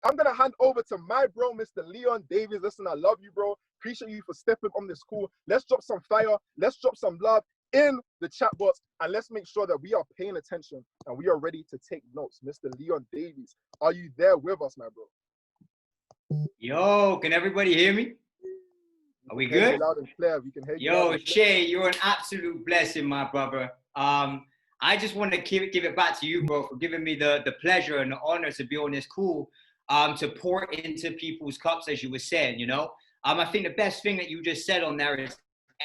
I'm going to hand over to my bro, Mr. Leon Davies. Listen, I love you, bro. Appreciate you for stepping on this call. Let's drop some fire. Let's drop some love in the chat box, and let's make sure that we are paying attention and we are ready to take notes. Mr. Leon Davies, are you there with us, my bro? Yo, can everybody hear me? Are we good? Loud and clear. We can hear you. Yo, Shay, you're an absolute blessing, my brother. I just want to give it back to you, bro, for giving me the pleasure and the honor to be on this call, to pour into people's cups, as you were saying, you know. I think the best thing that you just said on there is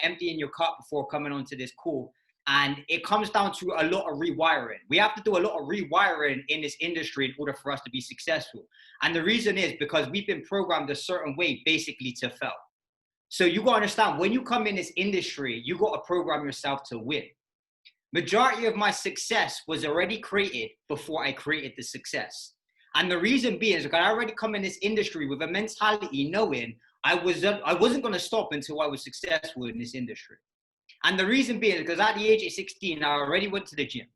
emptying your cup before coming onto this call. And it comes down to a lot of rewiring. We have to do a lot of rewiring in this industry in order for us to be successful. And the reason is because we've been programmed a certain way, basically, to fail. So you got to understand, when you come in this industry, you got to program yourself to win. Majority of my success was already created before I created the success. And the reason being is because I already come in this industry with a mentality knowing I wasn't going to stop until I was successful in this industry. And the reason being is because at the age of 16, I already went to the gym.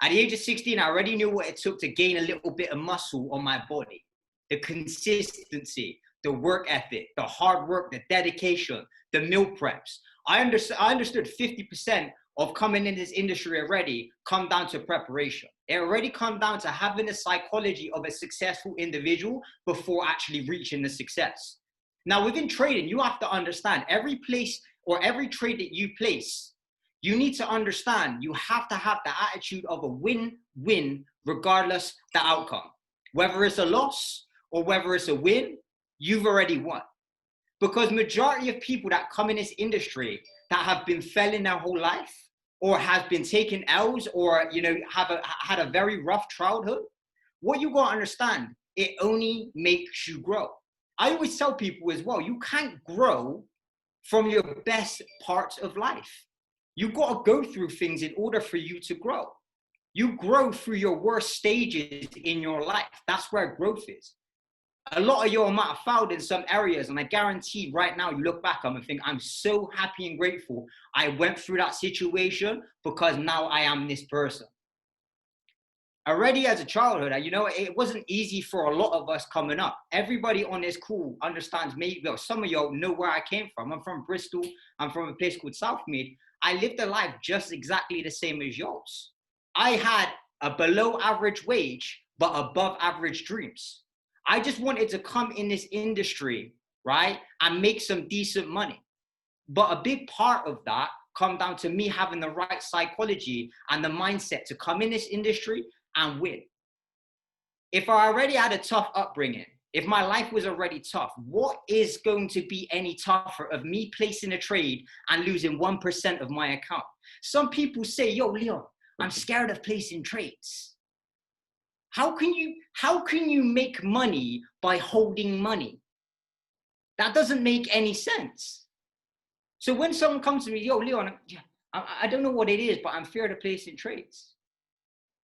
At the age of 16, I already knew what it took to gain a little bit of muscle on my body. The consistency, the work ethic, the hard work, the dedication, the meal preps. I understood 50% of coming in this industry already come down to preparation. It already come down to having the psychology of a successful individual before actually reaching the success. Now, within trading, you have to understand every place or every trade that you place, you need to understand you have to have the attitude of a win-win regardless the outcome. Whether it's a loss or whether it's a win, you've already won. Because majority of people that come in this industry that have been failing their whole life or has been taking L's or, you know, had a very rough childhood, what you got to understand, it only makes you grow. I always tell people as well, you can't grow from your best parts of life. You got to go through things in order for you to grow. You grow through your worst stages in your life. That's where growth is. A lot of you might have failed in some areas, and I guarantee right now you look back and think, I'm so happy and grateful I went through that situation because now I am this person. Already as a childhood, you know, it wasn't easy for a lot of us coming up. Everybody on this call understands me. Well, some of y'all know where I came from. I'm from Bristol. I'm from a place called Southmead. I lived a life just exactly the same as yours. I had a below average wage, but above average dreams. I just wanted to come in this industry, right, and make some decent money. But a big part of that come down to me having the right psychology and the mindset to come in this industry and win. If I already had a tough upbringing, if my life was already tough, what is going to be any tougher of me placing a trade and losing 1% of my account? Some people say, yo, Leon, I'm scared of placing trades. How can you make money by holding money? That doesn't make any sense. So when someone comes to me, yo, Leon, I don't know what it is, but I'm scared of placing trades.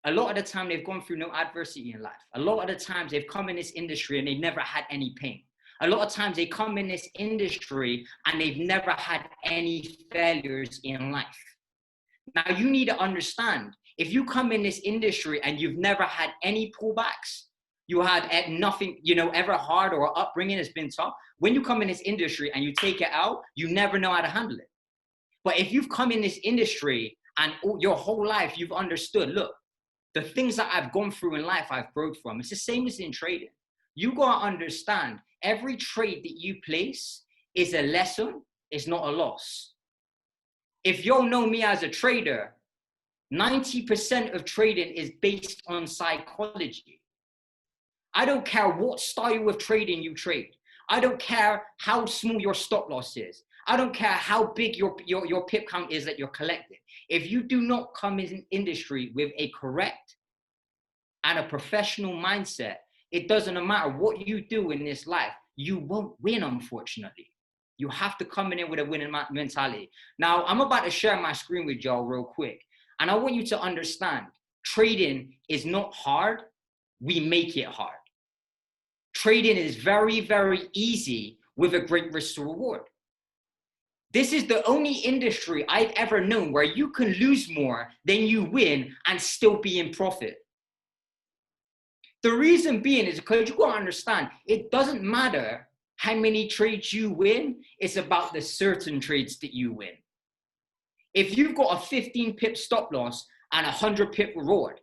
A lot of the time they've gone through no adversity in life. A lot of the times they've come in this industry and they've never had any pain. A lot of times they come in this industry and they've never had any failures in life. Now you need to understand, if you come in this industry and you've never had any pullbacks, you had nothing, you know, ever hard or upbringing has been tough. When you come in this industry and you take it out, you never know how to handle it. But if you've come in this industry and your whole life you've understood, look, the things that I've gone through in life, I've broke from. It's the same as in trading. You gotta understand, every trade that you place is a lesson, it's not a loss. If you'll know me as a trader, 90% of trading is based on psychology. I don't care what style of trading you trade. I don't care how small your stop loss is. I don't care how big your pip count is that you're collecting. If you do not come in industry with a correct and a professional mindset, it doesn't matter what you do in this life, you won't win, unfortunately. You have to come in with a winning mentality. Now, I'm about to share my screen with y'all real quick. And I want you to understand, trading is not hard. We make it hard. Trading is very, very easy with a great risk to reward. This is the only industry I've ever known where you can lose more than you win and still be in profit. The reason being is because you got to understand, it doesn't matter how many trades you win. It's about the certain trades that you win. If you've got a 15 pip stop loss and a 100 pip reward,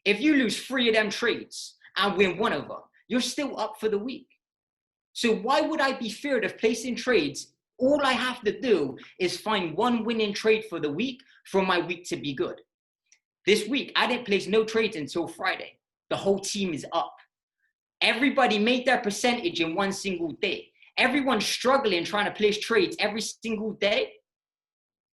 if you lose 3 of them trades and win 1 of them, you're still up for the week. So why would I be feared of placing trades? All I have to do is find 1 winning trade for the week for my week to be good. This week, I didn't place no trades until Friday. The whole team is up. Everybody made their percentage in 1 single day. Everyone's struggling trying to place trades every single day.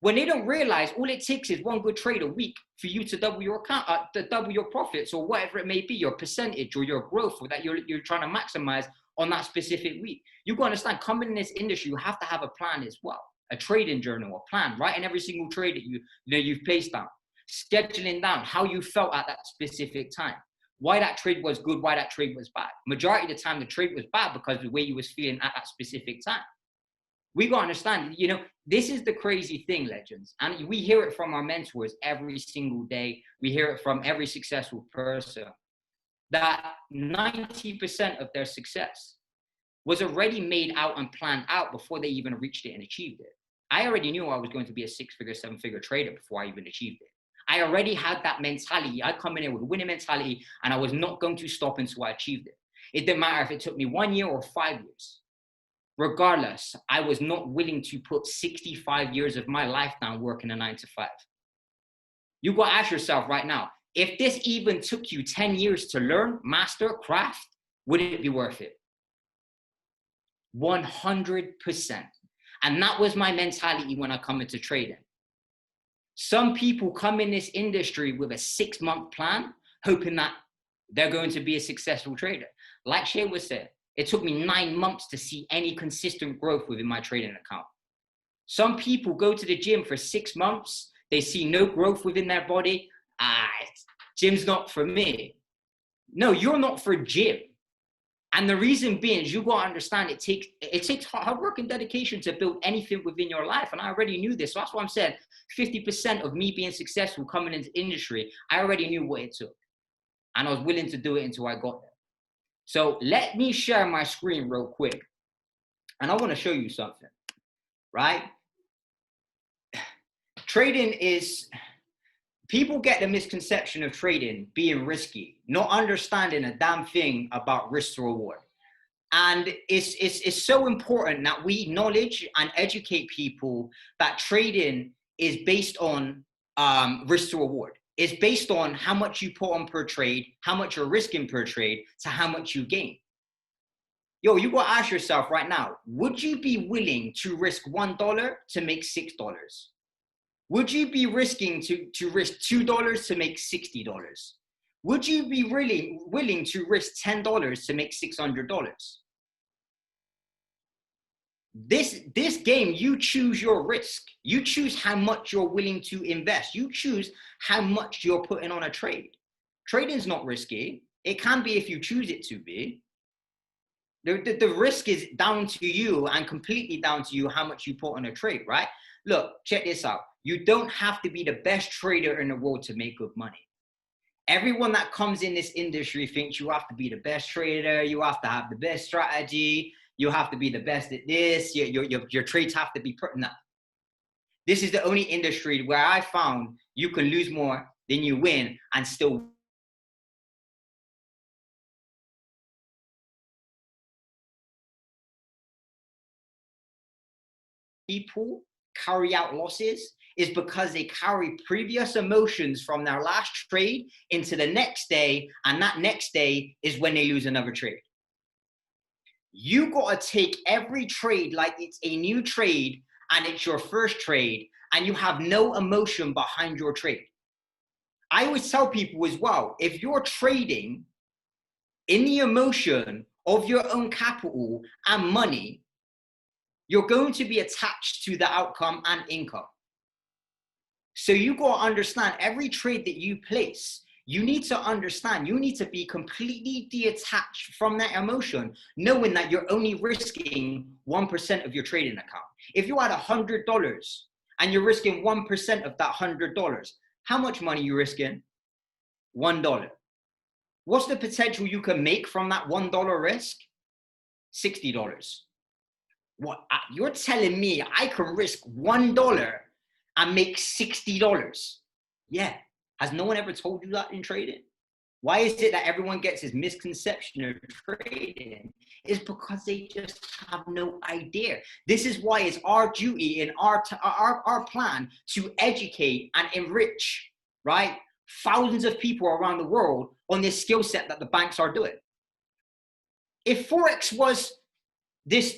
When they don't realize all it takes is 1 good trade a week for you to double your account, to double your profits or whatever it may be, your percentage or your growth or that you're trying to maximize on that specific week. You got to understand, coming in this industry, you have to have a plan as well, a trading journal, a plan, writing every single trade that you've placed down, scheduling down how you felt at that specific time, why that trade was good, why that trade was bad. Majority of the time, the trade was bad because of the way you was feeling at that specific time. We got to understand, this is the crazy thing, legends. And we hear it from our mentors every single day. We hear it from every successful person that 90% of their success was already made out and planned out before they even reached it and achieved it. I already knew I was going to be a 6-figure, 7-figure trader before I even achieved it. I already had that mentality. I'd come in with a winning mentality and I was not going to stop until I achieved it. It didn't matter if it took me 1 year or 5 years. Regardless, I was not willing to put 65 years of my life down working a 9-to-5. You got to ask yourself right now, if this even took you 10 years to learn, master, craft, would it be worth it? 100%. And that was my mentality when I come into trading. Some people come in this industry with a 6-month plan, hoping that they're going to be a successful trader. Like Shay was said, it took me 9 months to see any consistent growth within my trading account. Some people go to the gym for 6 months. They see no growth within their body. Gym's not for me. No, you're not for gym. And the reason being is you got to understand it takes hard work and dedication to build anything within your life. And I already knew this. So that's why I'm saying 50% of me being successful coming into industry, I already knew what it took. And I was willing to do it until I got there. So let me share my screen real quick. And I want to show you something, right? Trading is, people get the misconception of trading being risky, not understanding a damn thing about risk to reward. And it's so important that we acknowledge and educate people that trading is based on risk to reward. It's based on how much you put on per trade, how much you're risking per trade, to how much you gain. Yo, you got to ask yourself right now, would you be willing to risk $1 to make $6? Would you be risking to risk $2 to make $60? Would you be really willing to risk $10 to make $600? This game, you choose your risk. You choose how much you're willing to invest. You choose how much you're putting on a trade. Trading's not risky. It can be if you choose it to be. The risk is down to you and completely down to you how much you put on a trade, right? Look, check this out. You don't have to be the best trader in the world to make good money. Everyone that comes in this industry thinks you have to be the best trader. You have to have the best strategy. You have to be the best at this. Your trades have to be perfect. No. This is the only industry where I found you can lose more than you win and still people carry out losses is because they carry previous emotions from their last trade into the next day, and that next day is when they lose another trade. You got to take every trade like it's a new trade and it's your first trade, and you have no emotion behind your trade. I always tell people as well, if you're trading in the emotion of your own capital and money, you're going to be attached to the outcome and income. So you got to understand every trade that you place, you need to understand, you need to be completely detached from that emotion, knowing that you're only risking 1% of your trading account. If you had $100 and you're risking 1% of that $100, how much money are you risking? $1. What's the potential you can make from that $1 risk? $60. What? You're telling me I can risk $1 and make $60? Yeah. Has no one ever told you that in trading? Why is it that everyone gets this misconception of trading? It's because they just have no idea. This is why it's our duty and our plan to educate and enrich, right, thousands of people around the world on this skill set that the banks are doing. If Forex was this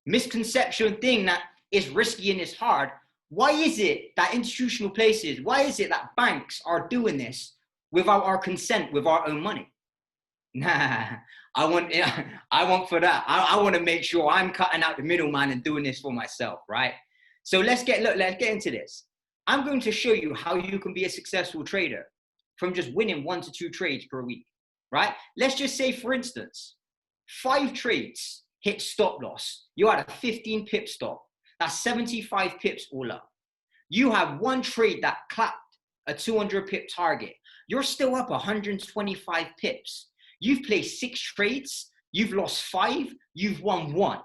misconception thing that is risky and is hard, why is it that institutional places, why is it that banks are doing this without our consent, with our own money? Nah, I want for that. I want to make sure I'm cutting out the middleman and doing this for myself, right? So let's get into this. I'm going to show you how you can be a successful trader from just winning 1 to 2 trades per week, right? Let's just say, for instance, 5 trades hit stop loss. You had a 15 pip stop. That's 75 pips all up. You have 1 trade that clapped a 200 pip target. You're still up 125 pips. You've placed 6 trades. You've lost 5. You've won 1.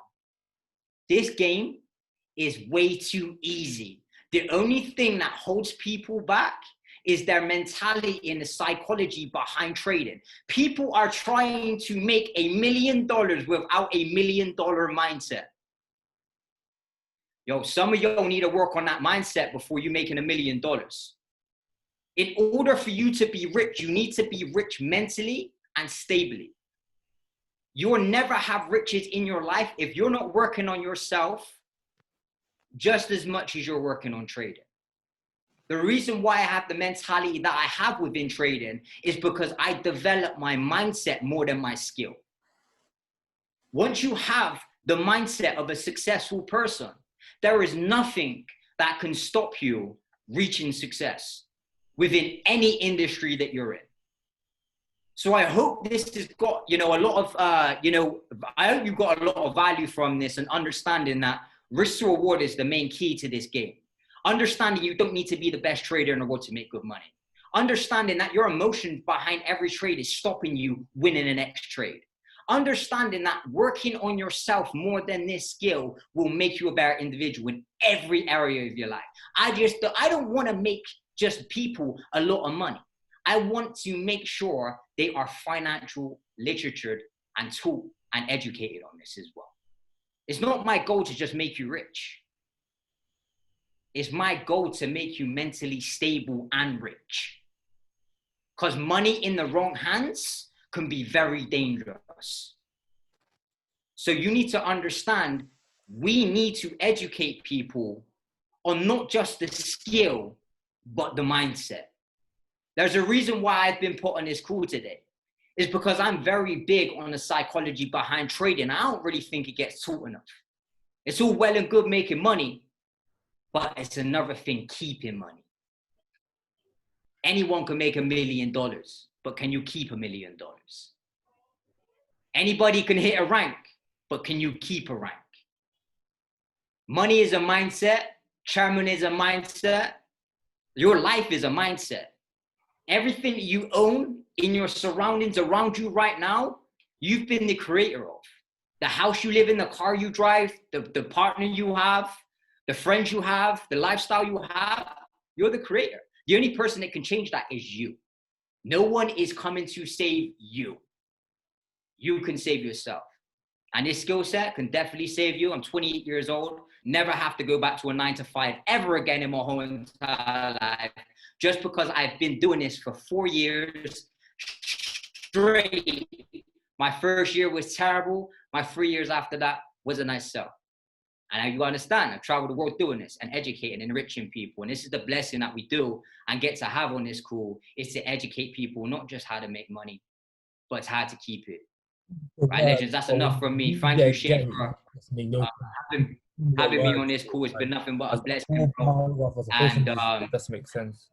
This game is way too easy. The only thing that holds people back is their mentality and the psychology behind trading. People are trying to make $1 million without $1 million mindset. Yo, some of y'all need to work on that mindset before you're making $1 million. In order for you to be rich, you need to be rich mentally and stably. You'll never have riches in your life if you're not working on yourself just as much as you're working on trading. The reason why I have the mentality that I have within trading is because I develop my mindset more than my skill. Once you have the mindset of a successful person, there is nothing that can stop you reaching success within any industry that you're in. So I hope this has got, a lot of, I hope you've got a lot of value from this and understanding that risk to reward is the main key to this game. Understanding you don't need to be the best trader in the world to make good money. Understanding that your emotions behind every trade is stopping you winning the next trade. Understanding that working on yourself more than this skill will make you a better individual in every area of your life. I don't want to make just people a lot of money. I want to make sure they are financial literatured and taught and educated on this as well. It's not my goal to just make you rich. It's my goal to make you mentally stable and rich. Because money in the wrong hands can be very dangerous. So you need to understand, we need to educate people on not just the skill, but the mindset. There's a reason why I've been put on this call today. It's because I'm very big on the psychology behind trading. I don't really think it gets taught enough. It's all well and good making money, but it's another thing keeping money. Anyone can make $1 million, but can you keep $1 million? Anybody can hit a rank, but can you keep a rank? Money is a mindset. Chairman is a mindset. Your life is a mindset. Everything that you own in your surroundings around you right now, you've been the creator of. The house you live in, the car you drive, the partner you have, the friends you have, the lifestyle you have, you're the creator. The only person that can change that is you. No one is coming to save you. You can save yourself. And this skill set can definitely save you. I'm 28 years old, never have to go back to a 9-to-5 ever again in my whole entire life, just because I've been doing this for 4 years straight. My first year was terrible. My 3 years after that was a nice sell. And you understand, I've traveled the world doing this and educating and enriching people. And this is the blessing that we do and get to have on this call, is to educate people, not just how to make money, but how to keep it. Right, legends, that's enough from me. Thank you, Shane, for having me on this call. It's been nothing but a blessing. And it doesn't make sense.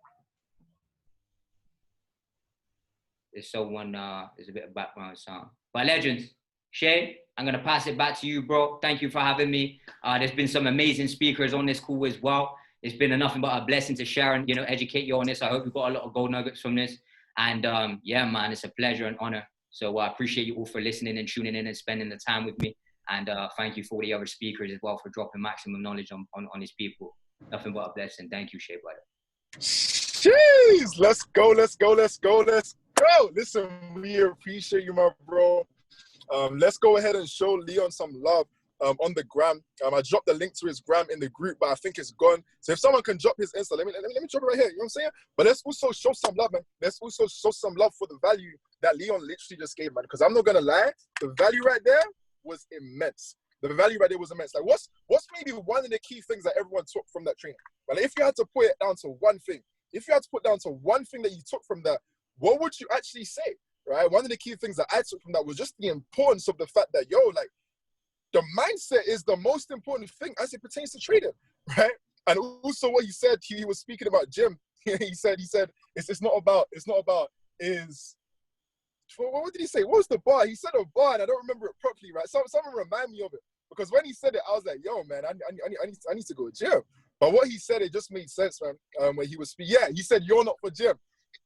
There's there's a bit of background sound. But legends, Shay, I'm gonna pass it back to you, bro. Thank you for having me. There's been some amazing speakers on this call as well. It's been nothing but a blessing to share and educate you on this. I hope you got a lot of gold nuggets from this. And yeah, man, it's a pleasure and honor. So I appreciate you all for listening and tuning in and spending the time with me. And thank you for the other speakers as well for dropping maximum knowledge on these people. Nothing but a blessing. Thank you, Shea Butter. Jeez, let's go. Listen, we appreciate you, my bro. Let's go ahead and show Leon some love on the gram. I dropped the link to his gram in the group, but I think it's gone. So if someone can drop his Insta, let me drop it right here. You know what I'm saying? But let's also show some love, man. Let's also show some love for the value that Leon literally just gave, man. Because I'm not gonna lie, the value right there was immense. The value right there was immense. Like, what's maybe one of the key things that everyone took from that training? But if you had to put it down to one thing, that you took from that, what would you actually say? Right? One of the key things that I took from that was just the importance of the fact that, like, the mindset is the most important thing as it pertains to trading, right? And also what he said, he was speaking about gym. he said it's not about what did he say? What was the bar? He said a bar and I don't remember it properly, right? Someone remind me of it. Because when he said it, I was like, yo, man, I need to go to gym. But what he said, it just made sense, man. When he was speaking, he said, you're not for gym.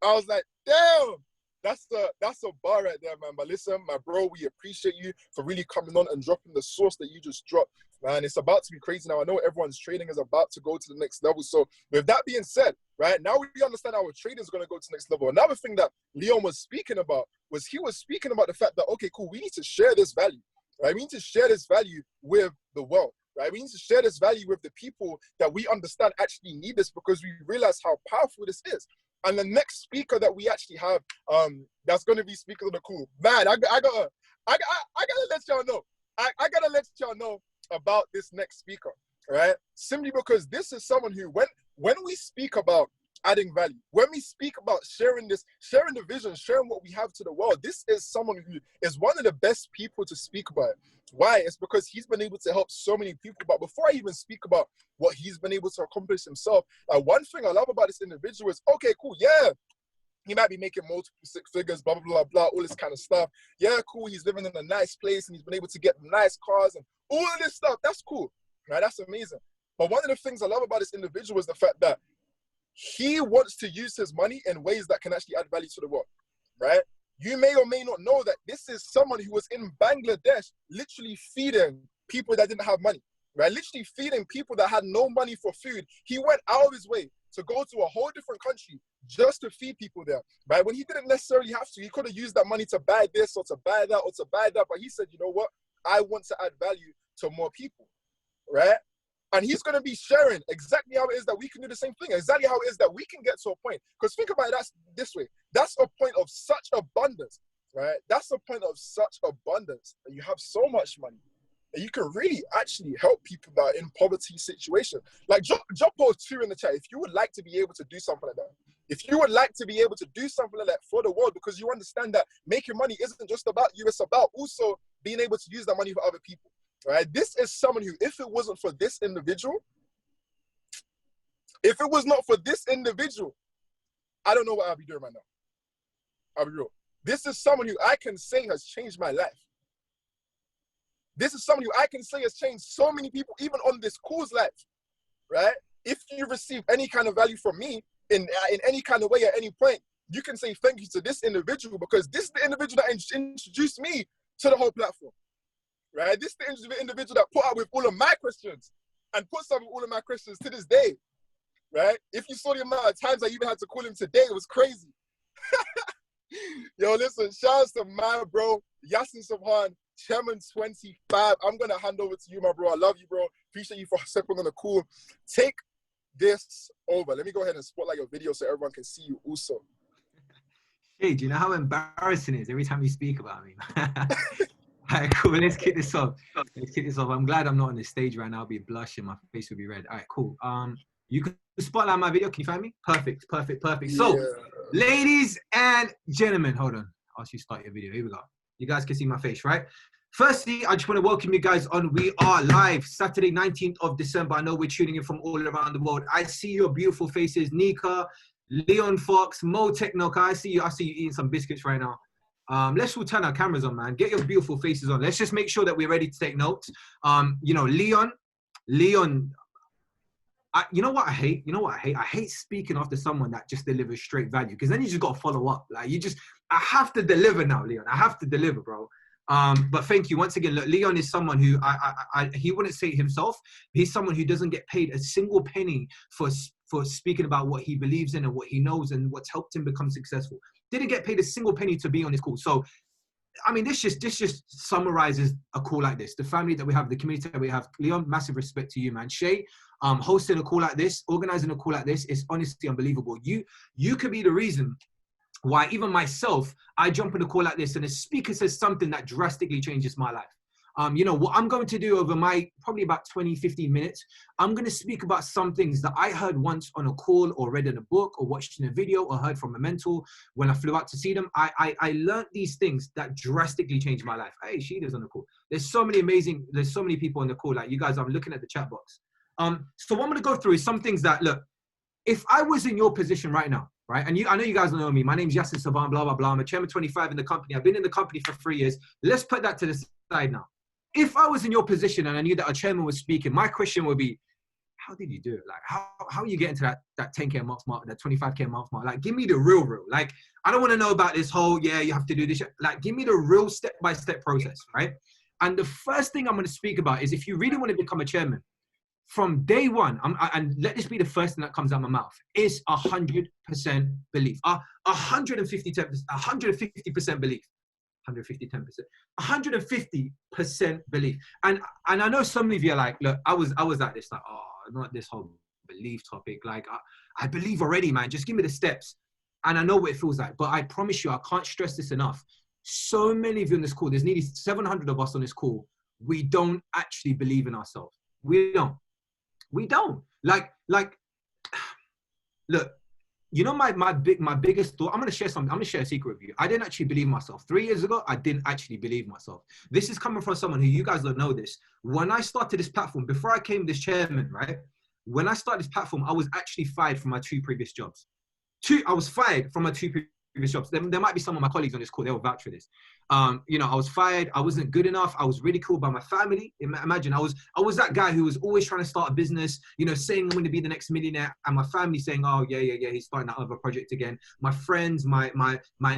I was like, damn. That's a bar right there, man. But listen, my bro, we appreciate you for really coming on and dropping the source that you just dropped. Man, it's about to be crazy now. I know everyone's trading is about to go to the next level. So with that being said, right, now we understand our trading is going to go to the next level. Another thing that Leon was speaking about was the fact that, okay, cool, we need to share this value, right? We need to share this value with the world, right? We need to share this value with the people that we understand actually need this because we realize how powerful this is. And the next speaker that we actually have, that's going to be speaker of the cool, man. I gotta let y'all know. I gotta let y'all know about this next speaker, right? Simply because this is someone who, when we speak about adding value, when we speak about sharing the vision, sharing what we have to the world, this is someone who is one of the best people to speak about it. Why? It's because he's been able to help so many people. But before I even speak about what he's been able to accomplish himself, one thing I love about this individual is, okay, cool, yeah, he might be making multiple six figures, blah, blah, blah, blah, all this kind of stuff. Yeah, cool, he's living in a nice place and he's been able to get nice cars and all of this stuff. That's cool, right? That's amazing. But one of the things I love about this individual is the fact that he wants to use his money in ways that can actually add value to the world, right? You may or may not know that this is someone who was in Bangladesh literally feeding people that didn't have money, right? Literally feeding people that had no money for food. He went out of his way to go to a whole different country just to feed people there, right? When he didn't necessarily have to, he could have used that money to buy this or to buy that or to buy that. But he said, you know what? I want to add value to more people, right? And he's going to be sharing exactly how it is that we can do the same thing, exactly how it is that we can get to a point. Because think about it, that's this way. That's a point of such abundance, right? That's a point of such abundance that you have so much money that you can really actually help people that are in poverty situation. Like, drop a 2 in the chat if you would like to be able to do something like that. If you would like to be able to do something like that for the world, because you understand that making money isn't just about you, it's about also being able to use that money for other people. Right? This is someone who, if it wasn't for this individual, I don't know what I'll be doing right now. I'll be real. This is someone who I can say has changed my life. This is someone who I can say has changed so many people, even on this course life, right? If you receive any kind of value from me in any kind of way at any point, you can say thank you to this individual because this is the individual that introduced me to the whole platform. Right? This is the individual that put up with all of my questions and puts up with all of my questions to this day. Right? If you saw the amount of times I even had to call him today, it was crazy. Yo, listen, shout out to my bro, Yasin Subhan, Chairman 25. I'm going to hand over to you, my bro. I love you, bro. Appreciate you for stepping on the call. Take this over. Let me go ahead and spotlight your video so everyone can see you also. Hey, do you know how embarrassing it is every time you speak about me? All right, cool. Let's kick this off. I'm glad I'm not on the stage right now. I'll be blushing. My face will be red. All right, cool. You can spotlight my video. Can you find me? Perfect. So, Yeah. ladies and gentlemen, hold on. I'll actually start your video. Here we go. You guys can see my face, right? Firstly, I just want to welcome you guys on. We are live Saturday, 19th of December. I know we're tuning in from all around the world. I see your beautiful faces. Nika, Leon Fox, Mo Technoka. I see you eating some biscuits right now. Let's all turn our cameras on, man. Get your beautiful faces on. Let's just make sure that we're ready to take notes. You know, Leon, You know what I hate? You know what I hate? I hate speaking after someone that just delivers straight value, because then you just got to follow up. Like I have to deliver now, Leon. I have to deliver, bro. But thank you once again. Look, Leon is someone who he wouldn't say it himself. He's someone who doesn't get paid a single penny for speaking about what he believes in and what he knows and what's helped him become successful. Didn't get paid a single penny to be on this call. So, I mean, this just summarizes a call like this. The family that we have, the community that we have. Leon, massive respect to you, man. Shay, hosting a call like this, organizing a call like this is honestly unbelievable. You could be the reason why even myself, I jump on a call like this and a speaker says something that drastically changes my life. You know, what I'm going to do over my probably about 20, 15 minutes, I'm going to speak about some things that I heard once on a call or read in a book or watched in a video or heard from a mentor when I flew out to see them. I learned these things that drastically changed my life. Hey, Sheeta's on the call. There's so many people on the call. Like you guys, I'm looking at the chat box. So what I'm going to go through is some things that, look, if I was in your position right now, right? And I know you guys don't know me. My name's Yasin, Subhan, blah, blah, blah. I'm a chairman 25 in the company. I've been in the company for 3 years. Let's put that to the side now. If I was in your position and I knew that a chairman was speaking, my question would be, how did you do it? Like, how are you getting to that 10K a month mark, that 25K a month mark? Like, give me the real. Like, I don't want to know about this whole, yeah, you have to do this. Like, give me the real step-by-step process, right? And the first thing I'm going to speak about is if you really want to become a chairman, from day one, and let this be the first thing that comes out of my mouth, is 100% belief. 150% belief. 150% belief. And I know some of you are like, look, I was at this, like, oh, not this whole belief topic. Like, I believe already, man. Just give me the steps. And I know what it feels like. But I promise you, I can't stress this enough. So many of you on this call, there's nearly 700 of us on this call. We don't actually believe in ourselves. We don't. Like, look, you know, my biggest thought, I'm going to share something. I'm going to share a secret with you. I didn't actually believe myself. 3 years ago, I didn't actually believe myself. This is coming from someone who, you guys don't know this. When I started this platform, before I came this chairman, right? When I started this platform, I was actually fired from my 2 previous jobs. I was fired from my 2 previous jobs. There might be some of my colleagues on this call, they'll vouch for this. You know, I was fired. I wasn't good enough. I was ridiculed by my family. Imagine, I was that guy who was always trying to start a business, you know, saying I'm going to be the next millionaire, and my family saying, oh, yeah, he's starting that other project again. My friends, my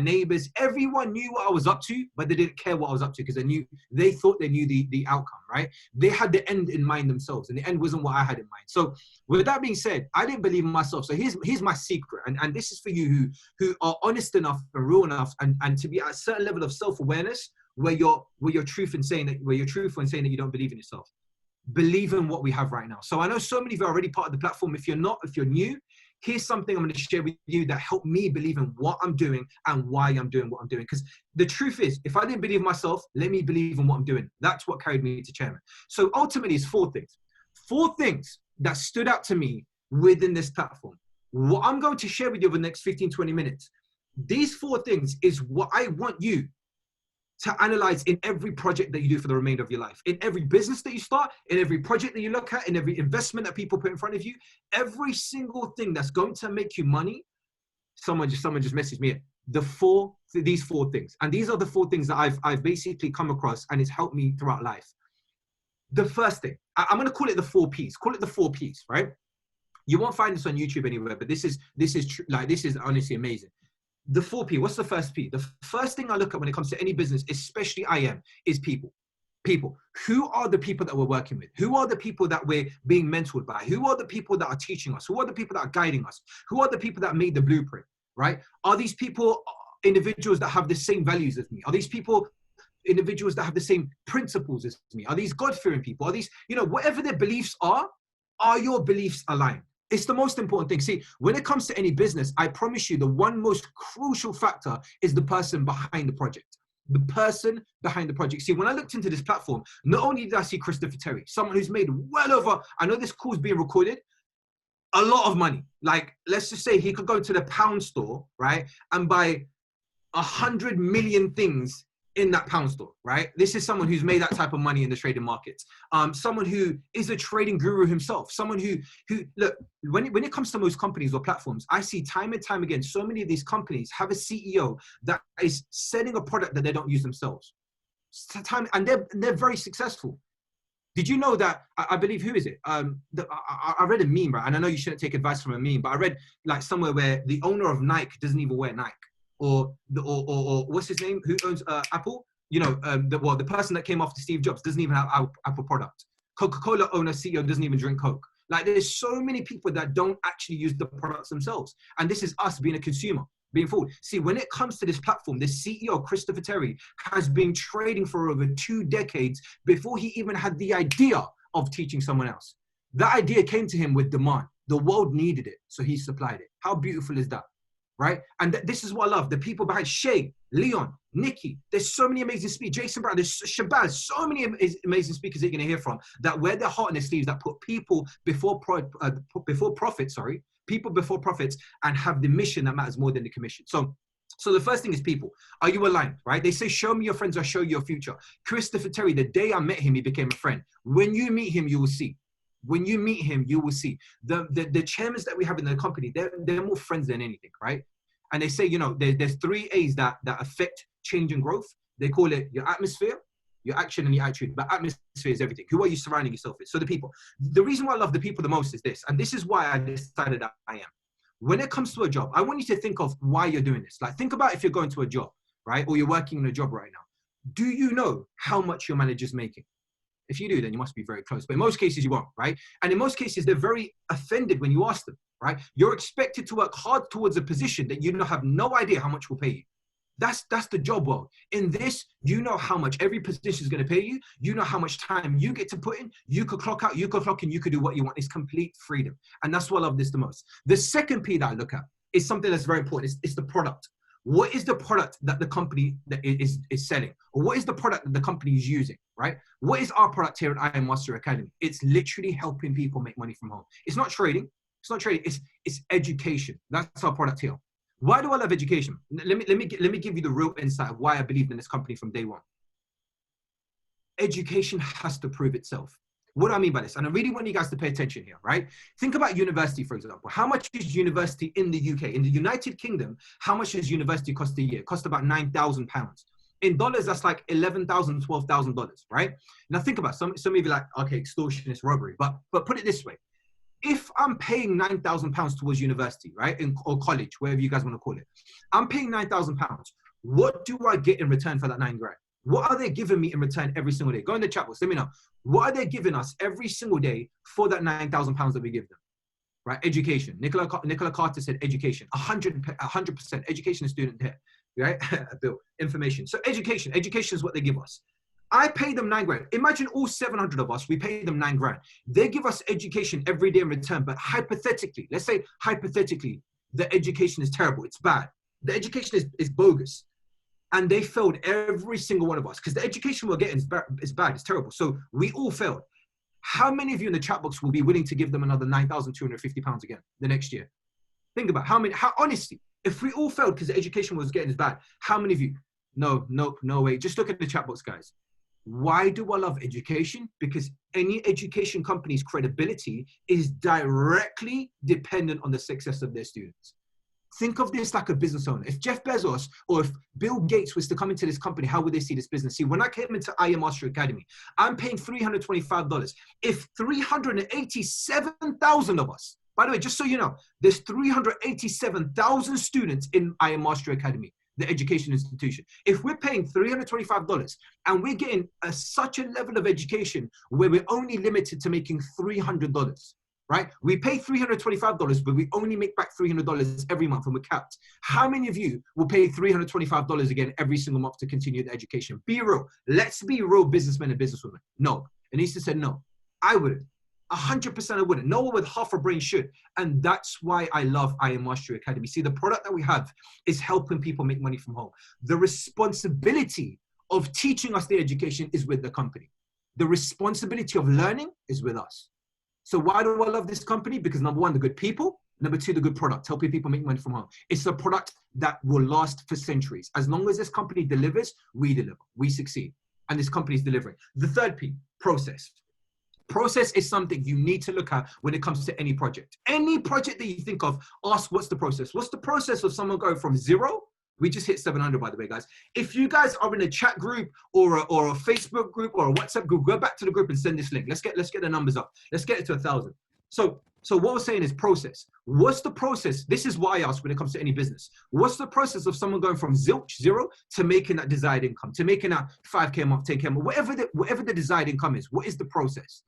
neighbors, everyone knew what I was up to, but they didn't care what I was up to because they thought they knew the outcome, right? They had the end in mind themselves, and the end wasn't what I had in mind. So with that being said, I didn't believe in myself. So here's my secret, and this is for you who are honest enough and real enough and to be at a certain level of self-awareness where you're truthful in saying that you don't believe in yourself. Believe in what we have right now. So I know so many of you are already part of the platform. If you're new, here's something I'm going to share with you that helped me believe in what I'm doing and why I'm doing what I'm doing. Because the truth is, if I didn't believe in myself, let me believe in what I'm doing. That's what carried me to chairman. So ultimately, it's 4 things. 4 things that stood out to me within this platform. What I'm going to share with you over the next 15, 20 minutes. These 4 things is what I want you to analyze in every project that you do for the remainder of your life, in every business that you start, in every project that you look at, in every investment that people put in front of you, every single thing that's going to make you money. Someone just messaged me these 4 things. And these are the 4 things that I've basically come across, and it's helped me throughout life. The first thing, I'm going to call it the 4 Ps. Call it the 4 Ps, right? You won't find this on YouTube anywhere, but this is honestly amazing. The 4 P, what's the first P? The first thing I look at when it comes to any business, especially is people. People. Who are the people that we're working with? Who are the people that we're being mentored by? Who are the people that are teaching us? Who are the people that are guiding us? Who are the people that made the blueprint, right? Are these people individuals that have the same values as me? Are these people individuals that have the same principles as me? Are these God-fearing people? Are these, whatever their beliefs are your beliefs aligned? It's the most important thing. See, when it comes to any business, I promise you the one most crucial factor is the person behind the project. The person behind the project. See, when I looked into this platform, not only did I see Christopher Terry, someone who's made well over, I know this call's being recorded, a lot of money. Like, let's just say he could go to the pound store, right, and buy 100 million things in that pound store, right? This is someone who's made that type of money in the trading markets. Someone who is a trading guru himself. Someone who look, when it comes to most companies or platforms, I see time and time again, so many of these companies have a CEO that is selling a product that they don't use themselves. And they're very successful. Did you know that, I believe, who is it? I read a meme, right? And I know you shouldn't take advice from a meme, but I read like somewhere where the owner of Nike doesn't even wear Nike. Or what's his name? Who owns Apple? You know, the person that came after Steve Jobs doesn't even have Apple product. Coca-Cola owner, CEO doesn't even drink Coke. Like, there's so many people that don't actually use the products themselves. And this is us being a consumer, being fooled. See, when it comes to this platform, the CEO, Christopher Terry, has been trading for over 2 decades before he even had the idea of teaching someone else. That idea came to him with demand. The world needed it, so he supplied it. How beautiful is that? Right? And this is what I love. The people behind Shay, Leon, Nikki, there's so many amazing speakers. Jason Brown, there's Shabazz, so many amazing speakers that you're going to hear from that wear their heart on their sleeves, that put people before profits, people before profits, and have the mission that matters more than the commission. So the first thing is people. Are you aligned, right? They say, show me your friends, I'll show you your future. Christopher Terry, the day I met him, he became a friend. When you meet him, you will see. When you meet him, you will see. The chairmen that we have in the company, they're more friends than anything, right? And they say, you know, there's 3 A's that affect change and growth. They call it your atmosphere, your action, and your attitude. But atmosphere is everything. Who are you surrounding yourself with? So the people. The reason why I love the people the most is this, and this is why I decided that I am. When it comes to a job, I want you to think of why you're doing this. Like, think about if you're going to a job, right? Or you're working in a job right now. Do you know how much your manager's making? If you do, then you must be very close. But in most cases, you won't, right? And in most cases, they're very offended when you ask them, right? You're expected to work hard towards a position that you have no idea how much will pay you. That's the job world. In this, you know how much every position is going to pay you. You know how much time you get to put in. You could clock out, you could clock in, you could do what you want. It's complete freedom. And that's why I love this the most. The second P that I look at is something that's very important. It's the product. What is the product that the company that is selling? Or what is the product that the company is using, right? What is our product here at I Am Master Academy? It's literally helping people make money from home. It's not trading. It's not trading. It's education. That's our product here. Why do I love education? Let me give you the real insight of why I believed in this company from day one. Education has to prove itself. What do I mean by this? And I really want you guys to pay attention here, right? Think about university, for example. How much is university in the UK? In the United Kingdom, how much does university cost a year? It costs about £9,000. In dollars, that's like $11,000, $12,000, right? Now think about it. Some of you like, okay, extortion is robbery. But put it this way. If I'm paying £9,000 towards university, right? Or college, whatever you guys want to call it. I'm paying £9,000. What do I get in return for that $9,000? What are they giving me in return every single day? Go in the chat box, let me know. What are they giving us every single day for that £9,000 that we give them? Right? Education. Nicola Carter said education. 100%. Education is student debt. Right? Bill. Information. So education. Education is what they give us. I pay them $9,000. Imagine all 700 of us, we pay them $9,000. They give us education every day in return. But hypothetically, let's say hypothetically, the education is terrible. It's bad. The education is bogus. And they failed every single one of us because the education we're getting is bad. It's terrible. So we all failed. How many of you in the chat box will be willing to give them another £9,250 again the next year? Think about how honestly, if we all failed because the education was getting as bad, how many of you? No way. Just look at the chat box, guys. Why do I love education? Because any education company's credibility is directly dependent on the success of their students. Think of this like a business owner. If Jeff Bezos or if Bill Gates was to come into this company, how would they see this business? See, when I came into I Am Master Academy, I'm paying $325. If 387,000 of us, by the way, just so you know, there's 387,000 students in I Am Master Academy, the education institution. If we're paying $325 and we're getting such a level of education where we're only limited to making $300, right? We pay $325, but we only make back $300 every month and we're capped. How many of you will pay $325 again every single month to continue the education? Be real. Let's be real businessmen and businesswomen. No. Anissa said no. I wouldn't. 100% I wouldn't. No one with half a brain should. And that's why I love I Am Mastery Academy. See, the product that we have is helping people make money from home. The responsibility of teaching us the education is with the company. The responsibility of learning is with us. So why do I love this company? Because number one, the good people. Number two, the good product, helping people make money from home. It's a product that will last for centuries. As long as this company delivers, we deliver, we succeed. And this company is delivering. The third P, process. Process is something you need to look at when it comes to any project. Any project that you think of, ask what's the process? What's the process of someone going from zero, We just hit 700, by the way, guys. If you guys are in a chat group or a Facebook group or a WhatsApp group, go back to the group and send this link. Let's get the numbers up. Let's get it to 1,000. So what we're saying is process. What's the process? This is what I ask when it comes to any business. What's the process of someone going from zero to making that desired income, to making that 5K a month, 10K a month, whatever the desired income is? What is the process?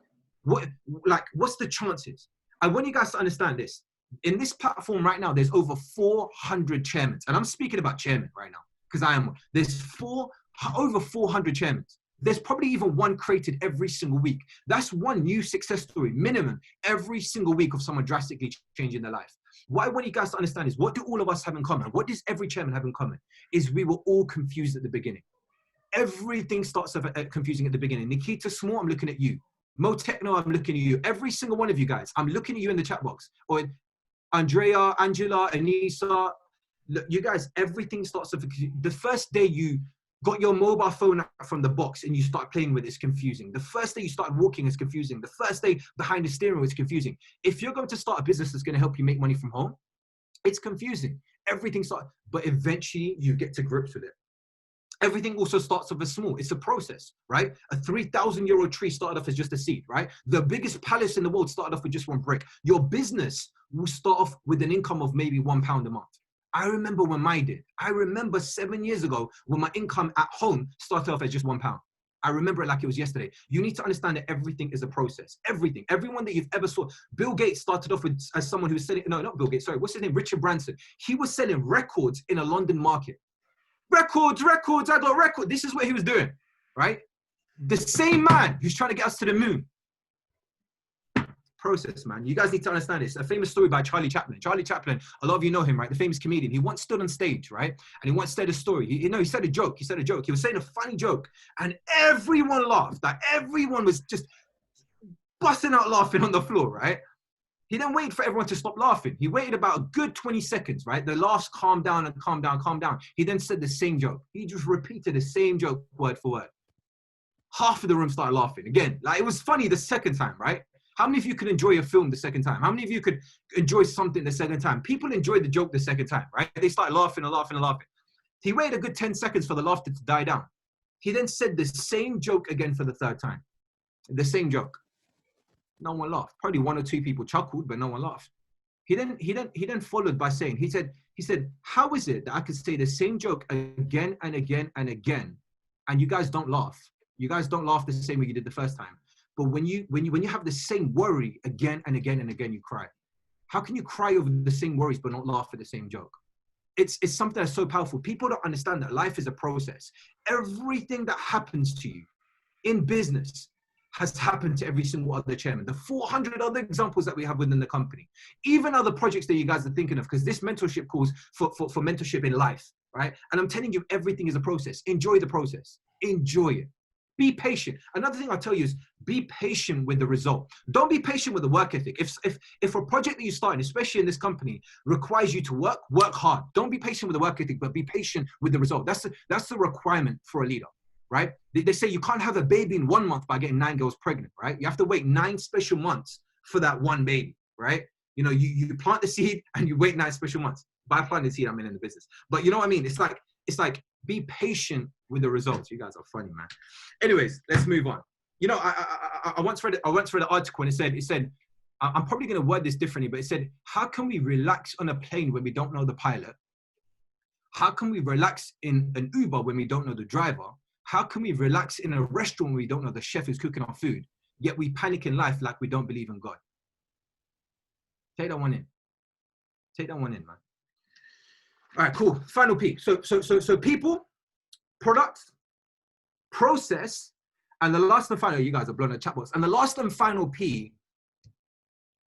What's the chances? I want you guys to understand this. In this platform right now, there's over 400 chairmen. And I'm speaking about chairmen right now because I am one. There's over 400 chairmen. There's probably even one created every single week. That's one new success story, minimum, every single week of someone drastically changing their life. What I want you guys to understand is, what do all of us have in common? What does every chairman have in common? Is we were all confused at the beginning. Everything starts off confusing at the beginning. Nikita Small, I'm looking at you. Mo Techno, I'm looking at you. Every single one of you guys, I'm looking at you in the chat box. Or Andrea, Angela, Anissa, look, you guys, everything starts off. The first day you got your mobile phone out from the box and you start playing with it, it's confusing. The first day you start walking is confusing. The first day behind the steering wheel is confusing. If you're going to start a business that's going to help you make money from home, it's confusing. Everything starts, but eventually you get to grips with it. Everything also starts off as small. It's a process, right? A 3,000-year-old tree started off as just a seed, right? The biggest palace in the world started off with just one brick. Your business will start off with an income of maybe £1 a month. I remember when mine did. I remember 7 years ago when my income at home started off as just £1. I remember it like it was yesterday. You need to understand that everything is a process. Everything. Everyone that you've ever saw. Bill Gates started off with as someone who was selling, no, not Bill Gates, sorry, what's his name? Richard Branson. He was selling records in a London market. Records, I got records. This is what he was doing, right? The same man who's trying to get us to the moon. Process, man. You guys need to understand this. A famous story by Charlie Chaplin. Charlie Chaplin, a lot of you know him, right? The famous comedian. He once stood on stage, right? And he once said a story. He said a joke. He was saying a funny joke. And everyone laughed. Like, everyone was just busting out laughing on the floor, right? He then waited for everyone to stop laughing. He waited about a good 20 seconds, right? The laughs calmed down and calmed down, calmed down. He then said the same joke. He just repeated the same joke word for word. Half of the room started laughing. Again, like, it was funny the second time, right? How many of you could enjoy a film the second time? How many of you could enjoy something the second time? People enjoy the joke the second time, right? They start laughing and laughing and laughing. He waited a good 10 seconds for the laughter to die down. He then said the same joke again for the third time. The same joke. No one laughed. Probably one or two people chuckled, but no one laughed. He then followed by saying, he said, how is it that I could say the same joke again and again and again, and you guys don't laugh? You guys don't laugh the same way you did the first time. But when you have the same worry again and again and again, you cry. How can you cry over the same worries but not laugh at the same joke? It's something that's so powerful. People don't understand that life is a process. Everything that happens to you in business has happened to every single other chairman. The 400 other examples that we have within the company, even other projects that you guys are thinking of, because this mentorship calls for mentorship in life, right? And I'm telling you, everything is a process. Enjoy the process. Enjoy it. Be patient. Another thing I'll tell you is be patient with the result. Don't be patient with the work ethic. If a project that you start, especially in this company, requires you to work hard. Don't be patient with the work ethic, but be patient with the result. That's the requirement for a leader, right? They say you can't have a baby in 1 month by getting 9 girls pregnant, right? You have to wait 9 special months for that one baby, right? You know, you plant the seed and you wait 9 special months. By planting the seed, I'm in the business. But you know what I mean? It's like be patient with the results. You guys are funny, man. Anyways, let's move on. You know, I once read an article and it said, I'm probably going to word this differently, but it said, how can we relax on a plane when we don't know the pilot? How can we relax in an Uber when we don't know the driver? How can we relax in a restaurant when we don't know the chef who's cooking our food? Yet we panic in life like we don't believe in God. Take that one in. Take that one in, man. All right, cool. Final P. So people, products, process, and the last and final, you guys are blowing the chat box. And the last and final P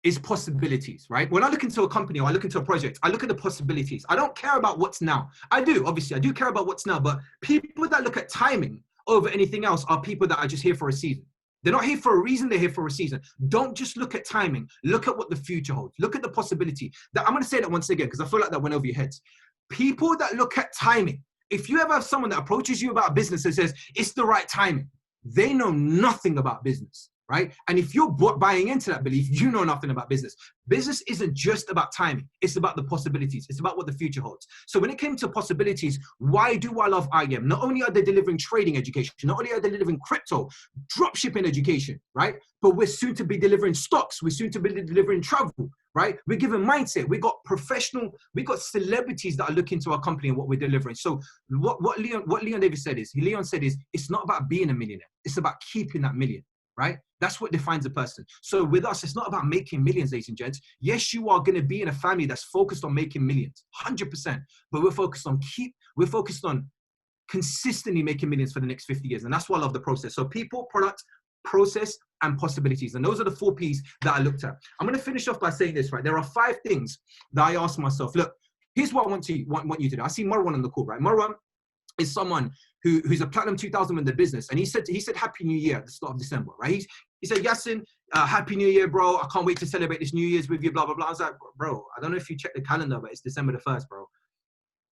is possibilities, right? When I look into a company or I look into a project, I look at the possibilities. I don't care about what's now. I do, obviously, I do care about what's now, but people that look at timing over anything else are people that are just here for a season. They're not here for a reason, they're here for a season. Don't just look at timing. Look at what the future holds. Look at the possibility. I'm going to say that once again, because I feel like that went over your heads. People that look at timing, if you ever have someone that approaches you about business and says, it's the right timing, they know nothing about business. right? And if you're buying into that belief, you know nothing about business. Business isn't just about timing. It's about the possibilities. It's about what the future holds. So when it came to possibilities, why do I love IM? Not only are they delivering trading education, not only are they delivering crypto, dropshipping education, right? But we're soon to be delivering stocks. We're soon to be delivering travel, right? We're giving mindset. We got professional, we got celebrities that are looking to our company and what we're delivering. So what Leon Davies said is, it's not about being a millionaire. It's about keeping that million, right? That's what defines a person. So with us, it's not about making millions, ladies and gents. Yes, you are going to be in a family that's focused on making millions, 100%. But we're focused on consistently making millions for the next 50 years. And that's why I love the process. So people, product, process, and possibilities. And those are the 4 Ps that I looked at. I'm going to finish off by saying this, right? There are 5 things that I asked myself. Look, here's what I want you to do. I see Marwan on the call, right? Marwan is someone who's a platinum 2000 in the business. And he said Happy New Year at the start of December, right? He said, Yasin, Happy New Year, bro. I can't wait to celebrate this New Year's with you, blah, blah, blah. I was like, bro, I don't know if you check the calendar, but it's December the 1st, bro.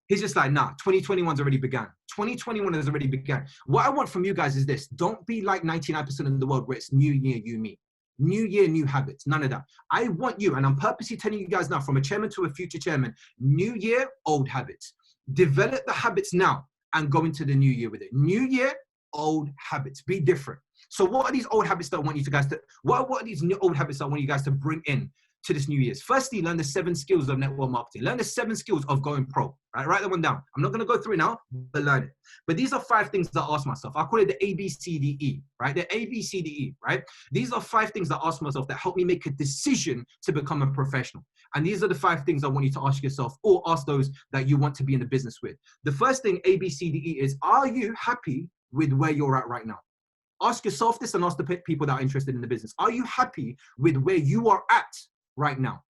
He's just like, nah, 2021's already begun. 2021 has already begun. What I want from you guys is this. Don't be like 99% of the world where it's new year, you, me. New year, new habits. None of that. I want you, and I'm purposely telling you guys now, from a chairman to a future chairman, new year, old habits. Develop the habits now and go into the new year with it. New year, old habits. Be different. So what are these old habits that I want you guys to, what are these new old habits that I want you guys to bring in to this New Year's? Firstly, learn the 7 skills of network marketing. Learn the 7 skills of going pro, right? Write that one down. I'm not going to go through it now, but learn it. But these are 5 things that I ask myself. I call it the ABCDE, right? The ABCDE, right? These are 5 things that I ask myself that help me make a decision to become a professional. And these are the 5 things I want you to ask yourself, or ask those that you want to be in the business with. The first thing, ABCDE, is, are you happy with where you're at right now? Ask yourself this and ask the people that are interested in the business. Are you happy with where you are at right now,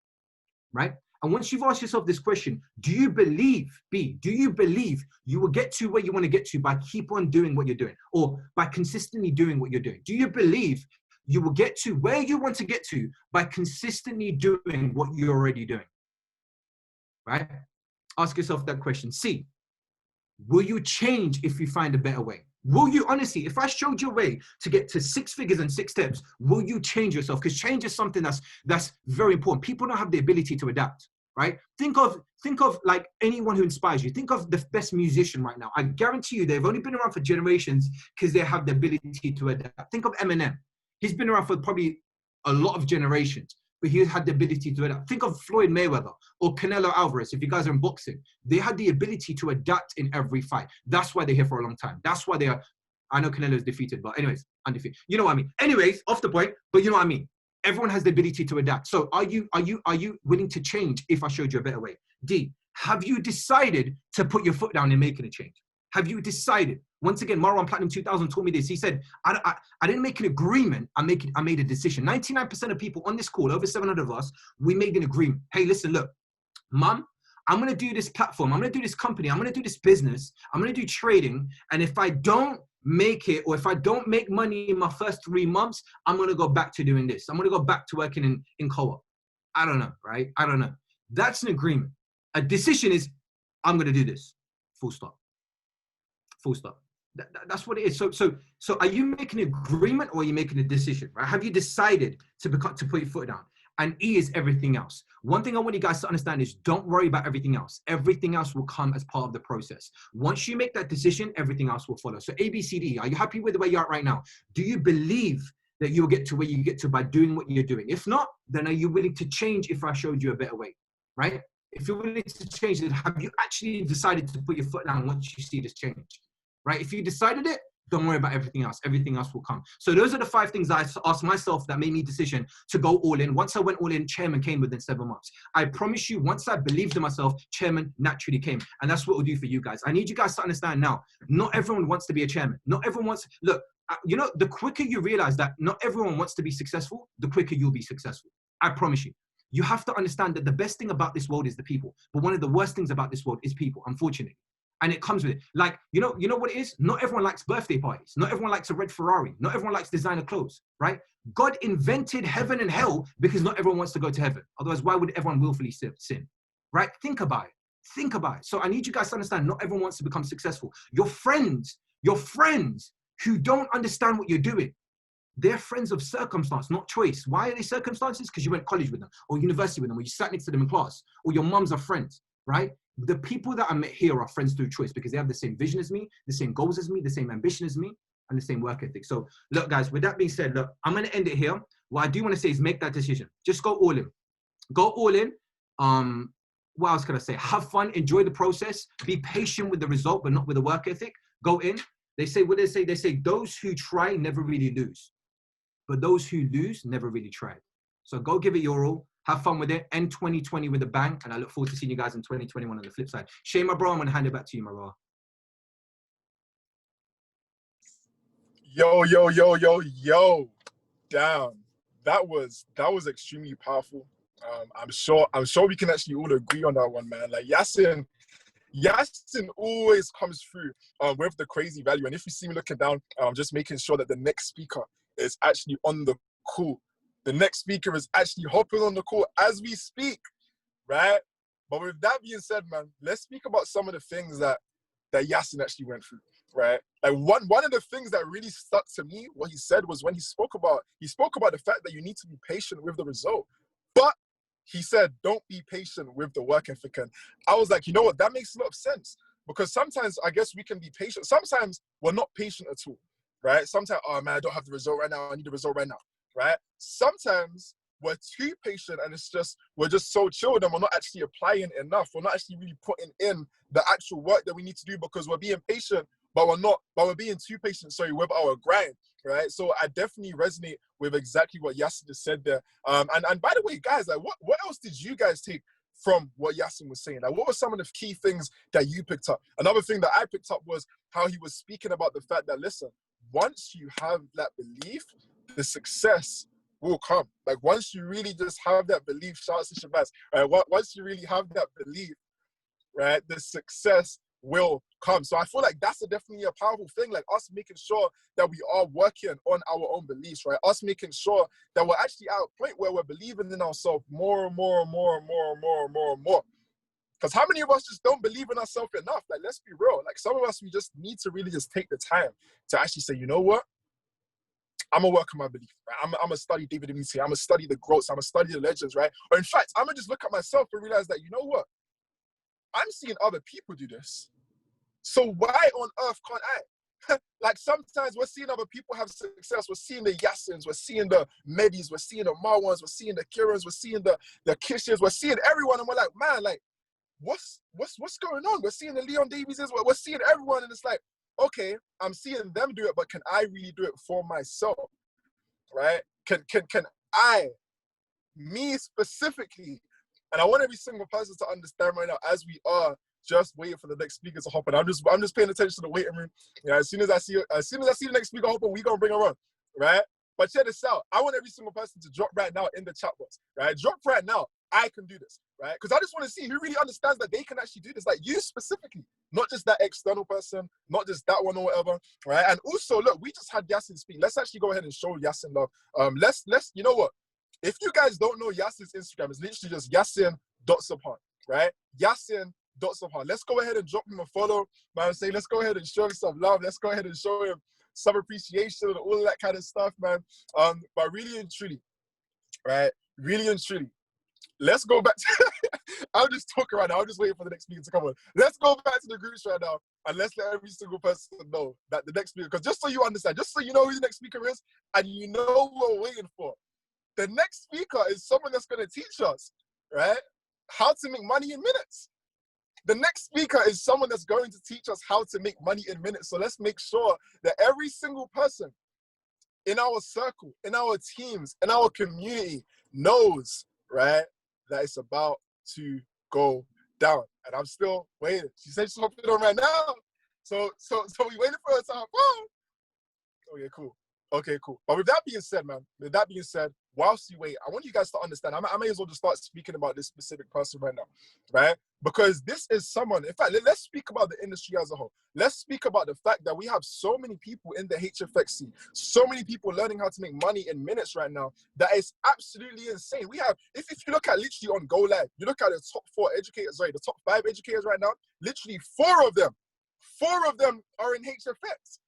right? And once you've asked yourself this question, do you believe you will get to where you want to get to by keep on doing what you're doing, or by consistently doing what you're doing? Do you believe you will get to where you want to get to by consistently doing what you're already doing, right? Ask yourself that question. C, will you change if you find a better way? Will you, honestly, if I showed you a way to get to 6 figures in 6 steps, will you change yourself? Because change is something that's very important. People don't have the ability to adapt, right? Think of like anyone who inspires you. Think of the best musician right now. I guarantee you they've only been around for generations because they have the ability to adapt. Think of Eminem. He's been around for probably a lot of generations, but he had the ability to adapt. Think of Floyd Mayweather or Canelo Alvarez. If you guys are in boxing, they had the ability to adapt in every fight. That's why they're here for a long time. That's why they are. I know Canelo is defeated, but anyways, undefeated. You know what I mean? Anyways, off the point, but you know what I mean? Everyone has the ability to adapt. So are you willing to change if I showed you a better way? D, have you decided to put your foot down in making a change? Have you decided? Once again, Marwan Platinum 2000 told me this. He said, I didn't make an agreement. I made a decision. 99% of people on this call, over 700 of us, we made an agreement. Hey, listen, look, Mom, I'm going to do this platform. I'm going to do this company. I'm going to do this business. I'm going to do trading. And if I don't make it, or if I don't make money in my first 3 months, I'm going to go back to doing this. I'm going to go back to working in co-op. I don't know, right? I don't know. That's an agreement. A decision is, I'm going to do this. Full stop. Full stop. That's what it is. So are you making an agreement, or are you making a decision, right? Have you decided to put your foot down? And E is everything else. One thing I want you guys to understand is, don't worry about everything else. Everything else will come as part of the process. Once you make that decision, everything else will follow. So A, B, C, D. Are you happy with the way you are right now? Do you believe that you'll get to where you get to by doing what you're doing? If not, then are you willing to change if I showed you a better way, right? If you're willing to change, then have you actually decided to put your foot down once you see this change, right? If you decided it, don't worry about everything else. Everything else will come. So those are the 5 things I asked myself that made me decision to go all in. Once I went all in, chairman came within 7 months. I promise you, once I believed in myself, chairman naturally came. And that's what we'll do for you guys. I need you guys to understand now, not everyone wants to be a chairman. Not everyone wants, look, you know, the quicker you realize that not everyone wants to be successful, the quicker you'll be successful. I promise you. You have to understand that the best thing about this world is the people. But one of the worst things about this world is people, unfortunately. And it comes with it. Like, you know what it is? Not everyone likes birthday parties. Not everyone likes a red Ferrari. Not everyone likes designer clothes, right? God invented heaven and hell because not everyone wants to go to heaven. Otherwise, why would everyone willfully sin, right? Think about it. Think about it. So I need you guys to understand, not everyone wants to become successful. Your friends who don't understand what you're doing, They're friends of circumstance, not choice. Why are they circumstances? Because you went to college with them, or university with them, or you sat next to them in class, or your mums are friends, right? The people that I met here are friends through choice because they have the same vision as me, the same goals as me, the same ambition as me, and the same work ethic. So look, guys, with that being said, look, I'm going to end it here. What I do want to say is make that decision. Just go all in. Go all in. What else can I say? Have fun, enjoy the process, be patient with the result, but not with the work ethic. Go in. They say, what they say? They say, those who try never really lose, but those who lose never really try. So go give it your all. Have fun with it. End 2020 with a bang. And I look forward to seeing you guys in 2021 on the flip side. Shay, my bro, I'm going to hand it back to you, my bro. Yo. Damn. That was extremely powerful. I'm sure we can actually all agree on that one, man. Like Yasin always comes through with the crazy value. And if you see me looking down, I'm just making sure that the next speaker is actually on the call. The next speaker is actually hopping on the call as we speak, right? But with that being said, man, let's speak about some of the things that Yasin actually went through, right? Like one of the things that really stuck to me, what he said was when he spoke about the fact that you need to be patient with the result. But he said, don't be patient with the work ethic. And I was like, you know what? That makes a lot of sense. Because sometimes I guess we can be patient. Sometimes we're not patient at all, right? Sometimes, oh man, I don't have the result right now. I need the result right now, right? Sometimes we're too patient and we're just so chilled and we're not actually applying enough. We're not actually really putting in the actual work that we need to do because we're being patient, but we're being too patient, with our grind, right? So I definitely resonate with exactly what Yasin just said there. And by the way, guys, like what else did you guys take from what Yasin was saying? Like what were some of the key things that you picked up? Another thing that I picked up was how he was speaking about the fact that, listen, once you have that belief, the success will come. Like once you really just have that belief, shout out to Shabazz, right? Once you really have that belief, right, the success will come. So I feel like that's definitely a powerful thing, like us making sure that we are working on our own beliefs, right? Us making sure that we're actually at a point where we're believing in ourselves more and more. Because how many of us just don't believe in ourselves enough? Like, let's be real. Like some of us, we just need to really just take the time to actually say, you know what? I'm gonna work on my belief, right? I'm gonna study David I'm gonna study the growths, I'm gonna study the legends, right? Or in fact, I'm gonna just look at myself and realize that, you know what? I'm seeing other people do this. So why on earth can't I? Like sometimes we're seeing other people have success. We're seeing the Yasins, we're seeing the Medis, we're seeing the Marwans, we're seeing the Kirans, we're seeing the Kishes, we're seeing everyone, and we're like, man, like, what's going on? We're seeing the Leon Davieses, we're seeing everyone, and it's like, okay, I'm seeing them do it, but can I really do it for myself, right? Can I, me specifically, and I want every single person to understand right now, as we are just waiting for the next speaker to hop in. I'm just paying attention to the waiting room. Yeah, as soon as I see the next speaker hop in, we gonna bring her on, right? But check this out. I want every single person to drop right now in the chat box, right? Drop right now. I can do this, right? Because I just want to see who really understands that they can actually do this. Like you specifically, not just that external person, not just that one or whatever, right? And also, look, we just had Yasin speak. Let's actually go ahead and show Yasin love. Let's you know what? If you guys don't know Yasin's Instagram, it's literally just Yasin.Subhan, right? Yasin.Subhan. Let's go ahead and drop him a follow. Man, I'm saying let's go ahead and show him some love. Let's go ahead and show him some appreciation and all of that kind of stuff, man. But really and truly, right? Really and truly, let's go back to I'm just talking right now. I'm just waiting for the next speaker to come on. Let's go back to the groups right now and let's let every single person know that the next speaker, because just so you understand, just so you know who the next speaker is and you know what we're waiting for. The next speaker is someone that's going to teach us, right, how to make money in minutes. The next speaker is someone that's going to teach us how to make money in minutes. So let's make sure that every single person in our circle, in our teams, in our community knows, right, that it's about to go down. And I'm still waiting. She said she's hopping on right now. So we waiting for her to hop on. Okay, cool. Okay, cool. But with that being said, man, whilst you wait, I want you guys to understand, I may as well just start speaking about this specific person right now, right? Because this is someone, in fact, let's speak about the industry as a whole. Let's speak about the fact that we have so many people in the HFX scene, so many people learning how to make money in minutes right now, that is absolutely insane. We have, if you look at literally on Go Live, you look at the top 4 educators, the top 5 educators right now, literally 4 of them are in HFX.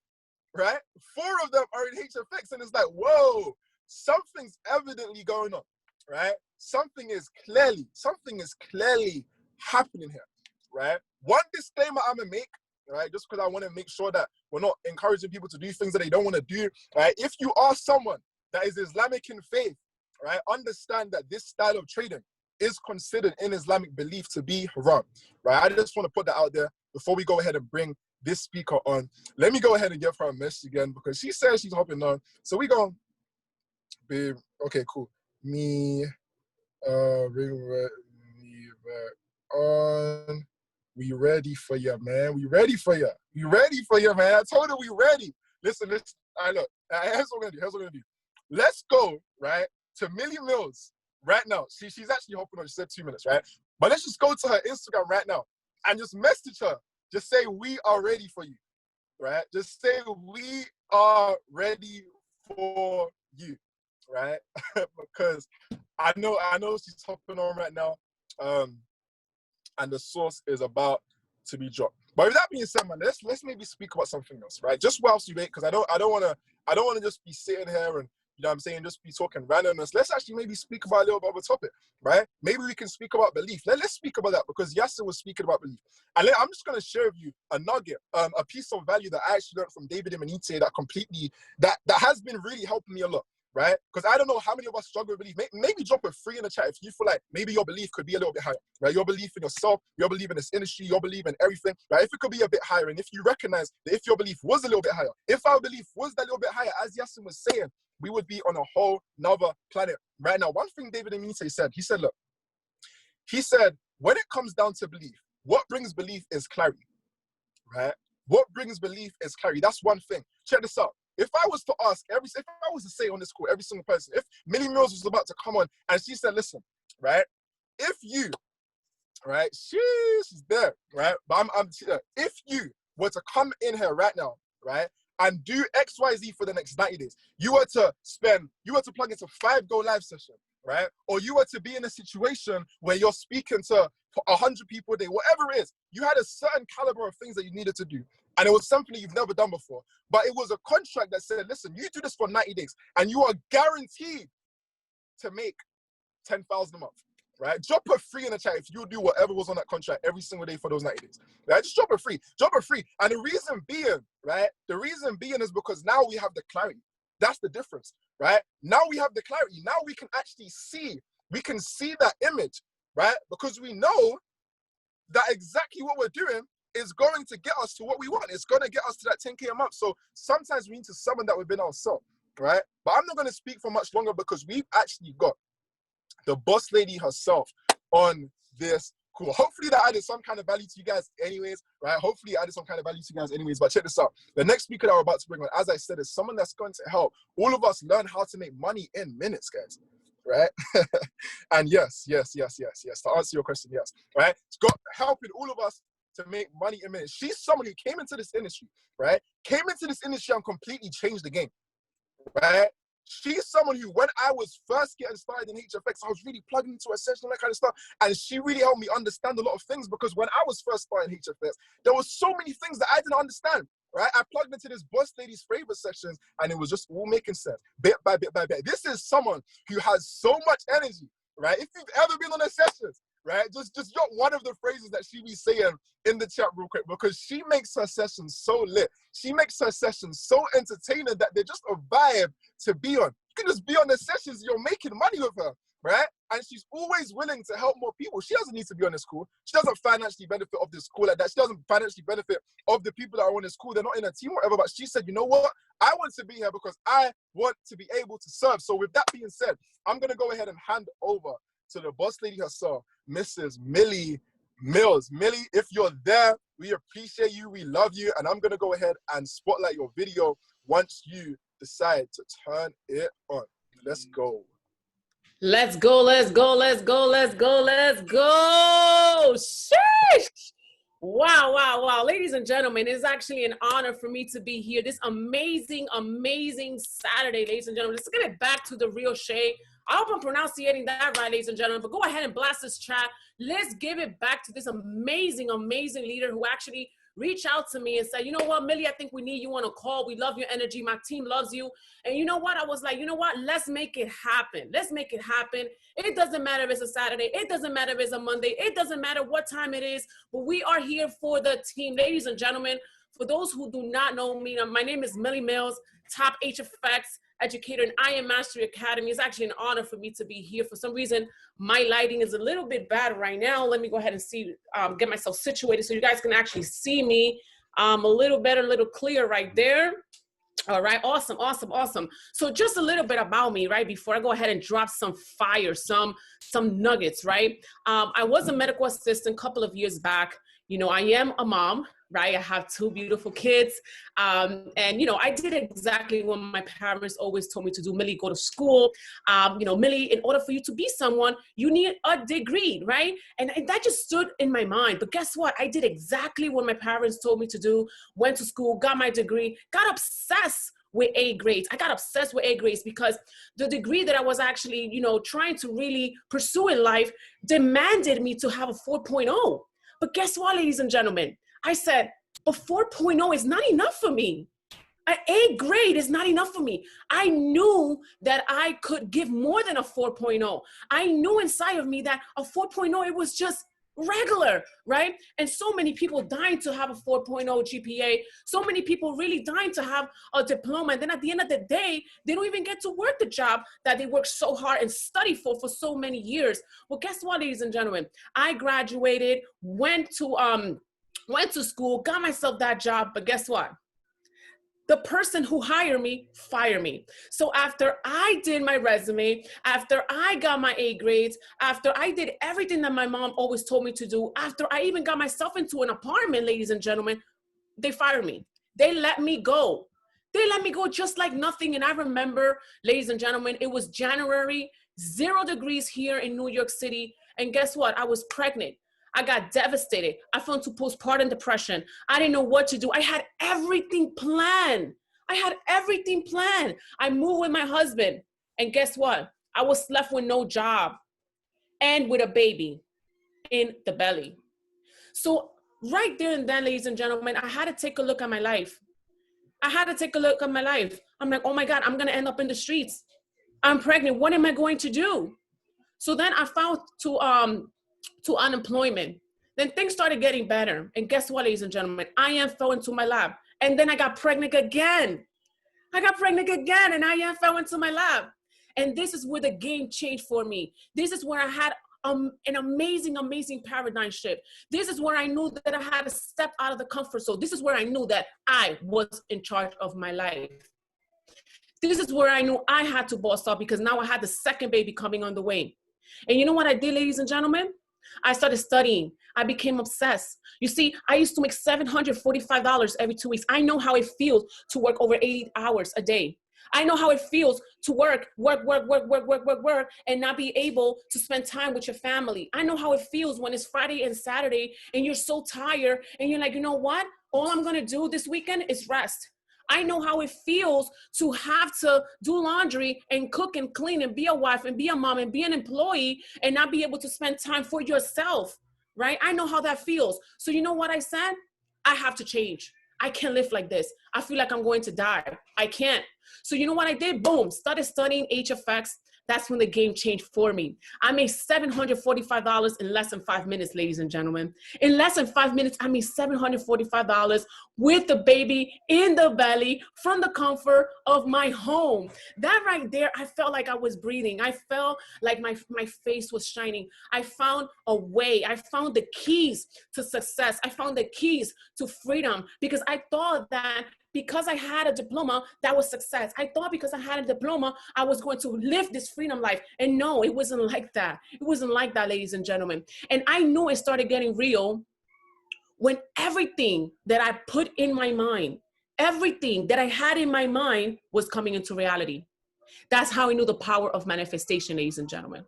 right? 4 of them are in HFX, and it's like, whoa, something's evidently going on, right? Something is clearly happening here, right? One disclaimer I'm gonna make, right? Just because I want to make sure that we're not encouraging people to do things that they don't want to do, right? If you are someone that is Islamic in faith, right, understand that this style of trading is considered in Islamic belief to be haram, right? I just want to put that out there before we go ahead and bring this speaker on. Let me go ahead and give her a message again because she says she's hopping on. So we go, babe. Okay, cool. Me, ring me back on. We ready for you, man. We ready for you. We ready for you, man. I told her we ready. Listen. All right, look. Here's what we're gonna do. Let's go, right, to Millz right now. She's actually hopping on. She said 2 minutes, right? But let's just go to her Instagram right now and just message her. Just say we are ready for you, right? Just say we are ready for you, right? Because I know she's hopping on right now, and the source is about to be dropped. But with that being said, man, let's maybe speak about something else, right? Just whilst you wait, because I don't want to just be sitting here and, you know what I'm saying, just be talking randomness. Let's actually maybe speak about a little bit of a topic, right? Maybe we can speak about belief. Let's speak about that because Yasin was speaking about belief. And I'm just going to share with you a nugget, a piece of value that I actually learned from David Imanite that has been really helping me a lot, right? Because I don't know how many of us struggle with belief. Maybe drop a 3 in the chat if you feel like maybe your belief could be a little bit higher, right? Your belief in yourself, your belief in this industry, your belief in everything, right? If it could be a bit higher, and if you recognize that if your belief was a little bit higher, if our belief was that little bit higher, as Yasin was saying, we would be on a whole nother planet right now. One thing David Imanite said, he said, when it comes down to belief, what brings belief is clarity, right? What brings belief is clarity. That's one thing. Check this out. If I was to ask if I was to say on this call, every single person, if Millz was about to come on and she said, listen, right, if you, right, she's there, right, but if you were to come in here right now, right, and do XYZ for the next 90 days, you were to plug into 5 go live sessions, right, or you were to be in a situation where you're speaking to 100 people a day, whatever it is, you had a certain caliber of things that you needed to do. And it was something you've never done before. But it was a contract that said, listen, you do this for 90 days and you are guaranteed to make 10,000 a month, right? Drop a 3 in the chat if you do whatever was on that contract every single day for those 90 days, right? Just drop a 3. And the reason being, right? The reason being is because now we have the clarity. That's the difference, right? Now we have the clarity. Now we can actually see, that image, right? Because we know that exactly what we're doing is going to get us to what we want. It's going to get us to that 10K a month. So sometimes we need to summon that within ourselves, right? But I'm not going to speak for much longer because we've actually got the boss lady herself on this call. Hopefully that added some kind of value to you guys anyways, right? Hopefully it added some kind of value to you guys anyways. But check this out. The next speaker that we're about to bring on, as I said, is someone that's going to help all of us learn how to make money in minutes, guys. Right? And yes. To answer your question, yes. Right? It's got helping all of us to make money in minutes. She's someone who came into this industry, right? And completely changed the game, right? She's someone who, when I was first getting started in HFX, I was really plugging into a session and that kind of stuff. And she really helped me understand a lot of things because when I was first starting HFX, there was so many things that I didn't understand, right? I plugged into this boss lady's favorite sessions and it was just all making sense, bit by bit by bit. This is someone who has so much energy, right? If you've ever been on her sessions, right? Just jot one of the phrases that she be saying in the chat real quick because she makes her sessions so lit. She makes her sessions so entertaining that they're just a vibe to be on. You can just be on the sessions, you're making money with her, right? And she's always willing to help more people. She doesn't need to be on this call. She doesn't financially benefit of this call like that. She doesn't financially benefit of the people that are on this call. They're not in a team or whatever, but she said, you know what? I want to be here because I want to be able to serve. So with that being said, I'm going to go ahead and hand over to the boss lady herself, Mrs. Millz. Millie, if you're there, we appreciate you, we love you, and I'm gonna go ahead and spotlight your video once you decide to turn it on. Let's go. Let's go. Sheesh. Wow. Ladies and gentlemen, it's actually an honor for me to be here. This amazing Saturday, ladies and gentlemen. Let's get it back to the real Shay. I hope I'm pronouncing that right, ladies and gentlemen, but go ahead and blast this chat. Let's give it back to this amazing leader who actually reach out to me and say, you know what, Millie, I think we need you on a call. We love your energy. My team loves you. And you know what? I was like, you know what? Let's make it happen. Let's make it happen. It doesn't matter if it's a Saturday. It doesn't matter if it's a Monday. It doesn't matter what time it is. But we are here for the team. Ladies and gentlemen, for those who do not know me, my name is Millie Millz, top HFX educator in I Am Mastery Academy. It's actually an honor for me to be here. For some reason, my lighting is a little bit bad right now. Let me go ahead and see, get myself situated so you guys can actually see me a little better, a little clearer right there. All right, awesome, awesome, awesome. So just a little bit about me, right? Before I go ahead and drop some fire, some nuggets, right? I was a medical assistant a couple of years back. You know, I am a mom, right? I have 2 beautiful kids. And, you know, I did exactly what my parents always told me to do. Millie, go to school. You know, Millie, in order for you to be someone, you need a degree, right? And that just stood in my mind. But guess what? I did exactly what my parents told me to do. Went to school, got my degree, got obsessed with A grades. I got obsessed with A grades because the degree that I was actually, you know, trying to really pursue in life demanded me to have a 4.0. But guess what, ladies and gentlemen? I said, a 4.0 is not enough for me. An A grade is not enough for me. I knew that I could give more than a 4.0. I knew inside of me that a 4.0, it was just regular, right? And so many people dying to have a 4.0 GPA. So many people really dying to have a diploma. And then at the end of the day, they don't even get to work the job that they worked so hard and studied for so many years. Well, guess what, ladies and gentlemen? I graduated, went to school, got myself that job, but guess what? The person who hired me fired me. So after I did my resume, after I got my A grades, after I did everything that my mom always told me to do, after I even got myself into an apartment, ladies and gentlemen, they fired me. They let me go. They let me go just like nothing. And I remember, ladies and gentlemen, it was January, 0 degrees here in New York City. And guess what? I was pregnant. I got devastated. I fell into postpartum depression. I didn't know what to do. I had everything planned. I moved with my husband. And guess what? I was left with no job and with a baby in the belly. So right there and then, ladies and gentlemen, I had to take a look at my life. I'm like, oh my God, I'm going to end up in the streets. I'm pregnant. What am I going to do? So then I found to unemployment. Then things started getting better. And guess what, ladies and gentlemen? I fell into my lab. And then I got pregnant again. And I fell into my lab. And this is where the game changed for me. This is where I had an amazing, amazing paradigm shift. This is where I knew that I had to step out of the comfort zone. This is where I knew that I was in charge of my life. This is where I knew I had to boss up because now I had the second baby coming on the way. And you know what I did, ladies and gentlemen? I started studying. I became obsessed. You see, I used to make $745 every 2 weeks. I know how it feels to work over 80 hours a day. I know how it feels to work, and not be able to spend time with your family. I know how it feels when it's Friday and Saturday and you're so tired and you're like, you know what? All I'm going to do this weekend is rest. I know how it feels to have to do laundry and cook and clean and be a wife and be a mom and be an employee and not be able to spend time for yourself, right? I know how that feels. So you know what I said? I have to change. I can't live like this. I feel like I'm going to die. I can't. So you know what I did? Boom, started studying HFX. That's when the game changed for me. I made $745 in less than 5 minutes, ladies and gentlemen. In less than 5 minutes, I made $745 with the baby in the belly from the comfort of my home. That right there, I felt like I was breathing. I felt like my face was shining. I found a way. I found the keys to success. I found the keys to freedom because I thought that because I had a diploma, that was success. I thought because I had a diploma, I was going to live this freedom life. And no, it wasn't like that. It wasn't like that, ladies and gentlemen. And I knew it started getting real when everything that I put in my mind, everything that I had in my mind was coming into reality. That's how I knew the power of manifestation, ladies and gentlemen.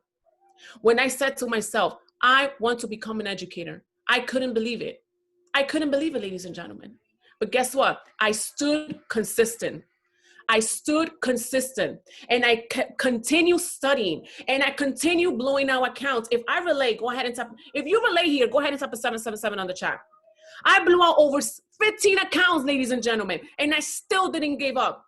When I said to myself, I want to become an educator, I couldn't believe it. I couldn't believe it, ladies and gentlemen. But guess what? I stood consistent. I stood consistent and I continue studying and I continue blowing out accounts. If I relate, go ahead and type. If you relate here, go ahead and type a 777 on the chat. I blew out over 15 accounts, ladies and gentlemen, and I still didn't give up.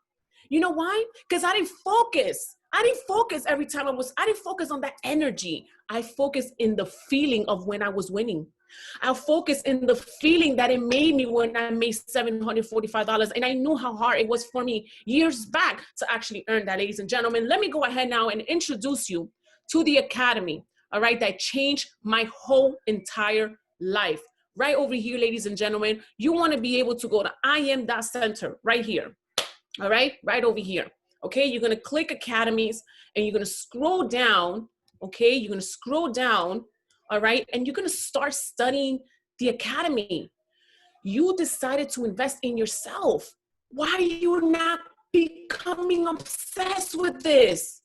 You know why? Because I didn't focus. I didn't focus every time I didn't focus on that energy. I focused in the feeling of when I was winning. I focused in the feeling that it made me when I made $745. And I knew how hard it was for me years back to actually earn that, ladies and gentlemen. Let me go ahead now and introduce you to the academy, all right, that changed my whole entire life. Right over here, ladies and gentlemen, you want to be able to go to IM.center right here, all right, right over here. Okay, you're going to click academies and you're going to scroll down. Okay, you're going to scroll down. All right, and you're going to start studying the academy. You decided to invest in yourself. Why are you not becoming obsessed with this?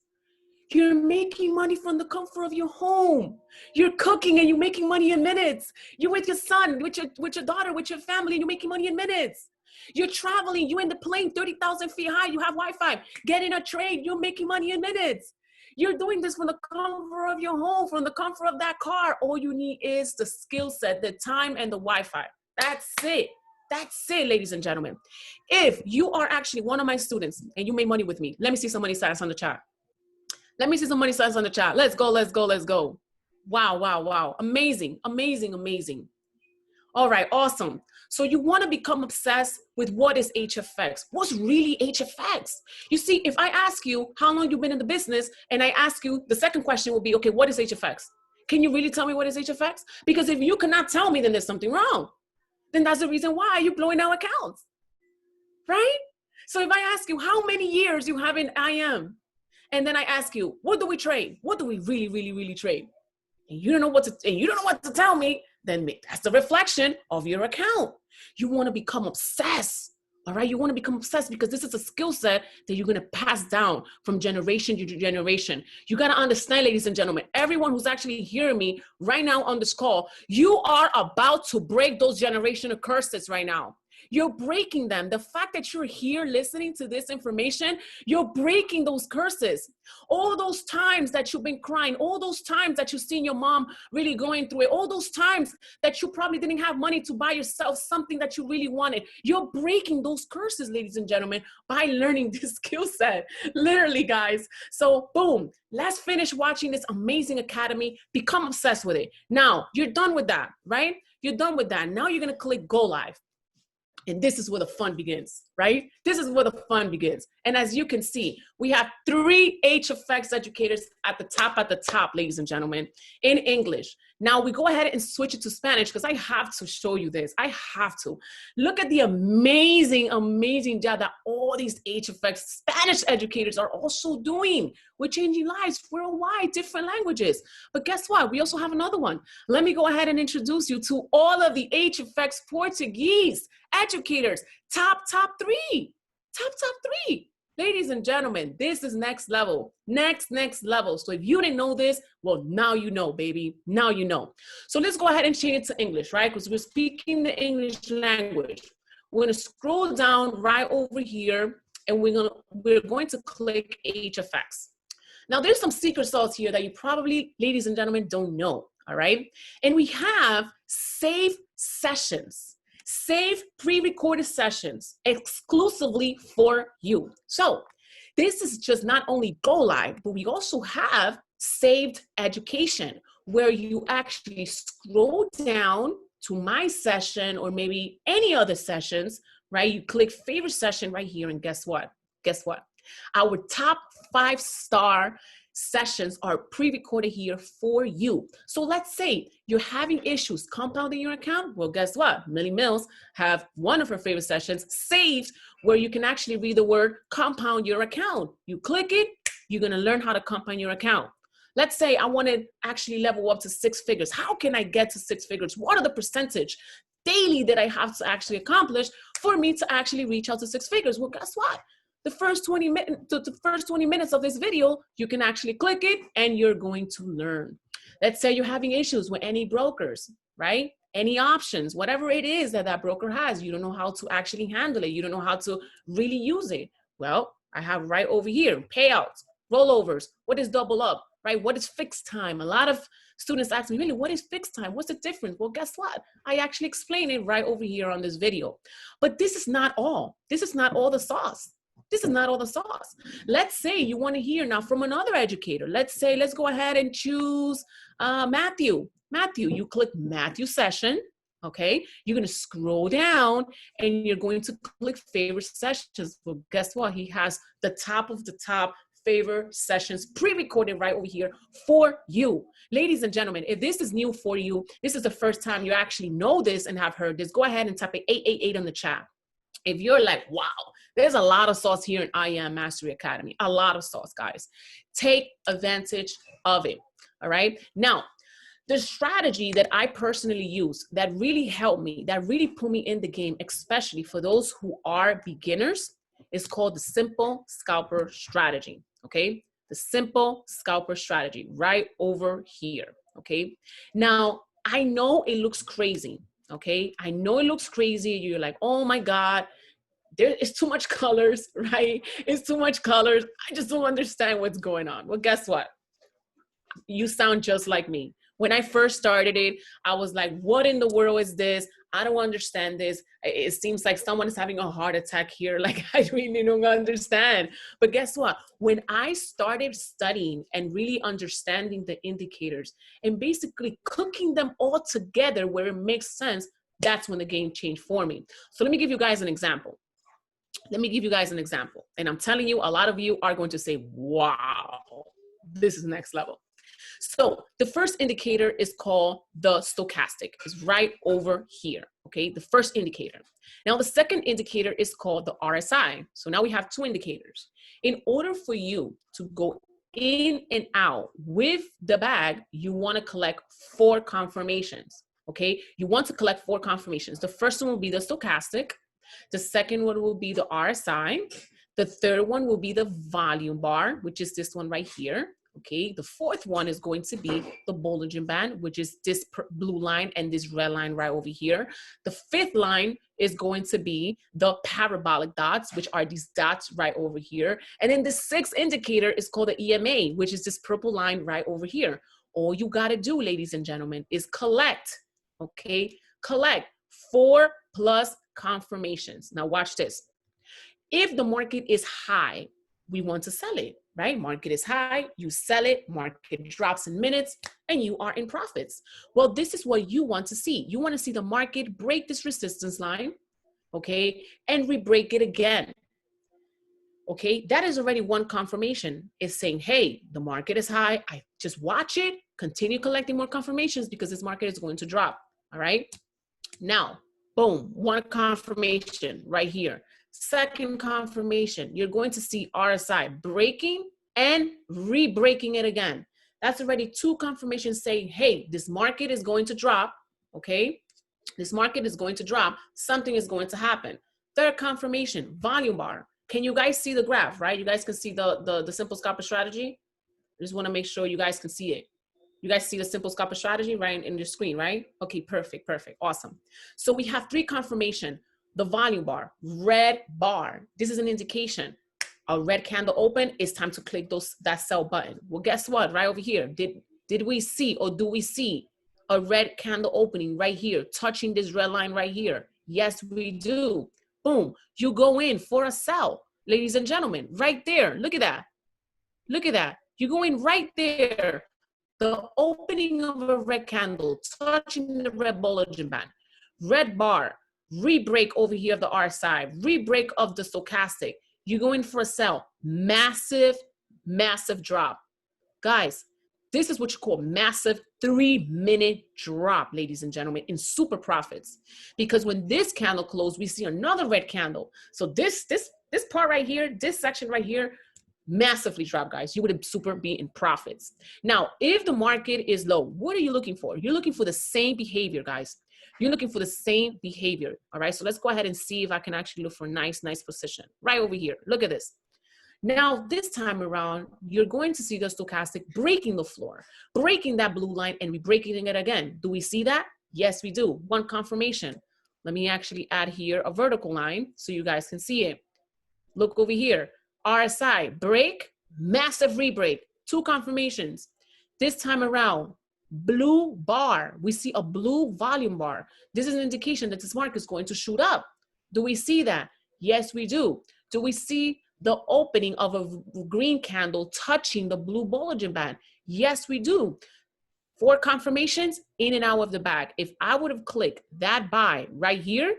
You're making money from the comfort of your home. You're cooking and you're making money in minutes. You're with your son, with your daughter, with your family, and you're making money in minutes. You're traveling, you're in the plane 30,000 feet high, you have Wi-Fi. Get in a train, you're making money in minutes. You're doing this from the comfort of your home, from the comfort of that car. All you need is the skill set, the time, and the Wi-Fi. That's it. That's it, ladies and gentlemen. If you are actually one of my students and you make money with me, let me see some money signs on the chat. Let me see some money signs on the chat. Let's go, let's go, let's go. Wow, wow, wow. Amazing, amazing, amazing. All right, awesome. So you want to become obsessed with what is HFX. What's really HFX? You see, if I ask you how long you've been in the business and I ask you, the second question will be, okay, what is HFX? Can you really tell me what is HFX? Because if you cannot tell me, then there's something wrong. Then that's the reason why you're blowing out accounts, right? So if I ask you how many years you have in IM, and then I ask you, what do we trade? What do we really, really, really trade? And you don't know what to tell me, then that's the reflection of your account. You want to become obsessed, all right? You want to become obsessed because this is a skill set that you're going to pass down from generation to generation. You got to understand, ladies and gentlemen, everyone who's actually hearing me right now on this call, you are about to break those generational curses right now. You're breaking them. The fact that you're here listening to this information, you're breaking those curses. All those times that you've been crying, all those times that you've seen your mom really going through it, all those times that you probably didn't have money to buy yourself something that you really wanted. You're breaking those curses, ladies and gentlemen, by learning this skill set. Literally, guys. So boom, let's finish watching this amazing academy. Become obsessed with it. Now, you're done with that, right? You're done with that. Now you're going to click go live. And this is where the fun begins, right? This is where the fun begins. And as you can see, we have 3 HFX educators at the top, ladies and gentlemen, in English. Now we go ahead and switch it to Spanish because I have to show you this. I have to. Look at the amazing, amazing job that all these HFX Spanish educators are also doing. We're changing lives worldwide, different languages. But guess what? We also have another one. Let me go ahead and introduce you to all of the HFX Portuguese educators. Top 3. Top 3. Ladies and gentlemen, this is next level. Next level. So if you didn't know this, well, now you know, baby. Now you know. So let's go ahead and change it to English, right? Because we're speaking the English language. We're going to scroll down right over here, and we're going to click HFX. Now, there's some secret sauce here that you probably, ladies and gentlemen, don't know, all right? And we have save sessions. Save pre-recorded sessions exclusively for you. So this is just not only go live, but we also have saved education where you actually scroll down to my session or maybe any other sessions, right? You click favorite session right here and guess what? Guess what? Our top 5-star sessions are pre-recorded here for you. So let's say you're having issues compounding your account. Well, guess what? Millz have one of her favorite sessions saved where you can actually read the word compound your account. You click it, you're going to learn how to compound your account. Let's say I want to actually level up to 6 figures. How can I get to 6 figures? What are the percentage daily that I have to actually accomplish for me to actually reach out to 6 figures? Well, guess what? The first 20 minutes of this video, you can actually click it and you're going to learn. Let's say you're having issues with any brokers, right? Any options, whatever it is that that broker has, you don't know how to actually handle it. You don't know how to really use it. Well, I have right over here, payouts, rollovers. What is double up? right? What is fixed time? A lot of students ask me, really, what is fixed time? What's the difference? Well, guess what? I actually explain it right over here on this video. But this is not all. This is not all the sauce. This is not all the sauce. Let's say you want to hear now from another educator. Let's go ahead and choose Matthew. Matthew, you click Matthew session. Okay, you're going to scroll down and you're going to click favorite sessions. Well, guess what? He has the top of the top favorite sessions pre-recorded right over here for you. Ladies and gentlemen, if this is new for you, this is the first time you actually know this and have heard this, go ahead and type 888 on the chat. If you're like, wow, there's a lot of sauce here in IAM Mastery Academy, a lot of sauce, guys. Take advantage of it, all right? Now, the strategy that I personally use that really helped me, that really put me in the game, especially for those who are beginners, is called the simple scalper strategy, okay? The simple scalper strategy right over here, okay? Now, I know it looks crazy, okay? I know it looks crazy. You're like, oh my God, there is too much colors, right? It's too much colors. I just don't understand what's going on. Well, guess what? You sound just like me. When I first started it, I was like, what in the world is this? I don't understand this. It seems like someone is having a heart attack here. Like, I really don't understand. But guess what? When I started studying and really understanding the indicators and basically cooking them all together where it makes sense, that's when the game changed for me. So let me give you guys an example. And I'm telling you, a lot of you are going to say, wow, this is next level. So the first indicator is called the stochastic. It's right over here, okay? The first indicator. Now the second indicator is called the RSI. So now we have two indicators. In order for you to go in and out with the bag, you want to collect 4 confirmations, okay? You want to collect 4 confirmations. The first one will be the stochastic. The second one will be the RSI. The third one will be the volume bar, which is this one right here. Okay, the fourth one is going to be the Bollinger Band, which is this blue line and this red line right over here. The fifth line is going to be the parabolic dots, which are these dots right over here. And then the sixth indicator is called the EMA, which is this purple line right over here. All you got to do, ladies and gentlemen, is collect, okay? Collect 4+ confirmations. Now watch this. If the market is high, we want to sell it, right? Market is high, you sell it, market drops in minutes, and you are in profits. Well, this is what you want to see. You want to see the market break this resistance line, okay, and re-break it again. Okay, that is already one confirmation. It's saying, hey, the market is high. I just watch it, continue collecting more confirmations because this market is going to drop, all right? Now, boom, one confirmation right here. Second confirmation, you're going to see RSI breaking and re-breaking it again. That's already 2 confirmations saying, hey, this market is going to drop, okay? This market is going to drop. Something is going to happen. Third confirmation, volume bar. Can you guys see the graph, right? You guys can see the simple scalper strategy. I just want to make sure you guys can see it. You guys see the simple scalper strategy right in your screen, right? Okay, perfect, perfect, awesome. So we have 3 confirmation. The volume bar, red bar. This is an indication. A red candle open, it's time to click that sell button. Well, guess what? Right over here, did we see or do we see a red candle opening right here, touching this red line right here? Yes, we do. Boom, you go in for a sell. Ladies and gentlemen, right there, look at that. Look at that. You go in right there. The opening of a red candle, touching the red Bollinger Band, red bar, re-break over here of the RSI, re-break of the stochastic. You go in for a sell, massive, massive drop. Guys, this is what you call massive 3-minute drop, ladies and gentlemen, in super profits. Because when this candle closed, we see another red candle. So this part right here, this section right here, massively drop, guys. You would super be in profits. Now, if the market is low, what are you looking for? You're looking for the same behavior, guys. You're looking for the same behavior, all right? So let's go ahead and see if I can actually look for a nice position right over here. Look at this. Now, this time around, you're going to see the stochastic breaking the floor, breaking that blue line and re-breaking it again. Do we see that? Yes, we do. One confirmation. Let me actually add here a vertical line so you guys can see it. Look over here. RSI, break, massive re-break. 2 confirmations. This time around, blue bar. We see a blue volume bar. This is an indication that this market is going to shoot up. Do we see that? Yes, we do. Do we see the opening of a green candle touching the blue Bollinger Band? Yes, we do. 4 confirmations in and out of the bag. If I would have clicked that buy right here,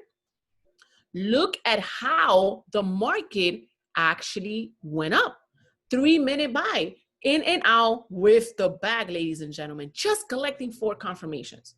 look at how the market actually went up. 3-minute buy, in and out with the bag, ladies and gentlemen, just collecting 4 confirmations.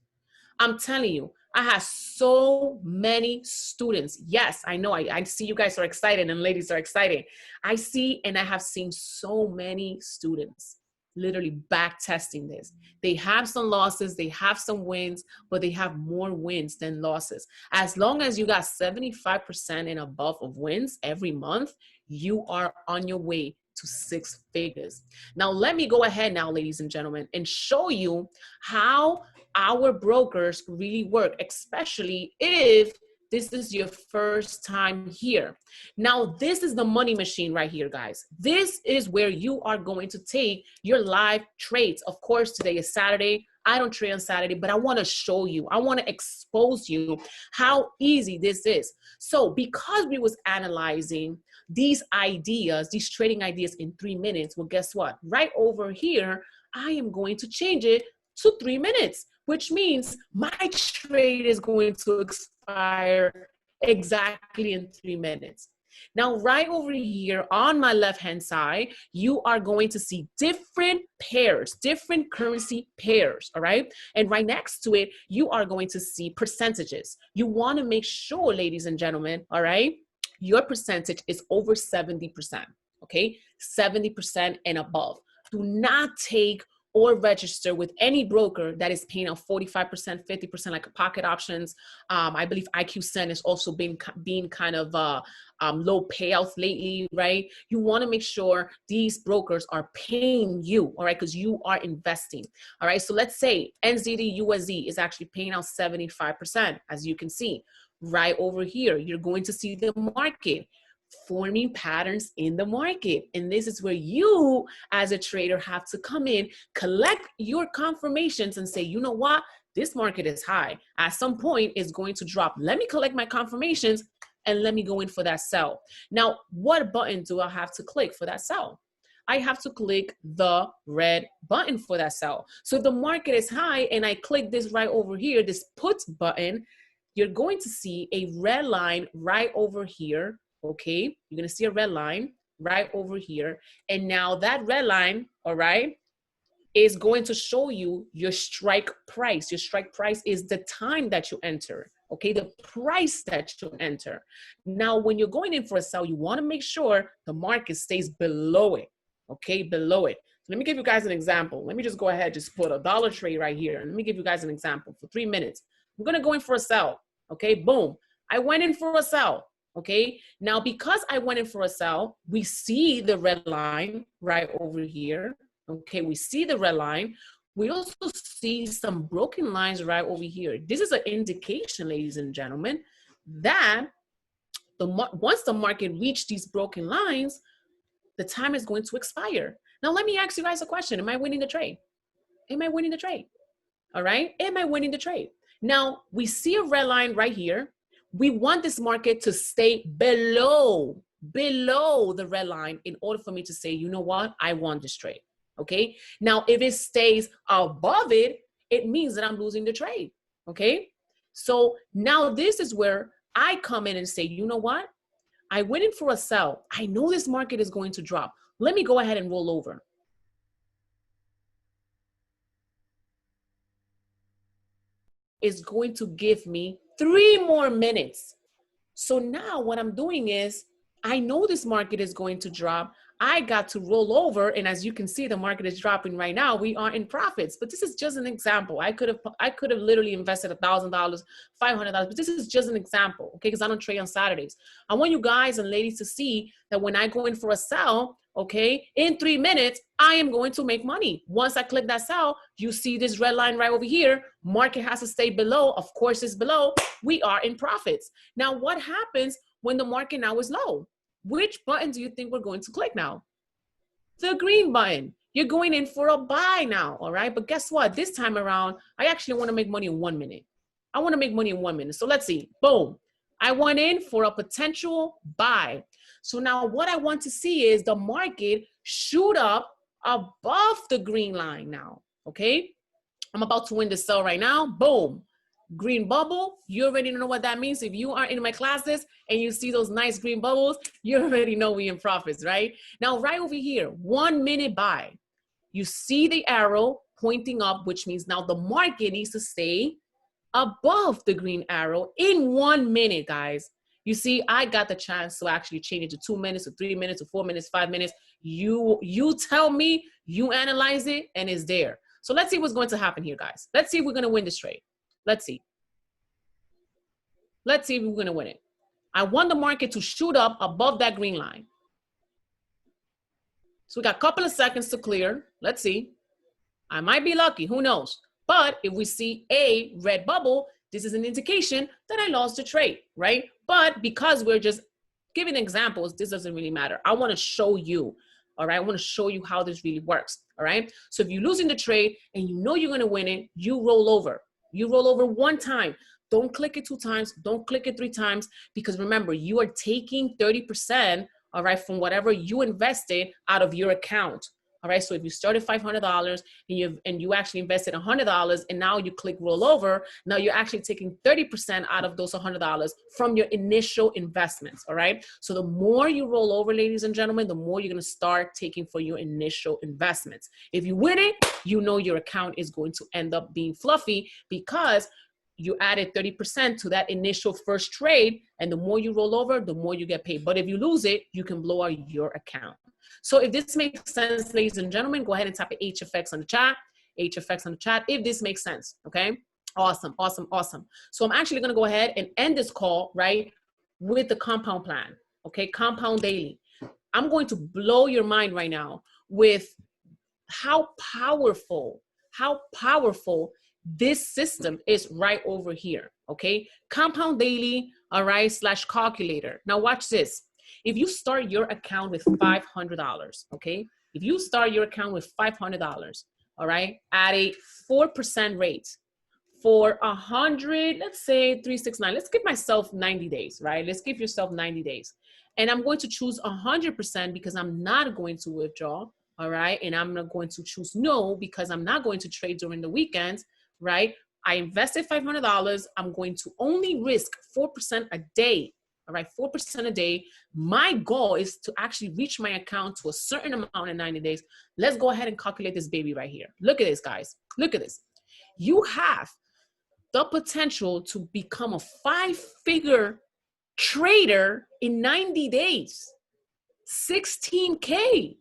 I'm telling you, I have so many students. Yes, I know, I see you guys are excited and ladies are excited. I see and I have seen so many students literally back testing this. They have some losses, they have some wins, but they have more wins than losses. As long as you got 75% and above of wins every month, you are on your way to 6 figures. Now, let me go ahead now, ladies and gentlemen, and show you how our brokers really work, especially if this is your first time here. Now, this is the money machine right here, guys. This is where you are going to take your live trades. Of course, today is Saturday. I don't trade on Saturday, but I want to show you, I want to expose you how easy this is. So because we was analyzing these ideas, these trading ideas in 3 minutes, well, guess what? Right over here, I am going to change it to 3 minutes, which means my trade is going to expire exactly in 3 minutes. Now, right over here on my left-hand side, you are going to see different pairs, different currency pairs, all right? And right next to it, you are going to see percentages. You want to make sure, ladies and gentlemen, all right, your percentage is over 70%, okay? 70% and above. Do not take or register with any broker that is paying out 45%, 50% like pocket options. I believe IQ Cent has also been kind of low payouts lately, right? You want to make sure these brokers are paying you, all right, because you are investing, all right? So let's say NZD USD is actually paying out 75%, as you can see. Right over here, you're going to see the market forming patterns in the market. And this is where you as a trader have to come in, collect your confirmations and say, you know what, this market is high. At some point it's going to drop. Let me collect my confirmations and let me go in for that sell. Now, what button do I have to click for that sell? I have to click the red button for that sell. So if the market is high and I click this right over here, this put button, you're going to see a red line right over here. Okay, you're gonna see a red line right over here. And now that red line, all right, is going to show you your strike price. Your strike price is the time that you enter, okay, the price that you enter. Now, when you're going in for a sell, you wanna make sure the market stays below it, okay, below it. So let me give you guys an example. Let me just go ahead, just put a dollar trade right here. And let me give you guys an example for 3 minutes. I'm gonna go in for a sell, okay, boom. I went in for a sell. Okay, now because I went in for a sell, we see the red line right over here. Okay, we see the red line. We also see some broken lines right over here. This is an indication, ladies and gentlemen, that once the market reaches these broken lines, the time is going to expire. Now, let me ask you guys a question. Am I winning the trade? Am I winning the trade? All right, am I winning the trade? Now, we see a red line right here. We want this market to stay below the red line in order for me to say, you know what, I want this trade, okay? Now, if it stays above it, it means that I'm losing the trade, okay? So now this is where I come in and say, you know what? I went in for a sell. I know this market is going to drop. Let me go ahead and roll over. It's going to give me 3 more minutes. So now what I'm doing is, I know this market is going to drop. I got to roll over. And as you can see, the market is dropping right now. We are in profits, but this is just an example. I could have literally invested $1,000, $500, but this is just an example, okay? Because I don't trade on Saturdays. I want you guys and ladies to see that when I go in for a sell, okay, in 3 minutes, I am going to make money. Once I click that sell, you see this red line right over here. Market has to stay below. Of course, it's below. We are in profits. Now, what happens when the market now is low? Which button do you think we're going to click now? The green button. You're going in for a buy now, all right? But guess what? This time around, I actually want to make money in 1 minute. I want to make money in 1 minute. So let's see. Boom. I went in for a potential buy. So now what I want to see is the market shoot up above the green line now, okay? I'm about to win the sell right now. Boom. Green bubble. You already know what that means. If you are in my classes and you see those nice green bubbles, you already know we in profits, right? Now, right over here, 1 minute buy. You see the arrow pointing up, which means now the market needs to stay above the green arrow in 1 minute, guys. You see, I got the chance to actually change it to 2 minutes, to 3 minutes, to 4 minutes, 5 minutes. You tell me, you analyze it, and it's there. So let's see what's going to happen here, guys. Let's see if we're going to win this trade. Let's see. Let's see if we're going to win it. I want the market to shoot up above that green line. So we got a couple of seconds to clear. Let's see. I might be lucky. Who knows? But if we see a red bubble, this is an indication that I lost the trade, right? But because we're just giving examples, this doesn't really matter. I want to show you, all right? I want to show you how this really works, all right? So if you're losing the trade and you know you're going to win it, you roll over. You roll over 1 time. Don't click it 2 times. Don't click it 3 times, because remember, you are taking 30%, all right, from whatever you invested out of your account. All right, so if you started $500 and you actually invested $100 and now you click roll over, now you're actually taking 30% out of those $100 from your initial investments. All right, so the more you roll over, ladies and gentlemen, the more you're going to start taking for your initial investments. If you win it, you know your account is going to end up being fluffy because you added 30% to that initial first trade, and the more you roll over, the more you get paid. But if you lose it, you can blow out your account. So if this makes sense, ladies and gentlemen, go ahead and type HFX on the chat. HFX on the chat if this makes sense, okay? Awesome, awesome, awesome. So I'm actually gonna go ahead and end this call, right, with the compound plan, okay? Compound daily. I'm going to blow your mind right now with how powerful this system is right over here, okay? Compound daily, all right, / calculator. Now watch this. If you start your account with $500, okay? If you start your account with $500, all right, at a 4% rate for 100, let's say 369, let's give myself 90 days, right? Let's give yourself 90 days. And I'm going to choose 100% because I'm not going to withdraw, all right? And I'm not going to choose no because I'm not going to trade during the weekends, right? I invested $500. I'm going to only risk 4% a day. All right, 4% a day. My goal is to actually reach my account to a certain amount in 90 days. Let's go ahead and calculate this baby right here. Look at this, guys. Look at this. You have the potential to become a 5-figure trader in 90 days. 16K.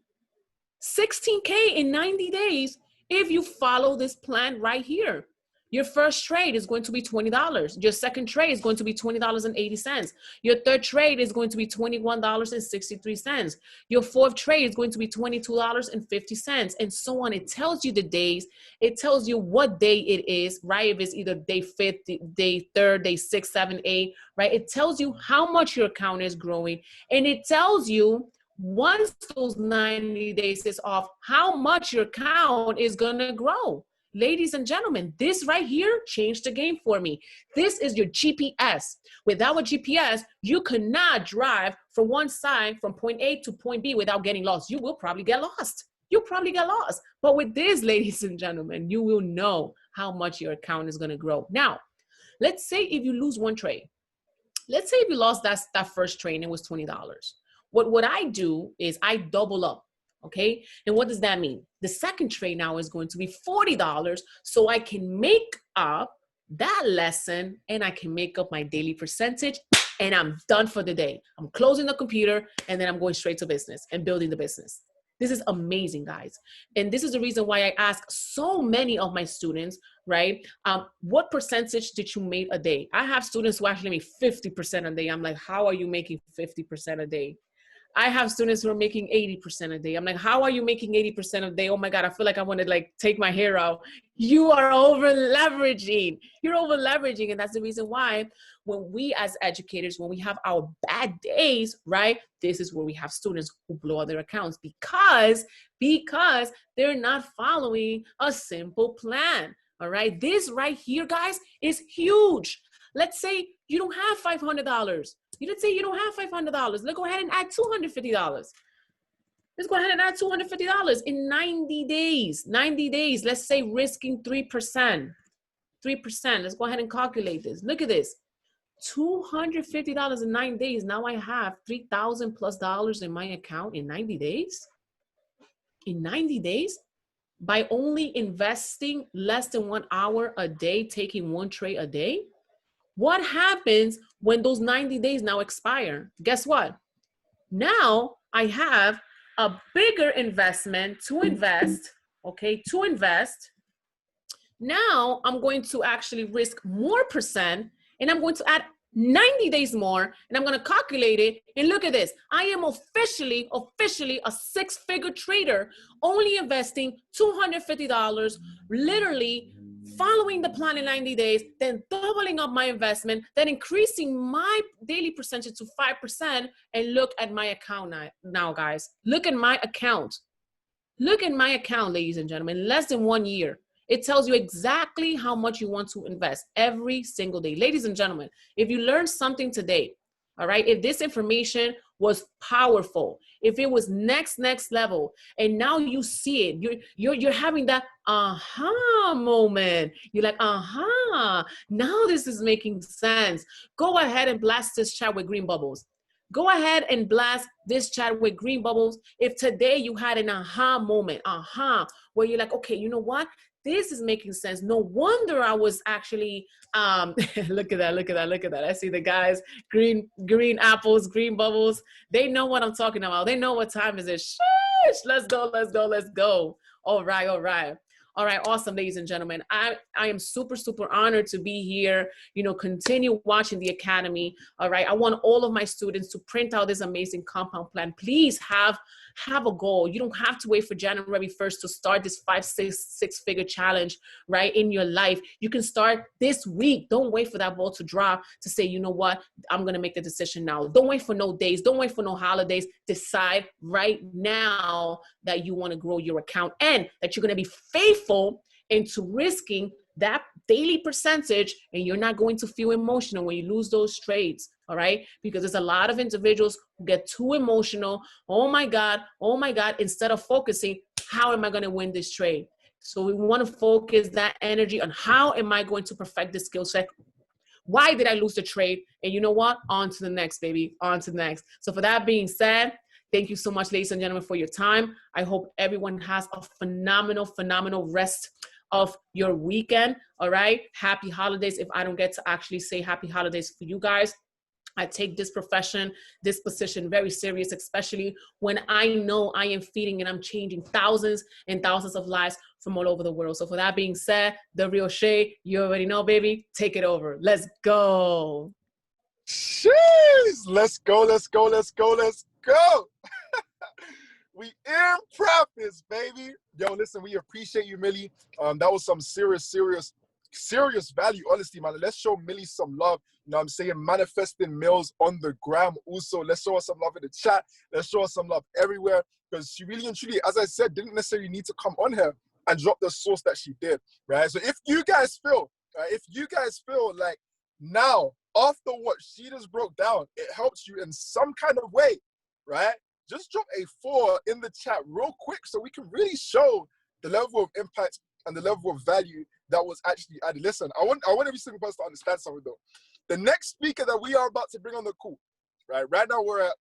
16K in 90 days if you follow this plan right here. Your first trade is going to be $20. Your second trade is going to be $20.80. Your third trade is going to be $21.63. Your fourth trade is going to be $22.50, and so on. It tells you the days. It tells you what day it is, right? If it's either day 5th, day 3rd, day 6, 7, 8, right? It tells you how much your account is growing, and it tells you once those 90 days is off, how much your account is going to grow. Ladies and gentlemen, this right here changed the game for me. This is your GPS. Without a GPS, you cannot drive from one side, from point A to point B without getting lost. You will probably get lost. You'll probably get lost. But with this, ladies and gentlemen, you will know how much your account is going to grow. Now, let's say if you lose one trade. Let's say if you lost that first trade and it was $20. What I do is I double up. Okay, and what does that mean? The second trade now is going to be $40, so I can make up that lesson and I can make up my daily percentage, and I'm done for the day. I'm closing the computer and then I'm going straight to business and building the business. This is amazing, guys. And this is the reason why I ask so many of my students, right? What percentage did you make a day? I have students who actually make 50% a day. I'm like, how are you making 50% a day? I have students who are making 80% a day. I'm like, how are you making 80% a day? Oh my God, I feel like I want to like take my hair out. You are over leveraging. You're over leveraging. And that's the reason why when we as educators, when we have our bad days, right? This is where we have students who blow out their accounts because they're not following a simple plan. All right. This right here, guys, is huge. Let's say you don't have $500. Let's say you don't have $500. Let's go ahead and add $250. Let's go ahead and add $250 in 90 days. 90 days, let's say risking 3%. 3%. Let's go ahead and calculate this. Look at this. $250 in 9 days. Now I have $3,000+ in my account in 90 days. In 90 days, by only investing less than 1 hour a day, taking one trade a day. What happens when those 90 days now expire? Guess what? Now I have a bigger investment to invest, okay, to invest. Now I'm going to actually risk more percent and I'm going to add 90 days more and I'm going to calculate it. And look at this. I am officially a six-figure trader, only investing $250, literally following the plan in 90 days, then doubling up my investment, then increasing my daily percentage to 5%. And look at my account now, guys. Look at my account. Look at my account, ladies and gentlemen, less than 1 year. It tells you exactly how much you want to invest every single day. Ladies and gentlemen, if you learned something today, all right, if this information was powerful, if it was next level, and now you see it, you're having that aha moment. You're like, aha, now this is making sense. Go ahead and blast this chat with green bubbles. Go ahead and blast this chat with green bubbles. If today you had an aha moment, where you're like, okay, you know what? This is making sense. No wonder I was actually, look at that. I see the guys, green apples, green bubbles. They know what I'm talking about. They know what time is it. Sheesh, let's go. All right, awesome, ladies and gentlemen. I am super honored to be here. You know, continue watching the Academy. All right, I want all of my students to print out this amazing compound plan. Please have a goal. You don't have to wait for January 1st to start this 6-figure challenge, right, in your life. You can start this week. Don't wait for that ball to drop to say, you know what, I'm going to make the decision now. Don't wait for no days. Don't wait for no holidays. Decide right now that you want to grow your account and that you're going to be faithful into risking that daily percentage, and you're not going to feel emotional when you lose those trades. All right, because there's a lot of individuals who get too emotional. Oh my God, instead of focusing, how am I going to win this trade? So we want to focus that energy on how am I going to perfect this skill set? Why did I lose the trade? And you know what? On to the next, baby, on to the next. So for that being said, thank you so much, ladies and gentlemen, for your time. I hope everyone has a phenomenal rest of your weekend. All right. Happy holidays. If I don't get to actually say happy holidays for you guys, I take this profession, this position very serious, especially when I know I am feeding and I'm changing thousands and thousands of lives from all over the world. So for that being said, the real Shay, you already know, baby, take it over. Let's go. Jeez, let's go. We in practice, baby. Yo, listen, we appreciate you, Millie. That was some serious value, honestly, man. Let's show Millie some love. You know what I'm saying? Manifesting Millz on the gram. Also, let's show her some love in the chat. Let's show her some love everywhere, because she really and truly, as I said, didn't necessarily need to come on here and drop the source that she did, right? So if you guys feel like now, after what she just broke down, it helps you in some kind of way, right? Just drop a 4 in the chat real quick so we can really show the level of impact and the level of value that was actually added. Listen, I want every single person to understand something though. The next speaker that we are about to bring on the call, right? Right now we're at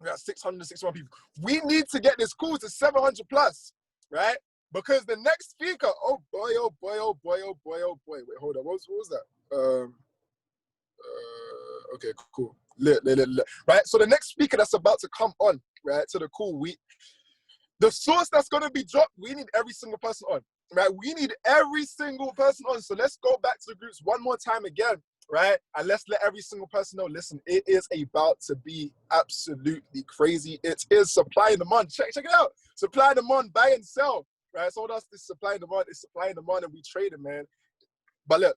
661 people. We need to get this call to 700+, right? Because the next speaker, oh boy. Wait, hold on. What was that? Okay, cool. Lit. Right? So the next speaker that's about to come on, right, to the call, the source that's going to be dropped, we need every single person on, right? We need every single person on. So let's go back to the groups one more time again, right? And let's let every single person know, listen, it is about to be absolutely crazy. It is supply and demand. Check it out. Supply and demand, buy and sell, right? So that's this supply and demand. It's supply and demand, and we trade it, man. But look,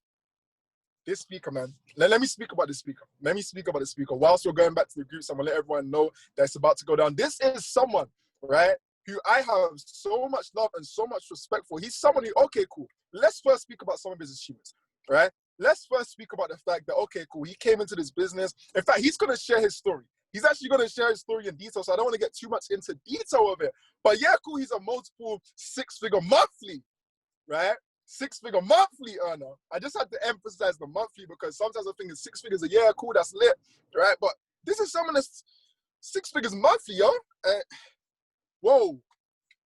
this speaker, man. Let me speak about this speaker. Let me speak about the speaker. Whilst we're going back to the groups, I'm going to let everyone know that it's about to go down. This is someone, right, who I have so much love and so much respect for. He's someone who, okay, cool. Let's first speak about some of his achievements, right? Let's first speak about the fact that, okay, cool, he came into this business. In fact, he's going to share his story. He's actually going to share his story in detail, so I don't want to get too much into detail of it. But yeah, cool, he's a multiple six-figure monthly, right? Six-figure monthly earner. I just had to emphasize the monthly because sometimes I think it's 6 figures a year. Cool, that's lit, right? But this is someone that's 6 figures monthly, yo. Whoa.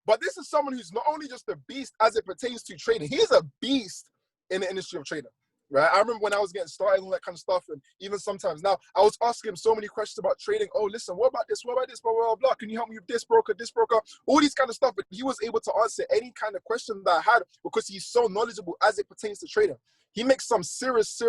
But this is someone who's not only just a beast as it pertains to trading. He's a beast in the industry of trading, right? I remember when I was getting started and all that kind of stuff, and even sometimes now, I was asking him so many questions about trading. Oh, listen, what about this? What about this? Blah, blah, blah. Can you help me with this broker, all these kind of stuff. But he was able to answer any kind of question that I had because he's so knowledgeable as it pertains to trading. He makes some serious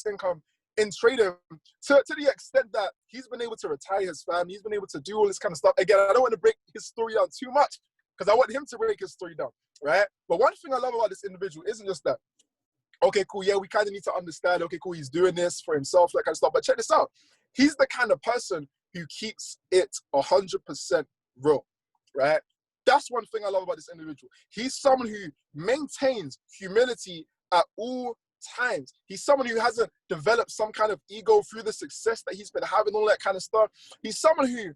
income in trading to the extent that he's been able to retire his family. He's been able to do all this kind of stuff. Again, I don't want to break his story down too much because I want him to break his story down, right? But one thing I love about this individual isn't just that, okay, cool, yeah, we kind of need to understand, okay, cool, he's doing this for himself, that kind of stuff. But check this out. He's the kind of person who keeps it 100% real, right? That's one thing I love about this individual. He's someone who maintains humility at all times. He's someone who hasn't developed some kind of ego through the success that he's been having, all that kind of stuff. He's someone who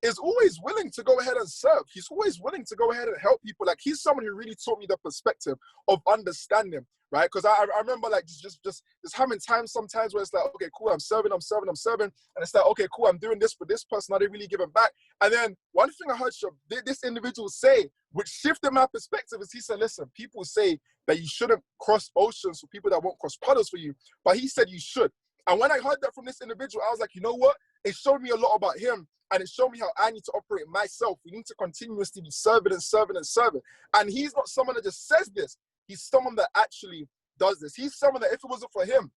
is always willing to go ahead and serve. He's always willing to go ahead and help people. Like, he's someone who really taught me the perspective of understanding, right? Because I remember like just having times sometimes where it's like, okay, cool, I'm serving. And it's like, okay, cool, I'm doing this for this person. I didn't really give him back. And then one thing I heard this individual say, which shifted my perspective, is he said, listen, people say that you shouldn't cross oceans for people that won't cross puddles for you. But he said you should. And when I heard that from this individual, I was like, you know what? It showed me a lot about him. And it showed me how I need to operate myself. We need to continuously be serving. And he's not someone that just says this. He's someone that actually does this. He's someone that if it wasn't for him,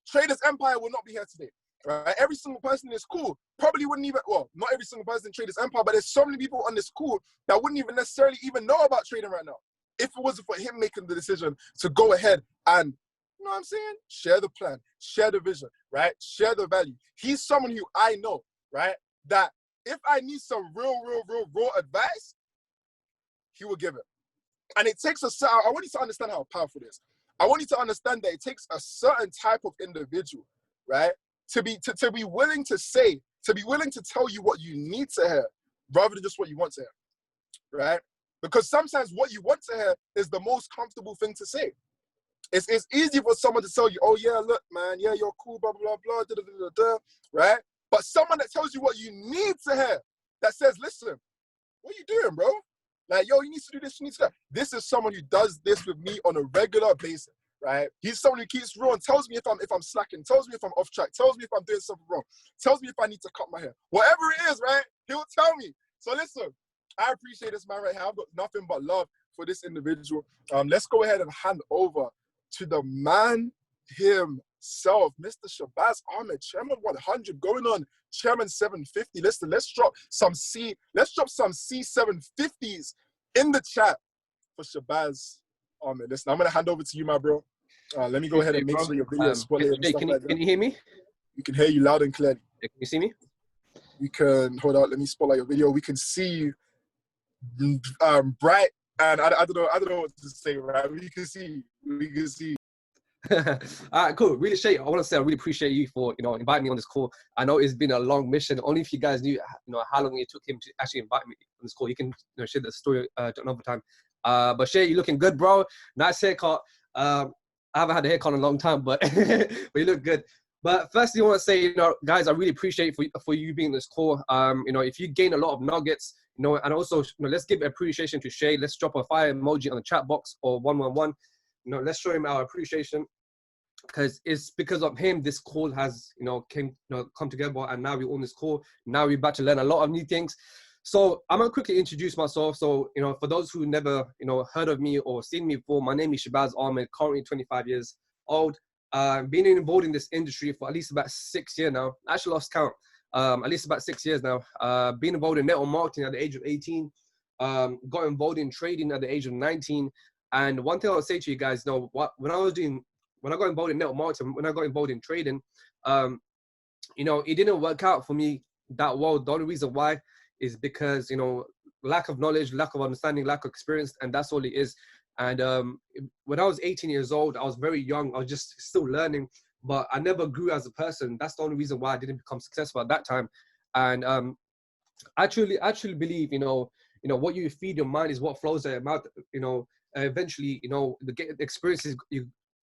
Traders Empire would not be here today. Right? Every single person in this call probably wouldn't even, well, not every single person in Traders Empire, but there's so many people on this call that wouldn't even necessarily even know about trading right now. If it wasn't for him making the decision to go ahead and, you know what I'm saying? Share the plan, share the vision, right? Share the value. He's someone who I know, right? That if I need some real raw advice, he will give it. And it takes I want you to understand how powerful it is. I want you to understand that it takes a certain type of individual, right? To be willing to say, to be willing to tell you what you need to hear, rather than just what you want to hear, right? Because sometimes what you want to hear is the most comfortable thing to say. It's easy for someone to tell you, oh yeah, look, man, yeah, you're cool, blah, blah, blah, da, da, da, da, da, right? But someone that tells you what you need to hear, that says, listen, what are you doing, bro? Like, yo, you need to do this, you need to do that. This is someone who does this with me on a regular basis, right? He's someone who keeps real and tells me if I'm slacking, tells me if I'm off track, tells me if I'm doing something wrong, tells me if I need to cut my hair. Whatever it is, right? He'll tell me. So listen, I appreciate this man right here. I've got nothing but love for this individual. Let's go ahead and hand over to the man himself, Mr. Shabazz Ahmed, Chairman 100, going on Chairman 750. Listen, let's drop some C750s in the chat for Shabazz Ahmed. Listen, I'm gonna hand over to you, my bro. Let me go ahead and make sure your video is spotted. Can you hear me? We can hear you loud and clearly. Can you see me? We can, hold on, let me spotlight your video. We can see you bright, and I don't know what to say, right? We can see you. All right, cool. Really, Shay, I want to say I really appreciate you for inviting me on this call. I know it's been a long mission. Only if you guys knew how long it took him to actually invite me on this call. You can share the story another time. But Shay, you're looking good, bro. Nice haircut. I haven't had a haircut in a long time, but but you look good. But firstly, I want to say, guys, I really appreciate for you being on this call. If you gain a lot of nuggets, and also let's give appreciation to Shay. Let's drop a fire emoji on the chat box or 111. Let's show him our appreciation, because it's because of him this call has come together, and now we're on this call. Now we're about to learn a lot of new things. So I'm gonna quickly introduce myself. So for those who never heard of me or seen me before, my name is Shabazz Ahmed, currently 25 years old. been involved in this industry for at least about 6 years now. I actually lost count. At least about 6 years now. Been involved in network marketing at the age of 18. Got involved in trading at the age of 19. And one thing I would say to you guys, when I got involved in network marketing, when I got involved in trading, it didn't work out for me that well. The only reason why is because, lack of knowledge, lack of understanding, lack of experience, and that's all it is. And when I was 18 years old, I was very young. I was just still learning, but I never grew as a person. That's the only reason why I didn't become successful at that time. And I truly believe, what you feed your mind is what flows out your mouth. Eventually, the experiences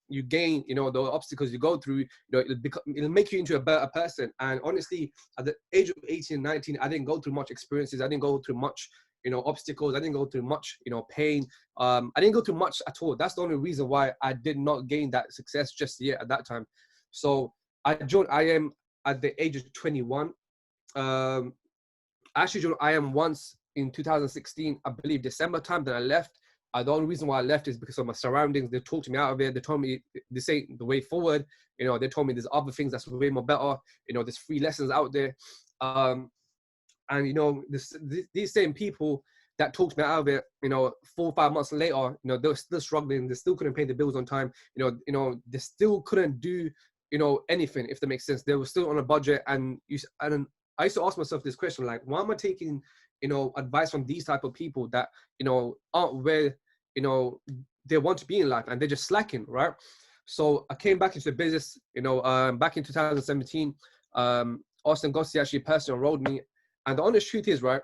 you gain, the obstacles you go through, it'll make you into a better person. And honestly, at the age of 18, 19, I didn't go through much experiences. I didn't go through much, obstacles. I didn't go through much, pain. I didn't go through much at all. That's the only reason why I did not gain that success just yet at that time. So I joined IM at the age of 21. I actually joined IM once in 2016, I believe December time. Then I left. The only reason why I left is because of my surroundings. They talked me out of it. They told me this ain't the way forward. They told me there's other things that's way more better. There's free lessons out there. And these same people that talked me out of it, 4 or 5 months later, they were still struggling. They still couldn't pay the bills on time. They still couldn't do, anything, if that makes sense. They were still on a budget. And I used to ask myself this question, like, why am I taking, advice from these type of people that, aren't where, they want to be in life, and they're just slacking, right? So I came back into the business, back in 2017. Austin Gossi actually personally enrolled me. And the honest truth is, right,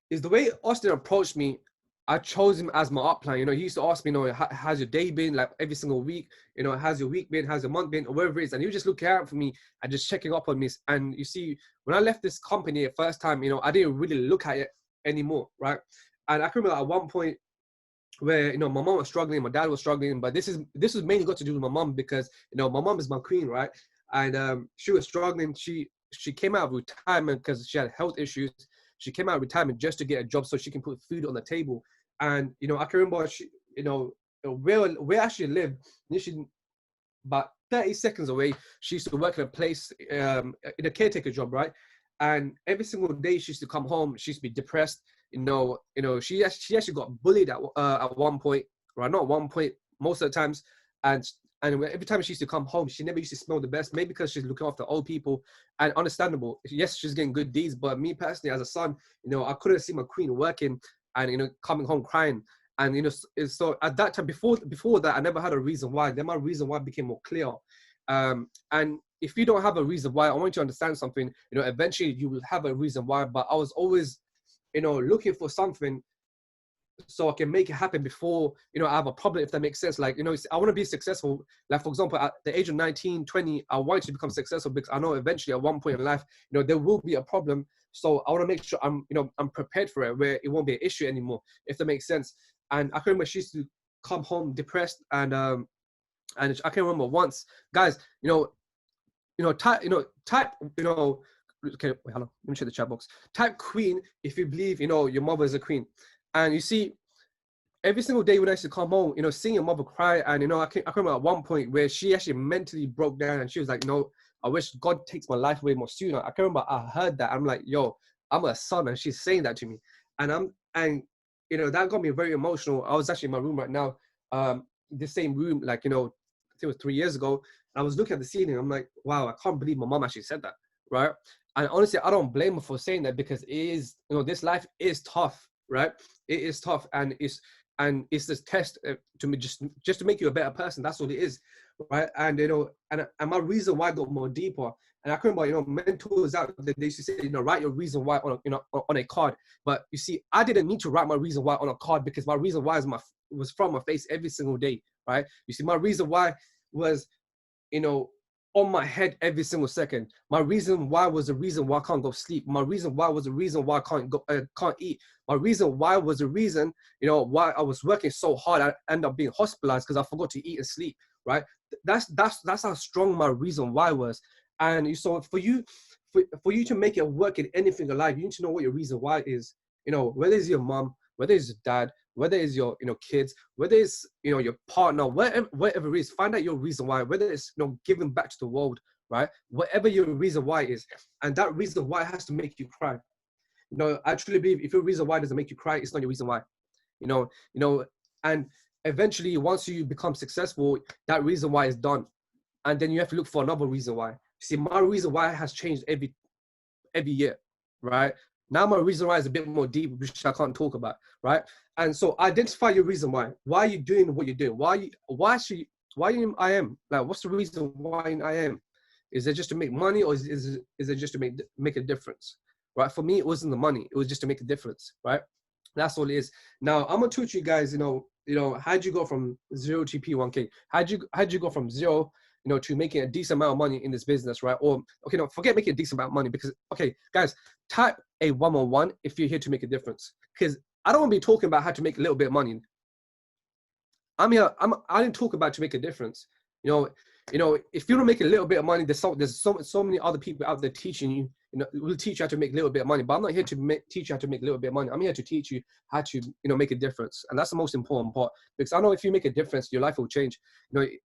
is the way Austin approached me, I chose him as my upline. He used to ask me, how's your day been? Like every single week, how's your week been? How's your month been? Or whatever it is. And he was just looking out for me and just checking up on me. And you see, when I left this company the first time, I didn't really look at it anymore, right? And I can remember at one point where, my mom was struggling, my dad was struggling, but this was mainly got to do with my mom because, my mom is my queen, right? And she was struggling. She came out of retirement because she had health issues. She came out of retirement just to get a job so she can put food on the table. And, I can remember, where I actually lived, literally about 30 seconds away, she used to work in a place, in a caretaker job, right? And every single day she used to come home, she used to be depressed. She actually got bullied at one point, right? Not one point, most of the times. And every time she used to come home, she never used to smell the best, maybe because she's looking after old people. And understandable, yes, she's getting good deeds, but me personally, as a son, I couldn't see my queen working and, coming home crying. And, so at that time, before that, I never had a reason why. Then my reason why became more clear. And if you don't have a reason why, I want you to understand something, eventually you will have a reason why. But I was always, looking for something so I can make it happen before, I have a problem, if that makes sense. Like, I want to be successful. Like, for example, at the age of 19, 20, I wanted to become successful because I know eventually at one point in life, there will be a problem. So I want to make sure I'm prepared for it, where it won't be an issue anymore, if that makes sense. And I can remember she used to come home depressed, and I can remember once, guys, type, okay, wait, hold on, let me check the chat box. Type queen if you believe, your mother is a queen. And you see, every single day when I used to come home, seeing your mother cry, and, I can remember at one point where she actually mentally broke down, and she was like, I wish God takes my life away more sooner. I can remember I heard that. I'm like, yo, I'm a son, and she's saying that to me. And that got me very emotional. I was actually in my room right now, the same room, like, I think it was 3 years ago. And I was looking at the ceiling. I'm like, wow, I can't believe my mom actually said that, right? And honestly, I don't blame her for saying that, because it is, this life is tough, right? It is tough, and it's this test to me, just to make you a better person. That's all it is, right? And and my reason why got more deeper. And I can remember, mentors out there, they used to say, write your reason why on a card. But you see, I didn't need to write my reason why on a card, because my reason why was from my face every single day, right? You see, my reason why was, on my head every single second. My reason why was the reason why I can't go sleep. My reason why was the reason why I can't eat. My reason why was the reason, why I was working so hard. I ended up being hospitalized because I forgot to eat and sleep, right? That's how strong my reason why was. And so for you to make it work in anything in life, you need to know what your reason why is. Whether it's your mom, whether it's your dad, whether it's your, kids, whether it's, your partner, whatever it is, find out your reason why, whether it's, giving back to the world, right? Whatever your reason why is, and that reason why has to make you cry. I truly believe if your reason why doesn't make you cry, it's not your reason why, and eventually once you become successful, that reason why is done. And then you have to look for another reason why. See, my reason why has changed every year, right? Now my reason why is a bit more deep, which I can't talk about, right? And so identify your reason why. Why are you doing what you're doing? Why I am? Like, what's the reason why I am? Is it just to make money, or is it just to make a difference, right? For me, it wasn't the money. It was just to make a difference, right? That's all it is. Now, I'm gonna teach you guys, how'd you go from 0 to P1K? How'd you go from 0, to making a decent amount of money in this business, right? Or, okay, no, forget making a decent amount of money, because, okay, guys, type a 111 if you're here to make a difference. Because I don't want to be talking about how to make a little bit of money. I didn't talk about to make a difference. If you don't make a little bit of money, there's so many other people out there teaching you, will teach you how to make a little bit of money. But I'm not here to teach you how to make a little bit of money. I'm here to teach you how to, make a difference. And that's the most important part, because I know if you make a difference, your life will change. The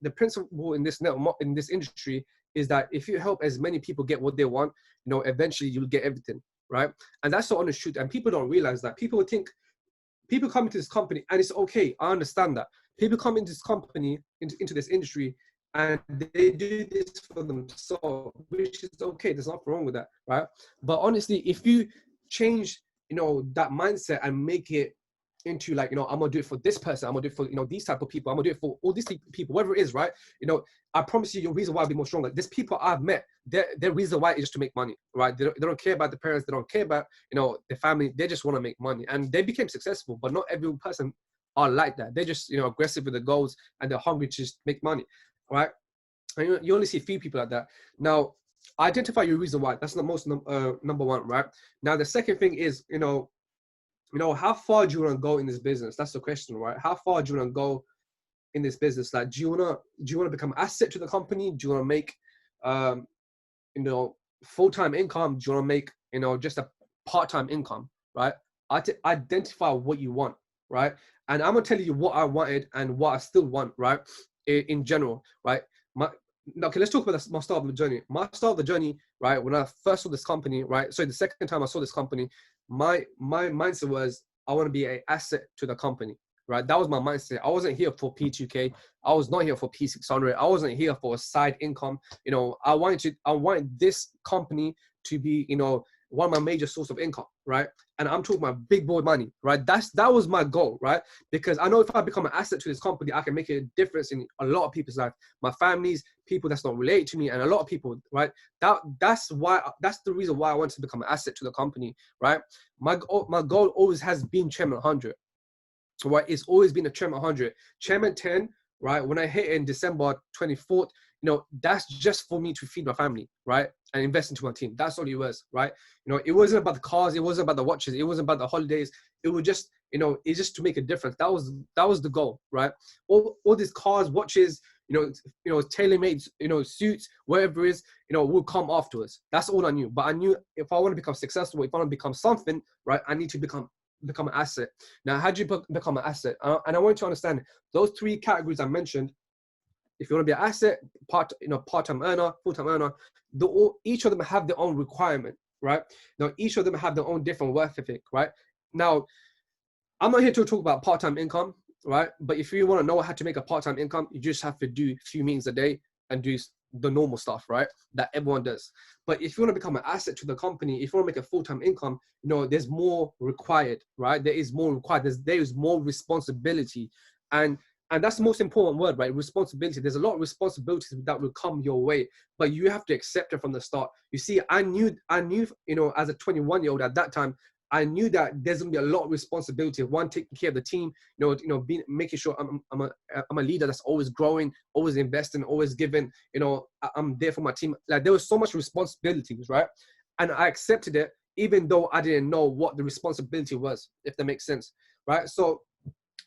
principle in this industry is that if you help as many people get what they want, eventually you'll get everything, right? And that's the honest truth. And people don't realize that. People come into this company, and it's okay. I understand that. People come into this company, into this industry, and they do this for themselves, which is okay. There's nothing wrong with that, right? But honestly, if you change, that mindset and make it into like, I'm gonna do it for this person, I'm gonna do it for, these type of people, I'm gonna do it for all these people, whatever it is, right? I promise you, your reason why I'll be more stronger. There's people I've met, their reason why is just to make money, right? They don't care about the parents, they don't care about, the family, they just want to make money. And they became successful, but not every person are like that. They're just, aggressive with the goals, and they're hungry to just make money, right? And you only see a few people like that. Now, identify your reason why. That's the most number one, right? Now, the second thing is, how far do you want to go in this business? That's the question, right? How far do you want to go in this business? Like, do you want to become an asset to the company? Do you want to make, full-time income? Do you want to make, just a part-time income, right? Identify what you want, right? And I'm going to tell you what I wanted and what I still want, right? In general, right? Okay, let's talk about my start of the journey. My start of the journey, right? When I first saw this company, right? So the second time I saw this company, my mindset was, I want to be an asset to the company, right? That was my mindset. I wasn't here for P2K. I was not here for P600. I wasn't here for a side income. I wanted this company to be, one of my major source of income, right? And I'm talking about big boy money, right? That was my goal, right? Because I know if I become an asset to this company, I can make a difference in a lot of people's life, my families, people that's not related to me, and a lot of people, right? That's the reason why I wanted to become an asset to the company, right? My goal always has been Chairman 100, right? It's always been a Chairman 100, Chairman 10, right? When I hit in December 24th, that's just for me to feed my family, right? And invest into my team. That's all it was, right? It wasn't about the cars. It wasn't about the watches. It wasn't about the holidays. It was just, it's just to make a difference. That was the goal, right? All these cars, watches, tailor-made, suits, whatever it is, will come afterwards. That's all I knew. But I knew if I want to become successful, if I want to become something, right, I need to become an asset. Now, how do you become an asset? And I want you to understand those three categories I mentioned. If you want to be an asset, part-time earner, full-time earner, each of them have their own requirement, right? Now, each of them have their own different work ethic, right? Now, I'm not here to talk about part-time income, right? But if you want to know how to make a part-time income, you just have to do a few meetings a day and do the normal stuff, right? That everyone does. But if you want to become an asset to the company, if you want to make a full-time income, there's more required, right? There is more required. There is more responsibility. And that's the most important word, right? Responsibility. There's a lot of responsibilities that will come your way, but you have to accept it from the start. You see, I knew, as a 21-year-old at that time, I knew that there's gonna be a lot of responsibility. One, taking care of the team, making sure I'm a leader that's always growing, always investing, always giving. I'm there for my team. Like, there was so much responsibilities, right? And I accepted it, even though I didn't know what the responsibility was, if that makes sense, right? So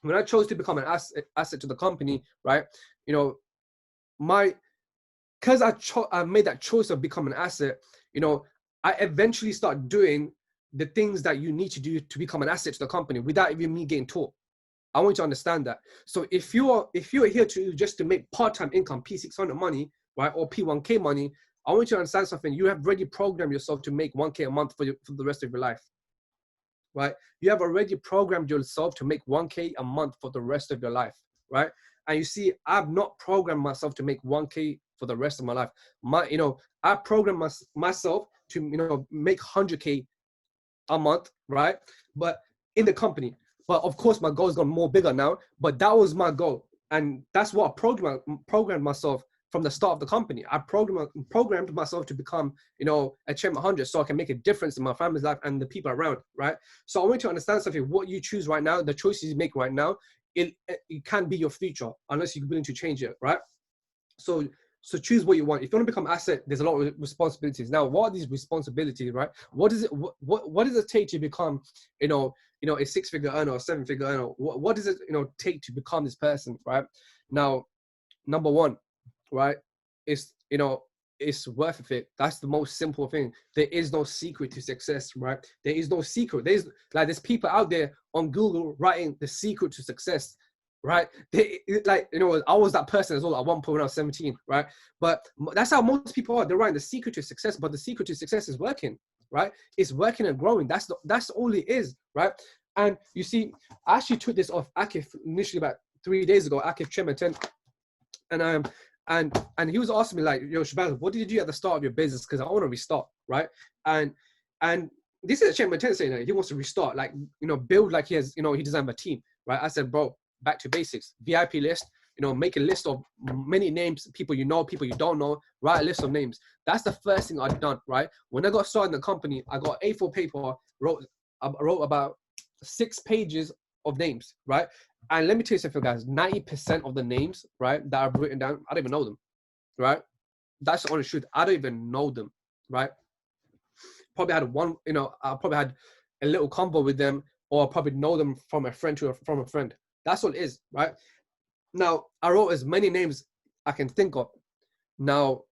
when I chose to become an asset to the company, right, because I made that choice of becoming an asset, I eventually started doing the things that you need to do to become an asset to the company without even me getting taught. I want you to understand that. So if you're here to just to make part-time income, P600 money, right, or P1K money, I want you to understand something. You have already programmed yourself to make 1K a month for the rest of your life, right? You have already programmed yourself to make 1K a month for the rest of your life, right? And you see, I've not programmed myself to make 1K for the rest of my life. I programmed myself to, make 100K a month, right? But in the company. But of course, my goal is gone more bigger now. But that was my goal, and that's what I programmed myself from the start of the company. I programmed myself to become, a chairman 100, so I can make a difference in my family's life and the people around, right? So I want you to understand something. What you choose right now, the choices you make right now, it can be your future unless you're willing to change it, right? So choose what you want. If you want to become asset, there's a lot of responsibilities. Now, what are these responsibilities, right? What does it take to become, a 6-figure earner or 7-figure earner? What does it, take to become this person, right? Now, number one, right, is, it's worth it. That's the most simple thing. There is no secret to success, right? There is no secret. There's people out there on Google writing the secret to success, right? I was that person as well at one point when I was 17, right? But that's how most people are. They're writing the secret to success, but the secret to success is working, right? It's working and growing. That's all it is, right? And you see, I actually took this off Akif initially about 3 days ago, Akif Chairman 10, and he was asking me like, yo, Shabazz, what did you do at the start of your business? Because I want to restart, right? And this is a Chairman 10 saying that he wants to restart, like, build like he has, he doesn't have a team, right? I said, bro, back to basics, VIP list, make a list of many names, people you know, people you don't know, write a list of names. That's the first thing I've done, right? When I got started in the company, I got A4 paper, wrote about 6 pages of names, right? And let me tell you something, guys, 90% of the names, right, that I've written down, I don't even know them, right? That's the honest truth. I don't even know them, right? Probably had I probably had a little convo with them, or I probably know them from a friend from a friend. That's what it is, right? Now, I wrote as many names I can think of. Now,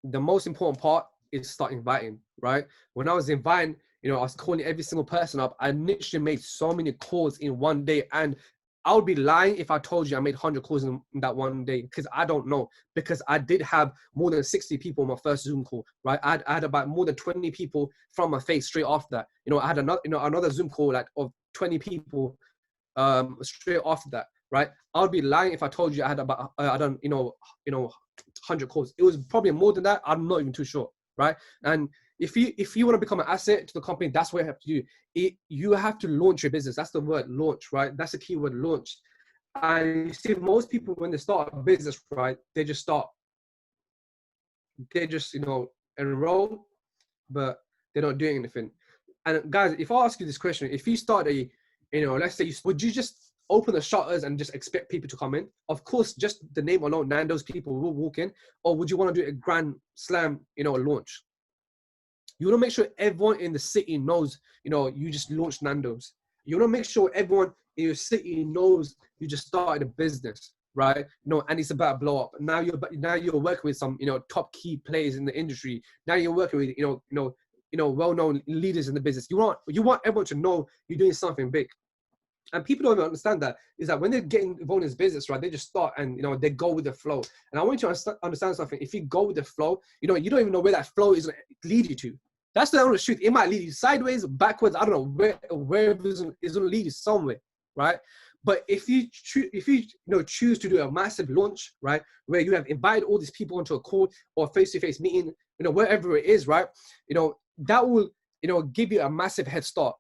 the most important part is start inviting, right? When I was inviting, I was calling every single person up. I literally made so many calls in one day, and I would be lying if I told you I made 100 calls in that one day, because I don't know. Because I did have more than 60 people on my first Zoom call, right? I had about more than 20 people from my face straight after that. I had another Zoom call of 20 people straight after that, right? I would be lying if I told you I had about 100 calls. It was probably more than that. I'm not even too sure, right? And if you want to become an asset to the company, that's what you have to do. You have to launch your business. That's the word, launch, right? That's the key word, launch. And you see, most people, when they start a business, right, they just enroll, but they're not doing anything. And guys, if I ask you this question, if you start let's say, would you just open the shutters and just expect people to come in? Of course, just the name alone, Nando's, people will walk in. Or would you want to do a grand slam, launch? You want to make sure everyone in the city knows, you just launched Nando's. You want to make sure everyone in your city knows you just started a business, right? And it's about to blow up. Now you're working with some, top key players in the industry. Now you're working with, well-known leaders in the business. You want everyone to know you're doing something big. And people don't even understand that, is that when they're getting involved in this business, right, they just start and, they go with the flow. And I want you to understand something. If you go with the flow, you don't even know where that flow is going to lead you to. That's the honest truth. It might lead you sideways, backwards. I don't know where it's going to lead you somewhere, right? But if you choose to do a massive launch, right, where you have invited all these people onto a call or face-to-face meeting, wherever it is, right, that will, give you a massive head start.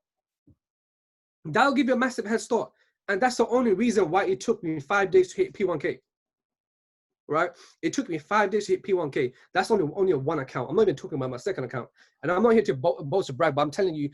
That'll give you a massive head start. And that's the only reason why it took me 5 days to hit P1K. Right? It took me 5 days to hit P1K. That's only one account. I'm not even talking about my second account. And I'm not here to boast or brag, but I'm telling you,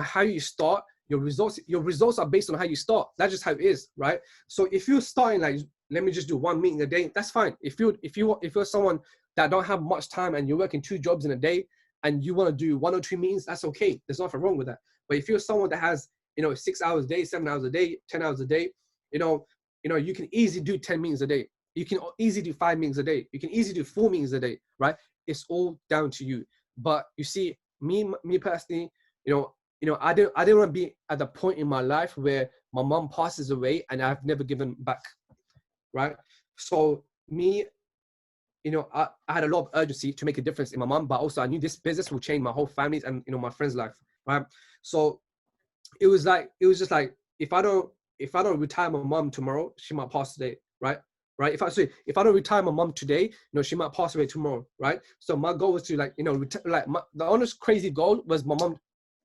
how you start, your results are based on how you start. That's just how it is, right? So if you're starting like, let me just do 1 meeting a day, that's fine. If you're someone that don't have much time and you're working 2 jobs in a day and you want to do 1 or 2 meetings, that's okay. There's nothing wrong with that. But if you're someone that has 6 hours a day, 7 hours a day, 10 hours a day, you can easily do 10 meetings a day. You can easily do 5 meetings a day. You can easily do 4 meetings a day, right? It's all down to you. But you see, me personally, I didn't want to be at the point in my life where my mom passes away and I've never given back, right? So me, I had a lot of urgency to make a difference in my mom, but also I knew this business will change my whole family's and my friend's life, right? So it was just like if I don't retire my mom tomorrow, she might pass today, right? If I don't retire my mom today, she might pass away tomorrow, right? So my goal was to the honest crazy goal was my mom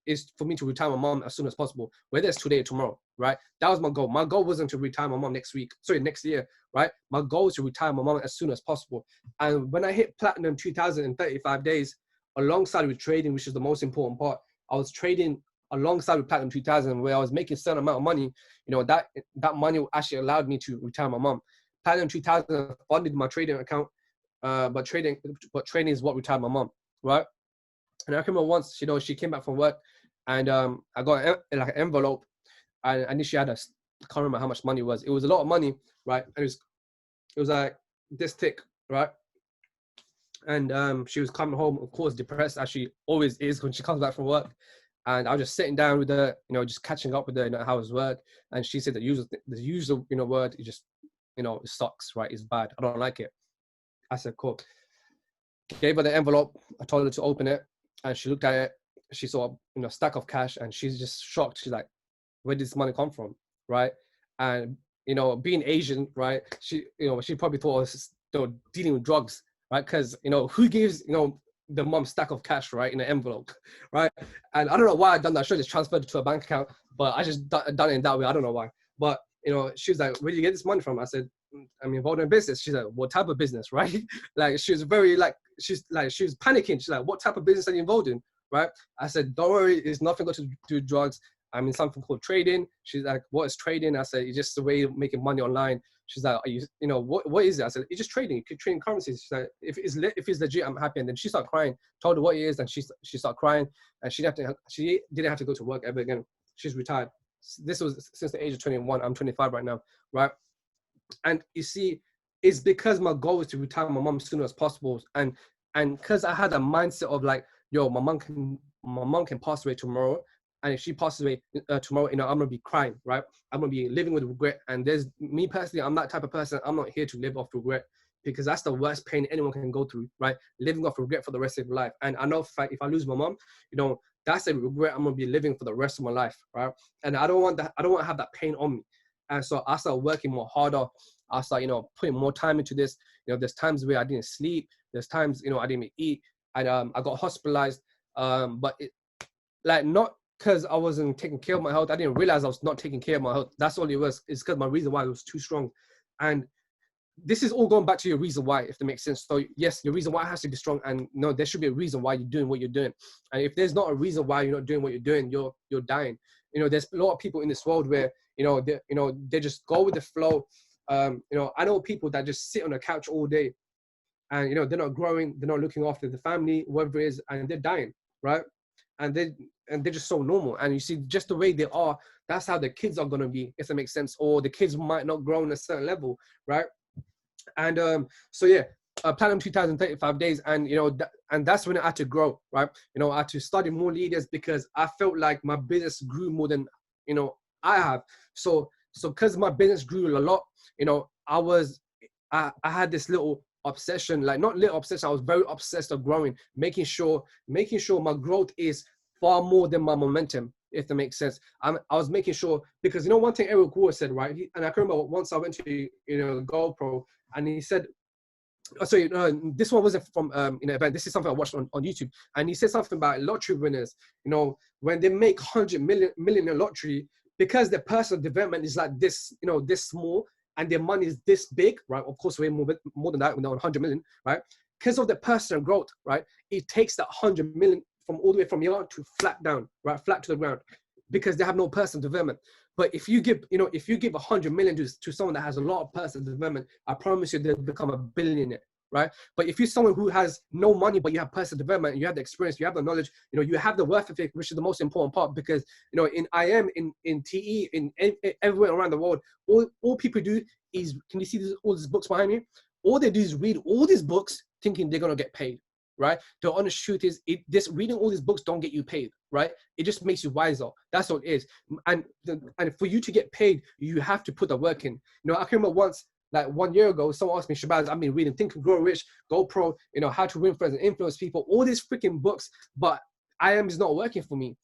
is for me to retire my mom as soon as possible, whether it's today or tomorrow, right? That was my goal. My goal wasn't to retire my mom next year, right? My goal was to retire my mom as soon as possible. And when I hit platinum 2,000 in 35 days, alongside with trading, which is the most important part, I was trading alongside with platinum 2000, where I was making a certain amount of money. That money actually allowed me to retire my mom. Platinum 2000 funded my trading account, but trading is what retired my mom, right? And I remember once, she came back from work, and I got an envelope, and initially I can't remember how much money it was. It was a lot of money, right? And it was like this thick, right? And she was coming home, of course, depressed, as she always is when she comes back from work. And I was just sitting down with her, just catching up with her, how it was work. And she said the usual word, it just, it sucks, right? It's bad. I don't like it. I said, cool. Gave her the envelope. I told her to open it, and she looked at it. She saw a stack of cash, and she's just shocked. She's like, where did this money come from, right? And being Asian, right? She probably thought I was dealing with drugs, right? Because who gives the mom stack of cash, right, in an envelope, right? And I don't know why I done that. I should have just transferred it to a bank account, but I just done it in that way. I don't know why. But she was like, where did you get this money from? I said, I'm involved in business. She's like, what type of business, right? Like, she was very she was panicking. She's like, what type of business are you involved in, right? I said, don't worry, it's nothing got to do with drugs. I'm in something called trading. She's like, what is trading? I said, it's just a way of making money online. She's like, are you, what is it? I said, it's just trading. You could trade in currencies. She's like, if it's legit, I'm happy. And then she started crying, told her what it is, and she started crying, and she didn't have to go to work ever again. She's retired. This was since the age of 21. I'm 25 right now, right? And you see, it's because my goal is to retire my mom as soon as possible, and because I had a mindset of like, yo, my mom can pass away tomorrow. And if she passes away tomorrow, I'm gonna be crying, right? I'm gonna be living with regret. And there's me personally, I'm that type of person. I'm not here to live off regret, because that's the worst pain anyone can go through, right? Living off regret for the rest of your life. And I know if I lose my mom, that's a regret I'm gonna be living for the rest of my life, right? And I don't want that. I don't want to have that pain on me. And so I started working more harder. I started, putting more time into this. There's times where I didn't sleep. There's times, I didn't eat. And I got hospitalized. But not because I wasn't taking care of my health. I didn't realize I was not taking care of my health. That's all it was. It's because my reason why was too strong. And this is all going back to your reason why, if that makes sense. So yes, your reason why has to be strong. And no, there should be a reason why you're doing what you're doing. And if there's not a reason why you're not doing what you're doing, you're dying. There's a lot of people in this world where, they just go with the flow. I know people that just sit on the couch all day, and they're not growing, they're not looking after the family, whatever it is, and they're dying, right? And they're just so normal. And you see, just the way they are, that's how the kids are gonna be, if that makes sense. Or the kids might not grow on a certain level, right? And so yeah, Platinum 2035 days, and and that's when I had to grow, right? I had to study more leaders, because I felt like my business grew more than I have. So because my business grew a lot, I had this little obsession, like not little obsession, I was very obsessed of growing, making sure my growth is far more than my momentum, if that makes sense. I was making sure, because one thing Eric Ward said, right? And I can remember once I went to GoPro, and he said, this one wasn't from an event. This is something I watched on YouTube, and he said something about lottery winners. When they make 100 million in lottery, because their personal development is like this, this small, and their money is this big, right? Of course, way more than that, 100 million, right? Because of the personal growth, right? It takes that 100 million from all the way from here to flat down, right? Flat to the ground, because they have no personal development. But if you give, if you give 100 million to someone that has a lot of personal development, I promise you they'll become a billionaire, right? But if you're someone who has no money, but you have personal development, you have the experience, you have the knowledge, you have the work ethic, which is the most important part, because, in IM, in TE, in everywhere around the world, all people do is, can you see all these books behind me? All they do is read all these books thinking they're going to get paid, right? The honest truth is, this reading all these books don't get you paid, right? It just makes you wiser. That's what it is. And for you to get paid, you have to put the work in. You know, I can remember once, like 1 year ago, someone asked me, Shabazz, I've been reading Think and Grow Rich, GoPro, you know, How to Win Friends and Influence People, all these freaking books, but IM is not working for me.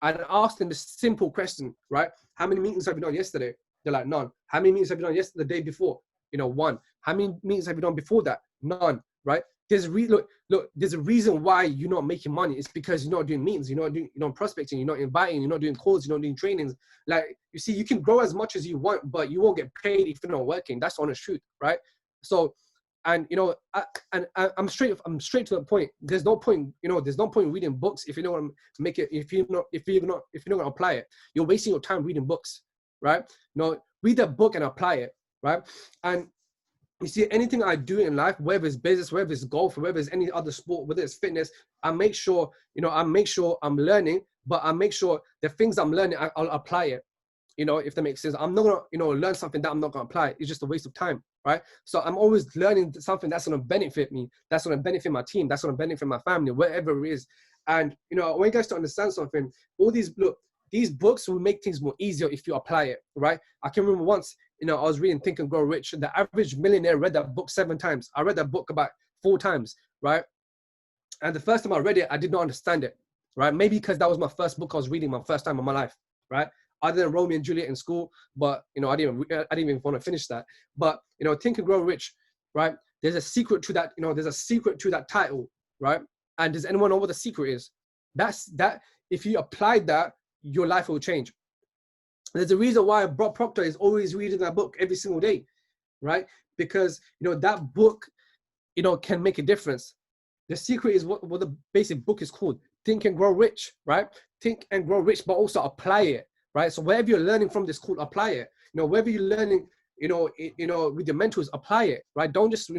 And I asked them this simple question, right? How many meetings have you done yesterday? They're like, none. How many meetings have you done yesterday, the day before? You know, 1. How many meetings have you done before that? None, right? There's there's a reason why you're not making money. It's because you're not doing meetings, you're not prospecting, you're not inviting, you're not doing calls, you're not doing trainings. Like, you see, you can grow as much as you want, but you won't get paid if you're not working. That's the honest truth, right? So, and you know, I'm straight to the point. There's no point, you know, there's no point reading books if you don't want to make it, if you're not going to apply it. You're wasting your time reading books, right? No, read a book and apply it, right? And you see, anything I do in life, whether it's business, whether it's golf, whether it's any other sport, whether it's fitness, I make sure, you know, I'm learning, but I make sure the things I'm learning, I'll apply it. You know, if that makes sense. I'm not gonna, you know, learn something that I'm not gonna apply. It's just a waste of time, right? So I'm always learning something that's gonna benefit me, that's gonna benefit my team, that's gonna benefit my family, whatever it is. And you know, I want you guys to understand something. All these these books will make things more easier if you apply it, right? I can remember once, you know, I was reading Think and Grow Rich. The average millionaire read that book 7 times. I read that book about 4 times, right? And the first time I read it, I did not understand it, right? Maybe because that was my first book I was reading, my first time in my life, right? Other than Romeo and Juliet in school, but you know, I didn't even want to finish that. But you know, Think and Grow Rich, right? There's a secret to that. You know, there's a secret to that title, right? And does anyone know what the secret is? That's that. If you applied that, your life will change. There's a reason why Bob Proctor is always reading that book every single day, right? Because you know that book, you know, can make a difference. The secret is what the basic book is called. Think and Grow Rich, right? Think and Grow Rich, but also apply it. Right, so wherever you're learning from this school, apply it. You know, wherever you're learning, you know, with your mentors, apply it. Right, don't just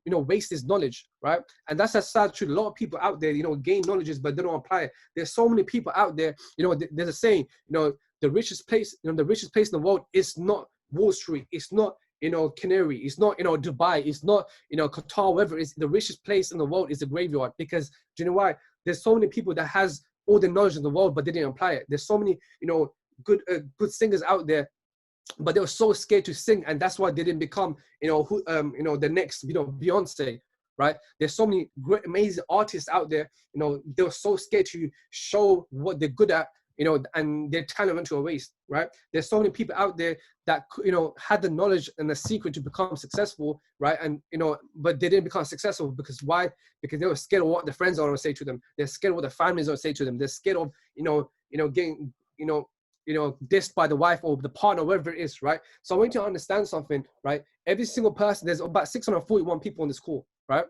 waste this knowledge. Right, and that's a sad truth. A lot of people out there, you know, gain knowledges, but they don't apply it. There's so many people out there. You know, there's a saying. You know, the richest place in the world is not Wall Street. It's not, you know, Canary. It's not, you know, Dubai. It's not, you know, Qatar. Whatever it is, the richest place in the world is the graveyard. Because do you know why? There's so many people that has all the knowledge in the world, but they didn't apply it. There's so many, you know, good singers out there, but they were so scared to sing, and that's why they didn't become, you know, the next, you know, Beyonce, right? There's so many great, amazing artists out there, you know, they were so scared to show what they're good at, you know, and their talent went to a waste, right? There's so many people out there that, you know, had the knowledge and the secret to become successful, right? And, you know, but they didn't become successful because why? Because they were scared of what their friends are going to say to them. They're scared of what their families are going to say to them. They're scared of, you know, getting, you know, dissed by the wife or the partner, whatever it is, right? So I want you to understand something, right? Every single person, there's about 641 people on this call, right?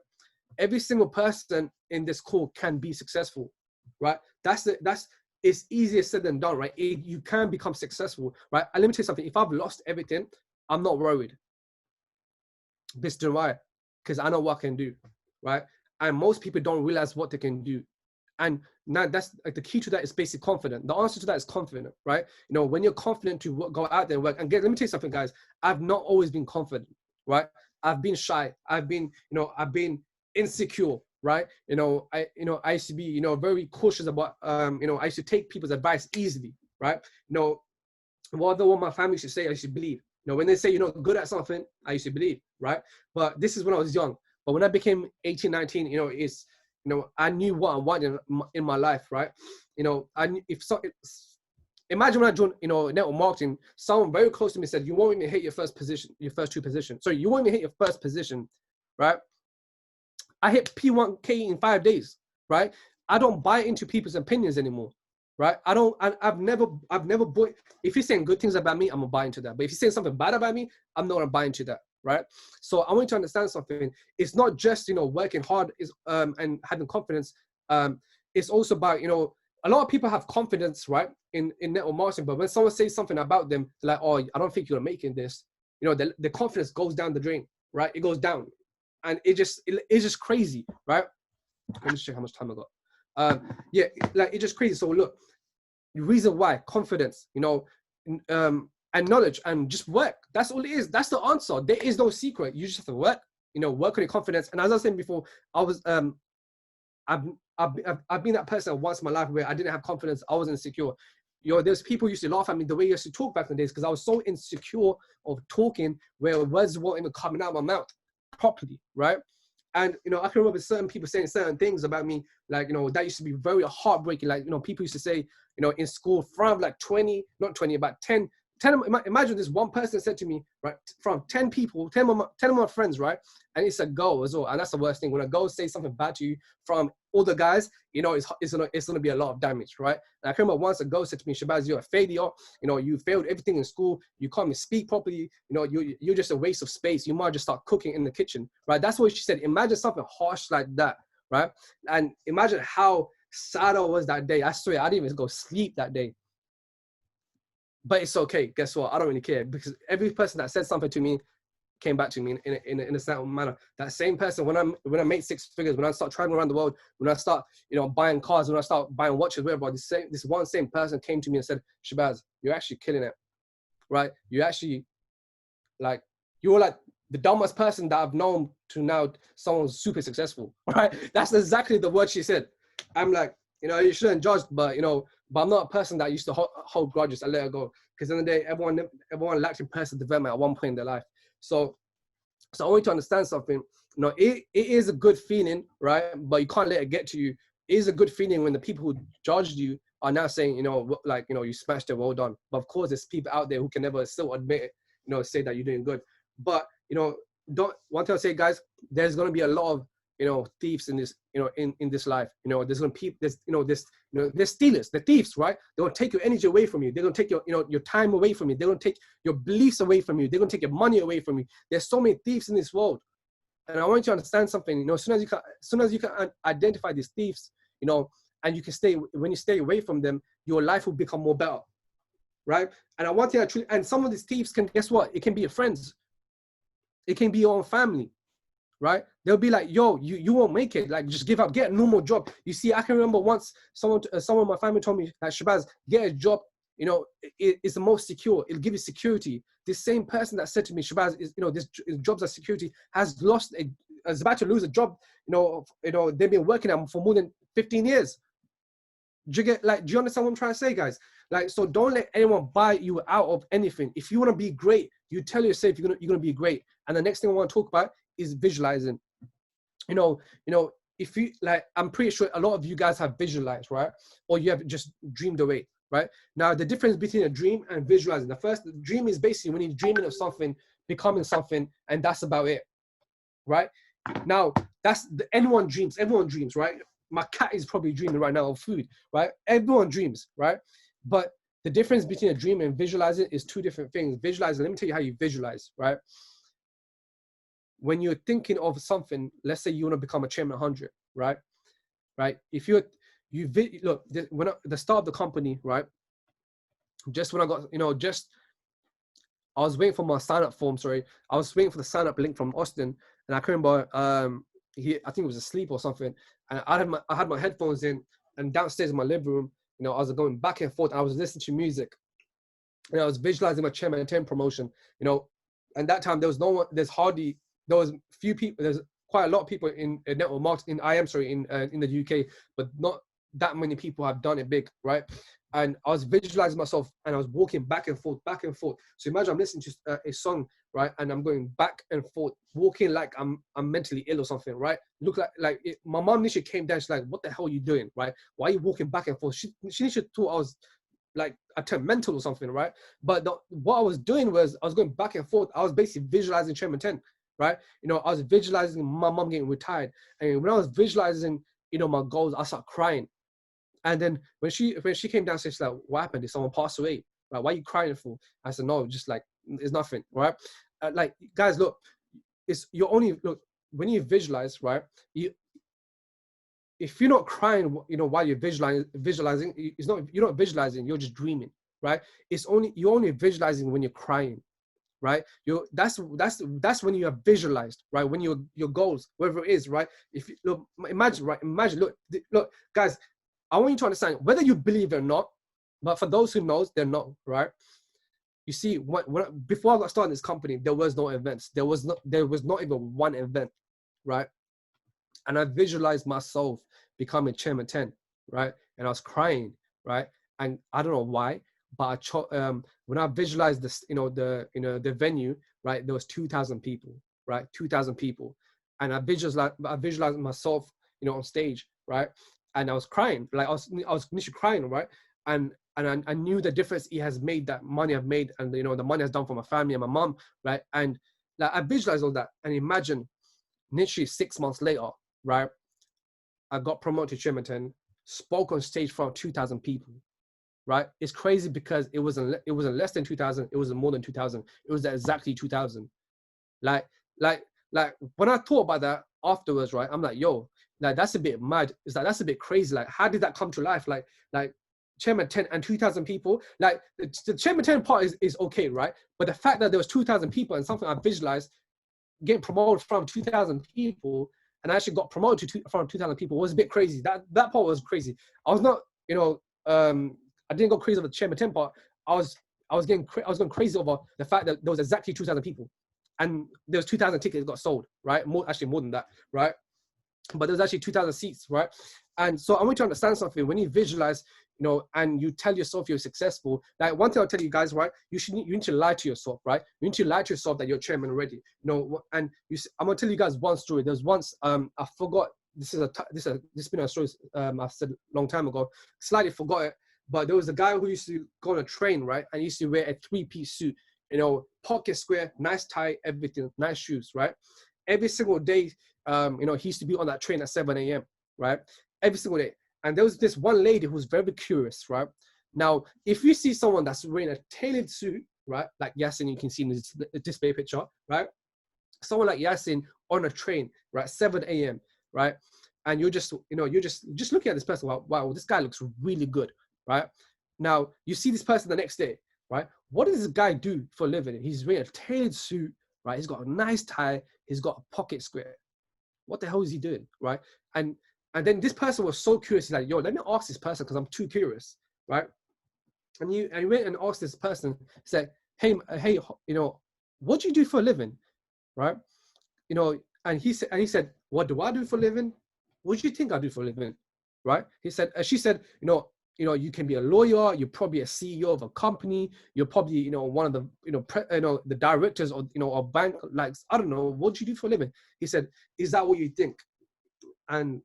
Every single person in this call can be successful, right? It's easier said than done, right? You can become successful, right? And let me tell you something. If I've lost everything, I'm not worried. Why? Because I know what I can do, right? And most people don't realize what they can do. And now that's like the key to that is basic confidence. The answer to that is confident, right? You know, when you're confident to go out there and work. And let me tell you something, guys. I've not always been confident, right? I've been shy. I've been insecure, right? I used to be, you know, very cautious about, I used to take people's advice easily, right? You know, what my family should say, I used to believe. You know, when they say you're not good at something, I used to believe, right? But this is when I was young. But when I became 18, 19, you know, I knew what I wanted in my life, right? You know, imagine when I joined, you know, network marketing, someone very close to me said, you won't even hit your first two positions. So you won't even hit your first position, right? I hit P1K in 5 days, right? I don't buy into people's opinions anymore, right? I've never bought, if you're saying good things about me, I'm gonna buy into that. But if you're saying something bad about me, I'm not gonna buy into that, right? So I want you to understand something. It's not just, you know, working hard and having confidence. It's also about, you know, a lot of people have confidence, right, in network marketing, but when someone says something about them, they're like, oh, I don't think you're making this. You know, the confidence goes down the drain, right? It goes down. And it's just crazy, right? Let me check how much time I got. Yeah, like it's just crazy. So look, the reason why, confidence, you know, and knowledge and just work. That's all it is. That's the answer. There is no secret. You just have to work. work on your confidence. And as I was saying before, I was I've been that person once in my life where I didn't have confidence. I was insecure. There's people who used to laugh at me the way I used to talk back in the days because I was so insecure of talking where words weren't even coming out of my mouth properly, right? And, I can remember certain people saying certain things about me, like, that used to be very heartbreaking. Like, people used to say, in school, from like 20, not 20, about 10, imagine this one person said to me, right, from 10 people, 10 of my friends, right? And it's a girl as well. And that's the worst thing. When a girl says something bad to you from all the guys, it's gonna be a lot of damage, right? And I can remember once a girl said to me, Shabazz, you're a failure. You failed everything in school. You can't even speak properly. You're just a waste of space. You might just start cooking in the kitchen, right? That's what she said. Imagine something harsh like that, right? And imagine how sad I was that day. I swear, I didn't even go sleep that day. But it's okay. Guess what? I don't really care because every person that said something to me came back to me in a certain manner. That same person, when I make six figures, when I start traveling around the world, when I start, buying cars, when I start buying watches, whatever, this one same person came to me and said, Shabazz, you're actually killing it, right? You actually, like, you're like the dumbest person that I've known to now someone super successful, right? That's exactly the word she said. I'm like, you shouldn't judge, but but I'm not a person that used to hold grudges. I let it go because in the day, everyone lacks in personal development at one point in their life. So I want you to understand something. It is a good feeling, right? But you can't let it get to you. It is a good feeling when the people who judged you are now saying, you smashed it, well done. But of course, there's people out there who can never still admit it, say that you're doing good. But one thing I'll say, guys, there's gonna be a lot of thieves in this, in this life. There's gonna be there's stealers, the thieves, right? They're gonna take your energy away from you. They're gonna take your, your time away from you. They're gonna take your beliefs away from you. They're gonna take your money away from you. There's so many thieves in this world, and I want you to understand something. As soon as you can identify these thieves, and you can when you stay away from them, your life will become more better, right? And I want you to and some of these thieves can, guess what? It can be your friends. It can be your own family. Right? They'll be like, yo, you won't make it. Like, just give up, get a normal job. You see, I can remember once someone in my family told me that, Shabazz, get a job, it's the most secure. It'll give you security. This same person that said to me, Shabazz, this jobs are security, is about to lose a job. They've been working at for more than 15 years. Do you understand what I'm trying to say, guys? Like, so don't let anyone buy you out of anything. If you want to be great, you tell yourself you're gonna be great. And the next thing I want to talk about is visualizing. If you I'm pretty sure a lot of you guys have visualized, right? Or you have just dreamed away, right? Now, the difference between a dream and visualizing. The first dream is basically when you're dreaming of something, becoming something, and that's about it, right? Now, everyone dreams, right? My cat is probably dreaming right now of food, right? Everyone dreams, right? But the difference between a dream and visualizing is two different things. Visualizing, let me tell you how you visualize, right? When you're thinking of something, let's say you want to become a chairman 100, right? If look, when the start of the company, right? Just when I got, I was waiting for my sign-up form, sorry. I was waiting for the sign-up link from Austin, and I couldn't buy, I think it was asleep or something. And I had my headphones in, and downstairs in my living room, I was going back and forth. I was listening to music, and I was visualizing my chairman 10 promotion, and that time there was no one, there's few people, there's quite a lot of people in network marketing, in the UK, but not that many people have done it big, right? And I was visualizing myself, and I was walking back and forth. So imagine I'm listening to a song, right? And I'm going back and forth, walking like I'm mentally ill or something, right? Look my mom initially came down. She's like, "What the hell are you doing, right? Why are you walking back and forth?" She initially thought I was like I turned mental or something, right? But what I was doing was I was going back and forth. I was basically visualizing Chairman 10, right? I was visualizing my mom getting retired, and when I was visualizing, my goals, I started crying. And then when she came downstairs, she's like, "What happened? Did someone pass away? Right? Why are you crying for?" I said, "No, just like it's nothing, right?" Guys, look, look when you visualize, right? If you're not crying, while you're visualizing, you're not visualizing, you're just dreaming, right? You're only visualizing when you're crying, right? That's when you have visualized, right? When your goals, whatever it is, right? If you look, imagine, look, guys. I want you to understand, whether you believe it or not, but for those who knows, they're not, right? you see, before I got started in this company, there was no events. There was not even one event, right? And I visualized myself becoming chairman 10, right? And I was crying, right? And I don't know why, but when I visualized this, the venue, right? There was 2,000 people, right? 2,000 people, and I visualized myself, on stage, right? And I was crying, like I was initially crying, right? And I knew the difference it has made, that money I've made, and the money has done for my family and my mom, right? And like I visualized all that, and imagine, literally 6 months later, right? I got promoted to chairman 10, spoke on stage for 2,000 people, right? It's crazy because it wasn't less than 2,000, it was more than 2,000. It was exactly 2,000. Like when I thought about that afterwards, right? I'm like, yo, like that's a bit mad. It's like, that's a bit crazy. Like, how did that come to life? Like chairman 10 and 2,000 people. Like the chairman 10 part is okay, right? But the fact that there was 2,000 people and something I visualized getting promoted from 2,000 people, and I actually got promoted from 2,000 people was a bit crazy. That part was crazy. I was not, I didn't go crazy over the chairman 10 part. I was going crazy over the fact that there was exactly 2,000 people, and there was 2,000 tickets got sold, right? More than that, right? But there was actually 2,000 seats, right? And so I want you to understand something. When you visualize, and you tell yourself you're successful, like one thing I'll tell you guys, right? You need to lie to yourself, right? You need to lie to yourself that you're chairman already. And I'm gonna tell you guys one story. There's once I forgot. This has been a story I said a long time ago. Slightly forgot it, but there was a guy who used to go on a train, right? And he used to wear a 3-piece suit, pocket square, nice tie, everything, nice shoes, right? Every single day, he used to be on that train at 7 a.m., right? Every single day. And there was this one lady who was very curious, right? Now, if you see someone that's wearing a tailored suit, right? Like Yasin, you can see in this display picture, right? Someone like Yasin on a train, right? 7 a.m., right? And you're just looking at this person, wow, this guy looks really good, right? Now, you see this person the next day, right? What does this guy do for a living? He's wearing a tailored suit, right? He's got a nice tie. He's got a pocket square. What the hell is he doing, right? And then this person was so curious. He's like, yo, let me ask this person because I'm too curious, right? And you went and asked this person, said, hey, what do you do for a living, right? And he said, what do I do for a living? What do you think I do for a living, right? She said, you can be a lawyer. You're probably a CEO of a company. You're probably, one of the, the directors of, a bank. Like, I don't know, what do you do for a living? He said, is that what you think? And,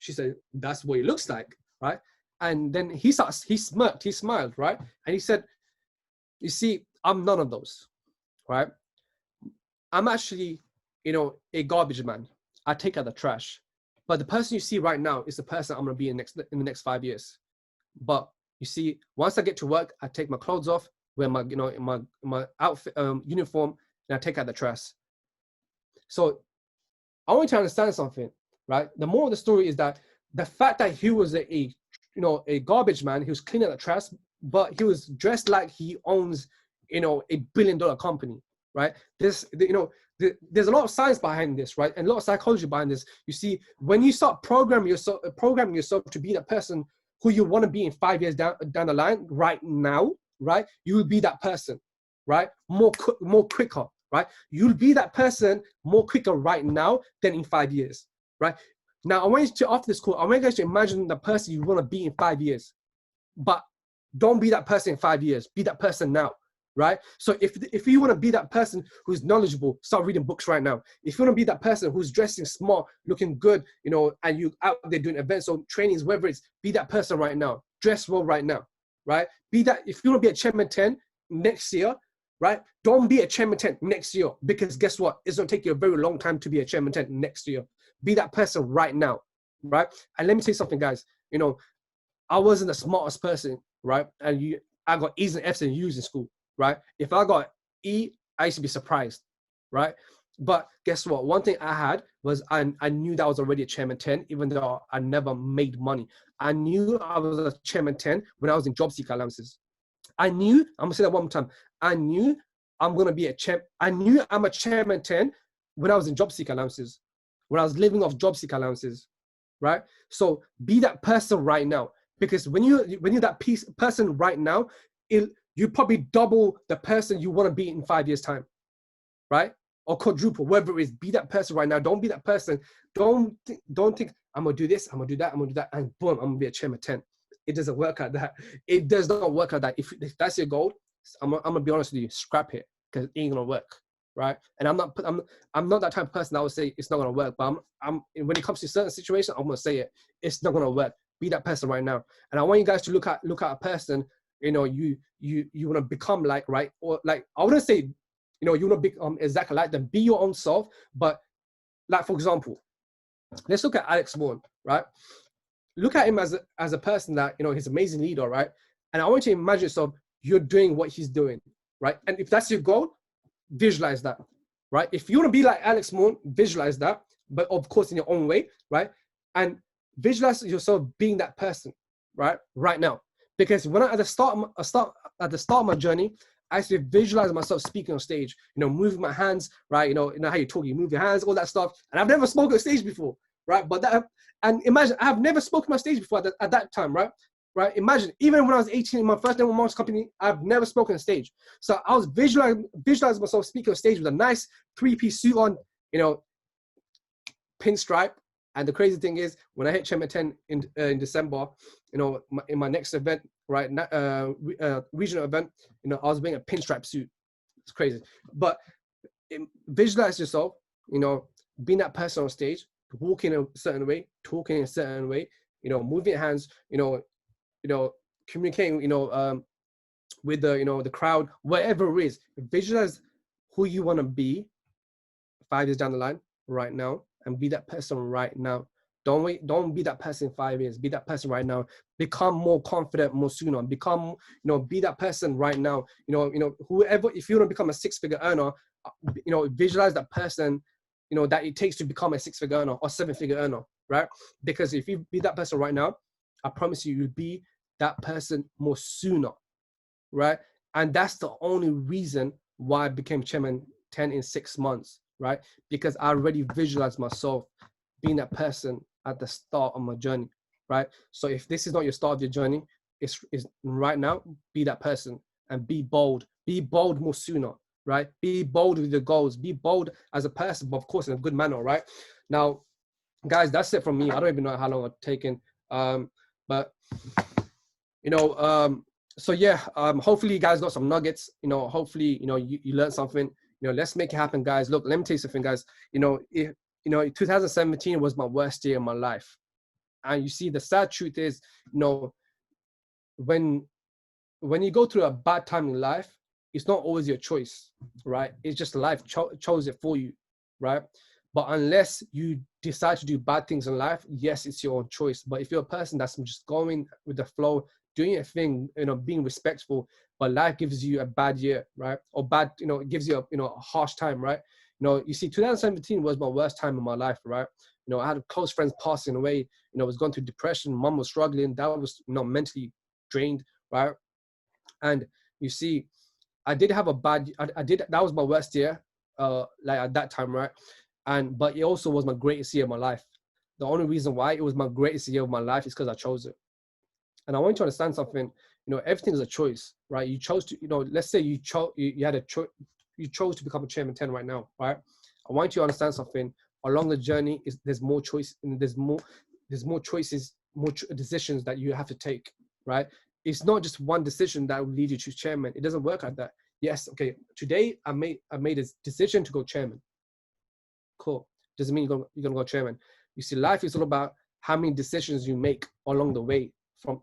she said, that's what it looks like, right? And then he smirked, he smiled, right? And he said, you see, I'm none of those, right? I'm actually, a garbage man. I take out the trash. But the person you see right now is the person I'm going to be in the next 5 years. But you see, once I get to work, I take my clothes off, wear my, my outfit, uniform, and I take out the trash. So I want you to understand something, right? The moral of the story is that the fact that he was a garbage man, he was cleaning the trash, but he was dressed like he owns, a $1 billion company, right? There's a lot of science behind this, right? And a lot of psychology behind this. You see, when you start programming yourself to be that person who you want to be in 5 years down the line, right now, right? You will be that person, right? More quicker, right? You'll be that person more quicker right now than in 5 years, right? Now, I want you to, after this call, I want you guys to imagine the person you want to be in 5 years, but don't be that person in 5 years. Be that person now, right? So if you want to be that person who's knowledgeable, start reading books right now. If you want to be that person who's dressing smart, looking good, and you out there doing events or trainings, whether it's, be that person right now. Dress well right now, right? Be that, if you want to be a chairman 10 next year, right? Don't be a chairman 10 next year, because guess what? It's going to take you a very long time to be a chairman 10 next year. Be that person right now, right? And let me tell you something, guys. I wasn't the smartest person, right? And I got E's and F's and U's in school, right? If I got E, I used to be surprised, right? But guess what? One thing I had was I knew that I was already a chairman 10, even though I never made money. I knew I was a chairman 10 when I was in job seeker allowances. I'm going to say that one more time. I knew I'm going to be I knew I'm a chairman 10 when I was in job seeker allowances, when I was living off job seeker allowances, right? So be that person right now, because when you're that person right now, you probably double the person you want to be in 5 years' time, right? Or quadruple, whatever it is. Be that person right now. Don't be that person. Don't think, I'm going to do this, I'm going to do that, I'm going to do that, and boom, I'm going to be a chairman 10. It doesn't work like that. It does not work like that. If that's your goal, I'm going to be honest with you, scrap it, because it ain't going to work, right? And I'm not that type of person that would say it's not going to work, but when it comes to certain situations, I'm going to say it. It's not going to work. Be that person right now. And I want you guys to look at a person, you know, you want to become like, right? Or like, I wouldn't say, you know, you want to become exactly like them. Be your own self. But like, for example, let's look at Alex Morgan, right? Look at him as a person that, you know, he's an amazing leader, right? And I want you to imagine yourself, you're doing what he's doing, right? And if that's your goal, visualize that, right? If you want to be like Alex Morgan, visualize that, but of course in your own way, right? And visualize yourself being that person, right? Right now. Because when at the start of my journey, I used to visualize myself speaking on stage, you know, moving my hands, right? You know how you talk, you move your hands, all that stuff. And I've never spoken on stage before, right? And imagine, I have never spoken on stage before at that time, right? Right? Imagine, even when I was 18 in my first network marketing company, I've never spoken on stage. So I was visualizing myself speaking on stage with a nice 3-piece suit on, you know, pinstripe. And the crazy thing is, when I hit Chairman 10 in December, you know, in my next event, right, regional event, you know, I was wearing a pinstripe suit. It's crazy. But visualize yourself, you know, being that person on stage, walking a certain way, talking a certain way, you know, moving your hands, you know, communicating, you know, with the, you know, the crowd, whatever it is. Visualize who you want to be 5 years down the line right now, and be that person right now. Don't wait. Don't be that person in 5 years. Be that person right now. Become more confident more sooner. Become, you know, be that person right now. You know, whoever, if you want to become a 6-figure earner, you know, visualize that person, you know, that it takes to become a 6-figure earner or 7-figure earner, right? Because if you be that person right now, I promise you, you'll be that person more sooner, right? And that's the only reason why I became Chairman 10 in 6 months, right? Because I already visualized myself being that person at the start of my journey, right? So if this is not your start of your journey, it's right now, be that person and be bold more sooner, right? Be bold with your goals, be bold as a person, but of course in a good manner, right? Now, guys, that's it from me. I don't even know how long I've taken, but you know, so yeah, hopefully you guys got some nuggets, you know, hopefully, you know, you learned something, you know, let's make it happen, guys. Look, let me tell you something, guys. You know, 2017 was my worst year of my life. And you see, the sad truth is, you know, when you go through a bad time in life, it's not always your choice, right? It's just life chose it for you, right? But unless you decide to do bad things in life, yes, it's your own choice. But if you're a person that's just going with the flow, doing a thing, you know, being respectful, but life gives you a bad year, right? Or bad, you know, it gives you a, you know, a harsh time, right? You know, you see, 2017 was my worst time in my life, right? You know, I had close friends passing away. You know, I was going through depression. Mom was struggling. That was, you know, mentally drained, right? And you see, I did have a bad, that was my worst year, like at that time, right? But it also was my greatest year of my life. The only reason why it was my greatest year of my life is because I chose it. And I want you to understand something, you know, everything is a choice, right? You chose to, you know, let's say you chose to become a Chairman 10 right now, right? I want you to understand something. Along the journey, there's more choice, and there's more choices, more decisions that you have to take, right? It's not just one decision that will lead you to Chairman. It doesn't work like that. Yes, okay. Today I made a decision to go Chairman. Cool. Doesn't mean you're gonna go Chairman. You see, life is all about how many decisions you make along the way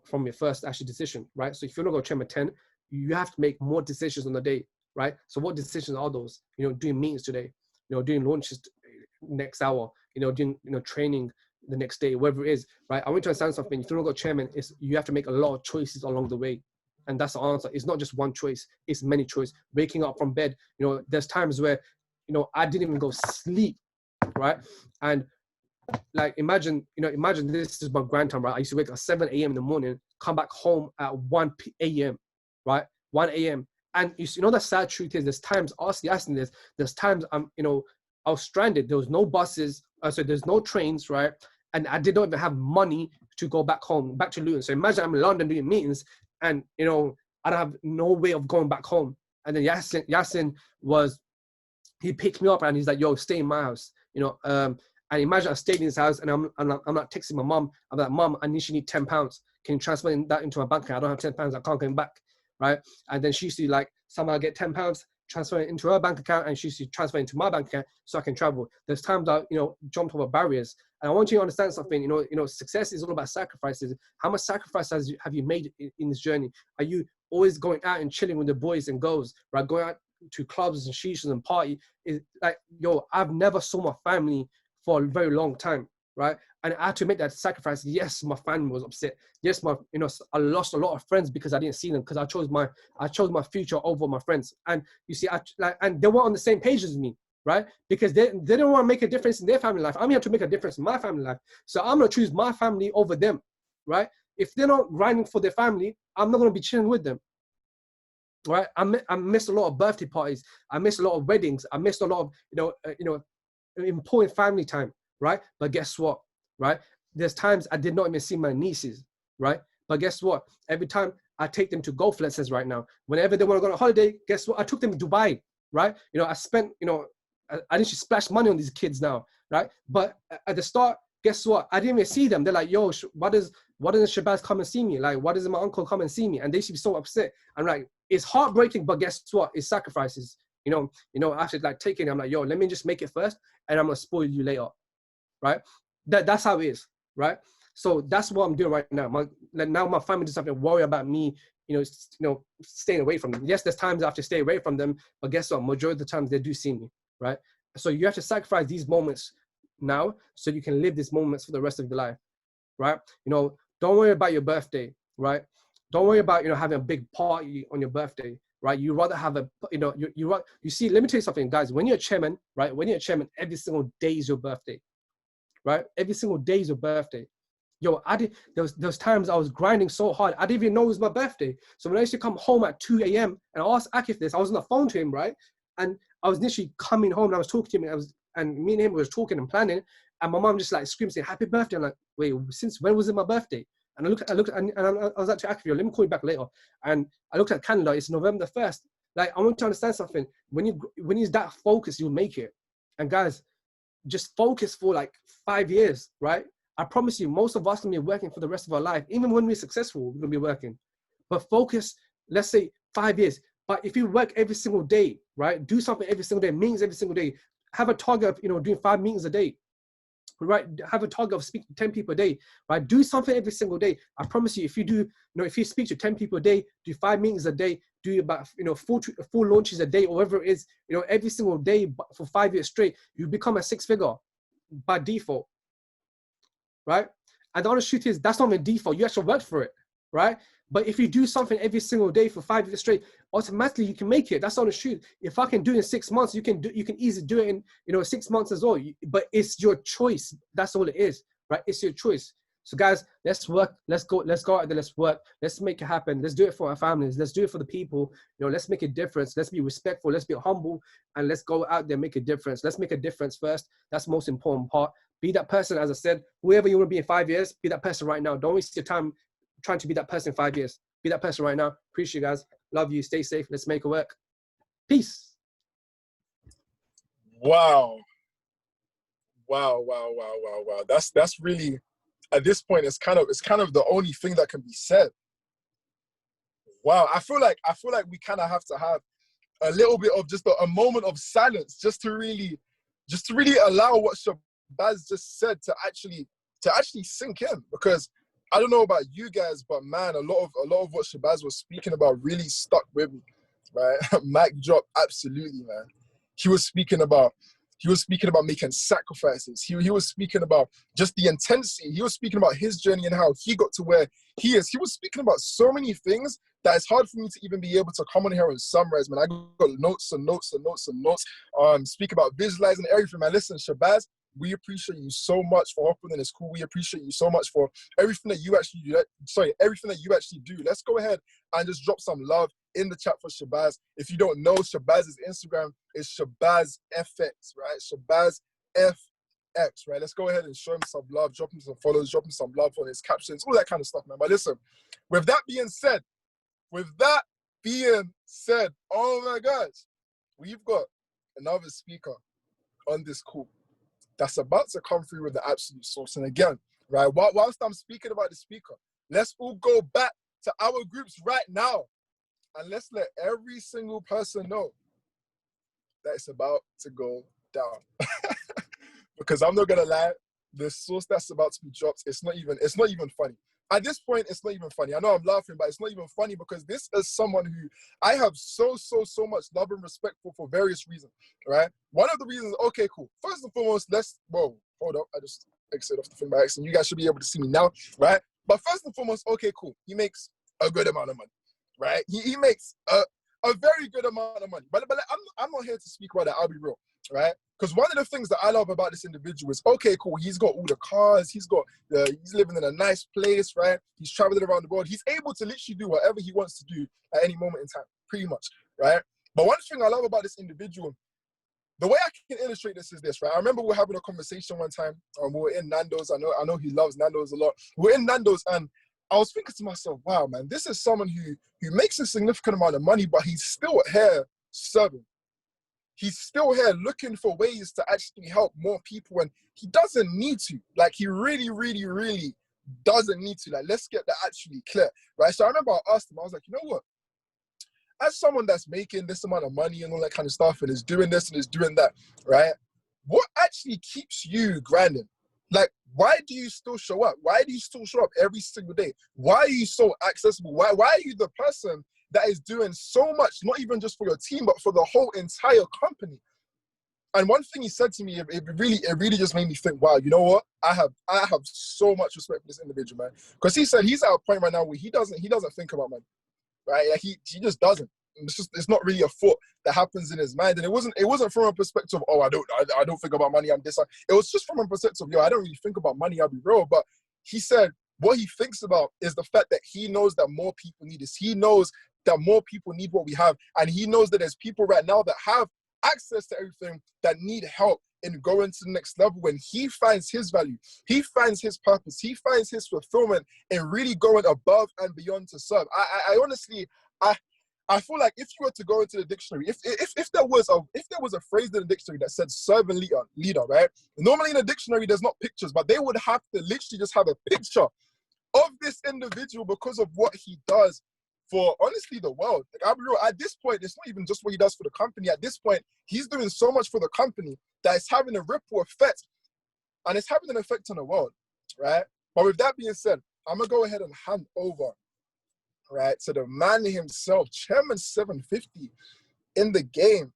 from your first actual decision, right? So if you're gonna go Chairman 10, you have to make more decisions on the day, right? So what decisions are those? You know, doing meetings today, you know, doing launches next hour, you know, doing, you know, training the next day, whatever it is, right? I want you to understand something. If you're gonna go Chairman, you have to make a lot of choices along the way. And that's the answer. It's not just one choice, it's many choices. Waking up from bed, you know, there's times where, you know, I didn't even go sleep, right? And like, imagine this is my grind time, right? I used to wake up at 7 a.m. in the morning, come back home at 1 a.m., right? 1 a.m. And you know, the sad truth is, there's times, ask Yasin, there's times you know, I was stranded. There was no buses, so there's no trains, right? And I did not even have money to go back home, back to Luton. So imagine I'm in London doing meetings, and, you know, I don't have no way of going back home. And then Yasin was, he picked me up and he's like, yo, stay in my house, you know. And imagine I stayed in his house and I'm not texting my mom. I'm like, mom, I need £10. Can you transfer that into my bank account? I don't have £10. I can't get back, right? And then she used to like somehow get £10, transfer it into her bank account, and she used to transfer it into my bank account so I can travel. There's times I, you know, jumped over barriers. And I want you to understand something. You know, success is all about sacrifices. How much sacrifice have you made in this journey? Are you always going out and chilling with the boys and girls, right? Going out to clubs and shishas and party? Is like, yo, I've never saw my family for a very long time, right? And I had to make that sacrifice. Yes, my family was upset. Yes, I lost a lot of friends because I didn't see them, because I chose my future over my friends. And you see, and they weren't on the same page as me, right? Because they don't want to make a difference in their family life. I'm here to make a difference in my family life. So I'm gonna choose my family over them, right? If they're not grinding for their family, I'm not gonna be chilling with them, right? I missed a lot of birthday parties. I missed a lot of weddings. I missed a lot of important family time, right? But guess what, right? There's times I did not even see my nieces, right? But guess what? Every time I take them to golf lessons right now, whenever they want to go on a holiday, guess what? I took them to Dubai, right? You know, I spent, I need to splash money on these kids now, right? But at the start, guess what? I didn't even see them. They're like, yo, why doesn't Shabazz come and see me? Like, why doesn't my uncle come and see me? And they should be so upset. I'm like, it's heartbreaking, but guess what? It's sacrifices. You know, after like taking it, I'm like, yo, let me just make it first, and I'm gonna spoil you later, right? That's how it is, right? So that's what I'm doing right now. Now my family doesn't have to worry about me, staying away from them. Yes, there's times I have to stay away from them, but guess what? Majority of the times they do see me, right? So you have to sacrifice these moments now so you can live these moments for the rest of your life, right? Don't worry about your birthday, right? Don't worry about having a big party on your birthday, right? You rather have you see, let me tell you something, guys. When you're a chairman, right? When you're a chairman, every single day is your birthday, right? Every single day is your birthday. Yo, those times I was grinding so hard, I didn't even know it was my birthday. So when I used to come home at 2 a.m. and I asked Akif this, I was on the phone to him, right? And I was literally coming home and I was talking to him, and me and him was talking and planning, and my mom just like screamed saying, happy birthday. I'm like, wait, since when was it my birthday? And I looked and I was like to Akif, let me call you back later. And I looked at the calendar, it's November 1st. Like, I want you to understand something. When you're that focused, you'll make it. And guys, just focus for like 5 years, right? I promise you, most of us can be working for the rest of our life. Even when we're successful, we're gonna be working. But focus, let's say 5 years. But if you work every single day, right? Do something every single day, meetings every single day. Have a target of, doing 5 meetings a day, right? Have a target of speaking to 10 people a day, right? Do something every single day. I promise you, if you do, if you speak to 10 people a day, do 5 meetings a day, do about, 4 launches a day, or whatever it is, every single day for 5 years straight, you become a 6-figure by default, right? And the honest truth is, that's not the default. You actually work for it, right? But if you do something every single day for 5 years straight, automatically you can make it. That's not the truth. If I can do it in 6 months, you can easily do it in 6 months as well. But it's your choice. That's all it is, right? It's your choice. So guys, let's work. Let's go out there. Let's work. Let's make it happen. Let's do it for our families. Let's do it for the people. Let's make a difference. Let's be respectful. Let's be humble, and let's go out there, make a difference. Let's make a difference first. That's the most important part. Be that person, as I said, whoever you want to be in 5 years, be that person right now. Don't waste your time trying to be that person in 5 years. Be that person right now. Appreciate you guys. Love you. Stay safe. Let's make it work. Peace. Wow. That's really, at this point, it's kind of the only thing that can be said. Wow. I feel like we kind of have to have a little bit of just a moment of silence just to really allow what Shabazz just said to actually sink in, because I don't know about you guys, but man, a lot of what Shabazz was speaking about really stuck with me, right? Mic drop, absolutely, man. He was speaking about making sacrifices. He was speaking about just the intensity. He was speaking about his journey and how he got to where he is. He was speaking about so many things that it's hard for me to even be able to come on here and summarize, man. I got notes and notes and notes and notes. Speak about visualizing everything, man. Listen, Shabazz, we appreciate you so much for hopping in this call. We appreciate you so much for everything that you actually do. Let's go ahead and just drop some love in the chat for Shabazz. If you don't know, Shabazz's Instagram is ShabazzFX, right? ShabazzFX, right? Let's go ahead and show him some love, drop him some follows, drop him some love on his captions, all that kind of stuff, man. But listen, with that being said, being said, oh my gosh, we've got another speaker on this call that's about to come through with the absolute source. And again, right, whilst I'm speaking about the speaker, let's all go back to our groups right now and let's let every single person know that it's about to go down. Because I'm not gonna lie, the source that's about to be dropped, it's not even funny. At this point, it's not even funny. I know I'm laughing, but it's not even funny because this is someone who I have so much love and respect for various reasons, right? One of the reasons, okay, cool. First and foremost, hold up. I just exited off the thing by accident. You guys should be able to see me now, right? But first and foremost, okay, cool. He makes a good amount of money, right? He makes a very good amount of money. But I'm not here to speak about that, I'll be real, right? Because one of the things that I love about this individual is, okay, cool, he's got all the cars, he's living in a nice place, right? He's traveling around the world. He's able to literally do whatever he wants to do at any moment in time, pretty much, right? But one thing I love about this individual, the way I can illustrate this is this, right? I remember we were having a conversation one time, we were in Nando's. I know he loves Nando's a lot. We're in Nando's and I was thinking to myself, wow, man, this is someone who makes a significant amount of money, but he's still here serving. He's still here looking for ways to actually help more people, and he doesn't need to. Like, he really, really, really doesn't need to. Like, let's get that actually clear, right? So I remember I asked him, I was like, you know what? As someone that's making this amount of money and all that kind of stuff and is doing this and is doing that, right? What actually keeps you grinding? Like, why do you still show up? Why do you still show up every single day? Why are you so accessible? Why are you the person that is doing so much, not even just for your team, but for the whole entire company? And one thing he said to me, it really just made me think, wow, you know what? I have so much respect for this individual, man. Because he said he's at a point right now where he doesn't think about money, right? Like he just doesn't. It's not really a thought that happens in his mind. And it wasn't from a perspective, oh, I don't think about money, I'm this. It was just from a perspective, yo, I don't really think about money, I'll be real. But he said what he thinks about is the fact that he knows that more people need this. He knows that more people need what we have. And he knows that there's people right now that have access to everything that need help in going to the next level. When he finds his value, he finds his purpose, he finds his fulfillment in really going above and beyond to serve. I honestly, I feel like if you were to go into the dictionary, if there was a phrase in the dictionary that said servant leader, right? Normally in a dictionary there's not pictures, but they would have to literally just have a picture of this individual because of what he does for, honestly, the world. Like, I'll be real, at this point, it's not even just what he does for the company. At this point, he's doing so much for the company that it's having a ripple effect, and it's having an effect on the world, right? But with that being said, I'm gonna go ahead and hand over, right, to the man himself, Chairman 750 in the game,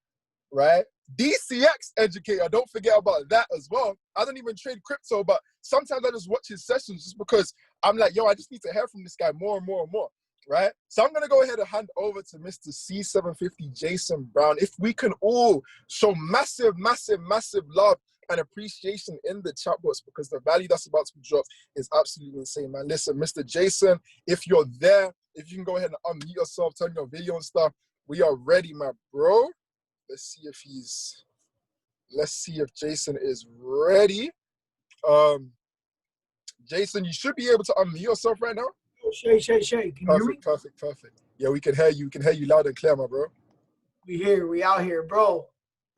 right? DCX Educator, don't forget about that as well. I don't even trade crypto, but sometimes I just watch his sessions just because I'm like, yo, I just need to hear from this guy more and more and more, right? So I'm going to go ahead and hand over to Mr. C750 Jason Brown. If we can all show massive, massive, massive love and appreciation in the chat box, because the value that's about to be dropped is absolutely insane, man. Listen, Mr. Jason, if you're there, if you can go ahead and unmute yourself, turn your video and stuff, we are ready, my bro. Let's see if Jason is ready. Jason, you should be able to unmute yourself right now. Shay. Can you hear me? Perfect. Yeah, we can hear you. We can hear you loud and clear, my bro. We out here, bro.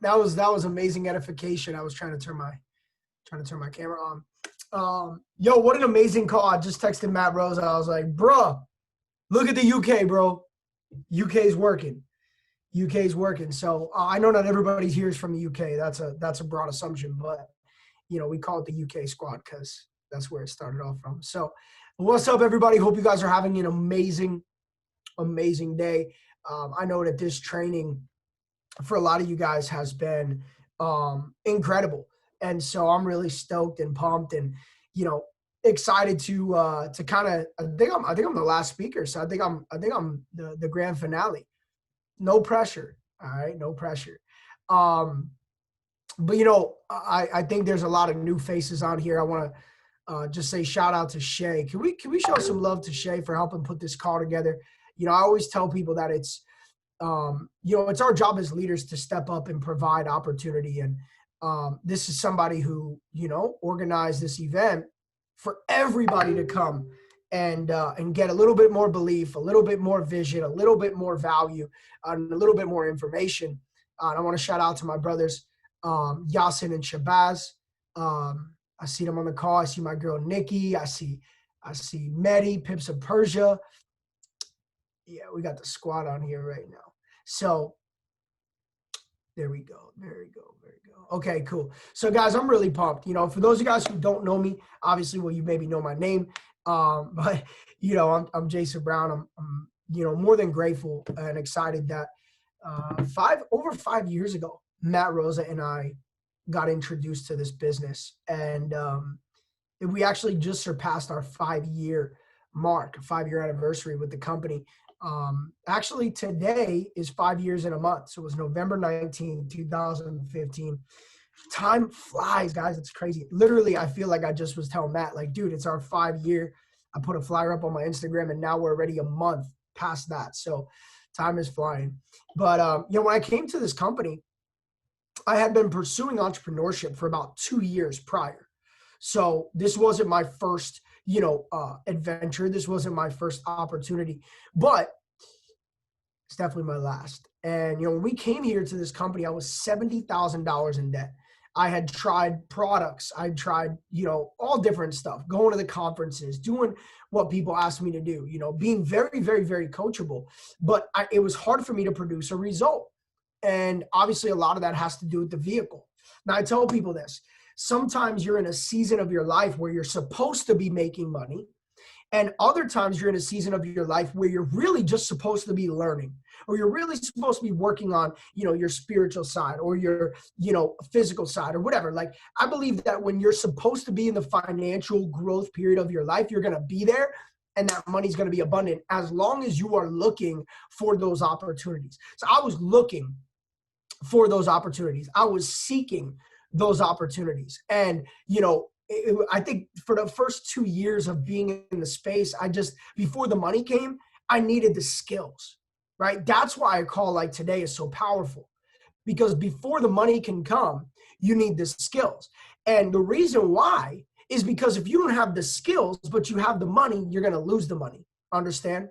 That was amazing edification. I was trying to turn my camera on. Yo, what an amazing call. I just texted Matt Rose. I was like, bruh, look at the UK, bro. UK's working. So I know not everybody here is from the UK. That's a broad assumption, but you know, we call it the UK squad because that's where it started off from. So what's up, everybody? Hope you guys are having an amazing day. I know that this training for a lot of you guys has been incredible. And so I'm really stoked and pumped and, you know, excited to kind of, I think I'm the last speaker. So I think I'm the grand finale. No pressure. All right. No pressure. But you know, I think there's a lot of new faces on here. I want to just say shout out to Shay. Can we show some love to Shay for helping put this call together? You know, I always tell people that it's, you know, it's our job as leaders to step up and provide opportunity. And this is somebody who, you know, organized this event for everybody to come and get a little bit more belief, a little bit more vision, a little bit more value, and a little bit more information. And I want to shout out to my brothers, Yasin and Shabazz. I see them on the call. I see my girl Nikki. I see Mehdi, Pips of Persia. Yeah, we got the squad on here right now. So there we go. Okay, cool. So guys, I'm really pumped. You know, for those of you guys who don't know me, obviously, well, you maybe know my name. But you know, I'm Jason Brown. I'm you know, more than grateful and excited that over 5 years ago, Matt Rosa and I got introduced to this business, and we actually just surpassed our 5-year mark, 5-year anniversary with the company. Actually, today is 5 years in a month. So it was November 19, 2015. Time flies, guys. It's crazy. Literally, I feel like I just was telling Matt, like, dude, it's our 5-year. I put a flyer up on my Instagram, and now we're already a month past that. So time is flying. But, you know, when I came to this company, I had been pursuing entrepreneurship for about 2 years prior. So this wasn't my first, you know, adventure. This wasn't my first opportunity, but it's definitely my last. And, you know, when we came here to this company, I was $70,000 in debt. I had tried products. I tried, you know, all different stuff, going to the conferences, doing what people asked me to do, you know, being very, very, very coachable. But it was hard for me to produce a result. And obviously a lot of that has to do with the vehicle. Now, I tell people this. Sometimes you're in a season of your life where you're supposed to be making money. And other times you're in a season of your life where you're really just supposed to be learning, or you're really supposed to be working on, you know, your spiritual side or your, you know, physical side or whatever. Like, I believe that when you're supposed to be in the financial growth period of your life, you're going to be there, and that money's going to be abundant as long as you are looking for those opportunities. So I was looking for those opportunities. I was seeking those opportunities. And, you know, I think for the first 2 years of being in the space, before the money came, I needed the skills, right? That's why a call like today is so powerful, because before the money can come, you need the skills. And the reason why is because if you don't have the skills, but you have the money, you're going to lose the money. Understand?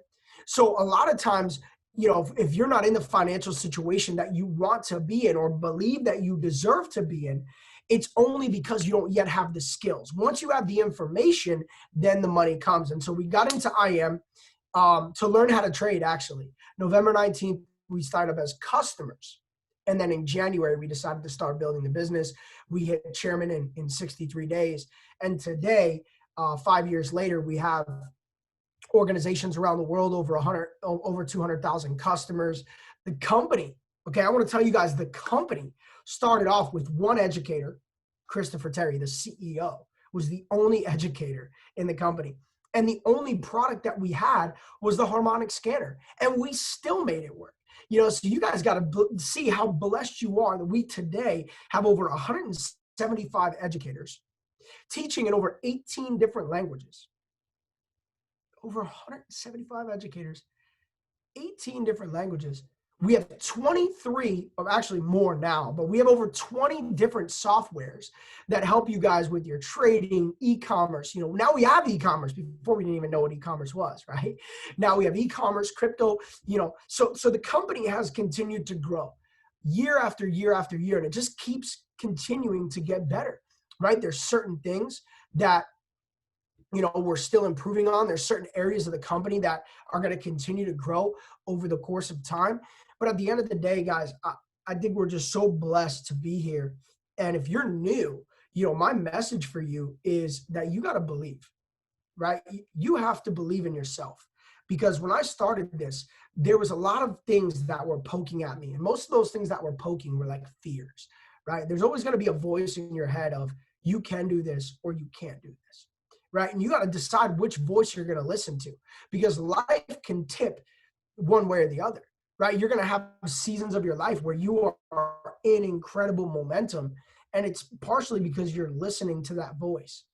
So a lot of times, you know, if you're not in the financial situation that you want to be in or believe that you deserve to be in, it's only because you don't yet have the skills. Once you have the information, then the money comes. And so we got into IM to learn how to trade, actually. November 19th, we started up as customers. And then in January, we decided to start building the business. We hit chairman in 63 days. And today, 5 years later, we have organizations around the world, over 200,000 customers. The company, okay, I want to tell you guys, the company started off with one educator, Christopher Terry, the CEO, was the only educator in the company. And the only product that we had was the harmonic scanner. And we still made it work. You know, so you guys got to see how blessed you are that we today have over 175 educators teaching in over 18 different languages. Over 175 educators, 18 different languages. We have 23, or actually more now, but we have over 20 different softwares that help you guys with your trading, e-commerce. You know, now we have e-commerce. Before we didn't even know what e-commerce was, right? Now we have e-commerce, crypto, you know. So the company has continued to grow year after year after year, and it just keeps continuing to get better, right? There's certain things that, you know, we're still improving on. There's certain areas of the company that are going to continue to grow over the course of time. But at the end of the day, guys, I think we're just so blessed to be here. And if you're new, you know, my message for you is that you got to believe, right? You have to believe in yourself. Because when I started this, there was a lot of things that were poking at me. And most of those things that were poking were like fears, right? There's always going to be a voice in your head of, you can do this or you can't do this. Right? And you got to decide which voice you're going to listen to, because life can tip one way or the other, right? You're going to have seasons of your life where you are in incredible momentum, and it's partially because you're listening to that voice,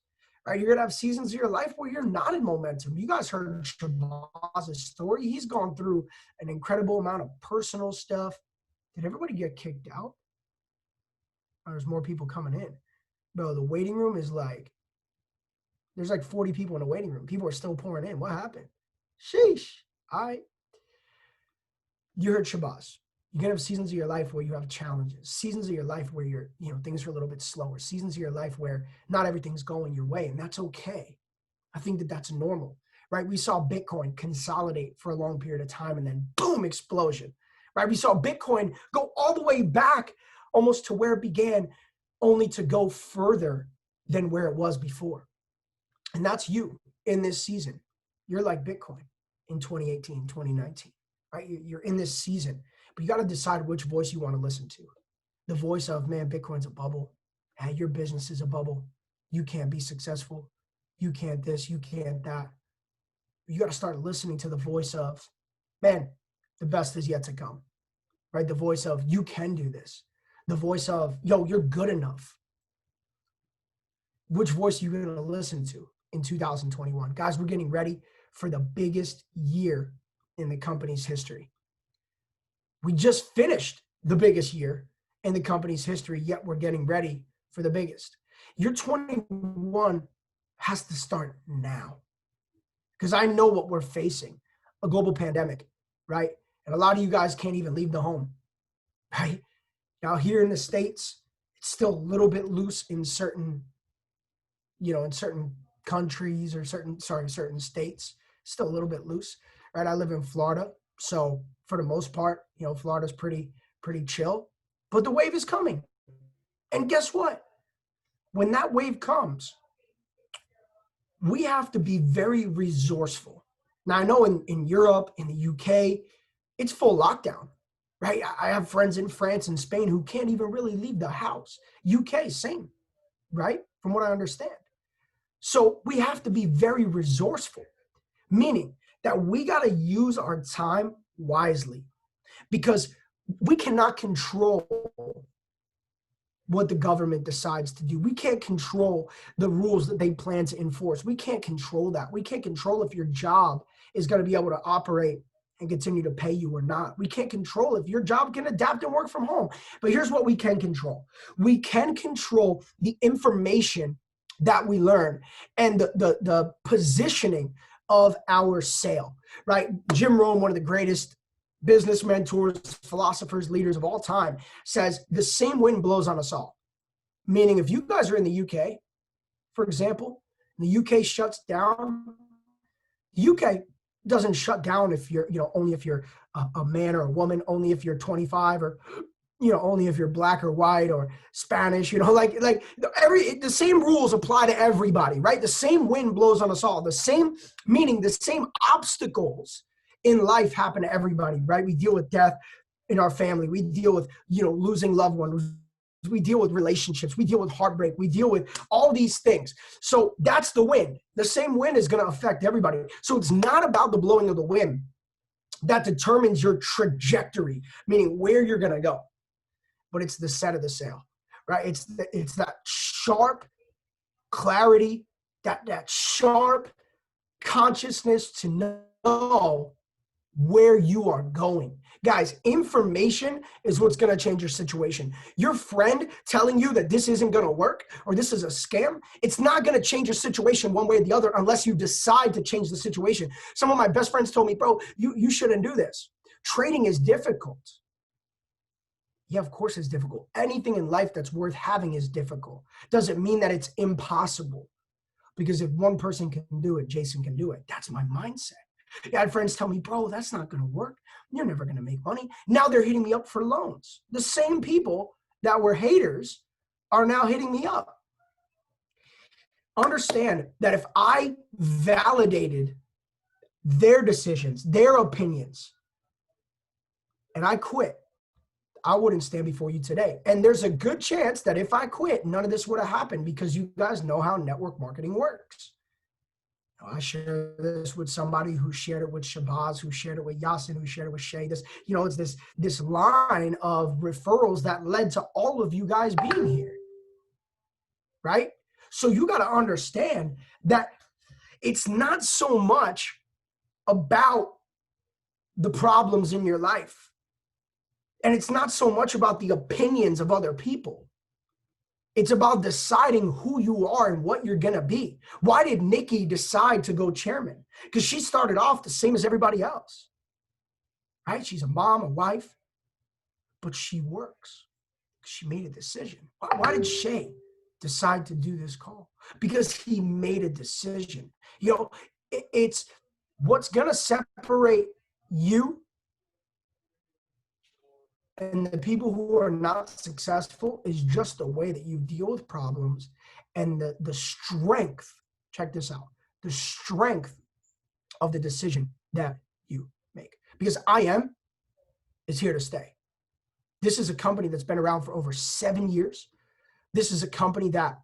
right? You're going to have seasons of your life where you're not in momentum. You guys heard Shabazz's story. He's gone through an incredible amount of personal stuff. Did everybody get kicked out? Or there's more people coming in? Bro, the waiting room is like, There's like 40 people in the waiting room. People are still pouring in. What happened? Sheesh. All right. You heard Shabazz. You're going to have seasons of your life where you have challenges, seasons of your life where things are a little bit slower, seasons of your life where not everything's going your way, and that's okay. I think that that's normal, right? We saw Bitcoin consolidate for a long period of time and then boom, explosion, right? We saw Bitcoin go all the way back almost to where it began, only to go further than where it was before. And that's you in this season. You're like Bitcoin in 2018, 2019, right? You're in this season. But you got to decide which voice you want to listen to. The voice of, man, Bitcoin's a bubble. Hey, your business is a bubble. You can't be successful. You can't this, you can't that. You got to start listening to the voice of, man, the best is yet to come, right? The voice of, you can do this. The voice of, yo, you're good enough. Which voice are you going to listen to in 2021? Guys, we're getting ready for the biggest year in the company's history. We just finished the biggest year in the company's history, yet we're getting ready for the biggest. Your 21 has to start now. Because I know what we're facing, a global pandemic, right? And a lot of you guys can't even leave the home, right? Now here in the States, it's still a little bit loose in certain, in certain countries or certain states, still a little bit loose, right? I live in Florida. So for the most part, Florida's pretty chill, but the wave is coming. And guess what? When that wave comes, we have to be very resourceful. Now I know in Europe, in the UK, it's full lockdown, right? I have friends in France and Spain who can't even really leave the house. UK, same, right? From what I understand. So we have to be very resourceful, meaning that we got to use our time wisely, because we cannot control what the government decides to do. We can't control the rules that they plan to enforce. We can't control that. We can't control if your job is going to be able to operate and continue to pay you or not. We can't control if your job can adapt and work from home. But here's what we can control. We can control the information that we learn and the positioning of our sale, right? Jim Rohn, one of the greatest business mentors, philosophers, leaders of all time, says the same wind blows on us all. Meaning if you guys are in the UK, for example, the UK shuts down, the UK doesn't shut down if you're, only if you're a man or a woman, only if you're 25 or, only if you're black or white or Spanish, the same rules apply to everybody, right? The same wind blows on us all. The same obstacles in life happen to everybody, right? We deal with death in our family. We deal with, losing loved ones. We deal with relationships. We deal with heartbreak. We deal with all these things. So that's the wind. The same wind is going to affect everybody. So it's not about the blowing of the wind that determines your trajectory, meaning where you're going to go. But it's the set of the sail, right? It's that sharp clarity, that sharp consciousness to know where you are going. Guys, information is what's going to change your situation. Your friend telling you that this isn't going to work or this is a scam, it's not going to change your situation one way or the other unless you decide to change the situation. Some of my best friends told me, bro, you shouldn't do this. Trading is difficult. Yeah, of course it's difficult. Anything in life that's worth having is difficult. Doesn't mean that it's impossible. Because if one person can do it, Jason can do it. That's my mindset. I had friends tell me, bro, that's not going to work. You're never going to make money. Now they're hitting me up for loans. The same people that were haters are now hitting me up. Understand that if I validated their decisions, their opinions, and I quit, I wouldn't stand before you today. And there's a good chance that if I quit, none of this would have happened because you guys know how network marketing works. I share this with somebody who shared it with Shabazz, who shared it with Yasin, who shared it with Shay. It's this line of referrals that led to all of you guys being here, right? So you got to understand that it's not so much about the problems in your life. And it's not so much about the opinions of other people. It's about deciding who you are and what you're going to be. Why did Nikki decide to go chairman? Because she started off the same as everybody else, right? She's a mom, a wife, but she works. She made a decision. Why did Shay decide to do this call? Because he made a decision. You know, it's what's going to separate you and the people who are not successful is just the way that you deal with problems and the strength, check this out, the strength of the decision that you make. Because IM is here to stay. This is a company that's been around for over 7 years. This is a company that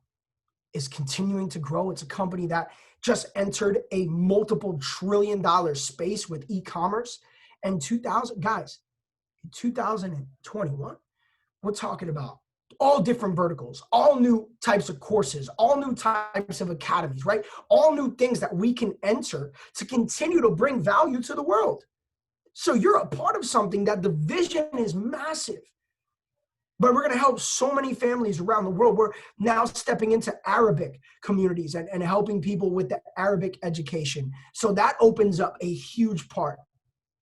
is continuing to grow. It's a company that just entered a multiple $trillion space with e-commerce. And 2021, we're talking about all different verticals, all new types of courses, all new types of academies, right? All new things that we can enter to continue to bring value to the world. So you're a part of something that the vision is massive. But we're going to help so many families around the world. We're now stepping into Arabic communities and helping people with the Arabic education. So that opens up a huge part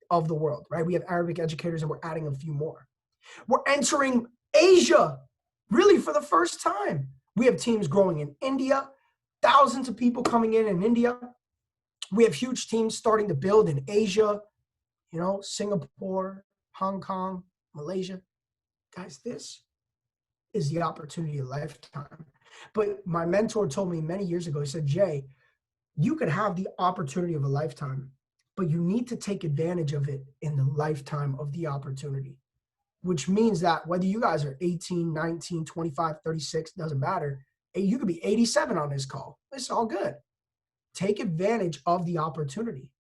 of the world, right? We have Arabic educators and we're adding a few more. We're entering Asia, really for the first time. We have teams growing in India, thousands of people coming in India. We have huge teams starting to build in Asia, you know, Singapore, Hong Kong, Malaysia. Guys, this is the opportunity of a lifetime. But my mentor told me many years ago, he said, Jay, you could have the opportunity of a lifetime, but you need to take advantage of it in the lifetime of the opportunity, which means that whether you guys are 18, 19, 25, 36, doesn't matter. You could be 87 on this call. It's all good. Take advantage of the opportunity,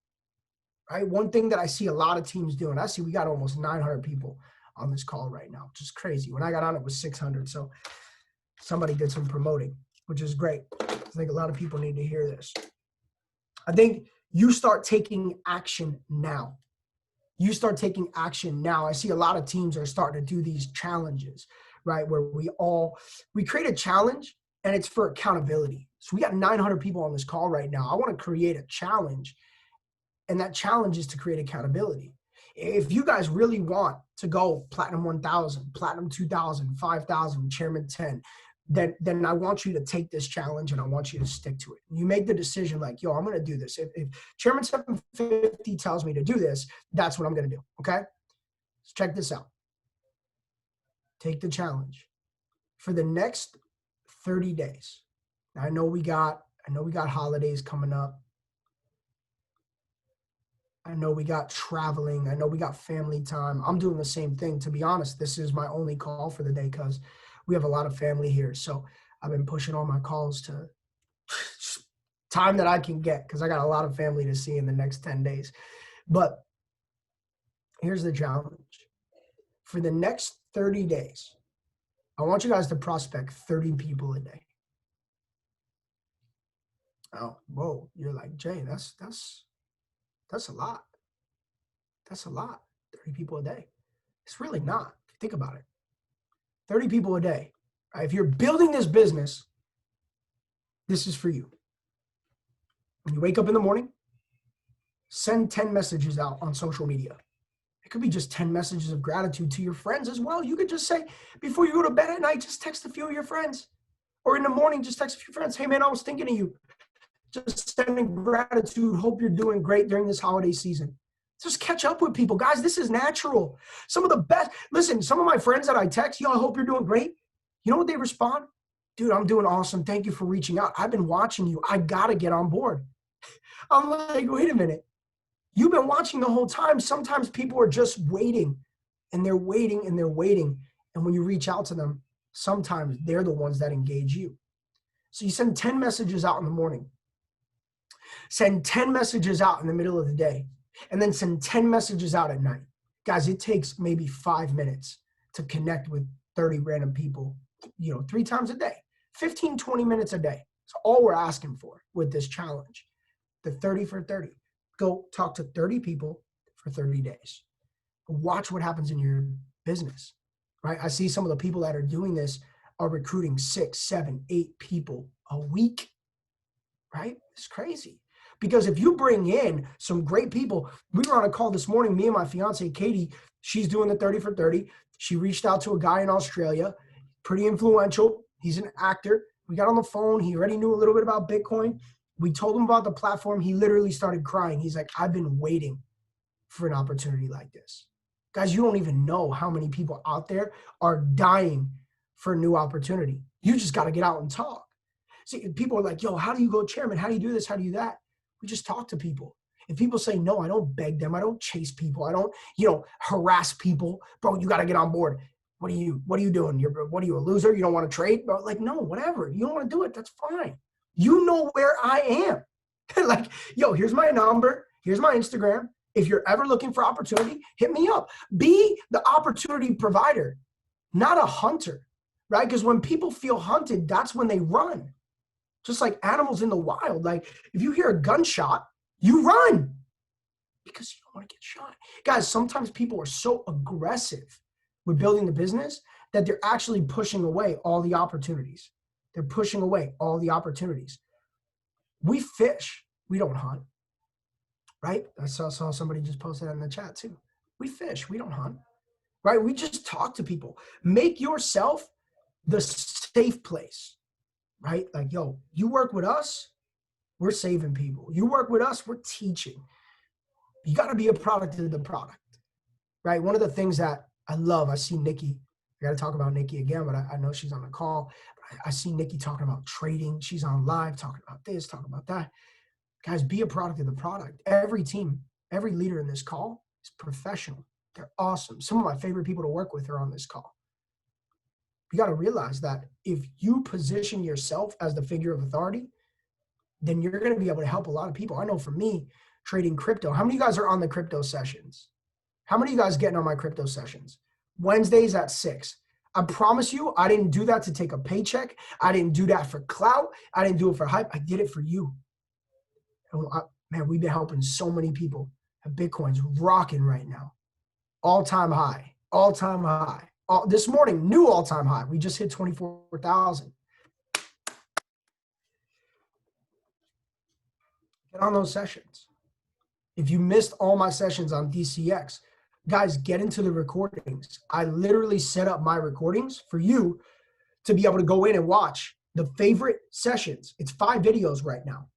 right? One thing that I see a lot of teams doing, we got almost 900 people on this call right now, which is crazy. When I got on, it was 600. So somebody did some promoting, which is great. I think a lot of people need to hear this. I think you start taking action now. You start taking action now. I see a lot of teams are starting to do these challenges, right? Where we create a challenge and it's for accountability. So we got 900 people on this call right now. I want to create a challenge, and that challenge is to create accountability. If you guys really want to go Platinum 1000, Platinum 2000, 5000, Chairman 10, then I want you to take this challenge and I want you to stick to it. You make the decision like, yo, I'm going to do this. If Chairman 750 tells me to do this, that's what I'm going to do. Okay. So check this out. Take the challenge for the next 30 days. Now, I know we got holidays coming up. I know we got traveling. I know we got family time. I'm doing the same thing. To be honest, this is my only call for the day because we have a lot of family here. So I've been pushing all my calls to time that I can get because I got a lot of family to see in the next 10 days. But here's the challenge. For the next 30 days, I want you guys to prospect 30 people a day. Oh, whoa. You're like, Jay, that's a lot. That's a lot. 30 people a day. It's really not. If you think about it. 30 people a day. Right? If you're building this business, this is for you. When you wake up in the morning, send 10 messages out on social media. It could be just 10 messages of gratitude to your friends as well. You could just say, before you go to bed at night, just text a few of your friends. Or in the morning, just text a few friends. Hey, man, I was thinking of you. Just sending gratitude. Hope you're doing great during this holiday season. Just catch up with people. Guys, this is natural. Some of the best. Listen, some of my friends that I text, yo, I hope you're doing great. You know what they respond? Dude, I'm doing awesome. Thank you for reaching out. I've been watching you. I got to get on board. I'm like, wait a minute. You've been watching the whole time. Sometimes people are just waiting and they're waiting and they're waiting. And when you reach out to them, sometimes they're the ones that engage you. So you send 10 messages out in the morning. Send 10 messages out in the middle of the day, and then send 10 messages out at night. Guys, it takes maybe 5 minutes to connect with 30 random people, 3 times a day, 15, 20 minutes a day. That's all we're asking for with this challenge, the 30 for 30. Go talk to 30 people for 30 days. Watch what happens in your business, right? I see some of the people that are doing this are recruiting 6, 7, 8 people a week, right? It's crazy. Because if you bring in some great people, we were on a call this morning, me and my fiance, Katie, she's doing the 30 for 30. She reached out to a guy in Australia, pretty influential. He's an actor. We got on the phone. He already knew a little bit about Bitcoin. We told him about the platform. He literally started crying. He's like, I've been waiting for an opportunity like this. Guys, you don't even know how many people out there are dying for a new opportunity. You just got to get out and talk. See, people are like, yo, how do you go chairman? How do you do this? How do you do that? We just talk to people. If people say no, I don't beg them. I don't chase people. I don't, harass people. Bro, you got to get on board. What are you doing? What are you, a loser? You don't want to trade? Bro, like, no, whatever. You don't want to do it. That's fine. You know where I am. Like, yo, here's my number. Here's my Instagram. If you're ever looking for opportunity, hit me up. Be the opportunity provider, not a hunter, right? Because when people feel hunted, that's when they run. Just like animals in the wild. Like if you hear a gunshot, you run because you don't want to get shot. Guys, sometimes people are so aggressive with building the business that they're actually pushing away all the opportunities. They're pushing away all the opportunities. We fish, we don't hunt, right? I saw somebody just posted that in the chat too. We fish, we don't hunt, right? We just talk to people. Make yourself the safe place, right? Like, yo, you work with us, we're saving people. You work with us, we're teaching. You got to be a product of the product, right? One of the things that I love, I see Nikki, I got to talk about Nikki again, but I know she's on the call. I see Nikki talking about trading. She's on live talking about this, talking about that. Guys, be a product of the product. Every team, every leader in this call is professional. They're awesome. Some of my favorite people to work with are on this call. You got to realize that if you position yourself as the figure of authority, then you're going to be able to help a lot of people. I know for me, trading crypto, how many of you guys are on the crypto sessions? How many of you guys getting on my crypto sessions? Wednesdays at 6. I promise you, I didn't do that to take a paycheck. I didn't do that for clout. I didn't do it for hype. I did it for you. Man, we've been helping so many people. Bitcoin's rocking right now. All-time high. All-time high. This morning, new all-time high. We just hit 24,000. Get on those sessions. If you missed all my sessions on DCX, guys, get into the recordings. I literally set up my recordings for you to be able to go in and watch the favorite sessions. It's 5 videos right now.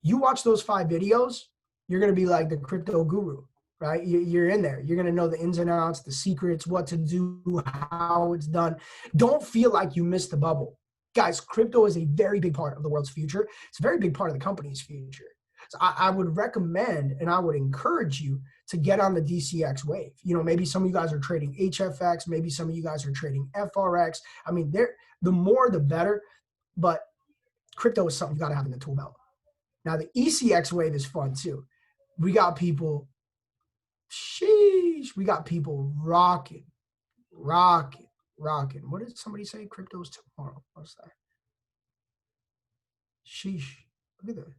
You watch those 5 videos, you're going to be like the crypto guru, right? You're in there. You're going to know the ins and outs, the secrets, what to do, how it's done. Don't feel like you missed the bubble. Guys, crypto is a very big part of the world's future. It's a very big part of the company's future. So I would recommend and I would encourage you to get on the DCX wave. Maybe some of you guys are trading HFX. Maybe some of you guys are trading FRX. I mean, the more, the better. But crypto is something you got to have in the tool belt. Now, the ECX wave is fun too. We got people, we got people rocking. What did somebody say? Crypto's tomorrow. What's that? Sheesh. Look at that.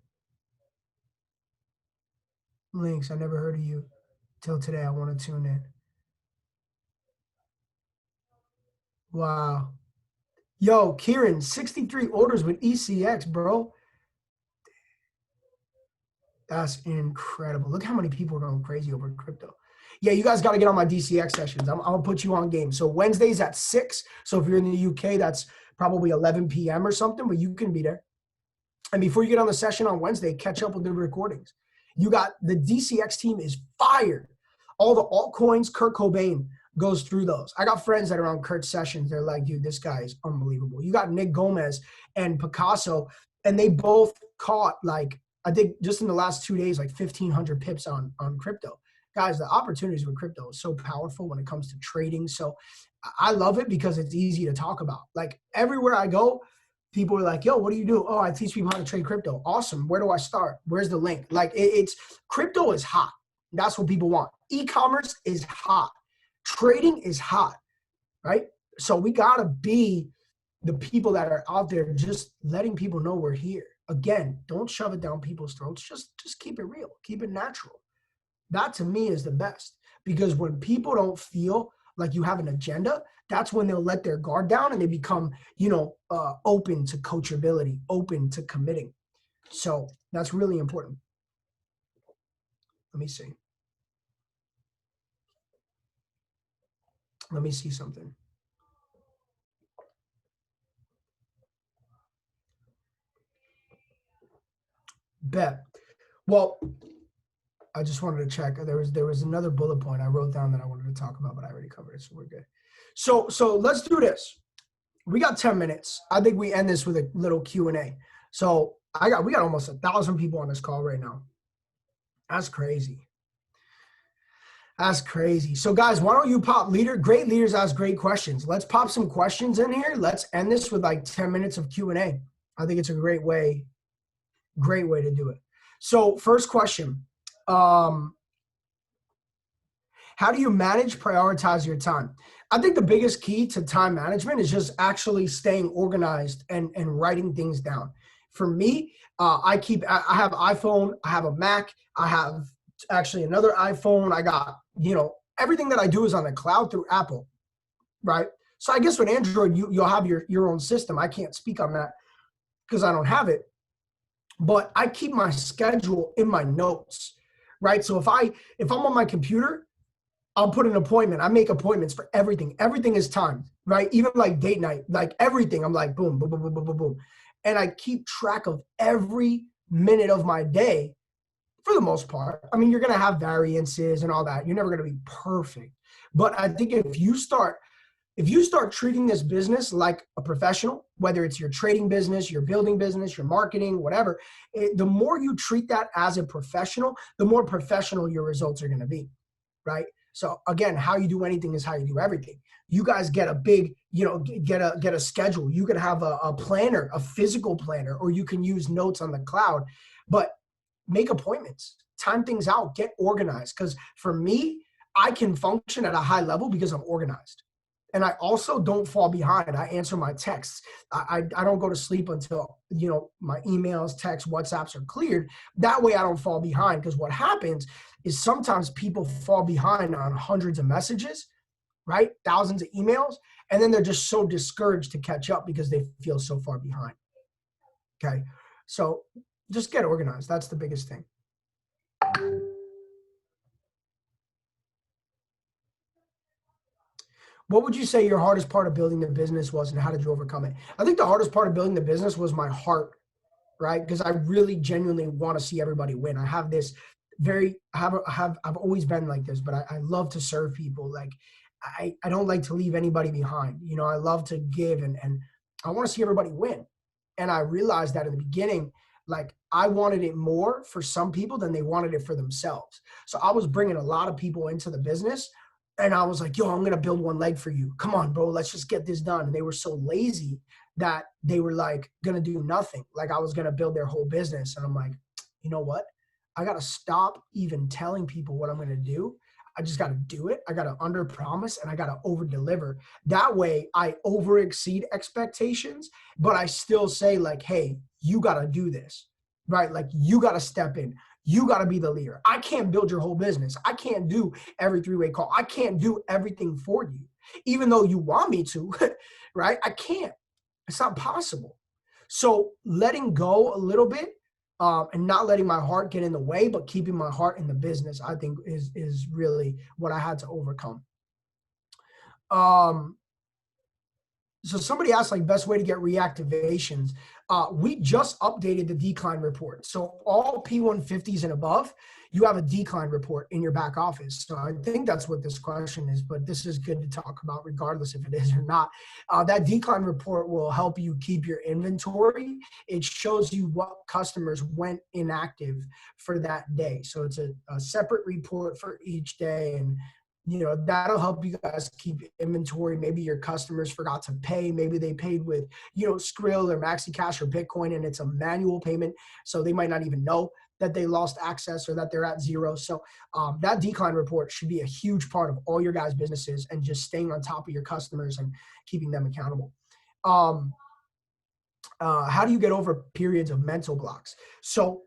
Links, I never heard of you till today. I want to tune in. Wow. Yo, Kieran, 63 orders with ECX, bro. That's incredible. Look how many people are going crazy over crypto. Yeah, you guys got to get on my DCX sessions. I'm going to put you on game. So Wednesdays at 6. So if you're in the UK, that's probably 11 p.m. or something, but you can be there. And before you get on the session on Wednesday, catch up with the recordings. You got the DCX team is fired. All the altcoins, Kurt Cobain goes through those. I got friends that are on Kurt's sessions. They're like, dude, this guy is unbelievable. You got Nick Gomez and Picasso, and they both caught, like, I think just in the last 2 days, like 1,500 pips on crypto. Guys, the opportunities with crypto is so powerful when it comes to trading. So I love it because it's easy to talk about. Like everywhere I go, people are like, yo, what do you do? Oh, I teach people how to trade crypto. Awesome. Where do I start? Where's the link? Like it's crypto is hot. That's what people want. E-commerce is hot. Trading is hot, right? So we got to be the people that are out there just letting people know we're here. Again, don't shove it down people's throats. Just keep it real. Keep it natural. That to me is the best because when people don't feel like you have an agenda, that's when they'll let their guard down and they become, open to coachability, open to committing. So that's really important. Let me see. Let me see something. Bet. Well, I just wanted to check. There was another bullet point I wrote down that I wanted to talk about, but I already covered it, so we're good. So let's do this. We got 10 minutes. I think we end this with a little Q&A. So we got almost 1,000 people on this call right now. That's crazy. That's crazy. So guys, why don't you pop great leaders ask great questions. Let's pop some questions in here. Let's end this with like 10 minutes of Q&A. I think it's a great way to do it. So first question, how do you prioritize your time? I think the biggest key to time management is just actually staying organized and writing things down. For me, I have iPhone, I have a Mac, I have actually another iPhone. I got, everything that I do is on the cloud through Apple, right? So I guess with Android, you'll have your own system. I can't speak on that because I don't have it. But I keep my schedule in my notes, right? So if I'm on my computer, I'll put an appointment. I make appointments for everything. Everything is timed, right? Even like date night, like everything. I'm like, boom, boom, boom, boom, boom, boom, boom. And I keep track of every minute of my day for the most part. I mean, you're going to have variances and all that. You're never going to be perfect. But I think if you start treating this business like a professional, whether it's your trading business, your building business, your marketing, whatever, the more you treat that as a professional, the more professional your results are going to be, right? So again, how you do anything is how you do everything. You guys get a big, get a schedule. You can have a planner, a physical planner, or you can use notes on the cloud, but make appointments, time things out, get organized. Because for me, I can function at a high level because I'm organized. And I also don't fall behind. I answer my texts. I don't go to sleep until, my emails, texts, WhatsApps are cleared. That way I don't fall behind, because what happens is sometimes people fall behind on hundreds of messages, right? Thousands of emails. And then they're just so discouraged to catch up because they feel so far behind. Okay. So just get organized. That's the biggest thing. What would you say your hardest part of building the business was, and how did you overcome it? I think the hardest part of building the business was my heart, right? Because I really genuinely want to see everybody win. I have this I've always been like this, but I love to serve people. Like I don't like to leave anybody behind. I love to give and I want to see everybody win. And I realized that in the beginning, like I wanted it more for some people than they wanted it for themselves. So I was bringing a lot of people into the business. And I was like, yo, I'm going to build one leg for you. Come on, bro, let's just get this done. And they were so lazy that they were like going to do nothing. Like I was going to build their whole business. And I'm like, you know what? I got to stop even telling people what I'm going to do. I just got to do it. I got to under promise and I got to over deliver. That way I over exceed expectations, but I still say like, hey, you got to do this, right? Like you got to step in. You got to be the leader. I can't build your whole business. I can't do every three-way call. I can't do everything for you, even though you want me to, right? I can't. It's not possible. So letting go a little bit and not letting my heart get in the way, but keeping my heart in the business, I think is really what I had to overcome. So somebody asked like best way to get reactivations. We just updated the decline report. So all P150s and above, you have a decline report in your back office. So I think that's what this question is, but this is good to talk about regardless if it is or not. That decline report will help you keep your inventory. It shows you what customers went inactive for that day. So it's a separate report for each day, and that'll help you guys keep inventory. Maybe your customers forgot to pay. Maybe they paid with, Skrill or MaxiCash or Bitcoin, and it's a manual payment. So they might not even know that they lost access or that they're at zero. So that decline report should be a huge part of all your guys' businesses, and just staying on top of your customers and keeping them accountable. How do you get over periods of mental blocks? So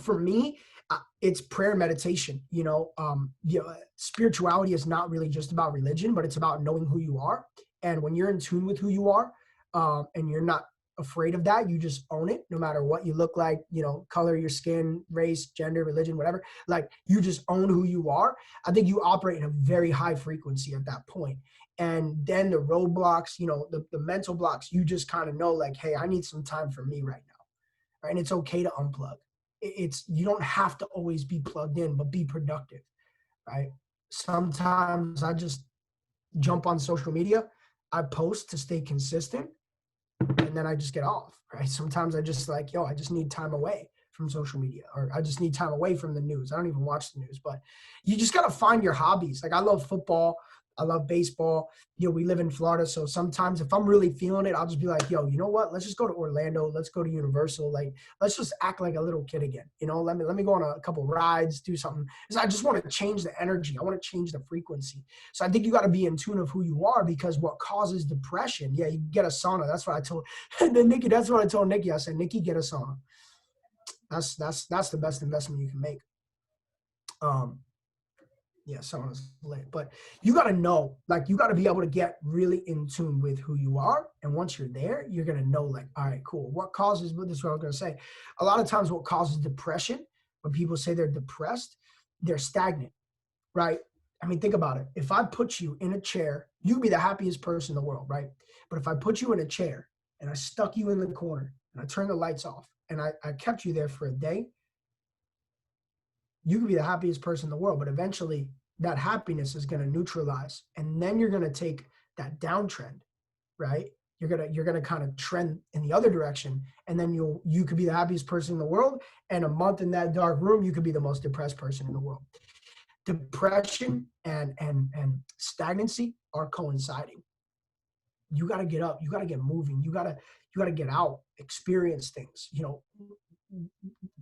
for me, it's prayer and meditation. Spirituality is not really just about religion, but it's about knowing who you are. And when you're in tune with who you are, and you're not afraid of that, you just own it, no matter what you look like, color of your skin, race, gender, religion, whatever. Like, you just own who you are. I think you operate in a very high frequency at that point. And then the roadblocks, the mental blocks, you just kind of know, like, hey, I need some time for me right now. Right? And it's okay to unplug. You don't have to always be plugged in, but be productive, right? Sometimes I just jump on social media. I post to stay consistent, and then I just get off, right? Sometimes I just I just need time away from social media, or I just need time away from the news. I don't even watch the news, but you just got to find your hobbies. Like, I love football. I love baseball. We live in Florida. So sometimes if I'm really feeling it, I'll just be like, yo, you know what? Let's just go to Orlando. Let's go to Universal. Like, let's just act like a little kid again. Let me go on a couple rides, do something. Because I just want to change the energy. I want to change the frequency. So I think you got to be in tune of who you are, because what causes depression, you get a sauna. That's what I told Nikki. That's what I told Nikki. I said, Nikki, get a sauna. That's the best investment you can make. Yeah, sauna's lit. But you got to know, you got to be able to get really in tune with who you are. And once you're there, you're going to know, all right, cool. This is what I'm going to say. A lot of times what causes depression, when people say they're depressed, they're stagnant, right? I mean, think about it. If I put you in a chair, you'd be the happiest person in the world, right? But if I put you in a chair and I stuck you in the corner and I turned the lights off and I kept you there for a day, you could be the happiest person in the world, but eventually that happiness is going to neutralize. And then you're going to take that downtrend, right? You're going to kind of trend in the other direction. And then you could be the happiest person in the world. And a month in that dark room, you could be the most depressed person in the world. Depression and stagnancy are coinciding. You got to get up. You got to get moving. You got to get out, experience things,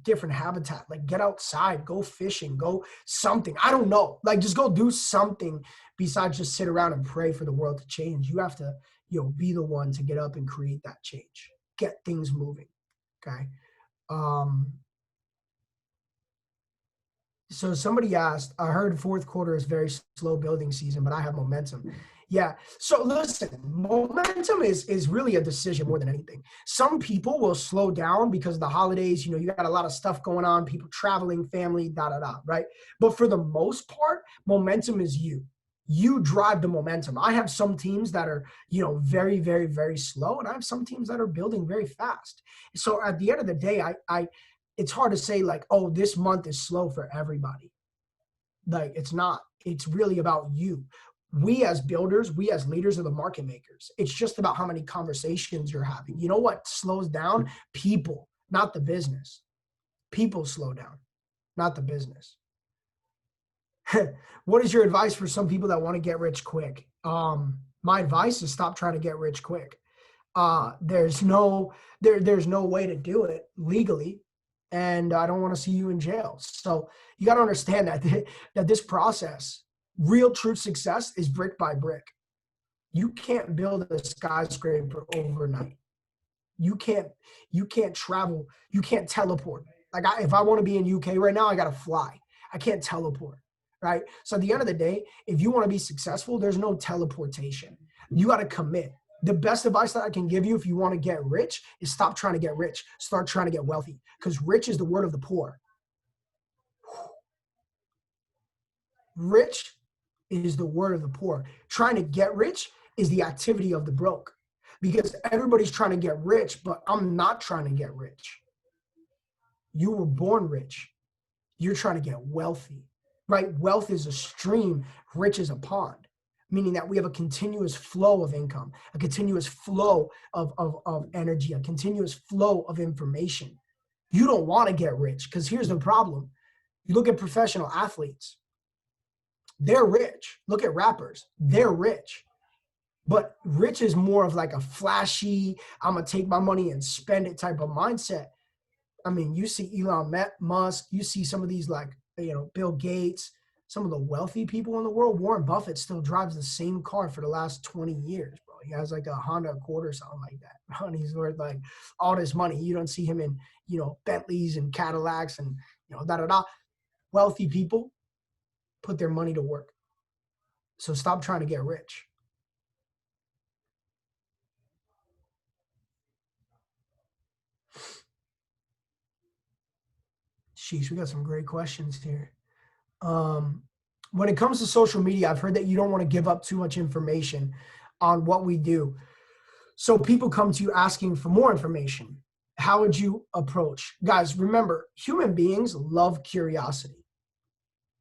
different habitat, get outside, go fishing, go something. I don't know. Just go do something besides just sit around and pray for the world to change. You have to, be the one to get up and create that change, get things moving. Okay. So somebody asked, I heard fourth quarter is very slow building season, but I have momentum. Yeah. So listen, momentum is really a decision more than anything. Some people will slow down because of the holidays. You got a lot of stuff going on, people traveling, family, right? But for the most part, momentum is you. You drive the momentum. I have some teams that are, very, very, very slow, and I have some teams that are building very fast. So at the end of the day, it's hard to say oh, this month is slow for everybody. It's not. It's really about you. We as builders, we as leaders are the market makers. It's just about how many conversations you're having. You know what slows down? People, not the business. People slow down, not the business. What is your advice for some people that want to get rich quick? My advice is stop trying to get rich quick. There's no way to do it legally, and I don't want to see you in jail. So you got to understand that this process, real true success, is brick by brick. You can't build a skyscraper overnight. You can't travel. You can't teleport. If I want to be in UK right now, I got to fly. I can't teleport, right? So at the end of the day, if you want to be successful, there's no teleportation. You got to commit. The best advice that I can give you if you want to get rich is stop trying to get rich. Start trying to get wealthy, because rich is the word of the poor. Rich is the word of the poor. Trying to get rich is the activity of the broke, because everybody's trying to get rich, but I'm not trying to get rich. You were born rich. You're trying to get wealthy, right? Wealth is a stream. Rich is a pond, meaning that we have a continuous flow of income, a continuous flow of energy, a continuous flow of information. You don't want to get rich, because here's the problem. You look at professional athletes. They're rich. Look at rappers. They're rich. But rich is more of a flashy, I'm going to take my money and spend it type of mindset. I mean, you see Elon Musk, you see some of these Bill Gates, some of the wealthy people in the world. Warren Buffett still drives the same car for the last 20 years, bro. He has a Honda Accord or something like that. And he's worth all this money. You don't see him in, Bentleys and Cadillacs and, you know, da-da-da. Wealthy people put their money to work. So stop trying to get rich. Sheesh, we got some great questions here. When it comes to social media, I've heard that you don't want to give up too much information on what we do. So people come to you asking for more information. How would you approach? Guys, remember, human beings love curiosity,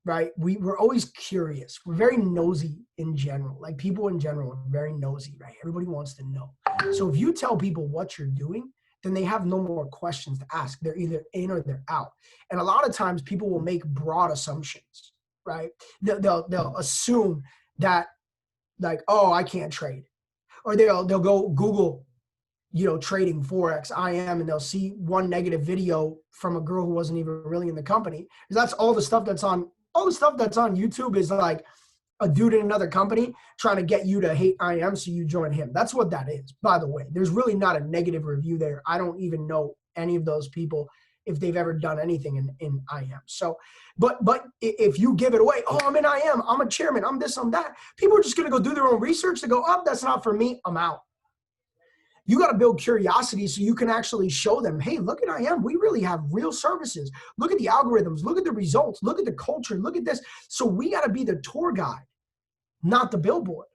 right? We're always curious. We're very nosy in general. Like people in general are very nosy, right? Everybody wants to know. So if you tell people what you're doing, then they have no more questions to ask. They're either in or they're out. And a lot of times people will make broad assumptions, right? They'll assume that like, oh, I can't trade. Or they'll go Google, you know, trading Forex, IM, and they'll see one negative video from a girl who wasn't even really in the company. Because that's all the stuff that's on YouTube is like a dude in another company trying to get you to hate IM so you join him. That's what that is, by the way. There's really not a negative review there. I don't even know any of those people if they've ever done anything in IM. So, but if you give it away, oh, I'm in IM, I'm a chairman, I'm this, I'm that, people are just going to go do their own research to go, oh, that's not for me, I'm out. You got to build curiosity so you can actually show them, hey, look at IM. We really have real services. Look at the algorithms. Look at the results. Look at the culture. Look at this. So we got to be the tour guide, not the billboard,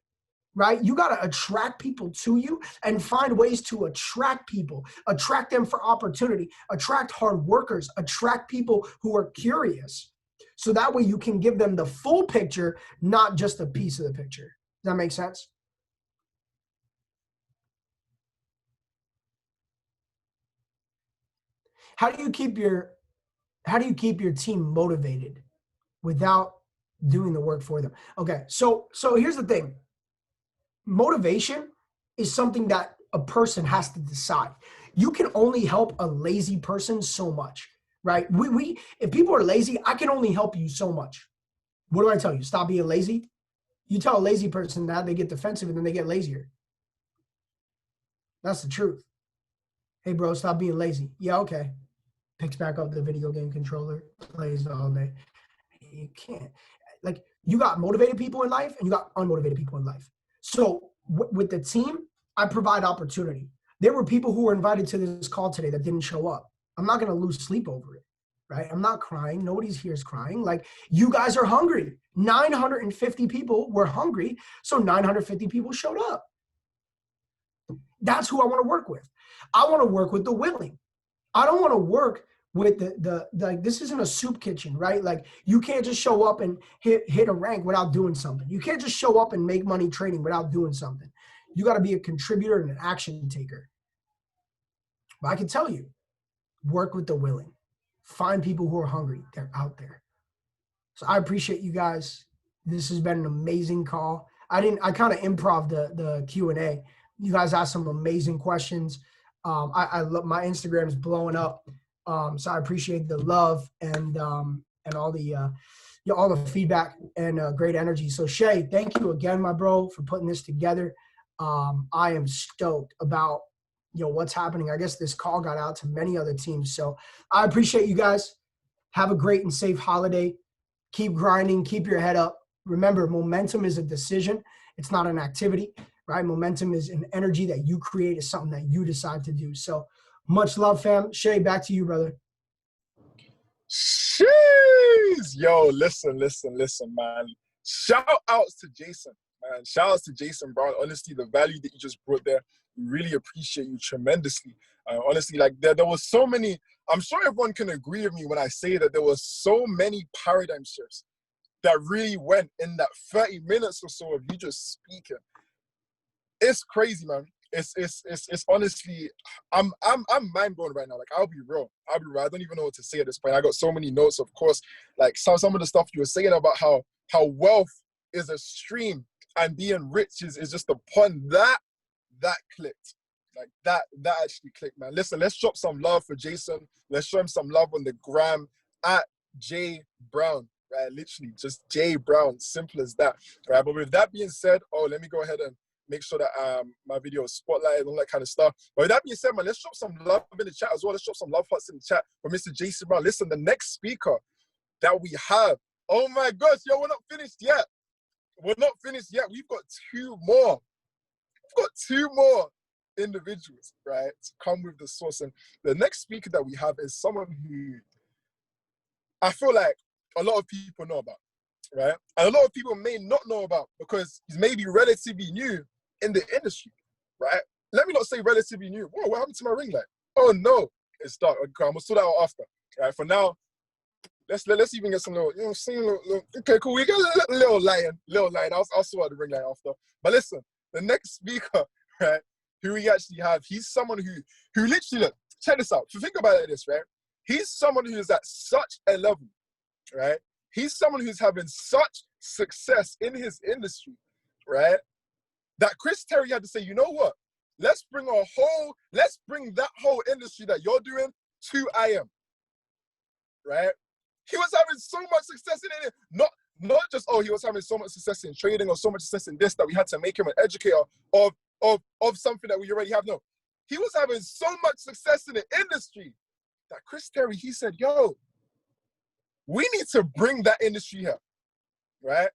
right? You got to attract people to you and find ways to attract people, attract them for opportunity, attract hard workers, attract people who are curious. So that way you can give them the full picture, not just a piece of the picture. Does that make sense? How do you keep your team motivated without doing the work for them? Okay, so here's the thing. Motivation is something that a person has to decide. You can only help a lazy person so much, right? If people are lazy, I can only help you so much. What do I tell you? Stop being lazy? You tell a lazy person that, they get defensive and then they get lazier. That's the truth. Hey, bro, stop being lazy. Yeah, okay. Picks back up the video game controller, plays all day. You can't. Like, you got motivated people in life and you got unmotivated people in life. So with the team, I provide opportunity. There were people who were invited to this call today that didn't show up. I'm not going to lose sleep over it, right? I'm not crying. Nobody's here is crying. Like, you guys are hungry. 950 people were hungry, so 950 people showed up. That's who I want to work with. I want to work with the willing. I don't want to work with the like, this isn't a soup kitchen, right? Like, you can't just show up and hit a rank without doing something. You can't just show up and make money trading without doing something. You got to be a contributor and an action taker. But I can tell you, work with the willing. Find people who are hungry. They're out there. So I appreciate you guys. This has been an amazing call. I kind of improv the Q&A. You guys asked some amazing questions. I love, my Instagram is blowing up. So I appreciate the love and all the feedback and great energy. So Shay, thank you again, my bro, for putting this together. I am stoked about, what's happening. I guess this call got out to many other teams. So I appreciate you guys. Have a great and safe holiday. Keep grinding, keep your head up. Remember, momentum is a decision. It's not an activity. Right? Momentum is an energy that you create, is something that you decide to do. So much love, fam. Shay, back to you, brother. Jeez. Yo, listen, man. Shout outs to Jason, man. Shout outs to Jason Brown. Honestly, the value that you just brought there, we really appreciate you tremendously. Honestly, like there was so many, I'm sure everyone can agree with me when I say that there was so many paradigm shifts that really went in that 30 minutes or so of you just speaking. It's crazy, man. It's honestly, I'm mind blown right now. Like, I'll be real. I don't even know what to say at this point. I got so many notes, of course. Like some of the stuff you were saying about how wealth is a stream and being rich is just a pun. That clicked. Like that actually clicked, man. Listen, let's drop some love for Jason. Let's show him some love on the gram at J Brown. Right, literally just J Brown. Simple as that. Right, but with that being said, let me go ahead and make sure that my video is spotlighted and all that kind of stuff. But with that being said, man, let's drop some love in the chat as well. Let's drop some love hearts in the chat for Mr. Jason Brown. Listen, the next speaker that we have, oh my gosh, yo, we're not finished yet. We're not finished yet. We've got two more. We've got two more individuals, right, to come with the sauce. And the next speaker that we have is someone who I feel like a lot of people know about, right? And a lot of people may not know about because he's maybe relatively new in the industry, right? Let me not say relatively new. Whoa, what happened to my ring light? Oh no, it's dark. Okay, I'm gonna sort that out after. Right, for now, let's even get some little, you know, okay, cool. We got a little light. I'll sort out the ring light after. But listen, the next speaker, right, who we actually have, he's someone who literally, look, check this out. So think about it like this, right? He's someone who is at such a level, right? He's someone who's having such success in his industry, right? That Chris Terry had to say, you know what? Let's bring that whole industry that you're doing to I am, right? He was having so much success in it. Not just, oh, he was having so much success in trading or so much success in this that we had to make him an educator of something that we already have. No, he was having so much success in the industry that Chris Terry, he said, yo, we need to bring that industry here, right?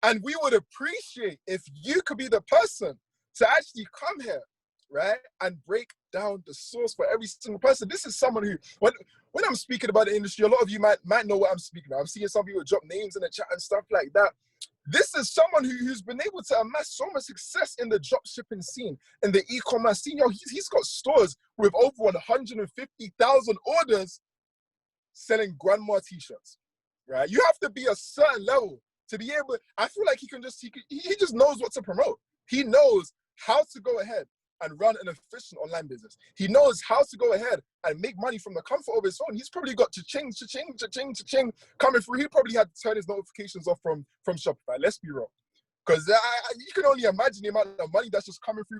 And we would appreciate if you could be the person to actually come here, right? And break down the source for every single person. This is someone who, when I'm speaking about the industry, a lot of you might know what I'm speaking about. I'm seeing some people drop names in the chat and stuff like that. This is someone who's been able to amass so much success in the drop shipping scene, in the e-commerce scene. Yo, he's got stores with over 150,000 orders selling grandma t-shirts, right? You have to be a certain level to be able, I feel like he just knows what to promote. He knows how to go ahead and run an efficient online business. He knows how to go ahead and make money from the comfort of his phone. He's probably got cha-ching coming through. He probably had to turn his notifications off from Shopify. Let's be real. Because you can only imagine the amount of money that's just coming through.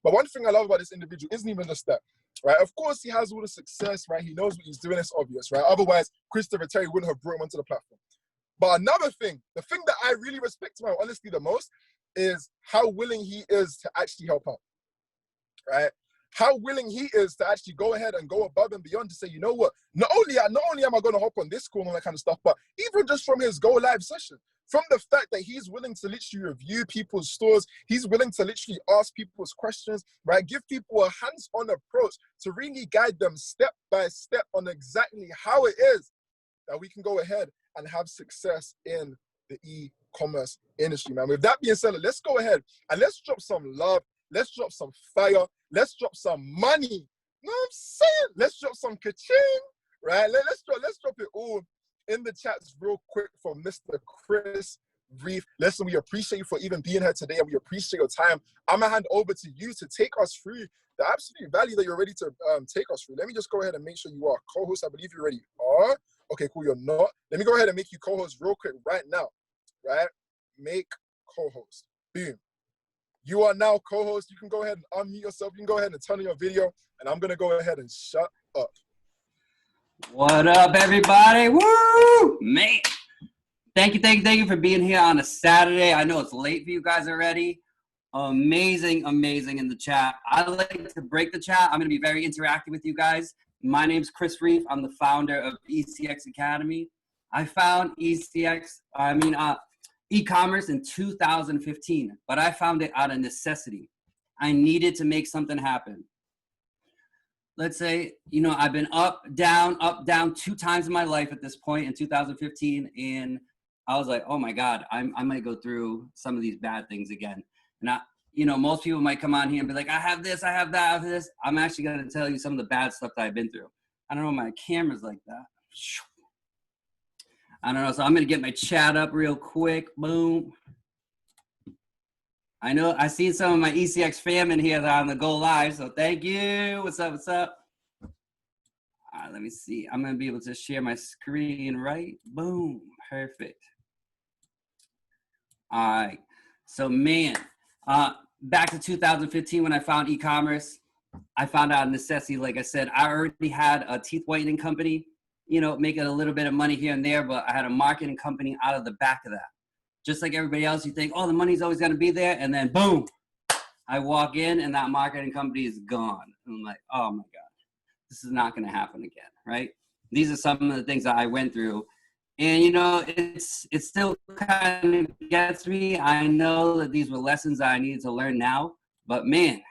But one thing I love about this individual isn't even just that, right? Of course, he has all the success, right? He knows what he's doing. It's obvious, right? Otherwise, Christopher Terry wouldn't have brought him onto the platform. But another thing, the thing that I really respect him honestly the most is how willing he is to actually help out, right? How willing he is to actually go ahead and go above and beyond to say, you know what? Not only am I going to hop on this call and all that kind of stuff, but even just from his go live session, from the fact that he's willing to literally review people's stores, he's willing to literally ask people's questions, right? Give people a hands-on approach to really guide them step by step on exactly how it is that we can go ahead and have success in the e-commerce industry, man. With that being said, let's go ahead and let's drop some love. Let's drop some fire. Let's drop some money. You know what I'm saying? Let's drop some ka-ching, right? Let's drop it all in the chats real quick for Mr. Chris Reiff. Listen, we appreciate you for even being here today, and we appreciate your time. I'm going to hand over to you to take us through the absolute value that you're ready to take us through. Let me just go ahead and make sure you are a co-host. I believe you already are. Okay, cool, you're not. Let me go ahead and make you co-host real quick right now, right? Make co-host. Boom. You are now co-host. You can go ahead and unmute yourself. You can go ahead and turn on your video, and I'm going to go ahead and shut up. What up, everybody? Woo! Man. Thank you for being here on a Saturday. I know it's late for you guys already. Amazing in the chat. I like to break the chat. I'm going to be very interactive with you guys. My name's Chris Reiff. I'm the founder of ECX Academy. I found e-commerce in 2015, but I found it out of necessity. I needed to make something happen. Let's say, I've been up, down 2 times in my life at this point in 2015. And I was like, oh my God, I might go through some of these bad things again. And most people might come on here and be like, I have this, I have that, I have this. I'm actually going to tell you some of the bad stuff that I've been through. I don't know, my camera's like that. I don't know, so I'm going to get my chat up real quick. Boom. I know I see some of my ECX fam in here that are on the Go Live, so thank you. What's up? All right, let me see. I'm going to be able to share my screen, right? Boom. Perfect. All right. So, man, back to 2015 when I found e-commerce, I found out necessity. Like I said, I already had a teeth whitening company, making a little bit of money here and there, but I had a marketing company out of the back of that. Just like everybody else, you think, oh, the money's always going to be there. And then boom, I walk in and that marketing company is gone. And I'm like, oh my God, this is not going to happen again, right? These are some of the things that I went through. And, you know, it still kind of gets me. I know that these were lessons that I needed to learn now. But man,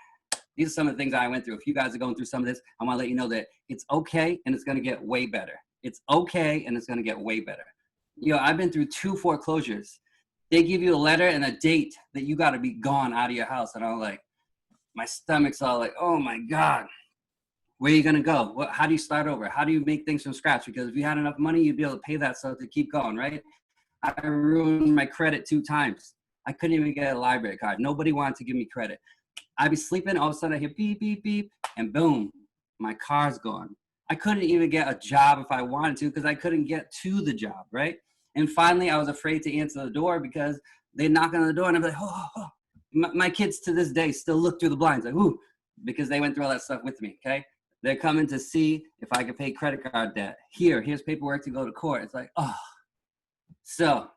these are some of the things that I went through. If you guys are going through some of this, I want to let you know that it's okay and it's going to get way better. It's okay and it's going to get way better. You know, I've been through 2 foreclosures. They give you a letter and a date that you got to be gone out of your house. And I'm like, my stomach's all like, oh my God, where are you going to go? How do you start over? How do you make things from scratch? Because if you had enough money, you'd be able to pay that stuff to keep going, right? I ruined my credit 2 times. I couldn't even get a library card. Nobody wanted to give me credit. I'd be sleeping, all of a sudden I hear beep, beep, beep, and boom, my car's gone. I couldn't even get a job if I wanted to because I couldn't get to the job, right? And finally, I was afraid to answer the door because they knock on the door and I'm like, oh. My kids to this day still look through the blinds like, ooh, because they went through all that stuff with me, okay? They're coming to see if I can pay credit card debt. Here's paperwork to go to court. It's like, oh. So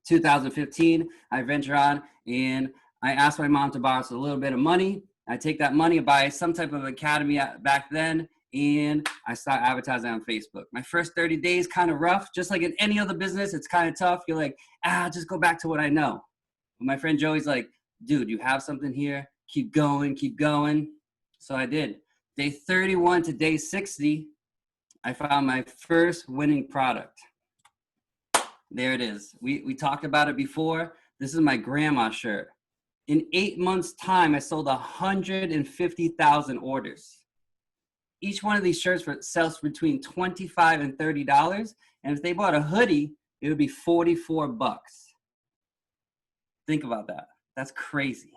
2015, I venture on and I asked my mom to borrow us a little bit of money. I take that money, buy some type of academy back then, and I start advertising on Facebook. My first 30 days, kind of rough. Just like in any other business, it's kind of tough. You're like, just go back to what I know. But my friend Joey's like, dude, you have something here. Keep going, keep going. So I did. Day 31 to day 60, I found my first winning product. There it is. We talked about it before. This is my grandma shirt. In 8 months' time, I sold 150,000 orders. Each one of these shirts sells between $25 and $30. And if they bought a hoodie, it would be $44. Think about that. That's crazy.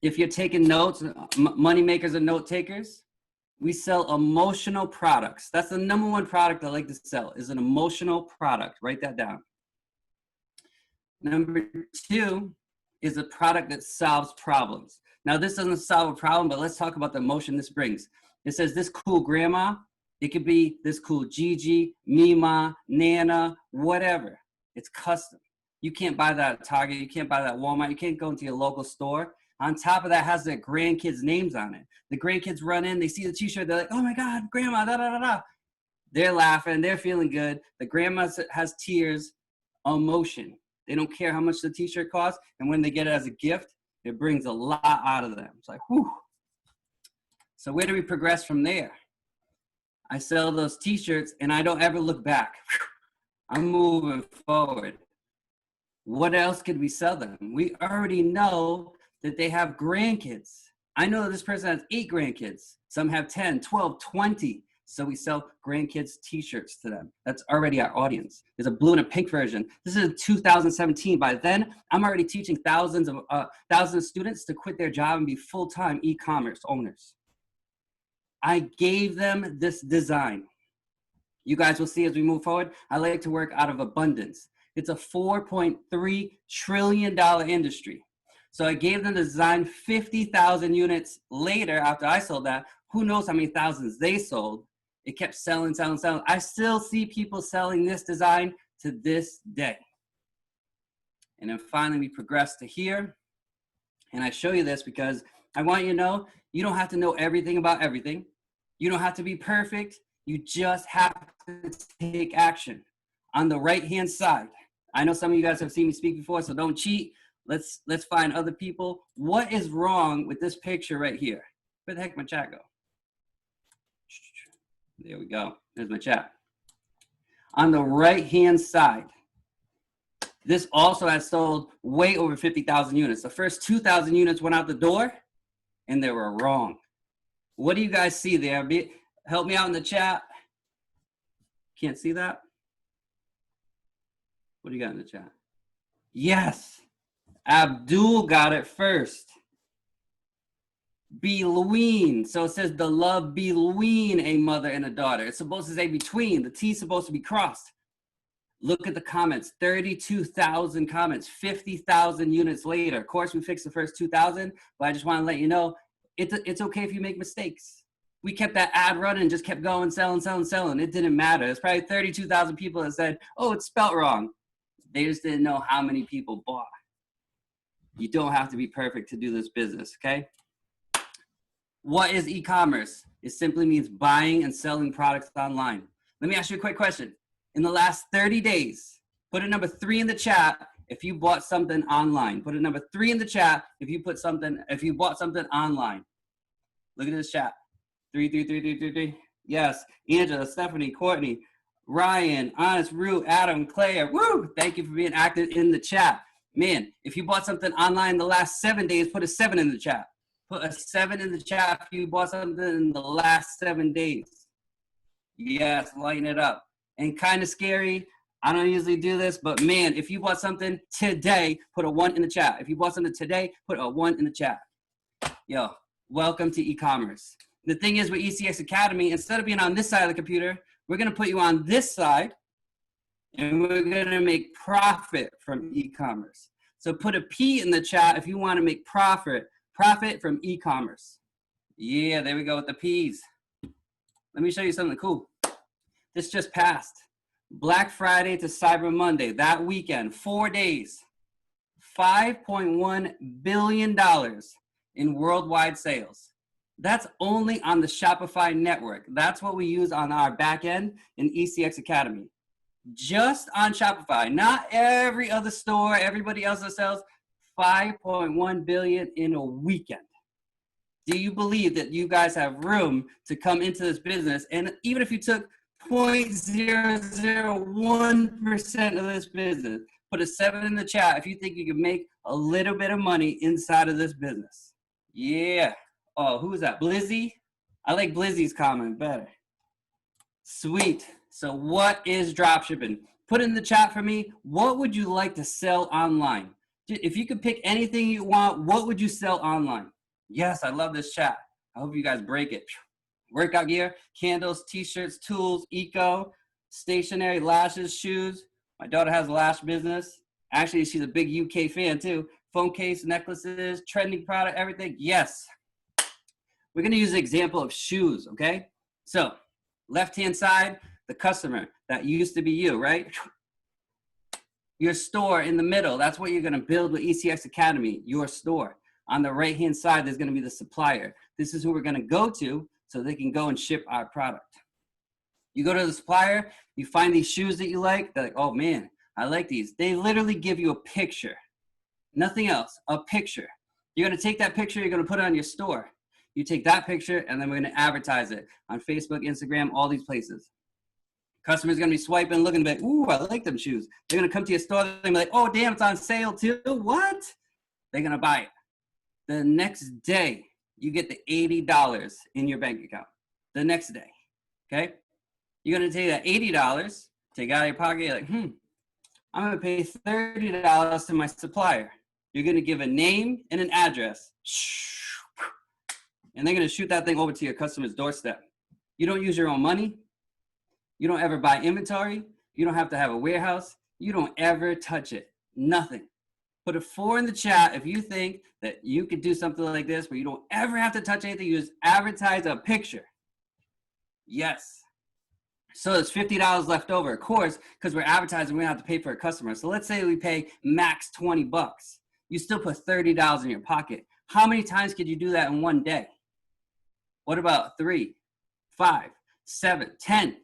If you're taking notes, money makers and note takers, we sell emotional products. That's the #1 product I like to sell, is an emotional product. Write that down. Number 2 is a product that solves problems. Now, this doesn't solve a problem, but let's talk about the emotion this brings. It says this cool grandma. It could be this cool Gigi, Mima, Nana, whatever. It's custom. You can't buy that at Target. You can't buy that at Walmart. You can't go into your local store. On top of that, has their grandkids' names on it. The grandkids run in. They see the T-shirt. They're like, oh, my God, grandma, da-da-da-da. They're laughing. They're feeling good. The grandma has tears, emotion. They don't care how much the T-shirt costs. And when they get it as a gift, it brings a lot out of them. It's like, whew. So where do we progress from there? I sell those T-shirts, and I don't ever look back. I'm moving forward. What else could we sell them? We already know that they have grandkids. I know this person has 8 grandkids. Some have 10, 12, 20. So we sell grandkids T-shirts to them. That's already our audience. There's a blue and a pink version. This is 2017. By then, I'm already teaching thousands of students to quit their job and be full-time e-commerce owners. I gave them this design. You guys will see as we move forward. I like to work out of abundance. It's a $4.3 trillion industry. So I gave them the design. 50,000 units later, after I sold that, who knows how many thousands they sold. It kept selling, selling, selling. I still see people selling this design to this day. And then finally we progress to here. And I show you this because I want you to know, you don't have to know everything about everything. You don't have to be perfect. You just have to take action. On the right-hand side, I know some of you guys have seen me speak before, so don't cheat. Let's find other people. What is wrong with this picture right here? Where the heck did my chat go? There we go. There's my chat. On the right-hand side, this also has sold way over 50,000 units. The first 2,000 units went out the door, and they were wrong. What do you guys see there? Help me out in the chat. Can't see that? What do you got in the chat? Yes. Abdul got it first. Between. So it says the love between a mother and a daughter. It's supposed to say between. The T is supposed to be crossed. Look at the comments. 32,000 comments. 50,000 units later. Of course, we fixed the first 2,000, but I just want to let you know, it's okay if you make mistakes. We kept that ad running, just kept going, selling, selling, selling. It didn't matter. It's probably 32,000 people that said, oh, it's spelt wrong. They just didn't know how many people bought. You don't have to be perfect to do this business, okay? What is e-commerce? It simply means buying and selling products online. Let me ask you a quick question. In the last 30 days, put a number 3 in the chat if you bought something online. Put a number 3 in the chat if you bought something online. Look at this chat. 3. Yes, Angela, Stephanie, Courtney, Ryan, Honest, Rue, Adam, Claire. Woo! Thank you for being active in the chat. Man, if you bought something online in the last 7 days, put a 7 in the chat. Put a 7 in the chat if you bought something in the last 7 days. Yes, lighten it up. And kind of scary. I don't usually do this, but man, if you bought something today, put a 1 in the chat. If you bought something today, put a 1 in the chat. Yo, welcome to e-commerce. The thing is with ECX Academy, instead of being on this side of the computer, we're going to put you on this side, and we're going to make profit from e-commerce. So put a P in the chat if you want to make profit from e-commerce. Yeah, there we go with the P's. Let me show you something cool. This just passed. Black Friday to Cyber Monday, that weekend, 4 days, $5.1 billion in worldwide sales. That's only on the Shopify network. That's what we use on our back end in ECX Academy. Just on Shopify, not every other store, everybody else that sells. 5.1 billion in a weekend. Do you believe that you guys have room to come into this business? And even if you took 0.001% of this business, put a 7 in the chat if you think you can make a little bit of money inside of this business. Yeah. Oh, who is that? Blizzy? I like Blizzy's comment better. Sweet. So what is dropshipping? Put in the chat for me. What would you like to sell online? If you could pick anything you want, what would you sell online? Yes, I love this chat. I hope you guys break it. Workout gear, candles, t-shirts, tools, eco, stationery, lashes, shoes. My daughter has a lash business. Actually, she's a big UK fan too. Phone case, necklaces, trending product, everything. Yes. We're going to use an example of shoes, okay? So left-hand side, the customer. That used to be you, right? Your store in the middle. That's what you're going to build with ECX Academy, your store. On the right-hand side, there's going to be the supplier. This is who we're going to go to so they can go and ship our product. You go to the supplier, you find these shoes that you like. They're like, oh, man, I like these. They literally give you a picture. Nothing else, a picture. You're going to take that picture, you're going to put it on your store. You take that picture, and then we're going to advertise it on Facebook, Instagram, all these places. Customer's going to be swiping, looking at, ooh, I like them shoes. They're going to come to your store. They're going to be like, oh, damn, it's on sale too. What? They're going to buy it. The next day, you get the $80 in your bank account. The next day, okay? You're going to take that $80, take it out of your pocket. You're like, I'm going to pay $30 to my supplier. You're going to give a name and an address. And they're going to shoot that thing over to your customer's doorstep. You don't use your own money. You don't ever buy inventory. You don't have to have a warehouse. You don't ever touch it. Nothing. Put a 4 in the chat if you think that you could do something like this where you don't ever have to touch anything. You just advertise a picture. Yes. So there's $50 left over. Of course, because we're advertising, we don't have to pay for a customer. So let's say we pay max $20. You still put $30 in your pocket. How many times could you do that in one day? What about 3, 5, 7, 10,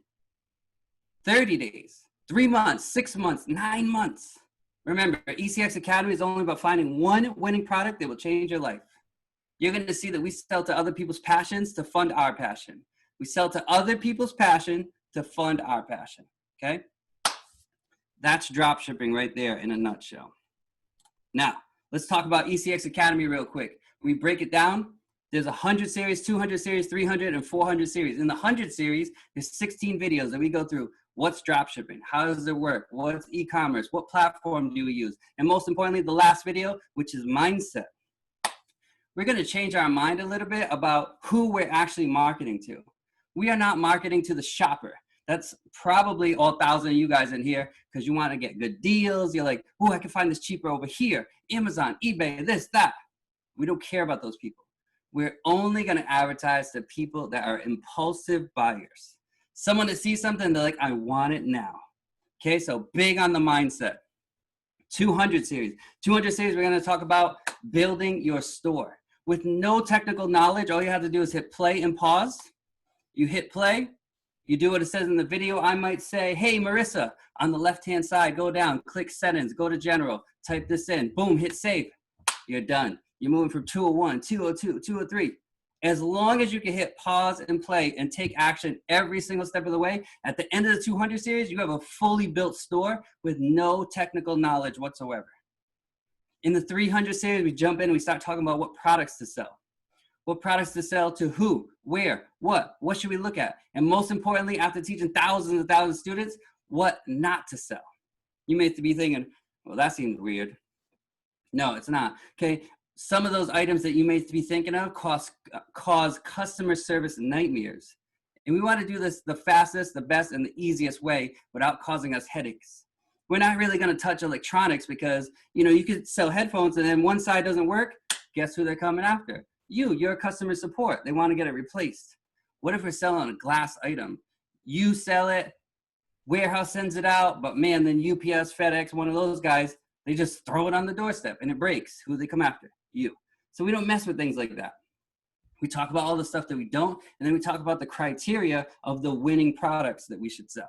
30 days, 3 months, 6 months, 9 months? Remember, ECX Academy is only about finding one winning product that will change your life. You're going to see that we sell to other people's passions to fund our passion. We sell to other people's passion to fund our passion, okay? That's drop shipping right there in a nutshell. Now, let's talk about ECX Academy real quick. We break it down. There's 100 series, 200 series, 300, and 400 series. In the 100 series, there's 16 videos that we go through. What's dropshipping? How does it work? What's e-commerce? What platform do we use? And most importantly, the last video, which is mindset. We're going to change our mind a little bit about who we're actually marketing to. We are not marketing to the shopper. That's probably all 1,000 of you guys in here because you want to get good deals. You're like, oh, I can find this cheaper over here. Amazon, eBay, this, that. We don't care about those people. We're only going to advertise to people that are impulsive buyers. Someone that sees something, they're like, I want it now. Okay, so big on the mindset. 200 series. 200 series, we're gonna talk about building your store. With no technical knowledge, all you have to do is hit play and pause. You hit play, you do what it says in the video. I might say, hey, Marissa, on the left-hand side, go down, click settings, go to general, type this in, boom, hit save. You're done. You're moving from 201, 202, 203. As long as you can hit pause and play and take action every single step of the way, at the end of the 200 series, you have a fully built store with no technical knowledge whatsoever. In the 300 series, we jump in and we start talking about what products to sell. What products to sell to who, where, what should we look at? And most importantly, after teaching thousands and thousands of students, what not to sell. You may be thinking, well, that seems weird. No, it's not, okay? Some of those items that you may be thinking of cause customer service nightmares. And we want to do this the fastest, the best, and the easiest way without causing us headaches. We're not really going to touch electronics because, you know, you could sell headphones and then one side doesn't work. Guess who they're coming after? You're customer support. They want to get it replaced. What if we're selling a glass item? You sell it, warehouse sends it out, but man, then UPS, FedEx, one of those guys, they just throw it on the doorstep and it breaks. Who do they come after? You. So we don't mess with things like that. We talk about all the stuff that we don't, and then we talk about the criteria of the winning products that we should sell.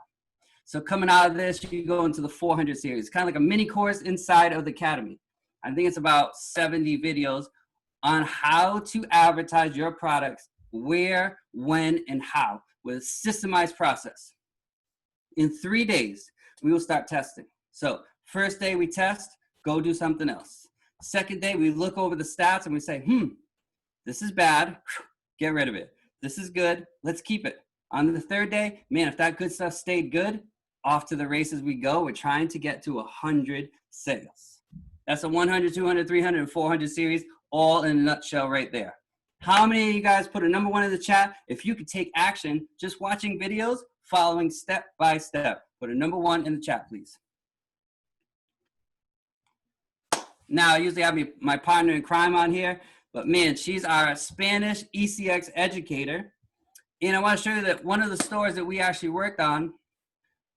So coming out of this, you go into the 400 series, kind of like a mini course inside of the Academy. I think it's about 70 videos on how to advertise your products, where, when, and how, with a systemized process. In 3 days, we will start testing. So first day we test, go do something else. Second day, we look over the stats and we say, this is bad, get rid of it. This is good, let's keep it. On the third day, man, if that good stuff stayed good, off to the races we go. We're trying to get to 100 sales. That's a 100, 200, 300, and 400 series, all in a nutshell right there. How many of you guys put a number 1 in the chat if you could take action just watching videos, following step by step? Put a number 1 in the chat, please. Now, I usually have my partner in crime on here, but man, she's our Spanish ECX educator. And I want to show you that one of the stores that we actually worked on,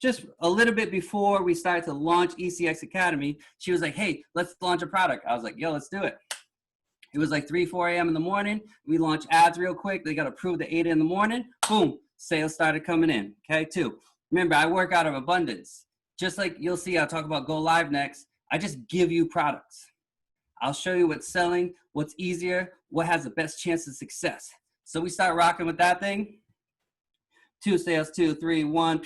just a little bit before we started to launch ECX Academy, she was like, hey, let's launch a product. I was like, yo, let's do it. It was like 3, 4 a.m. in the morning. We launched ads real quick. They got approved at 8 in the morning. Boom, sales started coming in, okay, 2. Remember, I work out of abundance. Just like you'll see, I'll talk about Go Live next. I just give you products. I'll show you what's selling, what's easier, what has the best chance of success. So we start rocking with that thing. 2 sales, 2, 3, 1.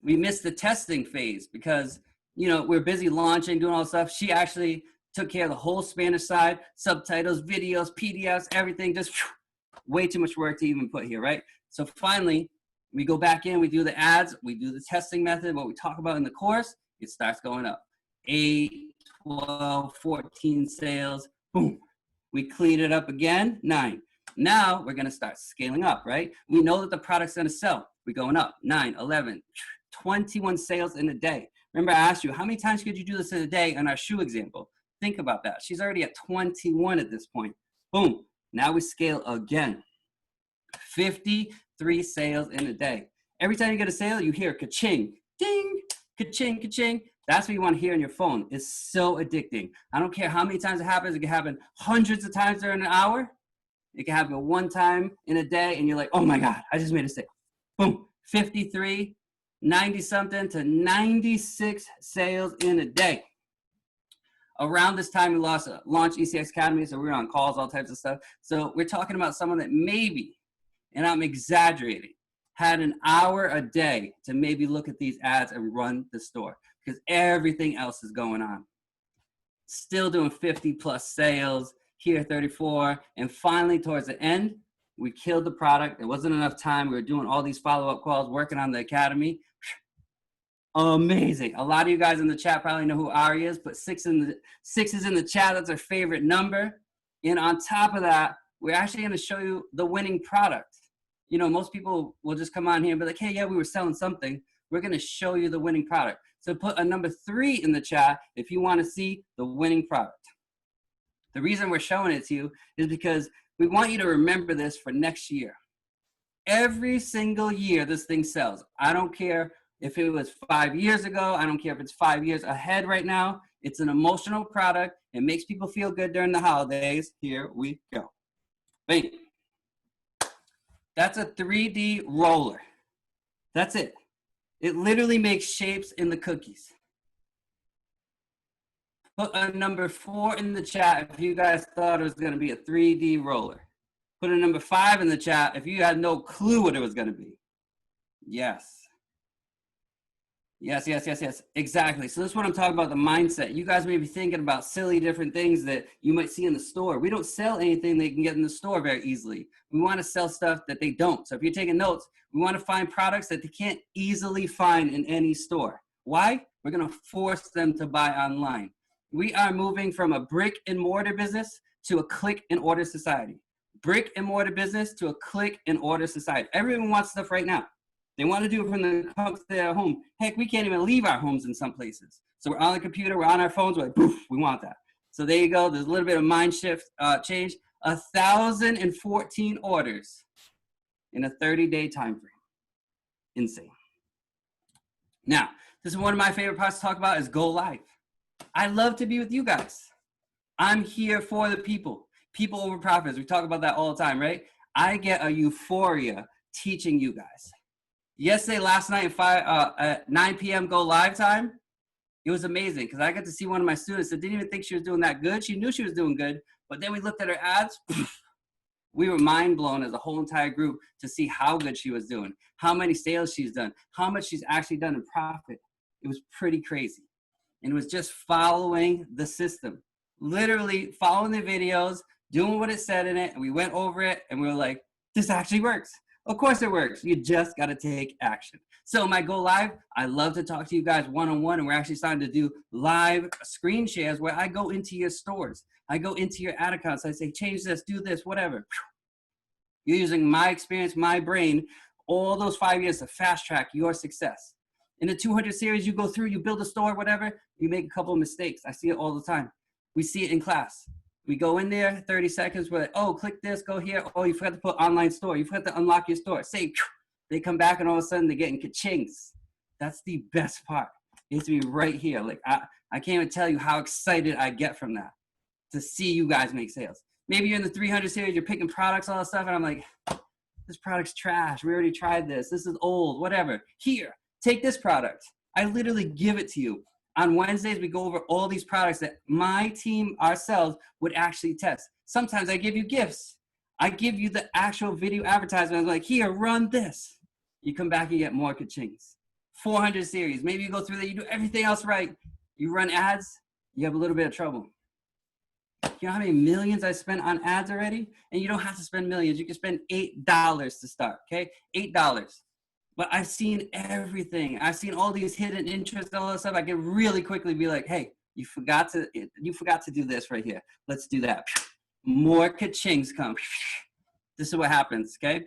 We missed the testing phase because, you know, we're busy launching, doing all this stuff. She actually took care of the whole Spanish side, subtitles, videos, PDFs, everything, just way too much work to even put here, right? So finally, we go back in, we do the ads, we do the testing method, what we talk about in the course, it starts going up. 8, 12, 14 sales, boom. We clean it up again, 9. Now we're gonna start scaling up, right? We know that the product's gonna sell. We're going up, 9, 11, 21 sales in a day. Remember I asked you, how many times could you do this in a day in our shoe example? Think about that. She's already at 21 at this point. Boom, now we scale again. 53 sales in a day. Every time you get a sale, you hear ka-ching, ding, ka-ching, ka-ching. That's what you want to hear on your phone. It's so addicting. I don't care how many times it happens. It can happen hundreds of times during an hour. It can happen 1 time in a day, and you're like, oh my God, I just made a sale. Boom, 53, 90-something to 96 sales in a day. Around this time, we launched ECX Academy, so we were on calls, all types of stuff. So we're talking about someone that maybe, and I'm exaggerating, had an hour a day to maybe look at these ads and run the store because everything else is going on. Still doing 50 plus sales, here 34, and finally towards the end, we killed the product. There wasn't enough time. We were doing all these follow-up calls, working on the Academy. Amazing. A lot of you guys in the chat probably know who Ari is, but 6 is in the chat. That's our favorite number. And on top of that, we're actually going to show you the winning product. You know, most people will just come on here and be like, hey, yeah, we were selling something. We're going to show you the winning product. So put a number 3 in the chat if you want to see the winning product. The reason we're showing it to you is because we want you to remember this for next year. Every single year this thing sells. I don't care If it was 5 years ago, I don't care if it's 5 years ahead right now. It's an emotional product. It makes people feel good during the holidays. Here we go. Bang. That's a 3D roller. That's it. It literally makes shapes in the cookies. Put a number 4 in the chat if you guys thought it was going to be a 3D roller. Put a number 5 in the chat if you had no clue what it was going to be. Yes. Yes, yes, yes, yes. Exactly. So this is what I'm talking about, the mindset. You guys may be thinking about silly different things that you might see in the store. We don't sell anything they can get in the store very easily. We want to sell stuff that they don't. So if you're taking notes, we want to find products that they can't easily find in any store. Why? We're going to force them to buy online. We are moving from a brick and mortar business to a click and order society. Brick and mortar business to a click and order society. Everyone wants stuff right now. They want to do it from the comfort of their home. Heck, we can't even leave our homes in some places. So we're on the computer, we're on our phones, we're like, poof, we want that. So there you go. There's a little bit of mind shift change. 1,014 orders in a 30-day time frame. Insane. Now, this is one of my favorite parts to talk about is go live. I love to be with you guys. I'm here for the people. People over profits. We talk about that all the time, right? I get a euphoria teaching you guys. Yesterday, last night at 9 p.m. go live time, it was amazing because I got to see one of my students that didn't even think she was doing that good. She knew she was doing good, but then we looked at her ads. We were mind blown as a whole entire group to see how good she was doing, how many sales she's done, how much she's actually done in profit. It was pretty crazy. And it was just following the system, literally following the videos, doing what it said in it. And we went over it and we were like, this actually works. Of course it works. You just got to take action. So my go live, I love to talk to you guys one-on-one, and we're actually starting to do live screen shares where I go into your stores. I go into your ad accounts. I say, change this, do this, whatever. You're using my experience, my brain, all those 5 years to fast track your success. In the 200 series, you go through, you build a store, whatever, you make a couple of mistakes. I see it all the time. We see it in class. We go in there, 30 seconds, we're like, oh, click this, go here. Oh, you forgot to put online store. You forgot to unlock your store. Say, they come back and all of a sudden they're getting ka-chings. That's the best part. It has to be right here. Like, I can't even tell you how excited I get from that, to see you guys make sales. Maybe you're in the 300 series, you're picking products, all that stuff, and I'm like, this product's trash. We already tried this. This is old, whatever. Here, take this product. I literally give it to you. On Wednesdays, we go over all these products that my team, ourselves, would actually test. Sometimes I give you gifts. I give you the actual video advertisement. I'm like, here, run this. You come back and get more ka-chings. 400 series. Maybe you go through there, you do everything else right. You run ads, you have a little bit of trouble. You know how many millions I spent on ads already? And you don't have to spend millions. You can spend $8 to start, okay? $8. But I've seen everything. I've seen all these hidden interests, all that stuff. I can really quickly be like, hey, you forgot to do this right here. Let's do that. More ka-chings come. This is what happens, okay?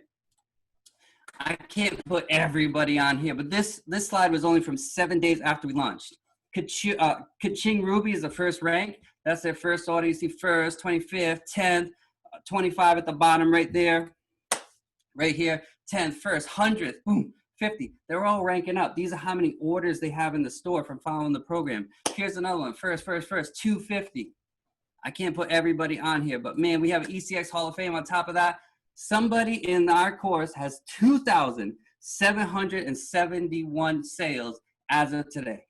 I can't put everybody on here, but this slide was only from 7 days after we launched. Ka-ching Ruby is the first rank. That's their first order. You see first, 25th, 10th, 25 at the bottom right there. Right here, 10th, first, 100th, boom, 50. They're all ranking up. These are how many orders they have in the store from following the program. Here's another one, first, 250. I can't put everybody on here, but man, we have an ECX Hall of Fame on top of that. Somebody in our course has 2,771 sales as of today.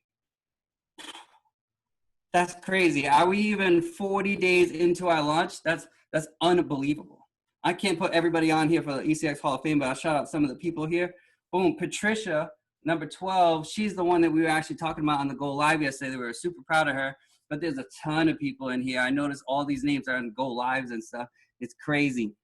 That's crazy. Are we even 40 days into our launch? That's unbelievable. I can't put everybody on here for the ECX Hall of Fame, but I'll shout out some of the people here. Boom, Patricia, number 12. She's the one that we were actually talking about on the Go Live yesterday. We were super proud of her, but there's a ton of people in here. I noticed all these names are on Go Lives and stuff. It's crazy.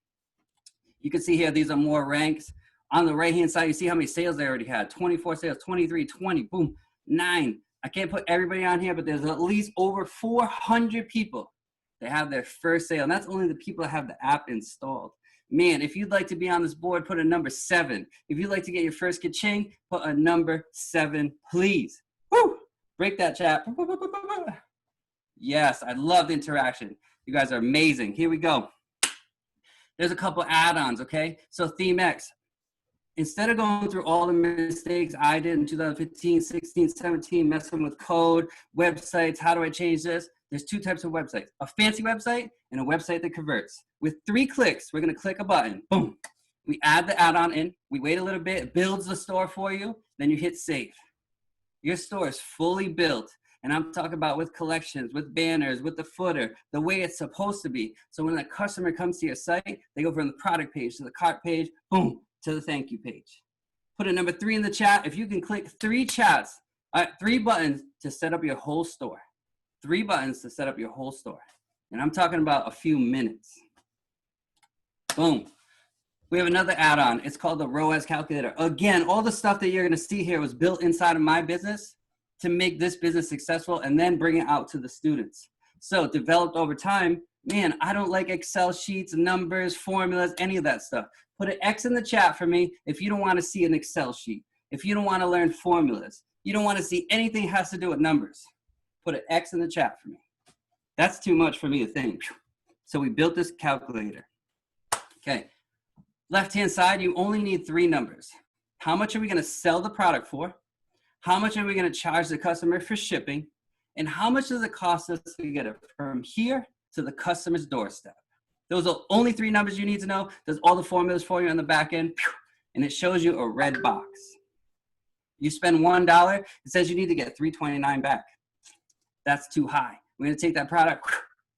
You can see here, these are more ranks. On the right-hand side, you see how many sales they already had. 24 sales, 23, 20, boom, 9. I can't put everybody on here, but there's at least over 400 people that have their first sale. And that's only the people that have the app installed. Man, if you'd like to be on this board, put a number 7. If you'd like to get your first ka-ching, put a number 7, please. Woo! Break that chat. Yes, I love the interaction. You guys are amazing. Here we go. There's a couple add-ons, okay? So Theme X. instead of going through all the mistakes I did in 2015, 16, 17, messing with code, websites, how do I change this? There's two types of websites, a fancy website and a website that converts. With 3 clicks, we're gonna click a button, boom. We add the add-on in, we wait a little bit, it builds the store for you, then you hit save. Your store is fully built. And I'm talking about with collections, with banners, with the footer, the way it's supposed to be. So when a customer comes to your site, they go from the product page to the cart page, boom, to the thank you page. Put a number 3 in the chat. If you can click 3 chats, 3 buttons to set up your whole store. 3 buttons to set up your whole store. And I'm talking about a few minutes. Boom. We have another add-on. It's called the ROAS calculator. Again, all the stuff that you're gonna see here was built inside of my business to make this business successful and then bring it out to the students. So developed over time, man, I don't like Excel sheets, numbers, formulas, any of that stuff. Put an X in the chat for me if you don't wanna see an Excel sheet, if you don't wanna learn formulas, you don't wanna see anything has to do with numbers. Put an X in the chat for me. That's too much for me to think. So we built this calculator. Okay, left-hand side, you only need 3 numbers. How much are we gonna sell the product for? How much are we gonna charge the customer for shipping? And how much does it cost us to get it from here to the customer's doorstep? Those are only 3 numbers you need to know. Does all the formulas for you on the back end, and it shows you a red box. You spend $1, it says you need to get $3.29 back. That's too high. We're gonna take that product,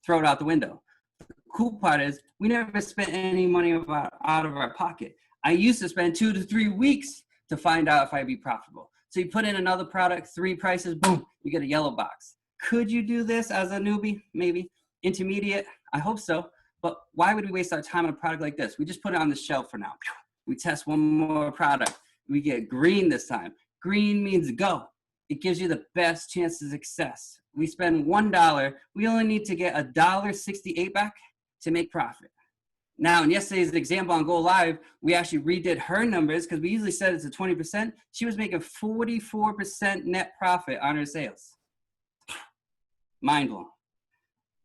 throw it out the window. The cool part is we never spent any money out of our pocket. I used to spend 2 to 3 weeks to find out if I'd be profitable. So you put in another product, 3 prices, boom, you get a yellow box. Could you do this as a newbie? Maybe. Intermediate? I hope so. But why would we waste our time on a product like this? We just put it on the shelf for now. We test one more product. We get green this time. Green means go. It gives you the best chance of success. We spend $1. We only need to get $1.68 back to make profit. Now, in yesterday's example on Go Live, we actually redid her numbers because we usually said it's a 20%. She was making 44% net profit on her sales. Mind blown.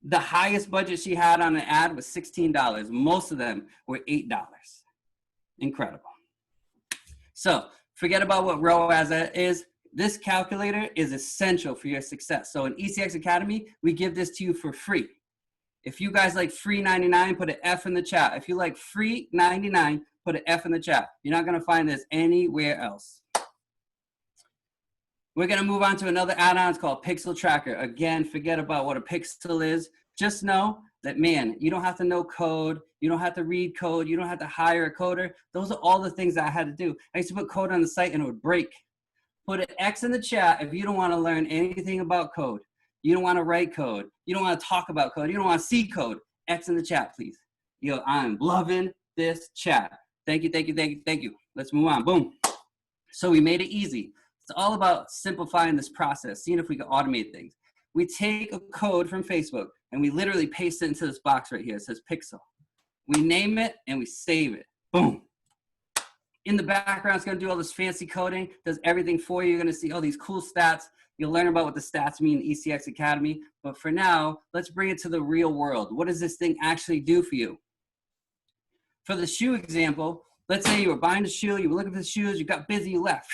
The highest budget she had on an ad was $16. Most of them were $8. Incredible. So forget about what ROAS is. This calculator is essential for your success. So in ECX Academy, we give this to you for free. If you guys like free 99, put an F in the chat. If you like free 99, put an F in the chat. You're not gonna find this anywhere else. We're gonna move on to another add-on. It's called Pixel Tracker. Again, forget about what a pixel is. Just know that, man, you don't have to know code. You don't have to read code. You don't have to hire a coder. Those are all the things that I had to do. I used to put code on the site and it would break. Put an X in the chat if you don't wanna learn anything about code. You don't want to write code. You don't want to talk about code. You don't want to see code. X in the chat, please. Yo, I'm loving this chat. Thank you, thank you, thank you, thank you. Let's move on. Boom. So we made it easy. It's all about simplifying this process, seeing if we can automate things. We take a code from Facebook and we literally paste it into this box right here. It says Pixel. We name it and we save it. Boom. In the background, it's going to do all this fancy coding, does everything for you. You're going to see all these cool stats. You'll learn about what the stats mean in ECX Academy. But for now, let's bring it to the real world. What does this thing actually do for you? For the shoe example, let's say you were buying a shoe, you were looking for the shoes, you got busy, you left.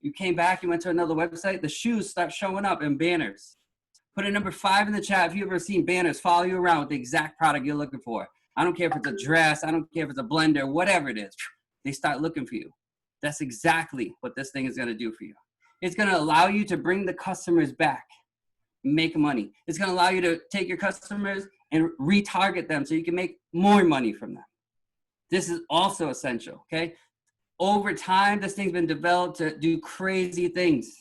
You came back, you went to another website, the shoes start showing up in banners. Put a number 5 in the chat if you've ever seen banners follow you around with the exact product you're looking for. I don't care if it's a dress, I don't care if it's a blender, whatever it is. They start looking for you. That's exactly what this thing is gonna do for you. It's gonna allow you to bring the customers back, make money. It's gonna allow you to take your customers and retarget them so you can make more money from them. This is also essential, okay? Over time, this thing's been developed to do crazy things.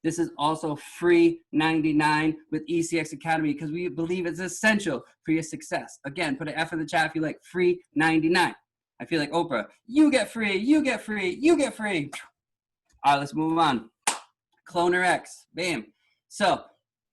This is also free 99 with ECX Academy because we believe it's essential for your success. Again, put an F in the chat if you like free 99. I feel like Oprah, you get free, you get free, you get free. All right, let's move on. Cloner X, bam. So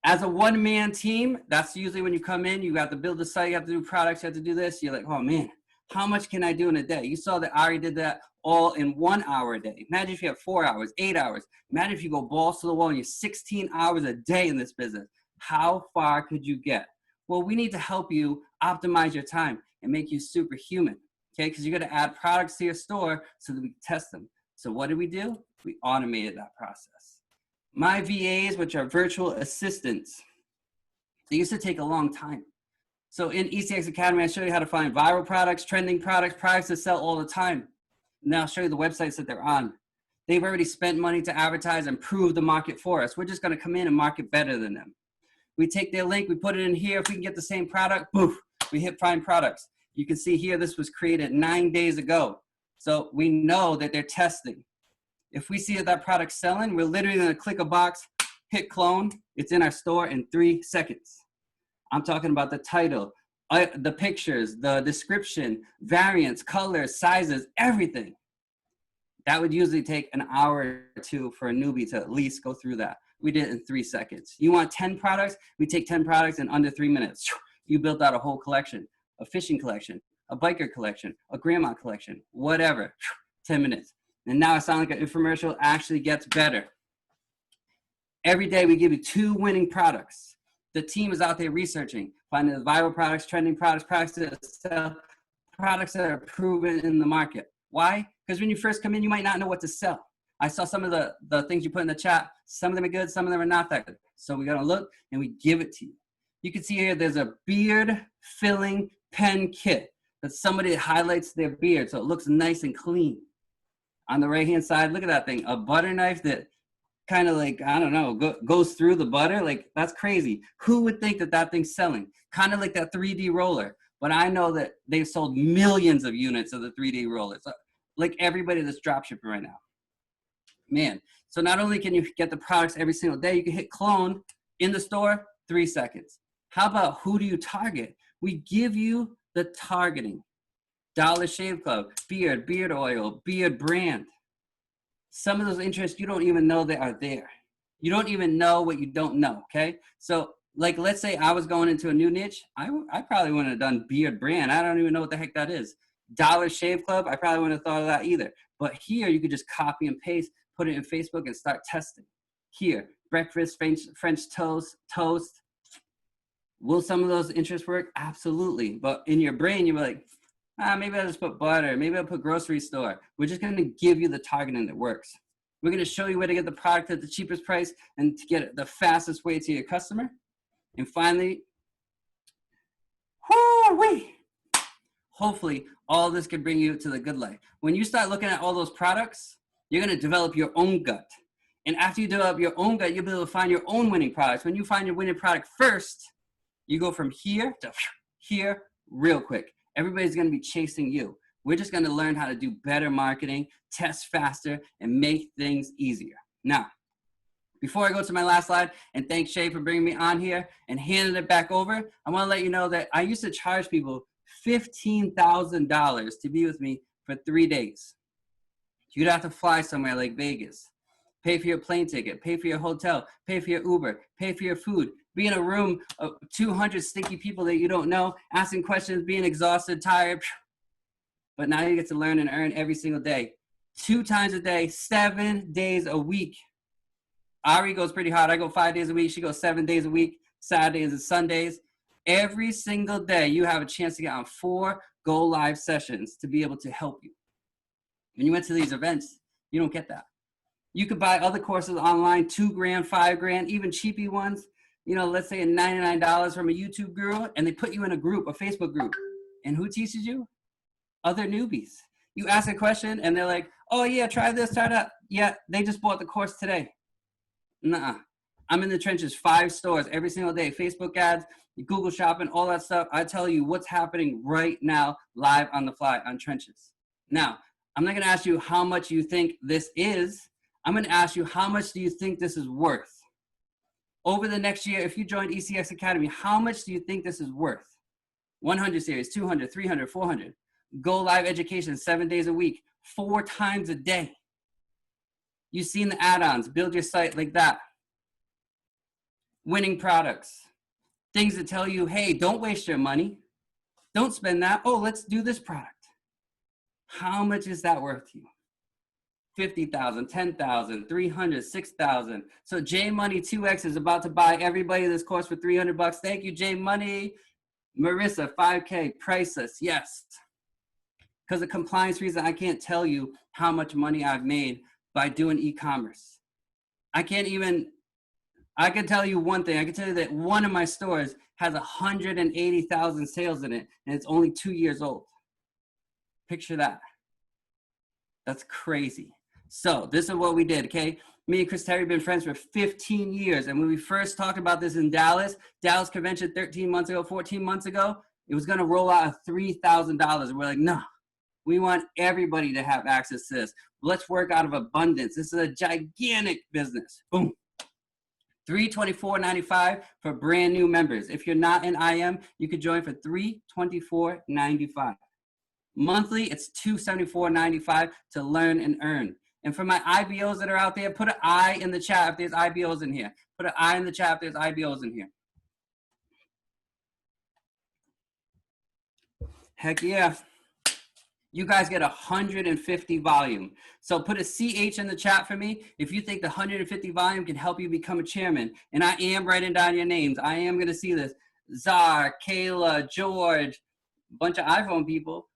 as a one-man team, that's usually when you come in, you have to build the site, you have to do products, you have to do this. You're like, oh man, how much can I do in a day? You saw that Ari did that all in 1 hour a day. Imagine if you have 4 hours, 8 hours. Imagine if you go balls to the wall and you're 16 hours a day in this business. How far could you get? Well, we need to help you optimize your time and make you superhuman. okay? Because you're gonna add products to your store so that we can test them. So what did we do? We automated that process. My VAs, which are virtual assistants, they used to take a long time. So in ECX Academy, I show you how to find viral products, trending products, products that sell all the time. Now I'll show you the websites that they're on. They've already spent money to advertise and prove the market for us. We're just gonna come in and market better than them. We take their link, we put it in here. If we can get the same product, poof, we hit find products. You can see here, this was created 9 days ago. So we know that they're testing. If we see that that product's selling, we're literally gonna click a box, hit clone. It's in our store in 3 seconds. I'm talking about the title, the pictures, the description, variants, colors, sizes, everything. That would usually take an hour or two for a newbie to at least go through that. We did it in 3 seconds. You want 10 products? We take 10 products in under 3 minutes. You built out a whole collection, a fishing collection, a biker collection, a grandma collection, whatever, 10 minutes. And now it sounds like an infomercial actually gets better. Every day we give you 2 winning products. The team is out there researching, finding the viral products, trending products, products that sell, products that are proven in the market. Why? Because when you first come in, you might not know what to sell. I saw some of the things you put in the chat. Some of them are good, some of them are not that good. So we gotta look and we give it to you. You can see here, there's a beard filling pen kit. That's somebody that highlights their beard so it looks nice and clean. On the right-hand side, look at that thing, a butter knife that kind of like, I don't know, goes through the butter. Like, that's crazy. Who would think that that thing's selling? Kind of like that 3D roller. But I know that they've sold millions of units of the 3D rollers. Like everybody that's dropshipping right now. Man, so not only can you get the products every single day, you can hit clone in the store, 3 seconds. How about who do you target? We give you the targeting. Dollar Shave Club, beard, beard oil, beard brand. Some of those interests, you don't even know they are there. You don't even know what you don't know, okay? So like, let's say I was going into a new niche. I probably wouldn't have done beard brand. I don't even know what the heck that is. Dollar Shave Club, I probably wouldn't have thought of that either. But here you could just copy and paste, put it in Facebook and start testing. Here, breakfast, French toast. Will some of those interests work? Absolutely. But in your brain, you're like, maybe I'll just put butter. Maybe I'll put grocery store. We're just going to give you the targeting that works. We're going to show you where to get the product at the cheapest price and to get it the fastest way to your customer. And finally, hopefully all this can bring you to the good life. When you start looking at all those products, you're going to develop your own gut. And after you develop your own gut, you'll be able to find your own winning products. When you find your winning product first, you go from here to here real quick. Everybody's going to be chasing you. We're just going to learn how to do better marketing, test faster, and make things easier. Now, before I go to my last slide and thank Shay for bringing me on here and handing it back over, I want to let you know that I used to charge people $15,000 to be with me for 3 days. You'd have to fly somewhere like Vegas, pay for your plane ticket, pay for your hotel, pay for your Uber, pay for your food, be in a room of 200 stinky people that you don't know, asking questions, being exhausted, tired. But now you get to learn and earn every single day. 2 times a day, 7 days a week. Ari goes pretty hard. I go 5 days a week. She goes 7 days a week, Saturdays and Sundays. Every single day, you have a chance to get on 4 go live sessions to be able to help you. When you went to these events, you don't get that. You could buy other courses online, $2 grand, $5 grand, even cheapy ones. You know, let's say $99 from a YouTube guru, and they put you in a group, a Facebook group. And who teaches you? Other newbies. You ask a question, and they're like, oh yeah, try this, try that. Yeah, they just bought the course today. Nuh-uh. I'm in the trenches, 5 stores every single day, Facebook ads, Google shopping, all that stuff. I tell you what's happening right now, live on the fly on Trenches. Now, I'm not gonna ask you how much you think this is. I'm gonna ask you, how much do you think this is worth? Over the next year, if you joined ECX Academy, how much do you think this is worth? 100 series, 200, 300, 400. Go live education 7 days a week, 4 times a day. You've seen the add-ons, build your site like that. Winning products. Things that tell you, hey, don't waste your money. Don't spend that. Oh, let's do this product. How much is that worth to you? 50,000, 10,000, 300, 6,000. So J Money 2X is about to buy everybody this course for $300. Thank you, J Money. Marissa, 5K, priceless. Yes. Because of compliance reason, I can't tell you how much money I've made by doing e-commerce. I can tell you one thing. I can tell you that one of my stores has 180,000 sales in it, and it's only 2 years old. Picture that. That's crazy. So this is what we did, okay? Me and Chris Terry have been friends for 15 years. And when we first talked about this in Dallas convention 13 months ago, 14 months ago, it was gonna roll out at $3,000. And we're like, no, we want everybody to have access to this. Let's work out of abundance. This is a gigantic business. Boom. $324.95 for brand new members. If you're not in IM, you could join for $324.95. Monthly, it's $274.95 to learn and earn. And for my IBOs that are out there, put an I in the chat if there's IBOs in here. Put an I in the chat if there's IBOs in here. Heck yeah. You guys get 150 volume. So put a CH in the chat for me if you think the 150 volume can help you become a chairman. And I am writing down your names. I am going to see this. Czar, Kayla, George, bunch of iPhone people.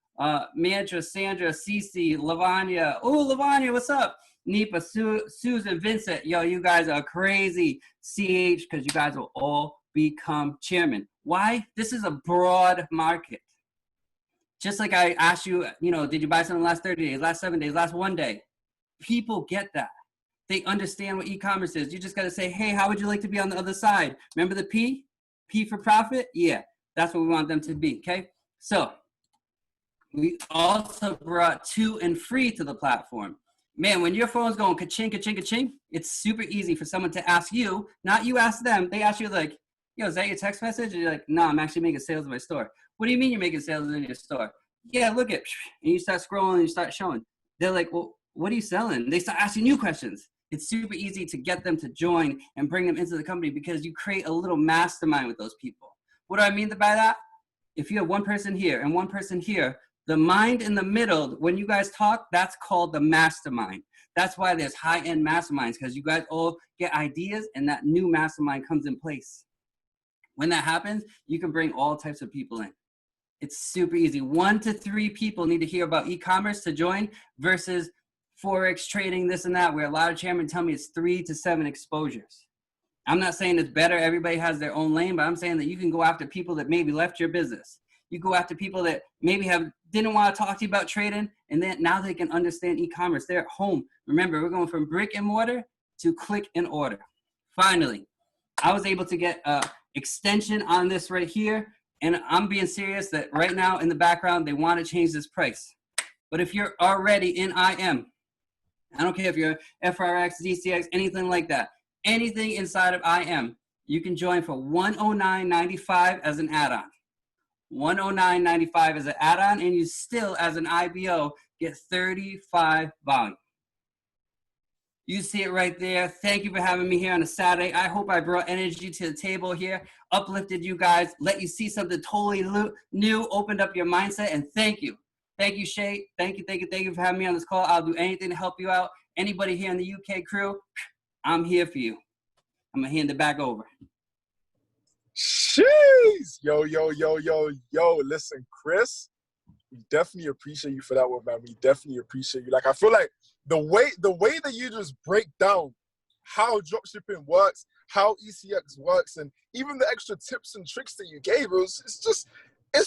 Mantra, Sandra, Cece, Lavanya. Oh, Lavanya, what's up? Nipa, Susan, Vincent. Yo, you guys are crazy. CH, because you guys will all become chairman. Why? This is a broad market. Just like I asked you, did you buy something last 30 days, last 7 days, last 1 day? People get that. They understand what e-commerce is. You just got to say, hey, how would you like to be on the other side? Remember the P? P for profit? Yeah, that's what we want them to be, okay? So we also brought 2 and free to the platform. Man, when your phone's going ka-ching, ka-ching, ka-ching, it's super easy for someone to ask you, not you ask them. They ask you like, yo, is that your text message? And you're like, no, I'm actually making sales in my store. What do you mean you're making sales in your store? Yeah, look at, and you start scrolling and you start showing. They're like, well, what are you selling? They start asking new questions. It's super easy to get them to join and bring them into the company because you create a little mastermind with those people. What do I mean by that? If you have one person here and one person here, the mind in the middle, when you guys talk, that's called the mastermind. That's why there's high-end masterminds, because you guys all get ideas and that new mastermind comes in place. When that happens, you can bring all types of people in. It's super easy. 1 to 3 people need to hear about e-commerce to join versus Forex trading, this and that, where a lot of chairmen tell me it's 3 to 7 exposures. I'm not saying it's better. Everybody has their own lane, but I'm saying that you can go after people that maybe left your business. You go after people that maybe didn't want to talk to you about trading, and then now they can understand e-commerce. They're at home. Remember, we're going from brick and mortar to click and order. Finally, I was able to get an extension on this right here. And I'm being serious that right now in the background, they want to change this price. But if you're already in IM, I don't care if you're FRX, DCX, anything like that, anything inside of IM, you can join for $109.95 as an add-on. $109.95 as an add-on, and you still, as an IBO, get 35 volume. You see it right there. Thank you for having me here on a Saturday. I hope I brought energy to the table here, uplifted you guys, let you see something totally new, opened up your mindset, and thank you. Thank you, Shay. Thank you for having me on this call. I'll do anything to help you out. Anybody here in the UK crew, I'm here for you. I'm going to hand it back over. Jeez. Yo. Listen, Chris, we definitely appreciate you for that one, man. We definitely appreciate you. Like, I feel like the way that you just break down how dropshipping works, how ECX works, and even the extra tips and tricks that you gave us, it's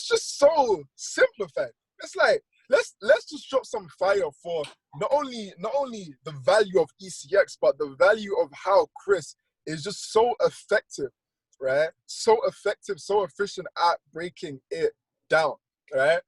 just so simplified. It's like, let's just drop some fire for not only the value of ECX, but the value of how Chris is just so effective, right? So effective, so efficient at breaking it down, right?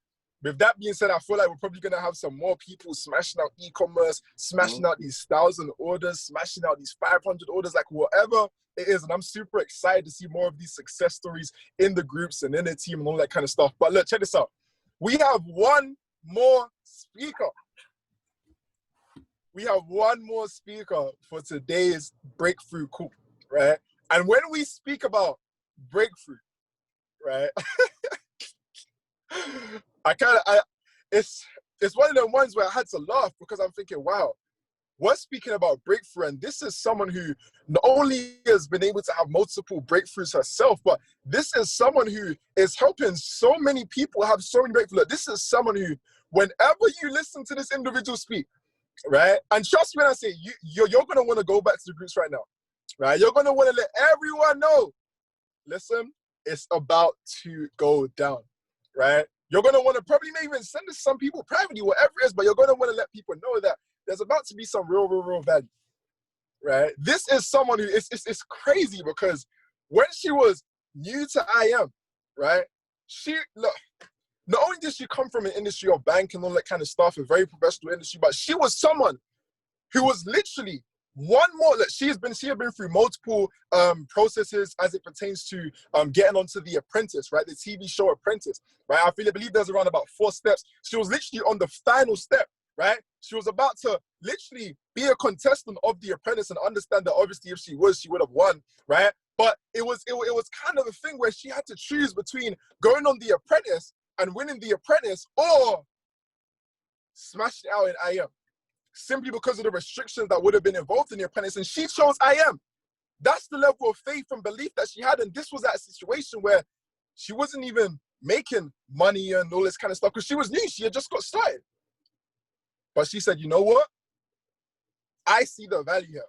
With that being said, I feel like we're probably going to have some more people smashing out e-commerce, smashing out these 1,000 orders, smashing out these 500 orders, like whatever it is. And I'm super excited to see more of these success stories in the groups and in the team and all that kind of stuff. But look, check this out. We have one more speaker. We have one more speaker for today's breakthrough call, right? And when we speak about breakthrough, right? It's one of them ones where I had to laugh because I'm thinking, wow, we're speaking about breakthrough, and this is someone who not only has been able to have multiple breakthroughs herself, but this is someone who is helping so many people have so many breakthroughs. Look, this is someone who, whenever you listen to this individual speak, right? And trust me when I say you're going to want to go back to the groups right now, right? You're going to want to let everyone know, listen, it's about to go down, right? You're going to want to probably maybe even send this to some people privately, whatever it is, but you're going to want to let people know that there's about to be some real value, right? This is someone who, it's crazy because when she was new to IM, right? Look, not only did she come from an industry of banking and all that kind of stuff, a very professional industry, but she was someone who was literally one more, like she had been through multiple processes as it pertains to getting onto The Apprentice, right? The TV show Apprentice, right? I believe there's around about 4 steps. She was literally on the final step, right? She was about to literally be a contestant of The Apprentice and understand that obviously if she would have won, right? But it was kind of a thing where she had to choose between going on The Apprentice and winning The Apprentice or smashing it out in IM, simply because of the restrictions that would have been involved in The Apprentice. And she chose IM. That's the level of faith and belief that she had. And this was that situation where she wasn't even making money and all this kind of stuff because she was new. She had just got started. But she said, you know what? I see the value here,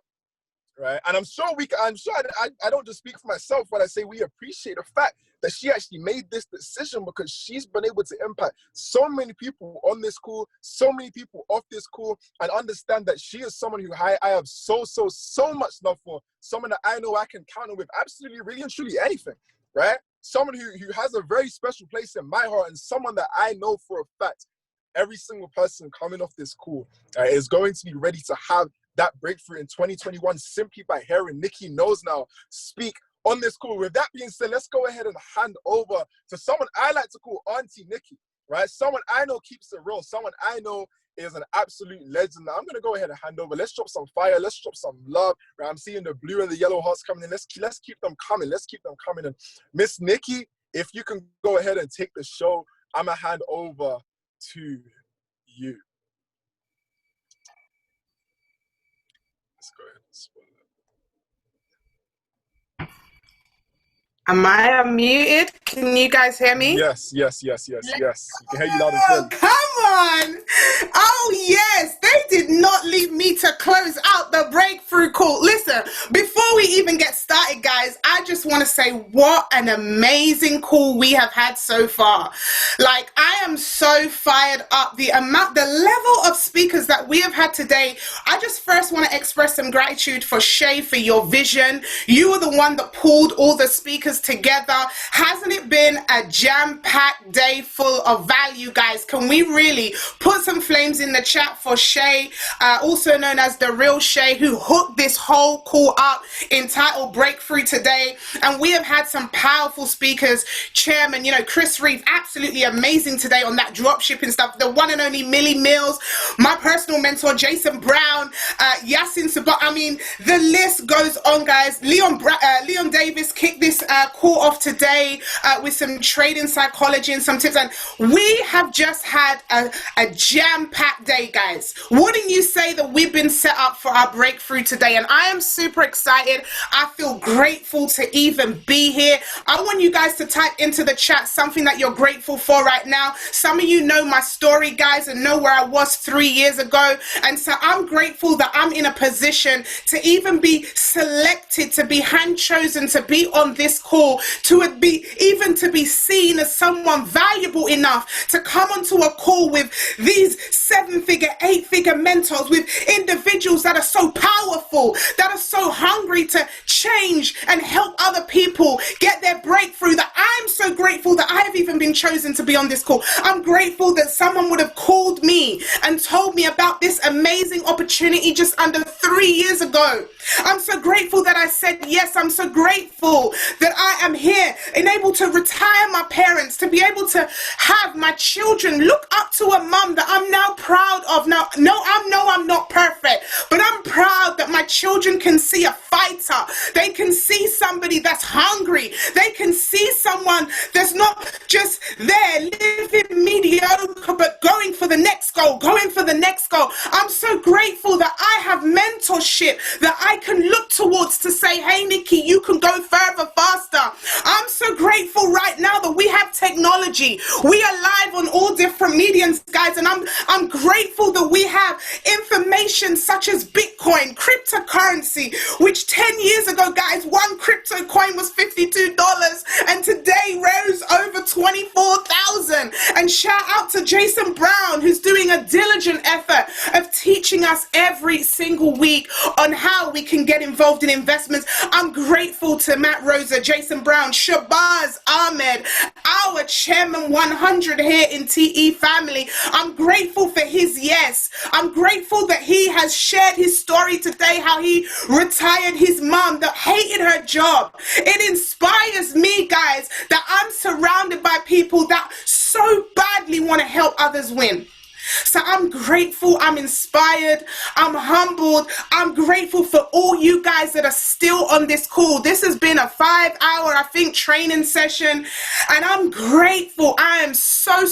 right? And I'm sure I don't just speak for myself when I say we appreciate the fact that she actually made this decision because she's been able to impact so many people on this call, so many people off this call, and understand that she is someone who I have so much love for, someone that I know I can count on with absolutely, really and truly anything, right? Someone who has a very special place in my heart and someone that I know for a fact every single person coming off this call is going to be ready to have that breakthrough in 2021 simply by hearing Nikki Knows Now speak on this call. With that being said, let's go ahead and hand over to someone I like to call Auntie Nikki, right? Someone I know keeps it real. Someone I know is an absolute legend. I'm going to go ahead and hand over. Let's drop some fire. Let's drop some love. Right? I'm seeing the blue and the yellow hearts coming in. Let's keep them coming. Let's keep them coming. And Miss Nikki, if you can go ahead and take the show, I'm going to hand over to you. Let's go ahead and spoil it. Am I unmuted? Can you guys hear me? Yes. You can hear you loud and Oh, clear. come on. Oh, yes. They did not leave me to close out the breakthrough call. Listen, before we even get started, guys, I just want to say what an amazing call we have had so far. Like, I am so fired up. The level of speakers that we have had today. I just first want to express some gratitude for Shay for your vision. You were the one that pulled all the speakers together. Hasn't it been a jam-packed day full of value, guys? Can we really put some flames in the chat for Shay, also known as the real Shay, who hooked this whole call up, entitled Breakthrough today. And we have had some powerful speakers. Chairman, Chris Reiff, absolutely amazing today on that drop shipping stuff. The one and only Millz, my personal mentor Jason Brown, Yasin, Subhan. I mean, the list goes on, guys. Leon Davies kicked this call off today with some trading psychology and some tips, and we have just had a jam-packed day, guys. Wouldn't you say that we've been set up for our breakthrough today? And I am super excited. I feel grateful to even be here. I want you guys to type into the chat something that you're grateful for right now. Some of you know my story, guys, and know where I was 3 years ago, and so I'm grateful that I'm in a position to even be selected, to be hand chosen, to be on this call, to be seen as someone valuable enough to come onto a call with these 7-figure, 8-figure mentors, with individuals that are so powerful, that are so hungry to change and help other people get their breakthrough, that I'm so grateful that I have even been chosen to be on this call. I'm grateful that someone would have called me and told me about this amazing opportunity just under 3 years ago. I'm so grateful that I said yes. I'm so grateful that I am here and able to retire my parents, to be able to have my children look up to a mum that I'm now proud of. Now, I'm not perfect, but I'm proud that my children can see a fighter. They can see somebody that's hungry. They can see someone that's not just there living mediocre, but going for the next goal, I'm so grateful that I have mentorship that I can look towards to say, hey, Nikki, you can go further, faster. I'm so grateful right now that we have technology. We are live on all different mediums, guys, and I'm grateful that we have information such as Bitcoin, cryptocurrency, which 10 years ago, guys, one crypto coin was $52, and today rose over 24,000. And shout out to Jason Brown, who's doing a diligent effort of teaching us every single week on how we can get involved in investments. I'm grateful to Matt Rosa, Jason Brown, Shabazz Ahmed, our Chairman 100 here in TE family. I'm grateful for his yes. I'm grateful that he has shared his story today, how he retired his mom that hated her job. It inspires me, guys, that I'm surrounded by people that so badly want to help others win. So I'm grateful, I'm inspired, I'm humbled, I'm grateful for all you guys that are still on this call. This has been a 5-hour, I think, training session, and I'm grateful. I am so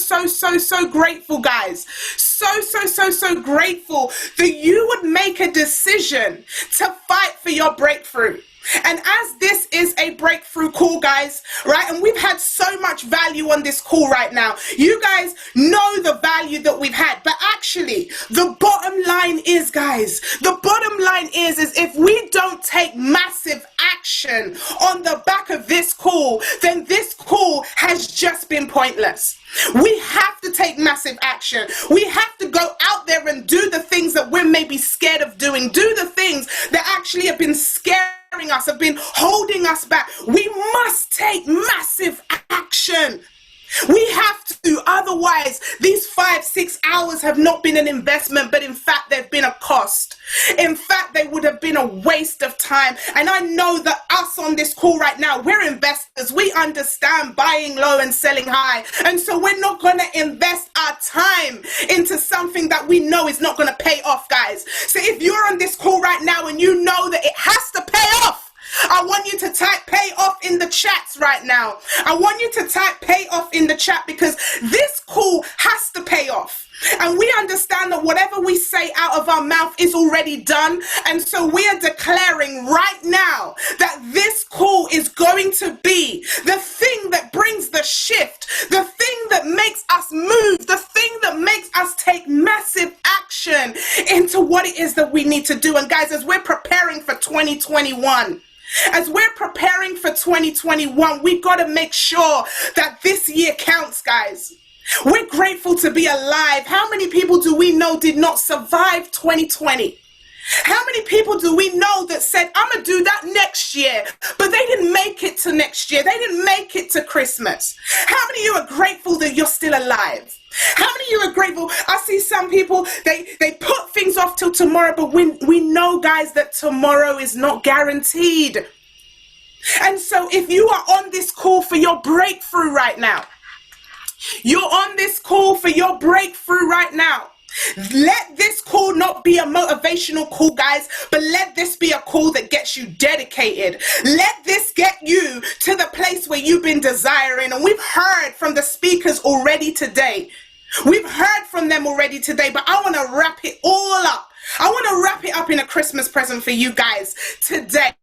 grateful, guys. So grateful that you would make a decision to fight for your breakthrough. And as this is a breakthrough call, guys, right, and we've had so much value on this call right now. You guys know the value that we've had, but actually the bottom line is, guys, the bottom line is if we don't take massive action on the back of this call, then this call has just been pointless. We have to take massive action. We have to go out there and do the things that we're maybe scared of doing, do the things that actually have been scaring us, have been holding us back. We must take massive action. We have to, otherwise these 5-6 hours have not been an investment, but in fact they've been a cost. In fact, they would have been a waste of time. And I know that us on this call right now, we're investors. We understand buying low and selling high. And so we're not going to invest our time into something that we know is not going to pay off, guys. So if you're on this call right now and you know that it has to pay off, I want you to type pay off in the chats right now. I want you to type pay off in the chat, because this call has to pay off. And we understand that whatever we say out of our mouth is already done. And so we are declaring right now that this call is going to be the thing that brings the shift, the thing that makes us move, the thing that makes us take massive action into what it is that we need to do. And guys, as we're preparing for 2021, as we're preparing for 2021, we've got to make sure that this year counts, guys. We're grateful to be alive. How many people do we know did not survive 2020? How many people do we know that said, I'm going to do that next year, but they didn't make it to next year. They didn't make it to Christmas. How many of you are grateful that you're still alive? How many of you are grateful? I see some people, they put things off till tomorrow, but we know, guys, that tomorrow is not guaranteed. And so if you are on this call for your breakthrough right now, you're on this call for your breakthrough right now, let this call not be a motivational call, guys, but let this be a call that gets you dedicated. Let this get you to the place where you've been desiring. And we've heard from the speakers already today. We've heard from them already today, but I want to wrap it all up. I want to wrap it up in a Christmas present for you guys today.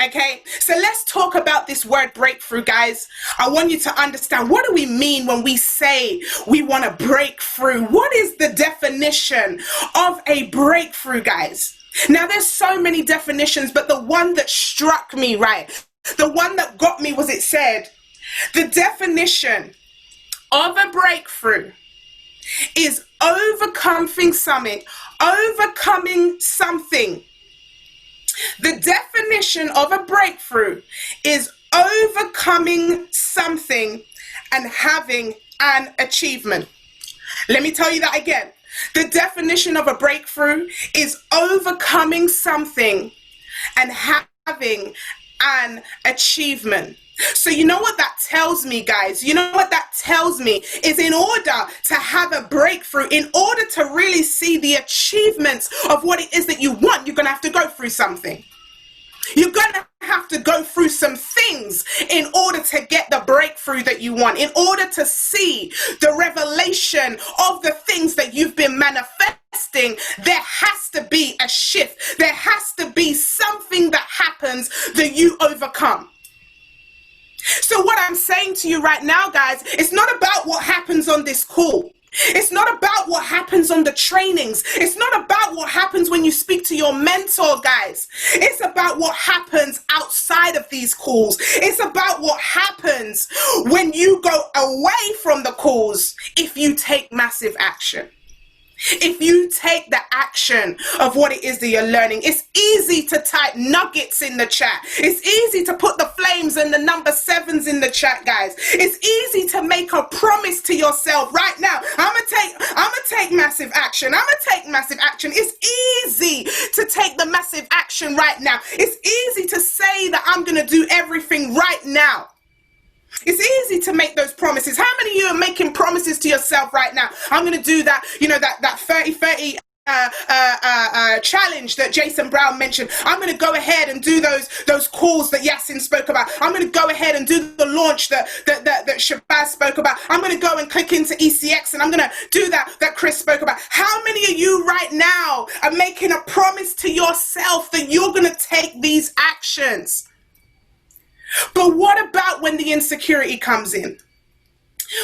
Okay, so let's talk about this word breakthrough, guys. I want you to understand, what do we mean when we say we want to break through? What is the definition of a breakthrough, guys? Now, there's so many definitions, but the one that struck me, right, the one that got me was, it said, the definition of a breakthrough is overcoming something. The definition of a breakthrough is overcoming something and having an achievement. Let me tell you that again. The definition of a breakthrough is overcoming something and having an achievement. So you know what that tells me, guys? You know what that tells me is, in order to have a breakthrough, in order to really see the achievements of what it is that you want, you're going to have to go through something. You're going to have to go through some things in order to get the breakthrough that you want, in order to see the revelation of the things that you've been manifesting testing, there has to be a shift. There has to be something that happens that you overcome. So what I'm saying to you right now, guys, it's not about what happens on this call. It's not about what happens on the trainings. It's not about what happens when you speak to your mentor, guys. It's about what happens outside of these calls. It's about what happens when you go away from the calls if you take massive action. If you take the action of what it is that you're learning. It's easy to type nuggets in the chat. It's easy to put the flames and the number 7s in the chat, guys. It's easy to make a promise to yourself right now. I'm gonna take massive action. I'm gonna take massive action. It's easy to take the massive action right now. It's easy to say that I'm gonna do everything right now. It's easy to make those promises. How many of you are making promises to yourself right now? I'm going to do that, you know, that 30-30 challenge that Jason Brown mentioned. I'm going to go ahead and do those calls that Yasin spoke about. I'm going to go ahead and do the launch that Shabazz spoke about. I'm going to go and click into ECX and I'm going to do that Chris spoke about. How many of you right now are making a promise to yourself that you're going to take these actions? But what about when the insecurity comes in?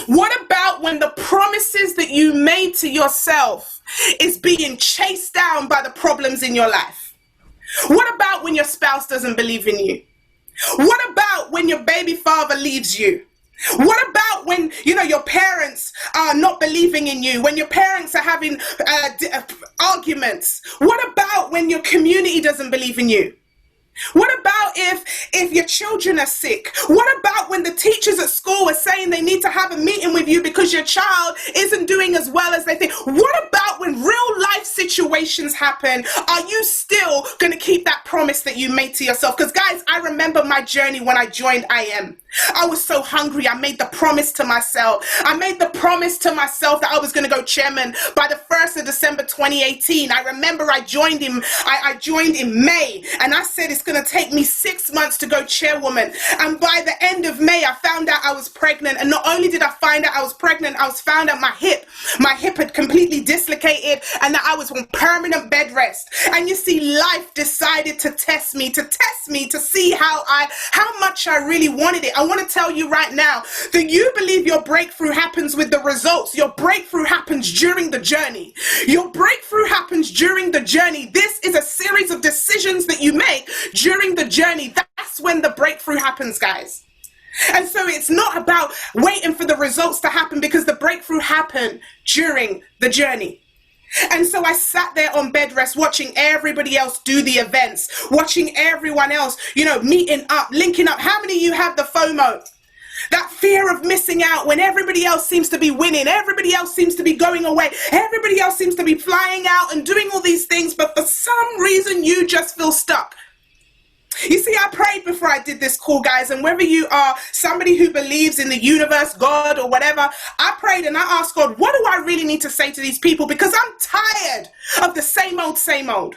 What about when the promises that you made to yourself is being chased down by the problems in your life? What about when your spouse doesn't believe in you? What about when your baby father leaves you? What about when, you know, your parents are not believing in you, when your parents are having arguments? What about when your community doesn't believe in you? What about if your children are sick? What about when the teachers at school are saying they need to have a meeting with you because your child isn't doing as well as they think? What about when real life situations happen? Are you still going to keep that promise that you made to yourself? Because guys, I remember my journey when I joined IM. I was so hungry. I made the promise to myself. I made the promise to myself that I was going to go chairman by the 1st of December 2018. I remember I joined in May, and I said it's going to take me 6 months to go chairwoman. And by the end of May, I found out I was pregnant. And not only did I find out I was pregnant, I was found out my hip had completely dislocated and that I was on permanent bed rest. And you see, life decided to test me to see how much I really wanted it. I want to tell you right now that you believe your breakthrough happens with the results. Your breakthrough happens during the journey. Your breakthrough happens during the journey. This is a series of decisions that you make during the journey. That's when the breakthrough happens, guys. And so it's not about waiting for the results to happen, because the breakthrough happened during the journey. And so I sat there on bed rest watching everybody else do the events, watching everyone else, you know, meeting up, linking up. How many of you have the FOMO? That fear of missing out when everybody else seems to be winning, everybody else seems to be going away, everybody else seems to be flying out and doing all these things, but for some reason you just feel stuck. You see, I prayed before I did this call, guys, and whether you are somebody who believes in the universe, God, or whatever, I prayed and I asked God, what do I really need to say to these people? Because I'm tired of the same old, same old.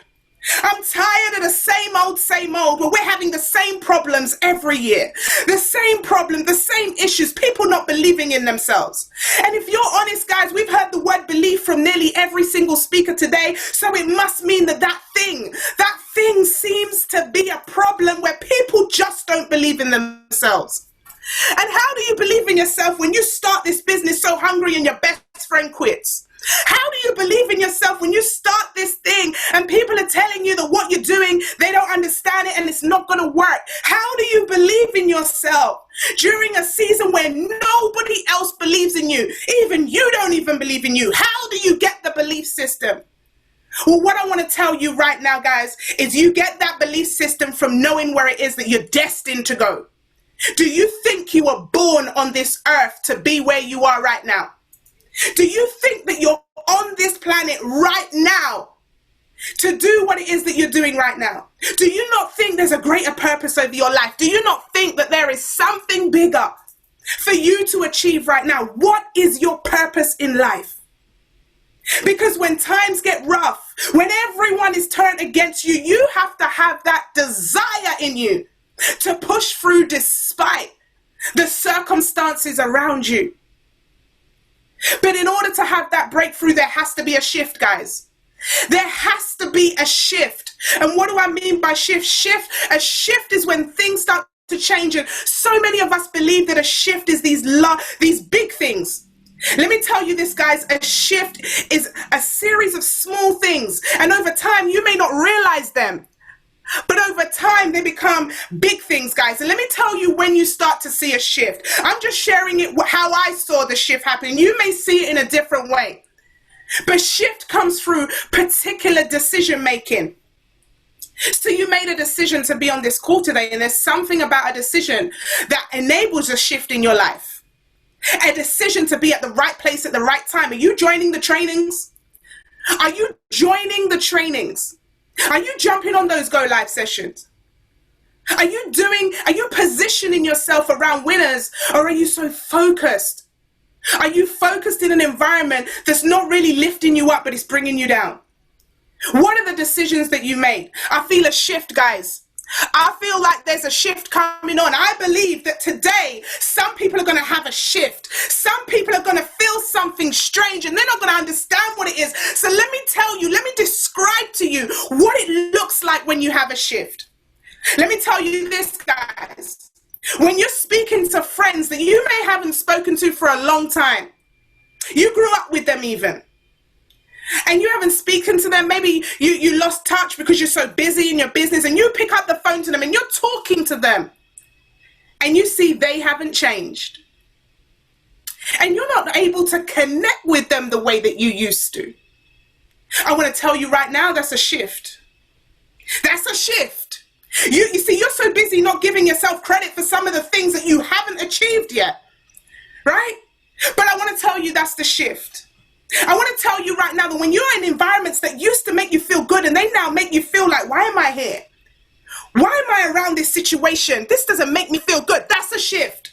I'm tired of the same old, where we're having the same problems every year. The same problem, the same issues, people not believing in themselves. And if you're honest, guys, we've heard the word belief from nearly every single speaker today. So it must mean that thing seems to be a problem where people just don't believe in themselves. And how do you believe in yourself when you start this business so hungry and your best friend quits? How do you believe in yourself when you start this thing and people are telling you that what you're doing, they don't understand it and it's not going to work? How do you believe in yourself during a season where nobody else believes in you? Even you don't even believe in you. How do you get the belief system? Well, what I want to tell you right now, guys, is you get that belief system from knowing where it is that you're destined to go. Do you think you were born on this earth to be where you are right now? Do you think that you're on this planet right now to do what it is that you're doing right now? Do you not think there's a greater purpose over your life? Do you not think that there is something bigger for you to achieve right now? What is your purpose in life? Because when times get rough, when everyone is turned against you, you have to have that desire in you to push through despite the circumstances around you. But in order to have that breakthrough, there has to be a shift, guys. There has to be a shift. And what do I mean by shift? A shift is when things start to change. And so many of us believe that a shift is these big things. Let me tell you this, guys, a shift is a series of small things. And over time, you may not realize them. But over time, they become big things, guys. And let me tell you when you start to see a shift. I'm just sharing it how I saw the shift happen. You may see it in a different way. But shift comes through particular decision making. So you made a decision to be on this call today, and there's something about a decision that enables a shift in your life. A decision to be at the right place at the right time. Are you joining the trainings? Are you joining the trainings? Are you jumping on those go live sessions? Are you positioning yourself around winners, or are you so focused? Are you focused in an environment that's not really lifting you up, but it's bringing you down? What are the decisions that you made? I feel a shift, guys. I feel like there's a shift coming on. I believe that today, some people are going to have a shift. Some people are going to feel something strange, and they're not going to understand what it is. So let me tell you, let me describe to you what it looks like when you have a shift. Let me tell you this, guys. When you're speaking to friends that you may haven't spoken to for a long time, you grew up with them even, and you haven't spoken to them, maybe you lost touch because you're so busy in your business, and you pick up the phone to them and you're talking to them, and you see they haven't changed. And you're not able to connect with them the way that you used to. I want to tell you right now, that's a shift. That's a shift. You see, you're so busy not giving yourself credit for some of the things that you haven't achieved yet, right? But I want to tell you that's the shift. I want to tell you right now that when you're in environments that used to make you feel good, and they now make you feel like, why am I here? Why am I around this situation? This doesn't make me feel good. That's a shift.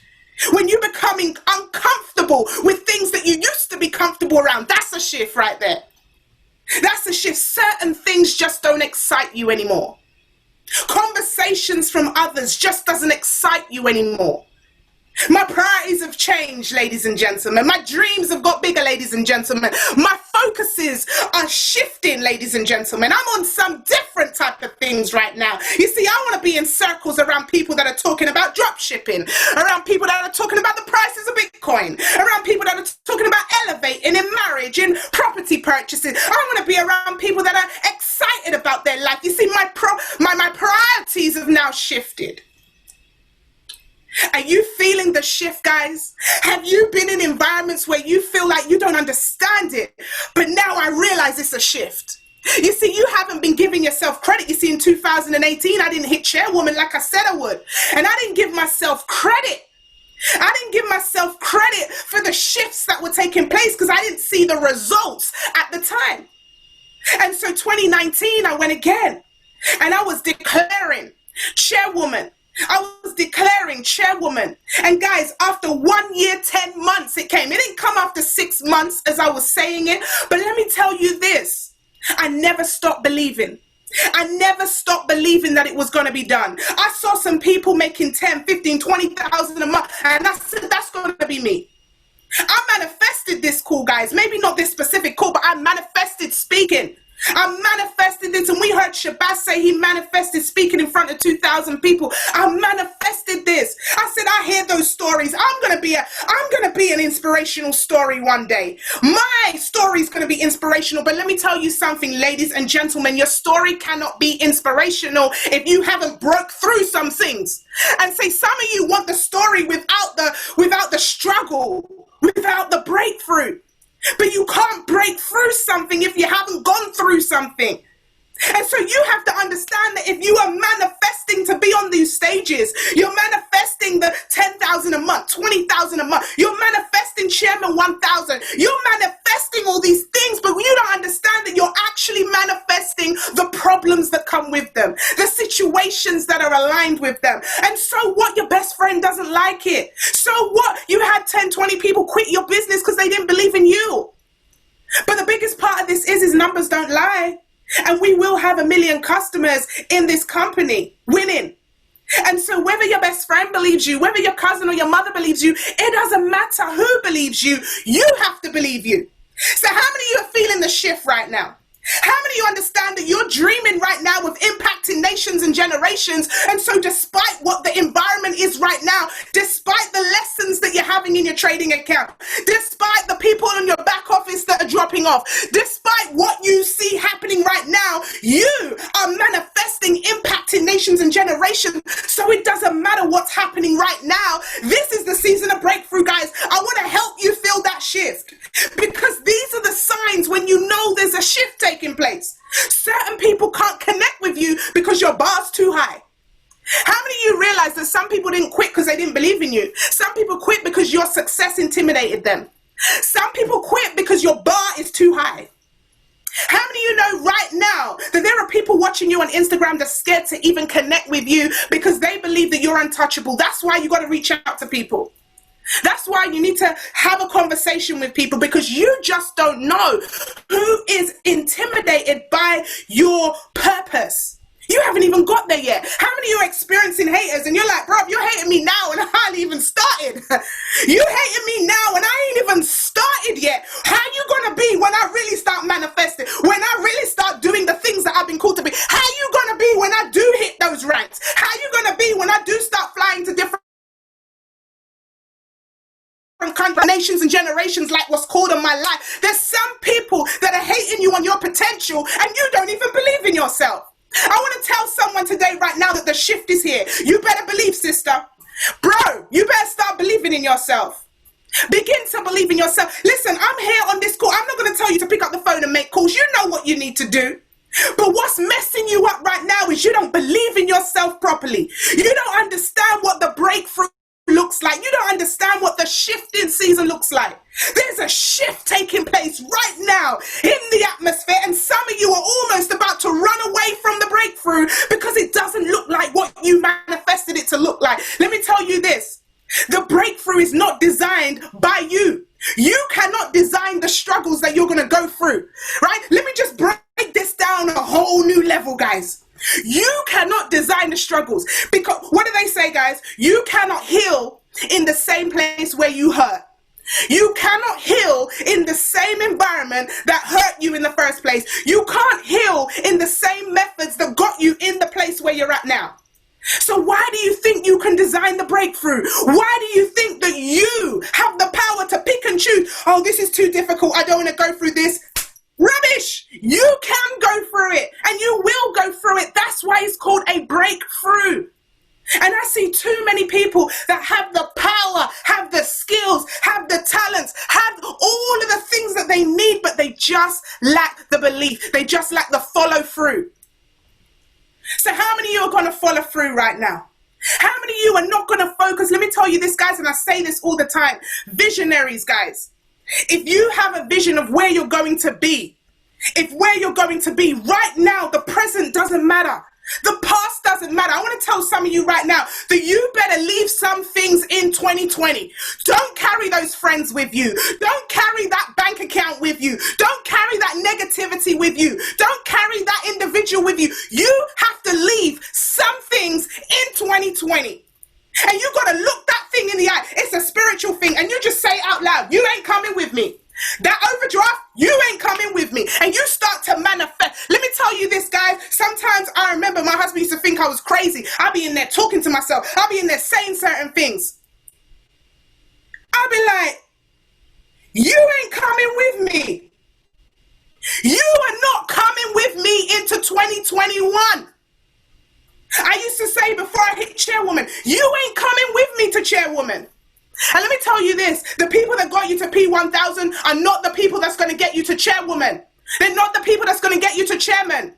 When you're becoming uncomfortable with things that you used to be comfortable around, that's a shift right there. That's a shift. Certain things just don't excite you anymore. Conversations from others just doesn't excite you anymore. My priorities have changed, ladies and gentlemen. My dreams have got bigger, ladies and gentlemen. My focuses are shifting, ladies and gentlemen. I'm on some different type of things right now. You see, I want to be in circles around people that are talking about drop shipping, around people that are talking about the prices of Bitcoin, around people that are talking about elevating in marriage and property purchases. I want to be around people that are excited about their life. You see, my priorities have now shifted. Are you feeling the shift, guys? Have you been in environments where you feel like you don't understand it, but now I realize it's a shift? You see, you haven't been giving yourself credit. You see, in 2018, I didn't hit chairwoman like I said I would, and I didn't give myself credit. I didn't give myself credit for the shifts that were taking place because I didn't see the results at the time. And so 2019, I went again, and I was declaring chairwoman. I was declaring chairwoman. And guys, after 1 year, 10 months, it came. It didn't come after 6 months as I was saying it. But let me tell you this. I never stopped believing. I never stopped believing that it was going to be done. I saw some people making 10, 15, 20,000 a month. And I said, that's going to be me. I manifested this call, guys. Maybe not this specific call, but I manifested speaking. I manifested this, and we heard Shabazz say he manifested speaking in front of 2,000 people. I manifested this. I said, I hear those stories. I'm gonna be an inspirational story one day. My story is gonna be inspirational. But let me tell you something, ladies and gentlemen, your story cannot be inspirational if you haven't broke through some things. And say, some of you want the story without the struggle, without the breakthrough. But you can't break through something if you haven't gone through something. And so you have to understand that if you are manifesting to be on these stages, you're manifesting the 10,000 a month, 20,000 a month, you're manifesting Chairman 1,000, you're manifesting all these things, but you don't understand that you're actually manifesting the problems that come with them, the situations that are aligned with them. And so what? Your best friend doesn't like it. So what? You had 10, 20 people quit your business because they didn't believe in you. But the biggest part of this is numbers don't lie. And we will have 1 million customers in this company winning. And so whether your best friend believes you, whether your cousin or your mother believes you, it doesn't matter who believes you. You have to believe you. So how many of you are feeling the shift right now? How many of you understand that you're dreaming right now of impacting nations and generations? And so despite what the environment is right now, despite the lessons that you're having in your trading account, despite the people in your back office that are dropping off, despite what you see happening right now, you are manifesting impacting nations and generations. So it doesn't matter what's happening right now. This is the season of breakthrough, guys. I want to help you feel that shift, because these are the signs when you know there's a shift taking place. Certain people can't connect with you because your bar's too high. How many of you realize that some people didn't quit because they didn't believe in you? Some people quit because your success intimidated them. Some people quit because your bar is too high. How many of you know right now that there are people watching you on Instagram that's scared to even connect with you because they believe that you're untouchable? That's why you got to reach out to people. That's why you need to have a conversation with people, because you just don't know who is intimidated by your purpose. You haven't even got there yet. How many of you are experiencing haters and you're like, bro, you're hating me now and I ain't even started. You hating me now and I ain't even started yet. How you gonna be when I really start manifesting? When I really start doing the things that I've been called to be? How you gonna be when I do hit those ranks? How you gonna be when I do start flying to different nations and generations like what's called on my life? There's some people that are hating you on your potential and you don't even believe in yourself. I want to tell someone today right now that the shift is here. You better believe, sister. Bro, you better start believing in yourself. Begin to believe in yourself. Listen, I'm here on this call. I'm not going to tell you to pick up the phone and make calls. You know what you need to do. But what's messing you up right now is you don't believe in yourself properly. You don't understand what the breakthrough looks like. You don't understand what the shifting season looks like. There's a shift taking place right now in the atmosphere, and some of you are almost about to run away from the breakthrough because it doesn't look like what you manifested it to look like. Let me tell you this. The breakthrough is not designed by you. You cannot design the struggles that you're going to go through, right? Let me just break this down a whole new level, guys. You cannot design the struggles, because what do they say, guys? You cannot heal in the same place where you hurt. You cannot heal in the same environment that hurt you in the first place. You can't heal in the same methods that got you in the place where you're at now. So why do you think you can design the breakthrough? Why do you think that you have the power to pick and choose? Oh, this is too difficult. I don't want to go through this. Rubbish! You can go through it, and you will go through it. That's why it's called a breakthrough. And I see too many people that have the power, have the skills, have the talents, have all of the things that they need, but they just lack the belief. They just lack the follow through. So how many of you are going to follow through right now? How many of you are not going to focus? Let me tell you this, guys, and I say this all the time. Visionaries, guys. If you have a vision of where you're going to be, if where you're going to be right now, the present doesn't matter. The past doesn't matter. I want to tell some of you right now that you better leave some things in 2020. Don't carry those friends with you. Don't carry that bank account with you. Don't carry that negativity with you. Don't carry that individual with you. You have to leave some things in 2020. And you got to look that thing in the eye. It's a spiritual thing. And you just say out loud, you ain't coming with me. That overdraft, you ain't coming with me. And you start to manifest. Let me tell you this, guys. Sometimes I remember my husband used to think I was crazy. I'll be in there talking to myself. I'll be in there saying certain things. I'll be like, you ain't coming with me. You are not coming with me into 2021. I used to say before I hit chairwoman, you ain't coming with me to chairwoman. And let me tell you this, the people that got you to P1000 are not the people that's going to get you to chairwoman. They're not the people that's going to get you to chairman.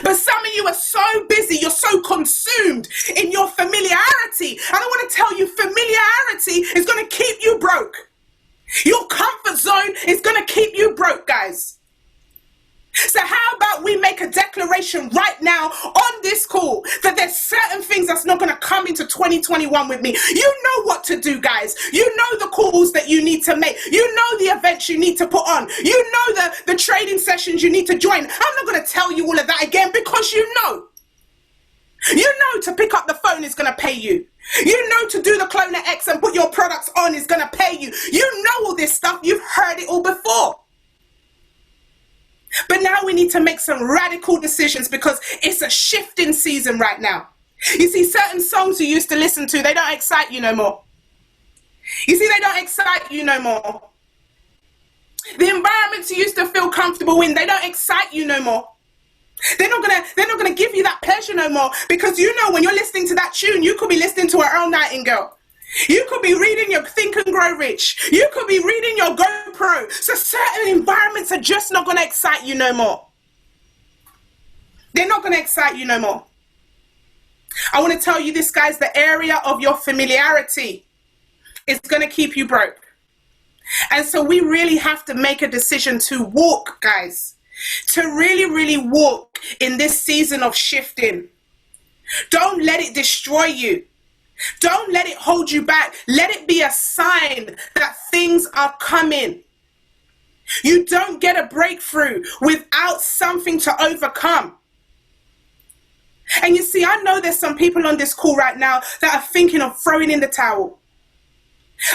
But some of you are so busy, you're so consumed in your familiarity. And I want to tell you, familiarity is going to keep you broke. Your comfort zone is going to keep you broke, guys. So how about we make a declaration right now on this call that there's certain things that's not going to come into 2021 with me. You know what to do, guys. You know the calls that you need to make. You know the events you need to put on. You know the trading sessions you need to join. I'm not going to tell you all of that again because you know. You know to pick up the phone is going to pay you. You know to do the Cloner X and put your products on is going to pay you. You know all this stuff. You've heard it all before. But now need to make some radical decisions because it's a shifting season right now. You see, certain songs you used to listen to, they don't excite you no more. You see, they don't excite you no more. The environments you used to feel comfortable in, they don't excite you no more. They're not gonna give you that pleasure no more, because you know when you're listening to that tune, you could be listening to an Earl Nightingale. You could be reading your Think and Grow Rich. You could be reading your GoPro. So certain environments are just not gonna excite you no more. They're not gonna excite you no more. I want to tell you this, guys, the area of your familiarity is gonna keep you broke. And so we really have to make a decision to walk, guys. To really walk in this season of shifting. Don't let it destroy you. Don't let it hold you back. Let it be a sign that things are coming. You don't get a breakthrough without something to overcome. And you see, I know there's some people on this call right now that are thinking of throwing in the towel.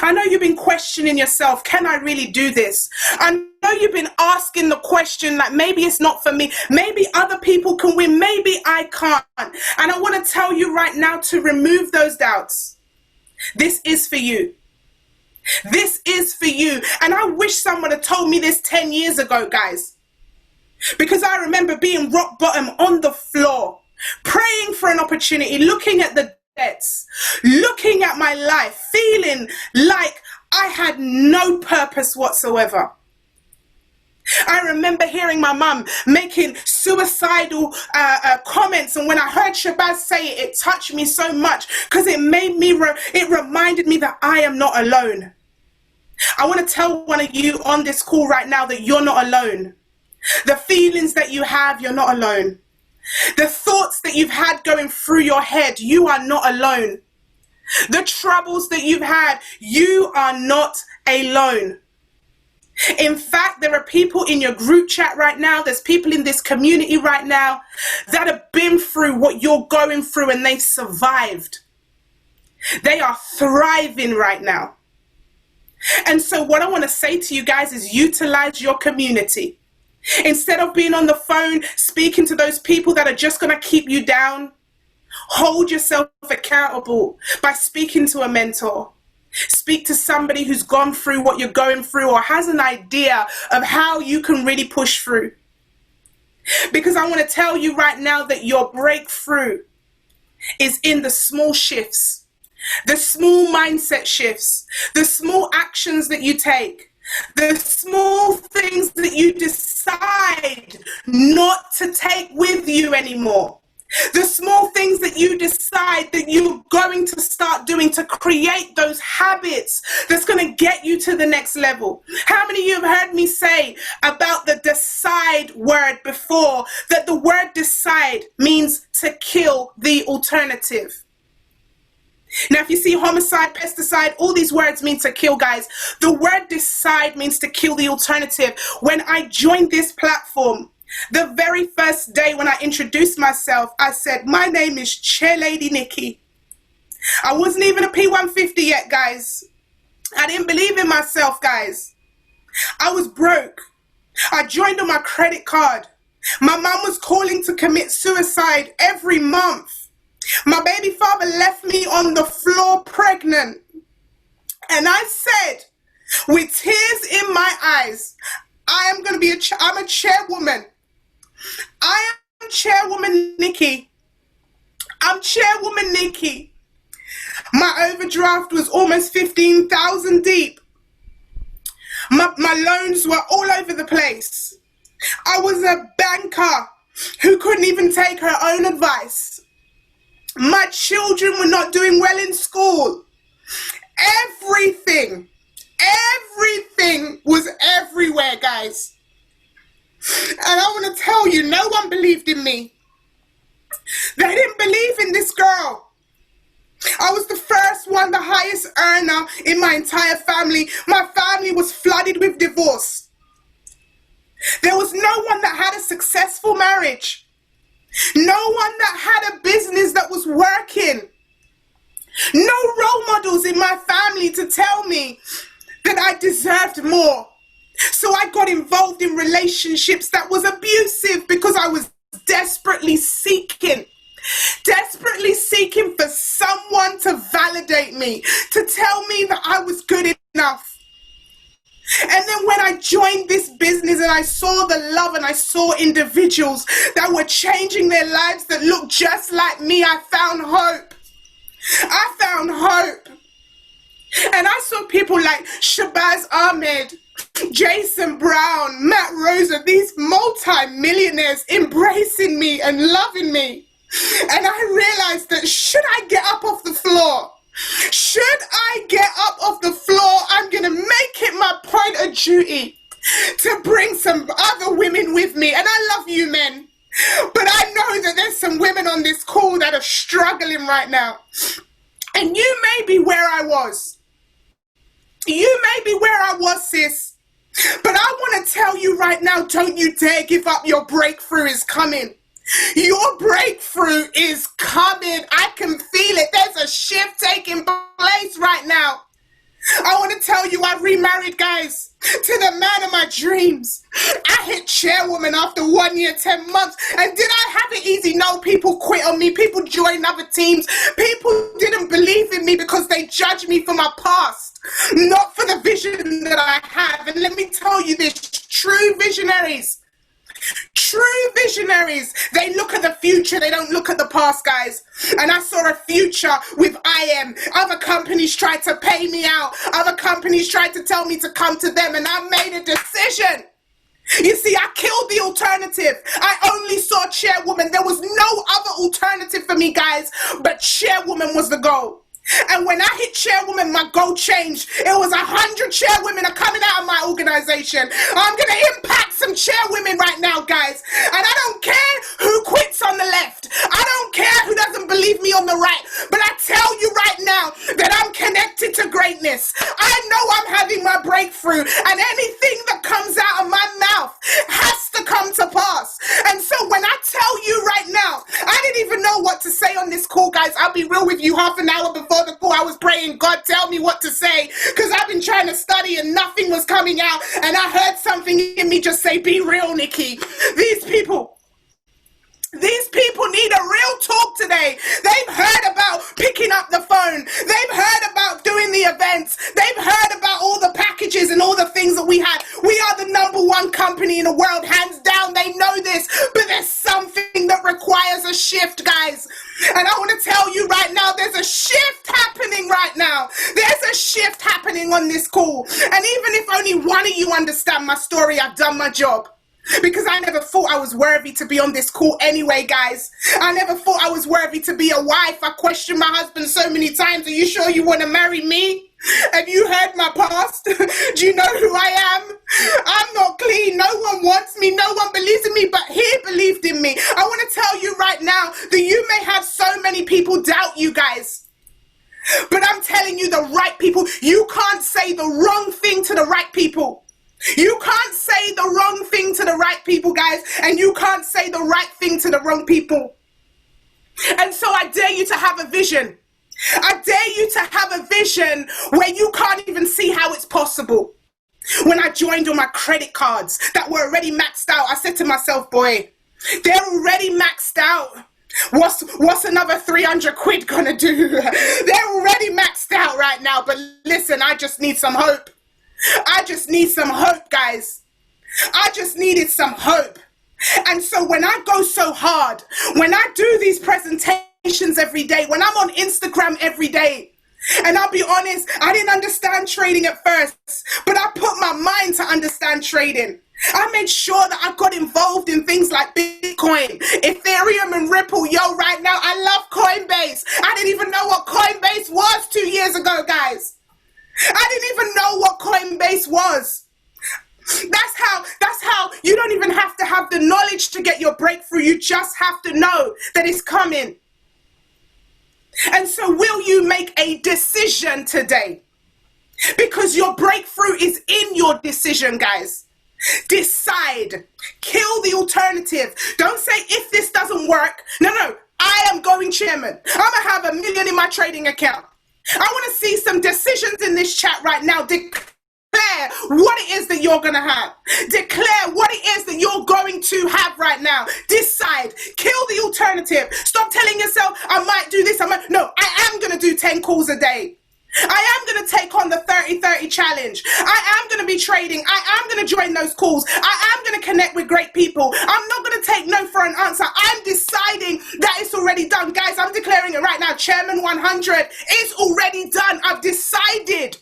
I know you've been questioning yourself. Can I really do this? I know you've been asking the question like, maybe it's not for me. Maybe other people can win. Maybe I can't. And I want to tell you right now to remove those doubts. This is for you. This is for you. And I wish someone had told me this 10 years ago, guys. Because I remember being rock bottom on the floor, praying for an opportunity, looking at the debts, looking at my life, feeling like I had no purpose whatsoever. I remember hearing my mum making suicidal comments, and when I heard Shabazz say it, it touched me so much because it made me, it reminded me that I am not alone. I want to tell one of you on this call right now that you're not alone. The feelings that you have, you're not alone. The thoughts that you've had going through your head, you are not alone. The troubles that you've had, you are not alone. In fact, there are people in your group chat right now, there's people in this community right now that have been through what you're going through and they've survived. They are thriving right now. And so what I want to say to you guys is utilize your community. Instead of being on the phone, speaking to those people that are just going to keep you down, hold yourself accountable by speaking to a mentor. Speak to somebody who's gone through what you're going through or has an idea of how you can really push through. Because I want to tell you right now that your breakthrough is in the small shifts, the small mindset shifts, the small actions that you take. The small things that you decide not to take with you anymore. The small things that you decide that you're going to start doing to create those habits that's going to get you to the next level. How many of you have heard me say about the decide word before, that the word decide means to kill the alternative? Now, if you see homicide, pesticide, all these words mean to kill, guys. The word decide means to kill the alternative. When I joined this platform, the very first day when I introduced myself, I said, my name is Chair Lady Nikki. I wasn't even a P150 yet, guys. I didn't believe in myself, guys. I was broke. I joined on my credit card. My mum was calling to commit suicide every month. My baby father left me on the floor pregnant. And I said, with tears in my eyes, I am going to be I'm a chairwoman. I am Chairwoman Nikki. I'm Chairwoman Nikki. My overdraft was almost 15,000 deep. My loans were all over the place. I was a banker who couldn't even take her own advice. My children were not doing well in school. Everything was everywhere, guys. And I want to tell you, no one believed in me. They didn't believe in this girl. I was the first one, the highest earner in my entire family. My family was flooded with divorce. There was no one that had a successful marriage. No one that had a business that was working. No role models in my family to tell me that I deserved more. So So I got involved in relationships that was abusive because I was desperately seeking for someone to validate me, to tell me that I was good enough. And then when I joined this business and I saw the love and I saw individuals that were changing their lives that looked just like me, I found hope. I found hope. And I saw people like Shabazz Ahmed, Jason Brown, Matt Rosa, these multi-millionaires embracing me and loving me. And I realized that should I get up off the floor, should I get up off the floor, I'm going to make it my point of duty to bring some other women with me. And I love you men, but I know that there's some women on this call that are struggling right now. And you may be where I was. You may be where I was, sis. But I want to tell you right now, don't you dare give up. Your breakthrough is coming. Your breakthrough is coming. I can feel it. There's a shift taking place right now. I want to tell you, I remarried, guys, to the man of my dreams. I hit chairwoman after 1 year, 10 months. And did I have it easy? No, people quit on me. People joined other teams. People didn't believe in me because they judged me for my past, not for the vision that I have. And let me tell you this, true visionaries, they look at the future, they don't look at the past, guys. And I saw a future with IM. Other companies tried to pay me out. Other companies tried to tell me to come to them, and I made a decision. You see, I killed the alternative. I only saw chairwoman. There was no other alternative for me, guys, but chairwoman was the goal. And when I hit chairwoman, my goal changed. It was 100 chairwomen are coming out of my organization. I'm going to impact some chairwomen right now, guys. And I don't care who quits on the left. I don't care who doesn't believe me on the right. But I tell you right now that I'm connected to greatness. I know I'm having my breakthrough. And anything that comes out of my mouth has to come to pass. And so when I tell you right now, I didn't even know what to say on this call, guys. I'll be real with you, half an hour before the call, I was praying, God, tell me what to say, because I've been trying to study and nothing was coming out, and I heard something in me just say, be real, Nikki. These people need a real talk today. They've heard about picking up the phone. They've heard about doing the events. They've heard about all the packages and all the things that we had. We are the #1 company in the world, hands down. They know this, but there's something that requires a shift, guys. And I want to tell you right now, there's a shift happening right now. There's a shift happening on this call. And even if only one of you understand my story, I've done my job. Because I never thought I was worthy to be on this call anyway, guys. I never thought I was worthy to be a wife. I questioned my husband so many times. Are you sure you want to marry me? Have you heard my past? Do you know who I am? I'm not clean. No one wants me. No one believes in me, but he believed in me. I want to tell you right now that you may have so many people doubt you, guys. But I'm telling you, the right people, you can't say the wrong thing to the right people. You can't say the wrong thing to the right people, guys, and you can't say the right thing to the wrong people. And so I dare you to have a vision. I dare you to have a vision where you can't even see how it's possible. When I joined on my credit cards that were already maxed out, I said to myself, boy, they're already maxed out. What's another 300 quid gonna do? They're already maxed out right now, but listen, I just need some hope. I just need some hope, guys. I just needed some hope. And so when I go so hard, when I do these presentations every day, when I'm on Instagram every day, and I'll be honest, I didn't understand trading at first, but I put my mind to understand trading. I made sure that I got involved in things like Bitcoin, Ethereum, and Ripple. Yo, right now, I love Coinbase. I didn't even know what Coinbase was 2 years ago, guys. I didn't even know what Coinbase was. That's how you don't even have to have the knowledge to get your breakthrough. You just have to know that it's coming. And so will you make a decision today? Because your breakthrough is in your decision, guys. Decide. Kill the alternative. Don't say if this doesn't work. No. I am going chairman. I'm going to have $1 million in my trading account. I want to see some decisions in this chat right now. Declare declare what it is that you're going to have. Declare what it is that you're going to have right now. Decide. Kill the alternative. Stop telling yourself, I might do this. No, I am going to do 10 calls a day. I am going to take on the 30-30 challenge. I am going to be trading. I am going to join those calls. I am going to connect with great people. I'm not going to take no for an answer. I'm deciding that it's already done. Guys, I'm declaring it right now. Chairman 100 is already done. I've decided.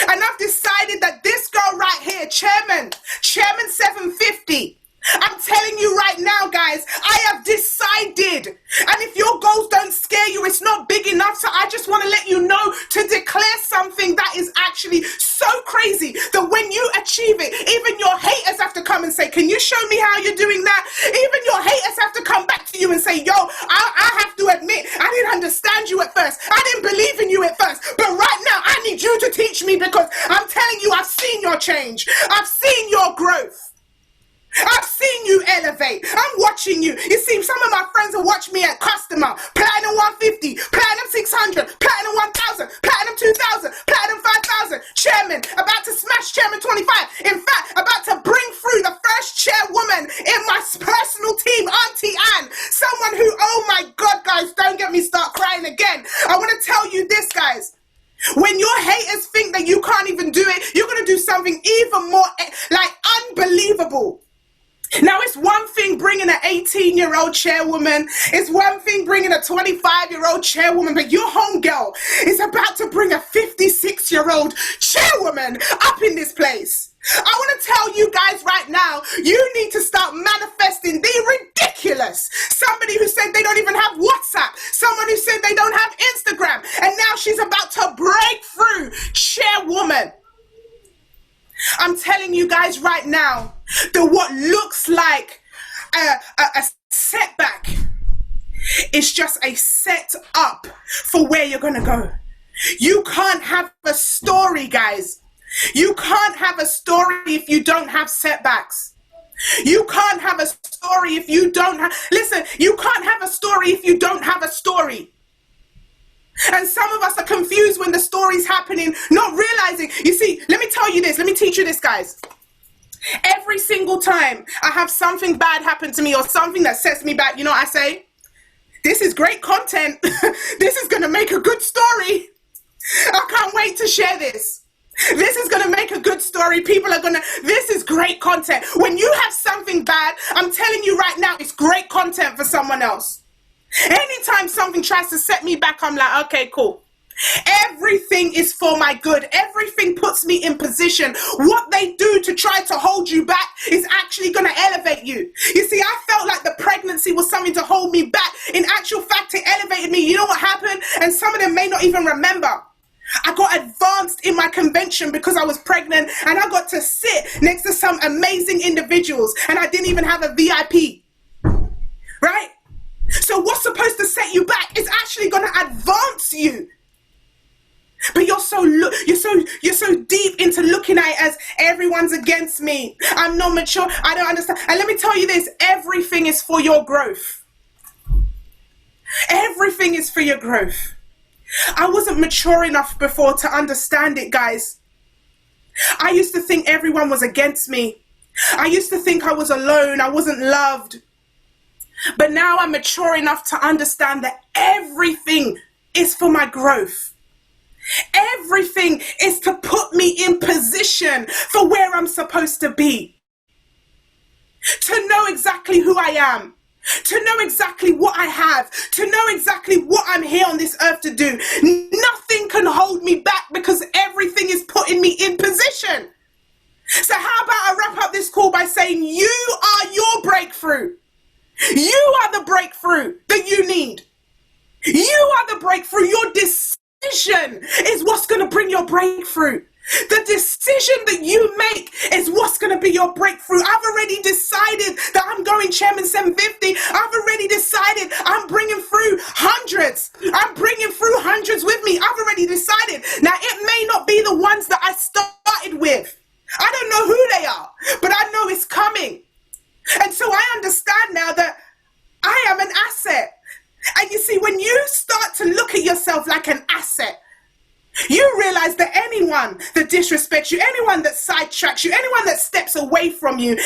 And I've decided that this girl right here, Chairman 750, I'm telling you right now, guys, I have decided. And if your goals don't scare you, it's not big enough. So I just want to let you know to declare something that is actually so crazy that when you achieve it, even your haters have to come and say, can you show me how you're doing that? Even your haters have to come back to you and say, yo, I have to admit, I didn't understand you at first. I didn't believe in you at first. But right now, I need you to teach me because I'm telling you, I've seen your change. I've seen your growth. I've seen you elevate. I'm watching you. You see, some of my friends will watch me at customer. Platinum 150, Platinum 600, Platinum 1000, Platinum 2000, Platinum 5000. Chairman, about to smash Chairman 25. In fact, about to bring through the first chairwoman in my personal team, Auntie Anne. Someone who, oh my God, guys, don't get me start crying again. I want to tell you this, guys. When your haters think that you can't even do it, you're going to do something even more, like, unbelievable. Now, it's one thing bringing an 18-year-old chairwoman. It's one thing bringing a 25-year-old chairwoman, but your homegirl is about to bring a 56-year-old chairwoman up in this place. I want to tell you guys right now, you need to start manifesting the ridiculous. Somebody who said they don't even have WhatsApp. Someone who said they don't have Instagram. And now she's about to break through. Chairwoman. I'm telling you guys right now that what looks like a setback is just a set up for where you're going to go. You can't have a story, guys. You can't have a story if you don't have setbacks. You can't have a story if you don't have... Listen, you can't have a story if you don't have a story. And some of us are confused when the story's happening, not realizing. You see, let me tell you this. Let me teach you this, guys. Every single time I have something bad happen to me or something that sets me back, you know what I say? This is great content. This is going to make a good story. I can't wait to share this. This is going to make a good story. People are going to, this is great content. When you have something bad, I'm telling you right now, it's great content for someone else. Anytime something tries to set me back, I'm like, okay, cool. Everything is for my good. Everything puts me in position. What they do to try to hold you back is actually going to elevate you. You see, I felt like the pregnancy was something to hold me back. In actual fact, it elevated me. You know what happened? And some of them may not even remember. I got advanced in my convention because I was pregnant and I got to sit next to some amazing individuals and I didn't even have a VIP. Right? So what's supposed to set you back is actually going to advance you. But you're so deep into looking at it as everyone's against me. I'm not mature. I don't understand. And let me tell you this, everything is for your growth. Everything is for your growth. I wasn't mature enough before to understand it, guys. I used to think everyone was against me. I used to think I was alone. I wasn't loved. But now I'm mature enough to understand that everything is for my growth. Everything is to put me in position for where I'm supposed to be. To know exactly who I am. To know exactly what I have. To know exactly what I'm here on this earth to do. Nothing can hold me back because everything is putting me in position. So how about I wrap up this call by saying you are your breakthrough. You are the breakthrough that you need. You are the breakthrough. Your decision is what's going to bring your breakthrough. The decision that you make is what's going to be your breakthrough. I've already decided that I'm going Chairman 750. I've already decided I'm bringing through hundreds. I'm bringing through hundreds with me. I've already decided. Now, it may not be the ones that I started with. I don't know who they are, but I know it's coming. And so I understand now that I am an asset. And you see, when you start to look at yourself like an asset, You realize that anyone that disrespects you, anyone that sidetracks you, anyone that steps away from you,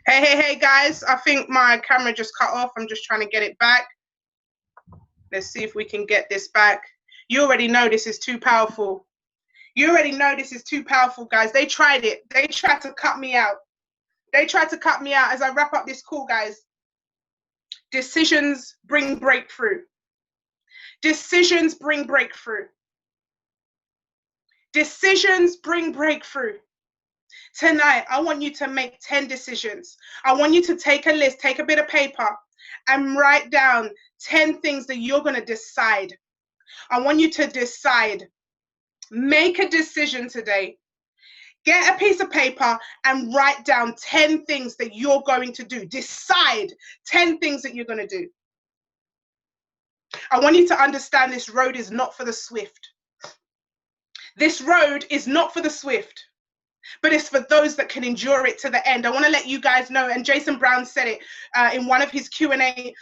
hey guys, I think my camera just cut off. I'm just trying to get it back. Let's see if we can get this back. You already know this is too powerful. You already know this is too powerful, guys. They tried it. They tried to cut me out. They tried to cut me out. As I wrap up this call, guys, decisions bring breakthrough. Decisions bring breakthrough. Decisions bring breakthrough. Tonight, I want you to make 10 decisions. I want you to take a list, take a bit of paper, and write down 10 things that you're going to decide. I want you to decide. Make a decision today. Get a piece of paper and write down 10 things that you're going to do. Decide 10 things that you're going to do. I want you to understand this road is not for the swift. This road is not for the swift, but it's for those that can endure it to the end. I want to let you guys know, and Jason Brown said it in one of his Q&A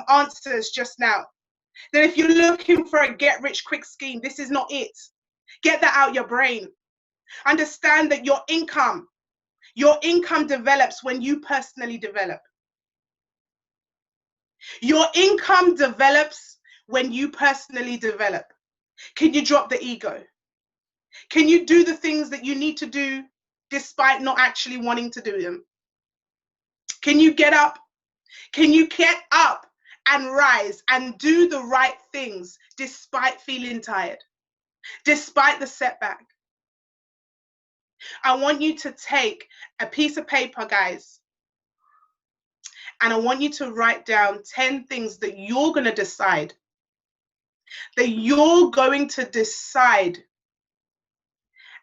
answers just now, that if you're looking for a get-rich-quick scheme, this is not it. Get that out your brain. Understand that your income develops when you personally develop. Your income develops when you personally develop. Can you drop the ego? Can you do the things that you need to do despite not actually wanting to do them? Can you get up? Can you get up and rise and do the right things despite feeling tired, despite the setback? I want you to take a piece of paper, guys, and I want you to write down 10 things that you're going to decide. That you're going to decide.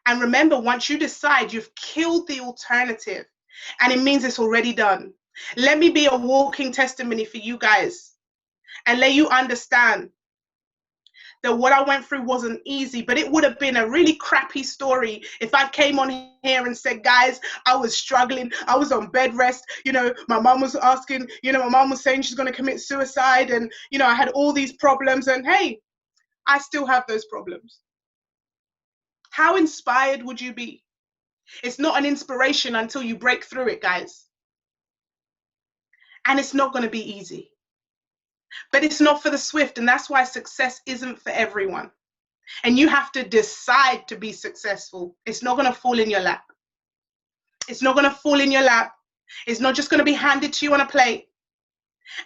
And remember, once you decide, you've killed the alternative, and it means it's already done. Let me be a walking testimony for you guys and let you understand that what I went through wasn't easy, but it would have been a really crappy story if I came on here and said, guys, I was struggling. I was on bed rest. You know, my mom was asking, you know, my mom was saying she's going to commit suicide. And, you know, I had all these problems. And hey, I still have those problems. How inspired would you be? It's not an inspiration until you break through it, guys. And it's not going to be easy. But it's not for the swift, and that's why success isn't for everyone. And you have to decide to be successful. It's not going to fall in your lap. It's not going to fall in your lap. It's not just going to be handed to you on a plate.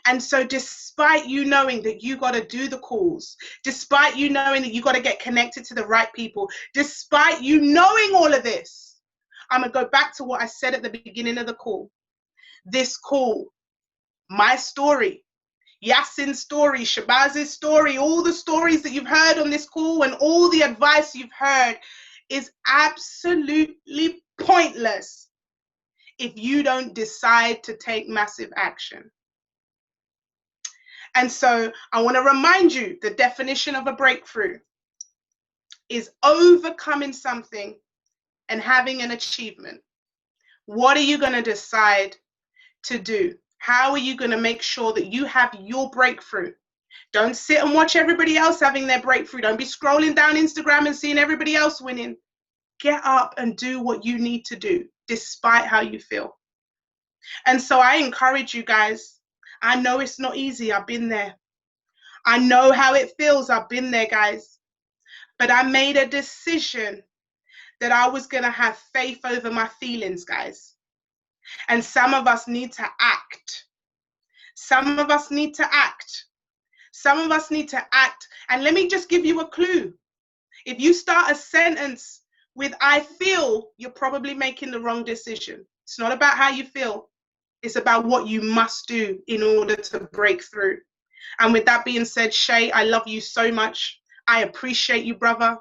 And so despite you knowing that you got to do the calls, despite you knowing that you got to get connected to the right people, despite you knowing all of this, I'm going to go back to what I said at the beginning of the call. This call, my story, Yasin's story, Shabazz's story, all the stories that you've heard on this call and all the advice you've heard is absolutely pointless if you don't decide to take massive action. And so I want to remind you, the definition of a breakthrough is overcoming something and having an achievement. What are you going to decide to do? How are you going to make sure that you have your breakthrough? Don't sit and watch everybody else having their breakthrough. Don't be scrolling down Instagram and seeing everybody else winning. Get up and do what you need to do, despite how you feel. And so I encourage you guys. I know it's not easy. I've been there. I know how it feels. I've been there, guys. But I made a decision that I was going to have faith over my feelings, guys. And some of us need to act. Some of us need to act. Some of us need to act. And let me just give you a clue. If you start a sentence with I feel, you're probably making the wrong decision. It's not about how you feel. It's about what you must do in order to break through. And with that being said, Shay, I love you so much. I appreciate you, brother.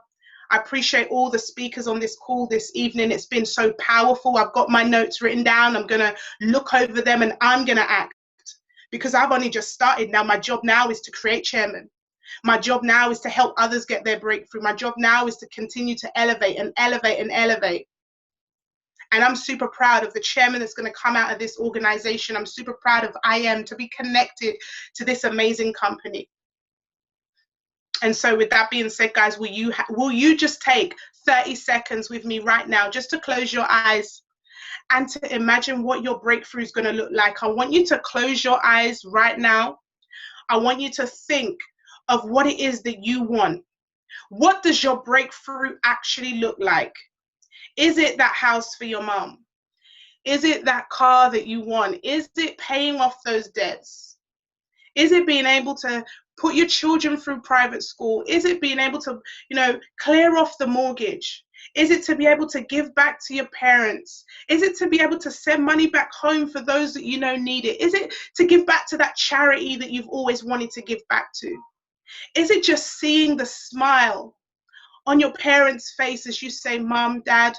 I appreciate all the speakers on this call this evening. It's been so powerful. I've got my notes written down. I'm going to look over them and I'm going to act, because I've only just started. Now, my job now is to create chairman. My job now is to help others get their breakthrough. My job now is to continue to elevate and elevate and elevate. And I'm super proud of the chairman that's going to come out of this organization. I'm super proud of I Am to be connected to this amazing company. And so with that being said, guys, will you just take 30 seconds with me right now, just to close your eyes and to imagine what your breakthrough is going to look like. I want you to close your eyes right now. I want you to think of what it is that you want. What does your breakthrough actually look like? Is it that house for your mom? Is it that car that you want? Is it paying off those debts? Is it being able to put your children through private school? Is it being able to, clear off the mortgage? Is it to be able to give back to your parents? Is it to be able to send money back home for those that need it? Is it to give back to that charity that you've always wanted to give back to? Is it just seeing the smile on your parents' face as you say, Mom, Dad,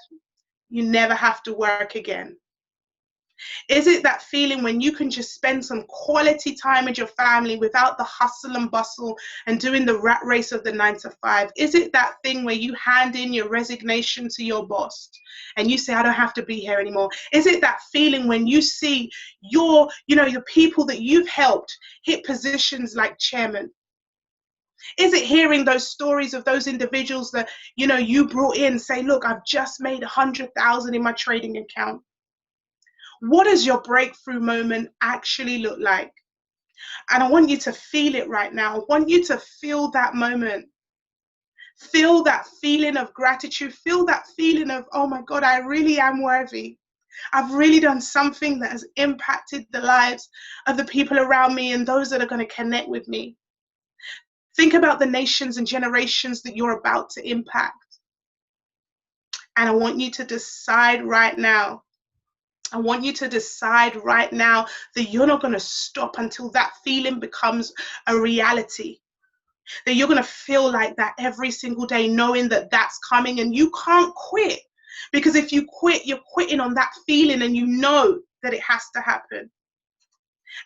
you never have to work again? Is it that feeling when you can just spend some quality time with your family without the hustle and bustle and doing the rat race of the 9 to 5? Is it that thing where you hand in your resignation to your boss and you say, I don't have to be here anymore? Is it that feeling when you see your people that you've helped hit positions like chairman? Is it hearing those stories of those individuals that, you brought in, say, look, I've just made 100,000 in my trading account? What does your breakthrough moment actually look like? And I want you to feel it right now. I want you to feel that moment. Feel that feeling of gratitude. Feel that feeling of, oh my God, I really am worthy. I've really done something that has impacted the lives of the people around me and those that are going to connect with me. Think about the nations and generations that you're about to impact. And I want you to decide right now. I want you to decide right now that you're not going to stop until that feeling becomes a reality. That you're going to feel like that every single day, knowing that that's coming, and you can't quit. Because if you quit, you're quitting on that feeling and you know that it has to happen.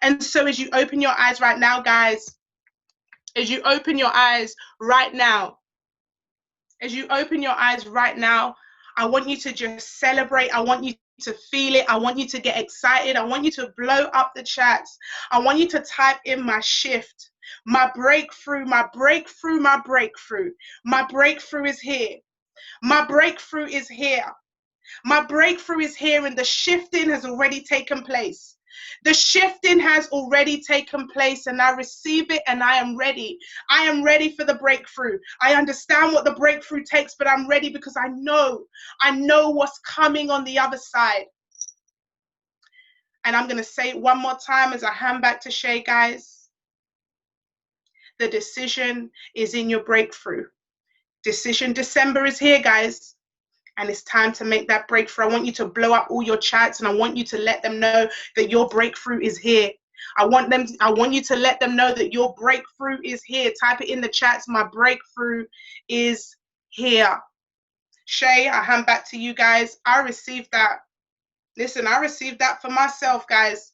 And so as you open your eyes right now, guys, as you open your eyes right now, I want you to just celebrate. I want you to feel it. I want you to get excited. I want you to blow up the chats. I want you to type in my shift, my breakthrough, my breakthrough, my breakthrough. My breakthrough is here. My breakthrough is here. My breakthrough is here, and the shifting has already taken place. The shifting has already taken place, and I receive it, and I am ready. I am ready for the breakthrough. I understand what the breakthrough takes, but I'm ready because I know what's coming on the other side. And I'm going to say it one more time as I hand back to Shay, guys. The decision is in your breakthrough. Decision December is here, guys. And it's time to make that breakthrough. I want you to blow up all your chats, and I want you to let them know that your breakthrough is here. I want you to let them know that your breakthrough is here. Type it in the chats. My breakthrough is here. Shay, I hand back to you guys. I received that. Listen, I received that for myself, guys.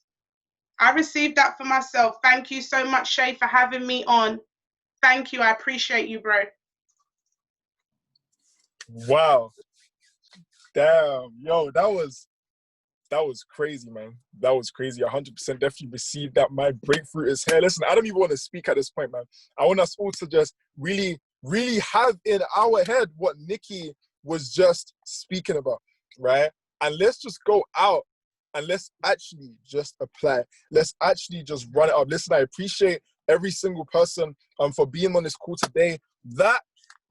I received that for myself. Thank you so much, Shay, for having me on. Thank you. I appreciate you, bro. Wow. Damn, yo, that was crazy, man. That was crazy. 100% definitely received that. My breakthrough is here. Listen, I don't even want to speak at this point, man. I want us all to just really, really have in our head what Nikki was just speaking about, right? And let's just go out and let's actually just apply. Let's actually just run it up. Listen, I appreciate every single person for being on this call today. That,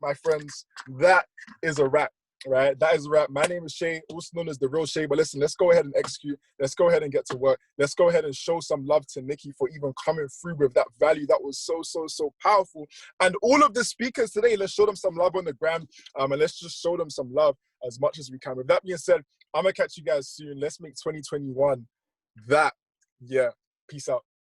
my friends, that is a wrap. Right, that is a wrap. My name is Shay, also known as The Real Shay. But listen, let's go ahead and execute. Let's go ahead and get to work. Let's go ahead and show some love to Nikki for even coming through with that value that was so powerful. And all of the speakers today, let's show them some love on the gram, and let's just show them some love as much as we can. With that being said, I'm gonna catch you guys soon. Let's make 2021 that, yeah. Peace out.